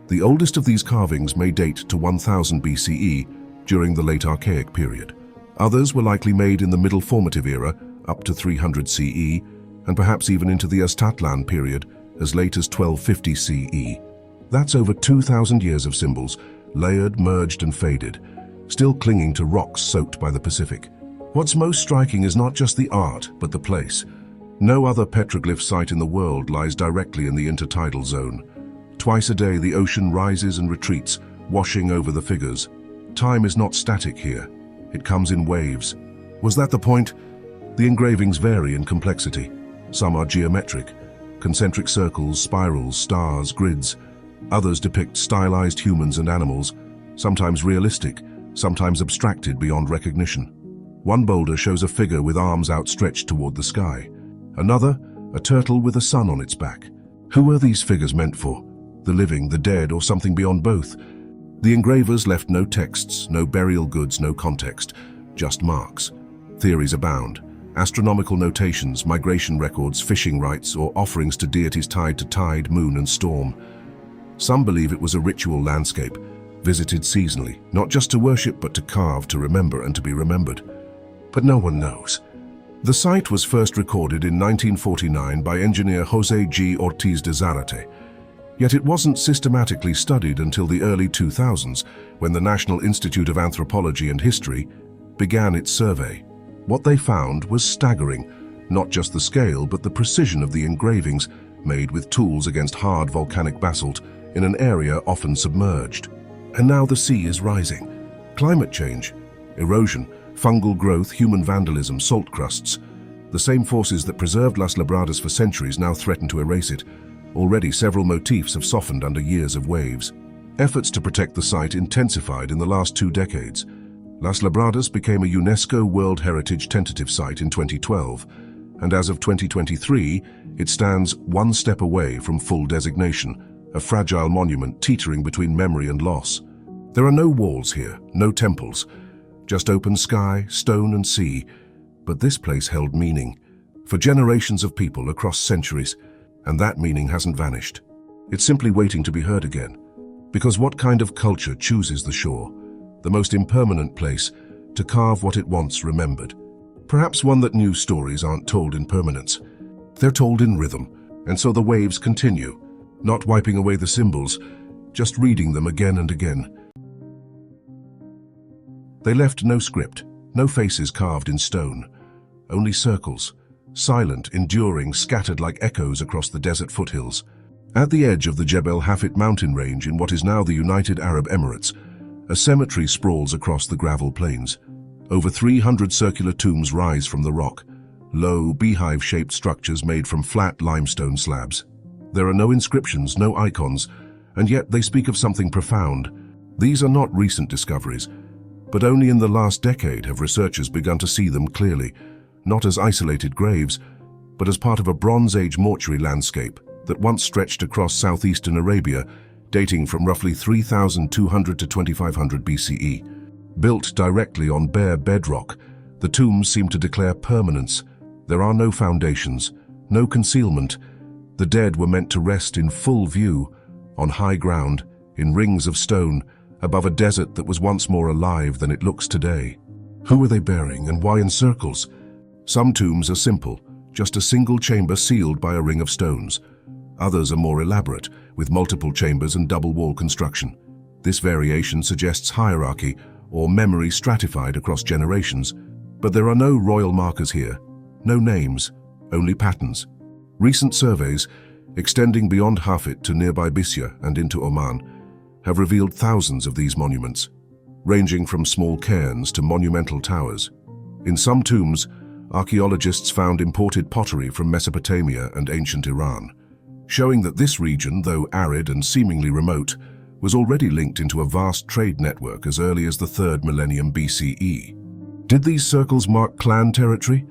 The oldest of these carvings may date to 1000 BCE, during the late Archaic period. Others were likely made in the Middle Formative era, up to 300 CE, and perhaps even into the Aztlan period, as late as 1250 CE. That's over 2,000 years of symbols, layered, merged and faded, still clinging to rocks soaked by the Pacific. What's most striking is not just the art, but the place. No other petroglyph site in the world lies directly in the intertidal zone. Twice a day the ocean rises and retreats, washing over the figures. Time is not static here. It comes in waves. Was that the point? The engravings vary in complexity. Some are geometric, concentric circles, spirals, stars, grids. Others depict stylized humans and animals, sometimes realistic, sometimes abstracted beyond recognition. One boulder shows a figure with arms outstretched toward the sky. Another, a turtle with a sun on its back. Who were these figures meant for? The living, the dead, or something beyond both? The engravers left no texts, no burial goods, no context, just marks. Theories abound. Astronomical notations, migration records, fishing rites, or offerings to deities tied to tide, moon, and storm. Some believe it was a ritual landscape, visited seasonally, not just to worship but to carve, to remember, and to be remembered. But no one knows. The site was first recorded in 1949 by engineer José G. Ortiz de Zárate. Yet it wasn't systematically studied until the early 2000s, when the National Institute of Anthropology and History began its survey. What they found was staggering, not just the scale but the precision of the engravings, made with tools against hard volcanic basalt in an area often submerged. And now the sea is rising. Climate change, erosion, fungal growth, human vandalism, salt crusts. The same forces that preserved Las Labradas for centuries now threaten to erase it. Already several motifs have softened under years of waves. Efforts to protect the site intensified in the last 2 decades. Las Labradas became a UNESCO World Heritage Tentative Site in 2012, and as of 2023, it stands one step away from full designation, a fragile monument teetering between memory and loss. There are no walls here, no temples, just open sky, stone and sea, but this place held meaning, for generations of people across centuries, and that meaning hasn't vanished. It's simply waiting to be heard again. Because what kind of culture chooses the shore, the most impermanent place, to carve what it once remembered? Perhaps one that new stories aren't told in permanence. They're told in rhythm, and so the waves continue, not wiping away the symbols, just reading them again and again. They left no script, no faces carved in stone, only circles, silent, enduring, scattered like echoes across the desert foothills. At the edge of the Jebel Hafit mountain range in what is now the United Arab Emirates, a cemetery sprawls across the gravel plains. Over 300 circular tombs rise from the rock, low, beehive-shaped structures made from flat limestone slabs. There are no inscriptions, no icons, and yet they speak of something profound. These are not recent discoveries, but only in the last decade have researchers begun to see them clearly, not as isolated graves, but as part of a Bronze Age mortuary landscape that once stretched across southeastern Arabia, dating from roughly 3,200 to 2,500 BCE. Built directly on bare bedrock, the tombs seem to declare permanence. There are no foundations, no concealment. The dead were meant to rest in full view, on high ground, in rings of stone, above a desert that was once more alive than it looks today. Who are they burying, and why in circles? Some tombs are simple, just a single chamber sealed by a ring of stones. Others are more elaborate, with multiple chambers and double wall construction. This variation suggests hierarchy or memory stratified across generations, but there are no royal markers here, no names, only patterns. Recent surveys, extending beyond Hafit to nearby Bisya and into Oman, have revealed thousands of these monuments, ranging from small cairns to monumental towers. In some tombs, archaeologists found imported pottery from Mesopotamia and ancient Iran, showing that this region, though arid and seemingly remote, was already linked into a vast trade network as early as the 3rd millennium BCE. Did these circles mark clan territory?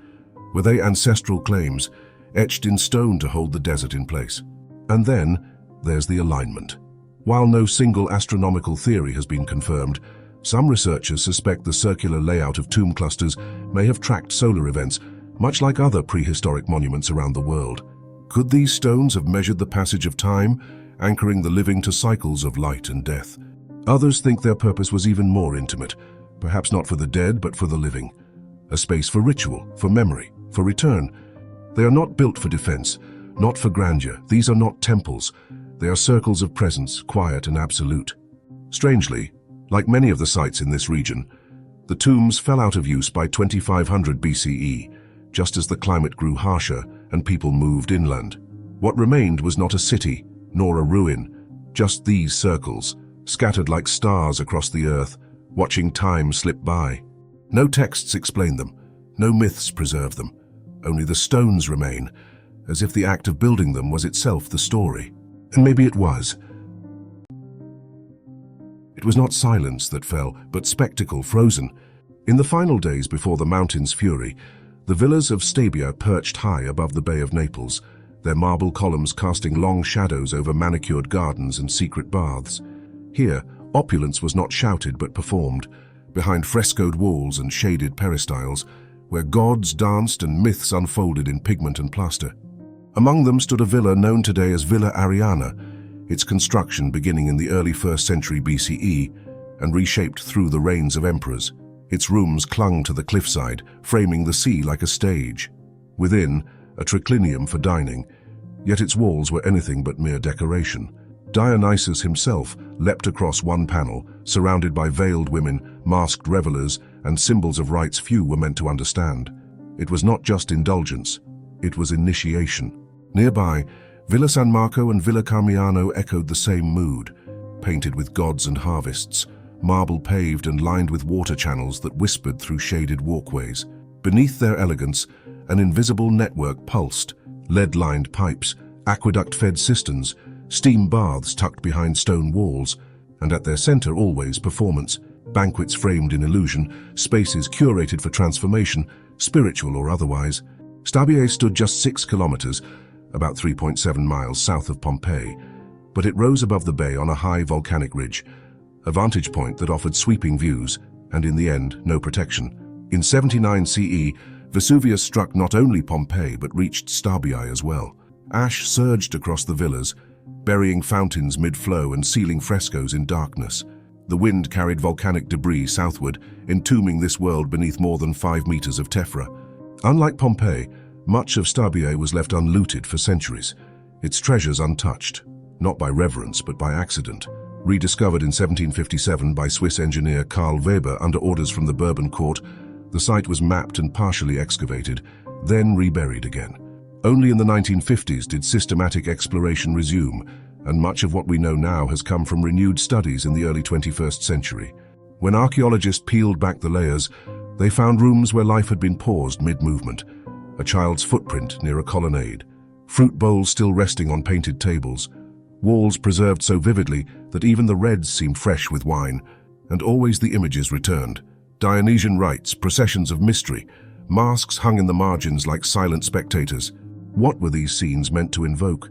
Were they ancestral claims, etched in stone to hold the desert in place? And then, there's the alignment. While no single astronomical theory has been confirmed, some researchers suspect the circular layout of tomb clusters may have tracked solar events, much like other prehistoric monuments around the world. Could these stones have measured the passage of time, anchoring the living to cycles of light and death? Others think their purpose was even more intimate, perhaps not for the dead but for the living. A space for ritual, for memory, for return. They are not built for defense, not for grandeur. These are not temples. They are circles of presence, quiet and absolute. Strangely, like many of the sites in this region, the tombs fell out of use by 2500 BCE, just as the climate grew harsher and people moved inland. What remained was not a city, nor a ruin, just these circles, scattered like stars across the earth, watching time slip by. No texts explain them, no myths preserve them. Only the stones remain, as if the act of building them was itself the story. And maybe it was. It was not silence that fell, but spectacle frozen. In the final days before the mountain's fury, the villas of Stabia perched high above the Bay of Naples, their marble columns casting long shadows over manicured gardens and secret baths. Here, opulence was not shouted but performed, behind frescoed walls and shaded peristyles, where gods danced and myths unfolded in pigment and plaster. Among them stood a villa known today as Villa Ariana, its construction beginning in the early 1st century BCE and reshaped through the reigns of emperors. Its rooms clung to the cliffside, framing the sea like a stage. Within, a triclinium for dining, yet its walls were anything but mere decoration. Dionysus himself leapt across one panel, surrounded by veiled women, masked revelers, and symbols of rites few were meant to understand. It was not just indulgence, it was initiation. Nearby, Villa San Marco and Villa Carmiano echoed the same mood, painted with gods and harvests, marble paved and lined with water channels that whispered through shaded walkways. Beneath their elegance, an invisible network pulsed, lead-lined pipes, aqueduct-fed cisterns, steam baths tucked behind stone walls, and at their center always performance, banquets framed in illusion, spaces curated for transformation, spiritual or otherwise. Stabia stood just 6 kilometers, about 3.7 miles south of Pompeii, but it rose above the bay on a high volcanic ridge, a vantage point that offered sweeping views, and in the end, no protection. In 79 CE, Vesuvius struck not only Pompeii but reached Stabia as well. Ash surged across the villas, burying fountains mid-flow and sealing frescoes in darkness. The wind carried volcanic debris southward, entombing this world beneath more than 5 meters of tephra. Unlike Pompeii, much of Stabia was left unlooted for centuries, its treasures untouched, not by reverence but by accident. Rediscovered in 1757 by Swiss engineer Karl Weber under orders from the Bourbon court, the site was mapped and partially excavated, then reburied again. Only in the 1950s did systematic exploration resume, and much of what we know now has come from renewed studies in the early 21st century. When archaeologists peeled back the layers, they found rooms where life had been paused mid-movement, a child's footprint near a colonnade, fruit bowls still resting on painted tables, walls preserved so vividly that even the reds seemed fresh with wine, and always the images returned. Dionysian rites, processions of mystery, masks hung in the margins like silent spectators. What were these scenes meant to invoke?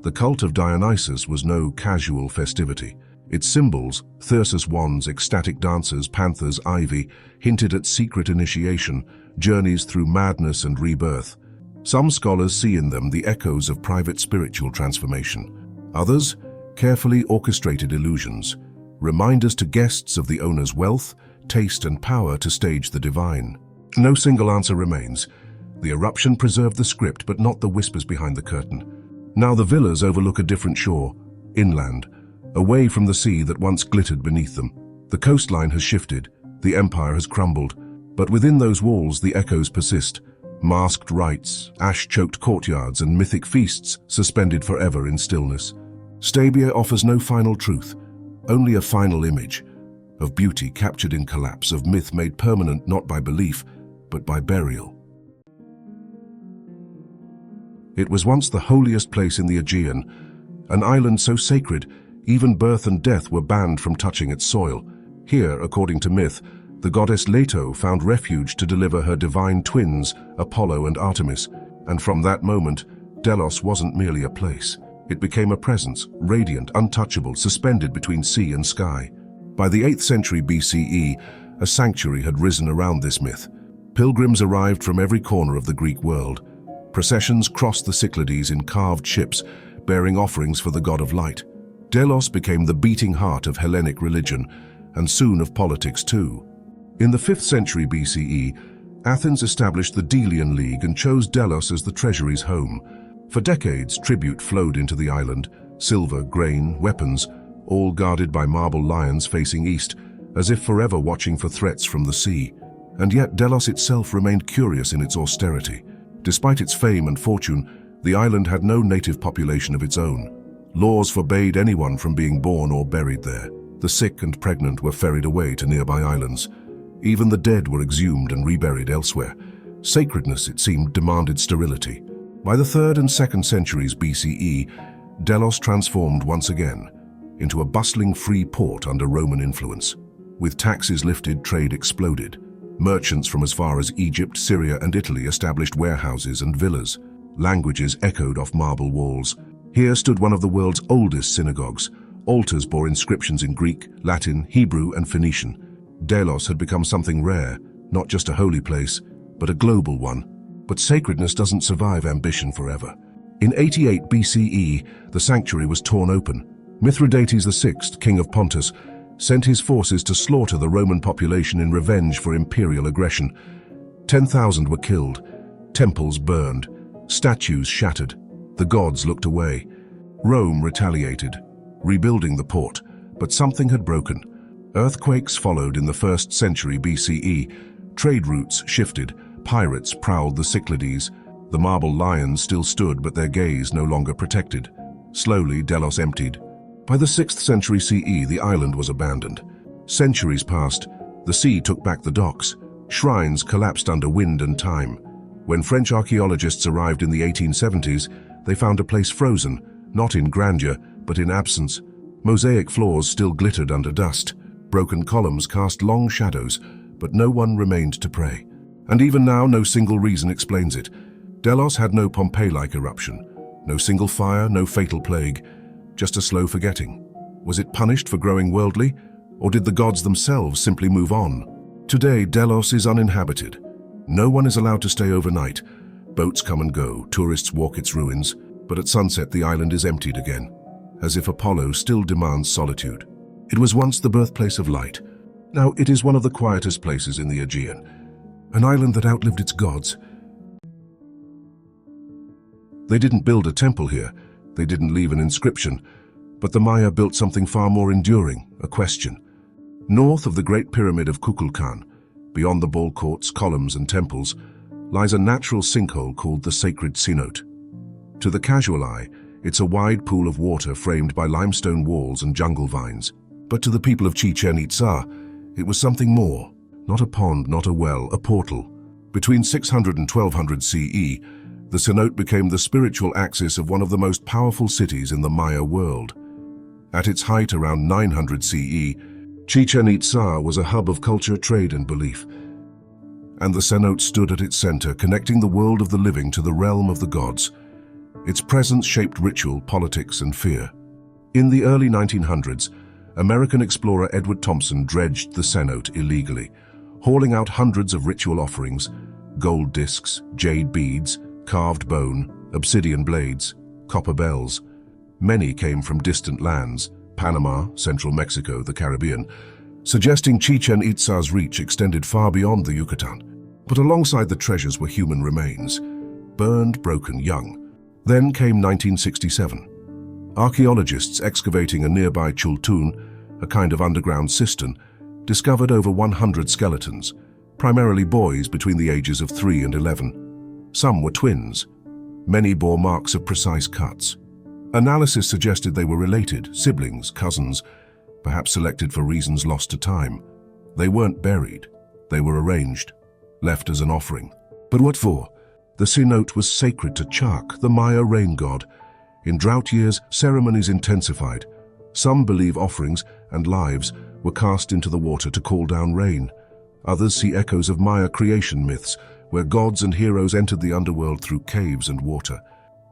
The cult of Dionysus was no casual festivity. Its symbols, thyrsus wands, ecstatic dancers, panthers, ivy, hinted at secret initiation, journeys through madness and rebirth. Some scholars see in them the echoes of private spiritual transformation. Others, carefully orchestrated illusions, reminders to guests of the owner's wealth, taste and power to stage the divine. No single answer remains. The eruption preserved the script but not the whispers behind the curtain. Now the villas overlook a different shore, inland, away from the sea that once glittered beneath them. The coastline has shifted, the empire has crumbled, but within those walls the echoes persist. Masked rites, ash-choked courtyards and mythic feasts suspended forever in stillness. Stabia offers no final truth, only a final image, of beauty captured in collapse, of myth made permanent not by belief, but by burial. It was once the holiest place in the Aegean, an island so sacred, even birth and death were banned from touching its soil. Here, according to myth, the goddess Leto found refuge to deliver her divine twins, Apollo and Artemis, and from that moment, Delos wasn't merely a place. It became a presence, radiant, untouchable, suspended between sea and sky. By the 8th century BCE, a sanctuary had risen around this myth. Pilgrims arrived from every corner of the Greek world. Processions crossed the Cyclades in carved ships, bearing offerings for the god of light. Delos became the beating heart of Hellenic religion, and soon of politics too. In the 5th century BCE, Athens established the Delian League and chose Delos as the treasury's home. For decades, tribute flowed into the island, silver, grain, weapons, all guarded by marble lions facing east, as if forever watching for threats from the sea. And yet Delos itself remained curious in its austerity. Despite its fame and fortune, the island had no native population of its own. Laws forbade anyone from being born or buried there. The sick and pregnant were ferried away to nearby islands. Even the dead were exhumed and reburied elsewhere. Sacredness, it seemed, demanded sterility. By the 3rd and 2nd centuries BCE, Delos transformed once again into a bustling free port under Roman influence. With taxes lifted, trade exploded. Merchants from as far as Egypt, Syria, and Italy established warehouses and villas. Languages echoed off marble walls. Here stood one of the world's oldest synagogues. Altars bore inscriptions in Greek, Latin, Hebrew, and Phoenician. Delos had become something rare, not just a holy place, but a global one. But sacredness doesn't survive ambition forever. In 88 BCE, the sanctuary was torn open. Mithridates VI, king of Pontus, sent his forces to slaughter the Roman population in revenge for imperial aggression. 10,000 were killed, temples burned, statues shattered. The gods looked away. Rome retaliated, rebuilding the port, but something had broken. Earthquakes followed in the 1st century BCE. Trade routes shifted, pirates prowled the Cyclades. The marble lions still stood, but their gaze no longer protected. Slowly, Delos emptied. By the 6th century CE, the island was abandoned. Centuries passed. The sea took back the docks. Shrines collapsed under wind and time. When French archaeologists arrived in the 1870s, they found a place frozen, not in grandeur, but in absence. Mosaic floors still glittered under dust. Broken columns cast long shadows, but no one remained to pray. And even now, no single reason explains it. Delos had no Pompeii-like eruption, no single fire, no fatal plague, just a slow forgetting. Was it punished for growing worldly, or did the gods themselves simply move on? Today, Delos is uninhabited. No one is allowed to stay overnight. Boats come and go, tourists walk its ruins, but at sunset the island is emptied again, as if Apollo still demands solitude. It was once the birthplace of light. Now it is one of the quietest places in the Aegean, an island that outlived its gods. They didn't build a temple here, they didn't leave an inscription, but the Maya built something far more enduring, a question. North of the Great Pyramid of Kukulkan, beyond the ball courts, columns, and temples, lies a natural sinkhole called the Sacred Cenote. To the casual eye, it's a wide pool of water framed by limestone walls and jungle vines. But to the people of Chichen Itza, it was something more. Not a pond, not a well, a portal. Between 600 and 1200 CE, the cenote became the spiritual axis of one of the most powerful cities in the Maya world. At its height around 900 CE, Chichen Itza was a hub of culture, trade, and belief. And the cenote stood at its center, connecting the world of the living to the realm of the gods. Its presence shaped ritual, politics, and fear. In the early 1900s, American explorer Edward Thompson dredged the cenote illegally, hauling out hundreds of ritual offerings, gold discs, jade beads, carved bone, obsidian blades, copper bells. Many came from distant lands, Panama, central Mexico, the Caribbean, suggesting Chichen Itza's reach extended far beyond the Yucatan. But alongside the treasures were human remains, burned, broken, young. Then came 1967. Archaeologists excavating a nearby Chultun, a kind of underground cistern, discovered over 100 skeletons, primarily boys between the ages of 3 and 11. Some were twins. Many bore marks of precise cuts. Analysis suggested they were related, siblings, cousins, perhaps selected for reasons lost to time. They weren't buried. They were arranged. left as an offering. But what for? The cenote was sacred to Chak, the Maya rain god. In drought years, ceremonies intensified. Some believe offerings and lives were cast into the water to call down rain. Others see echoes of Maya creation myths, where gods and heroes entered the underworld through caves and water.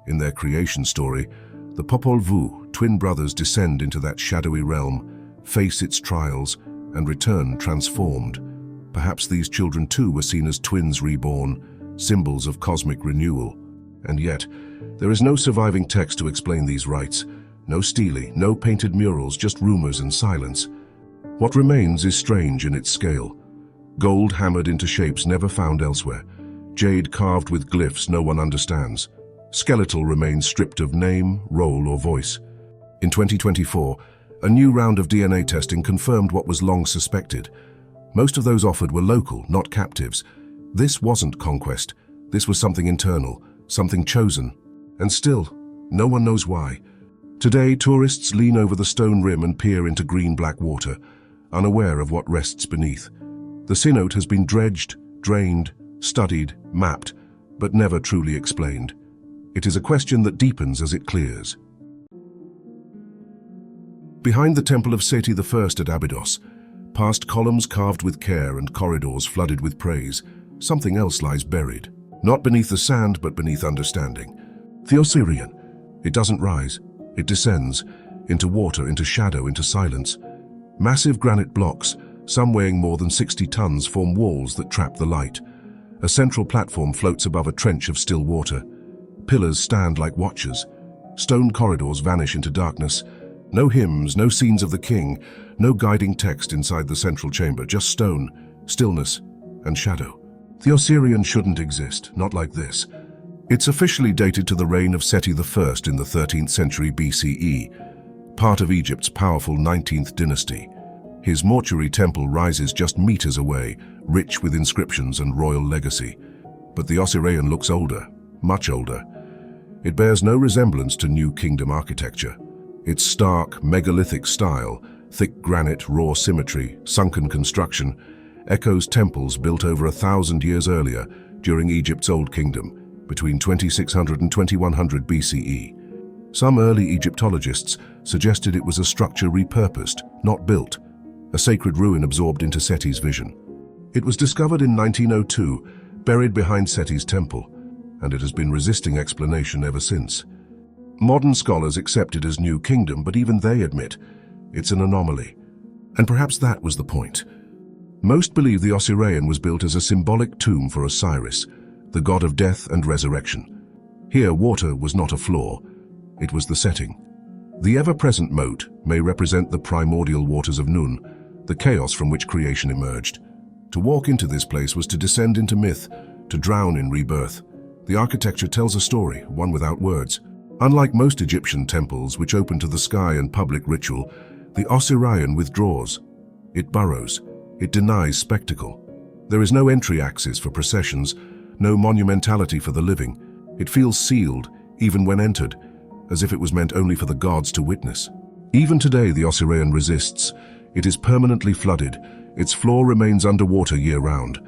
In their creation story, the Popol Vuh, twin brothers, descend into that shadowy realm, face its trials, and return transformed. Perhaps these children too were seen as twins reborn, symbols of cosmic renewal. And yet, there is no surviving text to explain these rites. No stele, no painted murals, just rumors and silence. What remains is strange in its scale. Gold hammered into shapes never found elsewhere. Jade carved with glyphs no one understands. Skeletal remains stripped of name, role, or voice. In 2024, a new round of DNA testing confirmed what was long suspected. Most of those offered were local, not captives. This wasn't conquest. This was something internal, something chosen. And still, no one knows why. Today, tourists lean over the stone rim and peer into green-black water, unaware of what rests beneath. The cenote has been dredged, drained, studied, mapped, but never truly explained. It is a question that deepens as it clears. Behind the temple of Seti I at Abydos, past columns carved with care and corridors flooded with praise, something else lies buried. Not beneath the sand, but beneath understanding. The Osirian. It doesn't rise. It descends, into water, into shadow, into silence. Massive granite blocks, some weighing more than 60 tons, form walls that trap the light. A central platform floats above a trench of still water. Pillars stand like watchers. Stone corridors vanish into darkness. No hymns, no scenes of the king, no guiding text inside the central chamber, just stone, stillness, and shadow. The Osirian shouldn't exist, not like this. It's officially dated to the reign of Seti I in the 13th century BCE, part of Egypt's powerful 19th dynasty. His mortuary temple rises just meters away, rich with inscriptions and royal legacy. But the Osirian looks older, much older. It bears no resemblance to New Kingdom architecture. Its stark, megalithic style, thick granite, raw symmetry, sunken construction, echoes temples built over 1,000 years earlier during Egypt's Old Kingdom, between 2600 and 2100 BCE. Some early Egyptologists suggested it was a structure repurposed, not built, a sacred ruin absorbed into Seti's vision. It was discovered in 1902, buried behind Seti's temple, and it has been resisting explanation ever since. Modern scholars accept it as New Kingdom, but even they admit it's an anomaly. And perhaps that was the point. Most believe the Osirian was built as a symbolic tomb for Osiris, the god of death and resurrection. Here, water was not a flaw, it was the setting. The ever-present moat may represent the primordial waters of Nun, the chaos from which creation emerged. To walk into this place was to descend into myth, to drown in rebirth. The architecture tells a story, one without words. Unlike most Egyptian temples, which open to the sky and public ritual, the Osirian withdraws. It burrows. It denies spectacle. There is no entry axis for processions, no monumentality for the living. It feels sealed, even when entered, as if it was meant only for the gods to witness. Even today, the Osirian resists. It is permanently flooded. Its floor remains underwater year-round.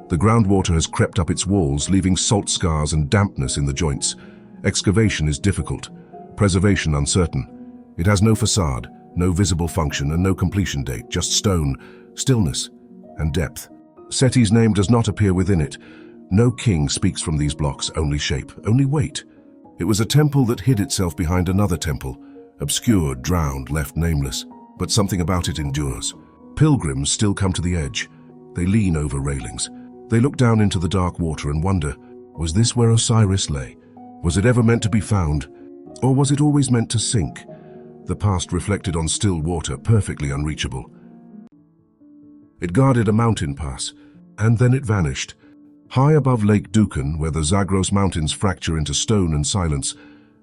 The groundwater has crept up its walls, leaving salt scars and dampness in the joints. Excavation is difficult, preservation uncertain. It has no facade, no visible function, and no completion date, just stone, stillness, and depth. Seti's name does not appear within it. No king speaks from these blocks, only shape, only weight. It was a temple that hid itself behind another temple, obscured, drowned, left nameless. But something about it endures. Pilgrims still come to the edge. They lean over railings. They look down into the dark water and wonder, was this where Osiris lay? Was it ever meant to be found? Or was it always meant to sink? The past reflected on still water, perfectly unreachable. It guarded a mountain pass, and then it vanished. High above Lake Dukan, where the Zagros Mountains fracture into stone and silence,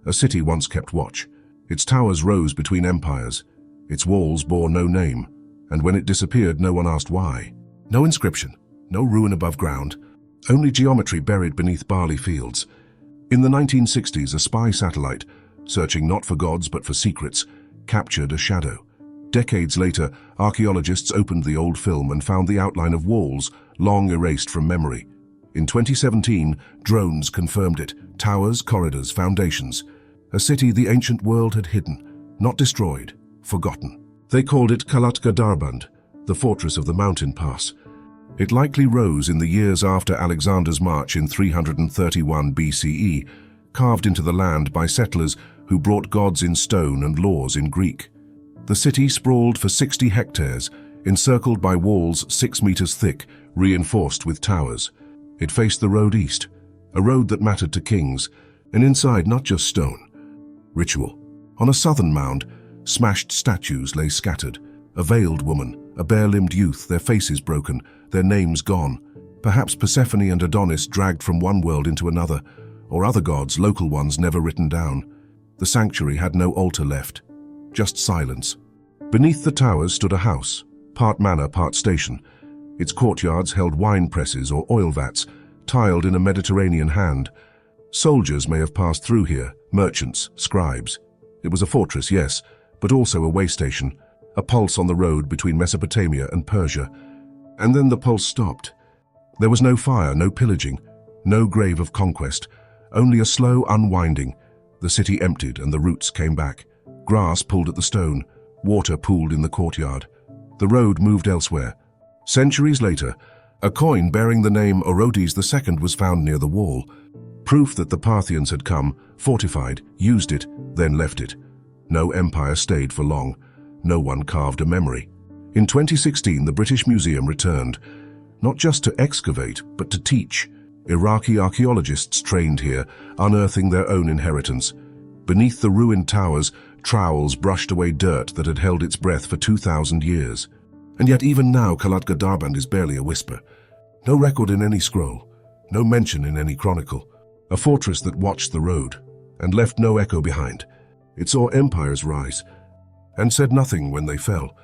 a city once kept watch. Its towers rose between empires. Its walls bore no name, and when it disappeared, no one asked why. No inscription, no ruin above ground, only geometry buried beneath barley fields. In the 1960s, a spy satellite, searching not for gods but for secrets, captured a shadow. Decades later, archaeologists opened the old film and found the outline of walls, long erased from memory. In 2017, drones confirmed it. Towers, corridors, foundations. A city the ancient world had hidden, not destroyed, forgotten. They called it Pyla-Kokkinokremos, the fortress of the mountain pass. It likely rose in the years after Alexander's march in 331 BCE, carved into the land by settlers who brought gods in stone and laws in Greek. The city sprawled for 60 hectares, encircled by walls 6 meters thick, reinforced with towers. It faced the road east, a road that mattered to kings, and inside not just stone. Ritual. On a southern mound, smashed statues lay scattered. A veiled woman, a bare-limbed youth, their faces broken, their names gone. Perhaps Persephone and Adonis dragged from one world into another, or other gods, local ones never written down. The sanctuary had no altar left, just silence. Beneath the towers stood a house, part manor, part station. Its courtyards held wine presses or oil vats, tiled in a Mediterranean hand. Soldiers may have passed through here, merchants, scribes. It was a fortress, yes, but also a way station, a pulse on the road between Mesopotamia and Persia. And then the pulse stopped. There was no fire, no pillaging, no grave of conquest, only a slow unwinding. The city emptied and the roots came back. Grass pulled at the stone, water pooled in the courtyard. The road moved elsewhere. Centuries later, a coin bearing the name Orodes II was found near the wall. Proof that the Parthians had come, fortified, used it, then left it. No empire stayed for long. No one carved a memory. In 2016, the British Museum returned, not just to excavate, but to teach. Iraqi archaeologists trained here, unearthing their own inheritance. Beneath the ruined towers, trowels brushed away dirt that had held its breath for 2,000 years. And yet even now, Pyla-Kokkinokremos is barely a whisper. No record in any scroll, no mention in any chronicle. A fortress that watched the road and left no echo behind. It saw empires rise and said nothing when they fell.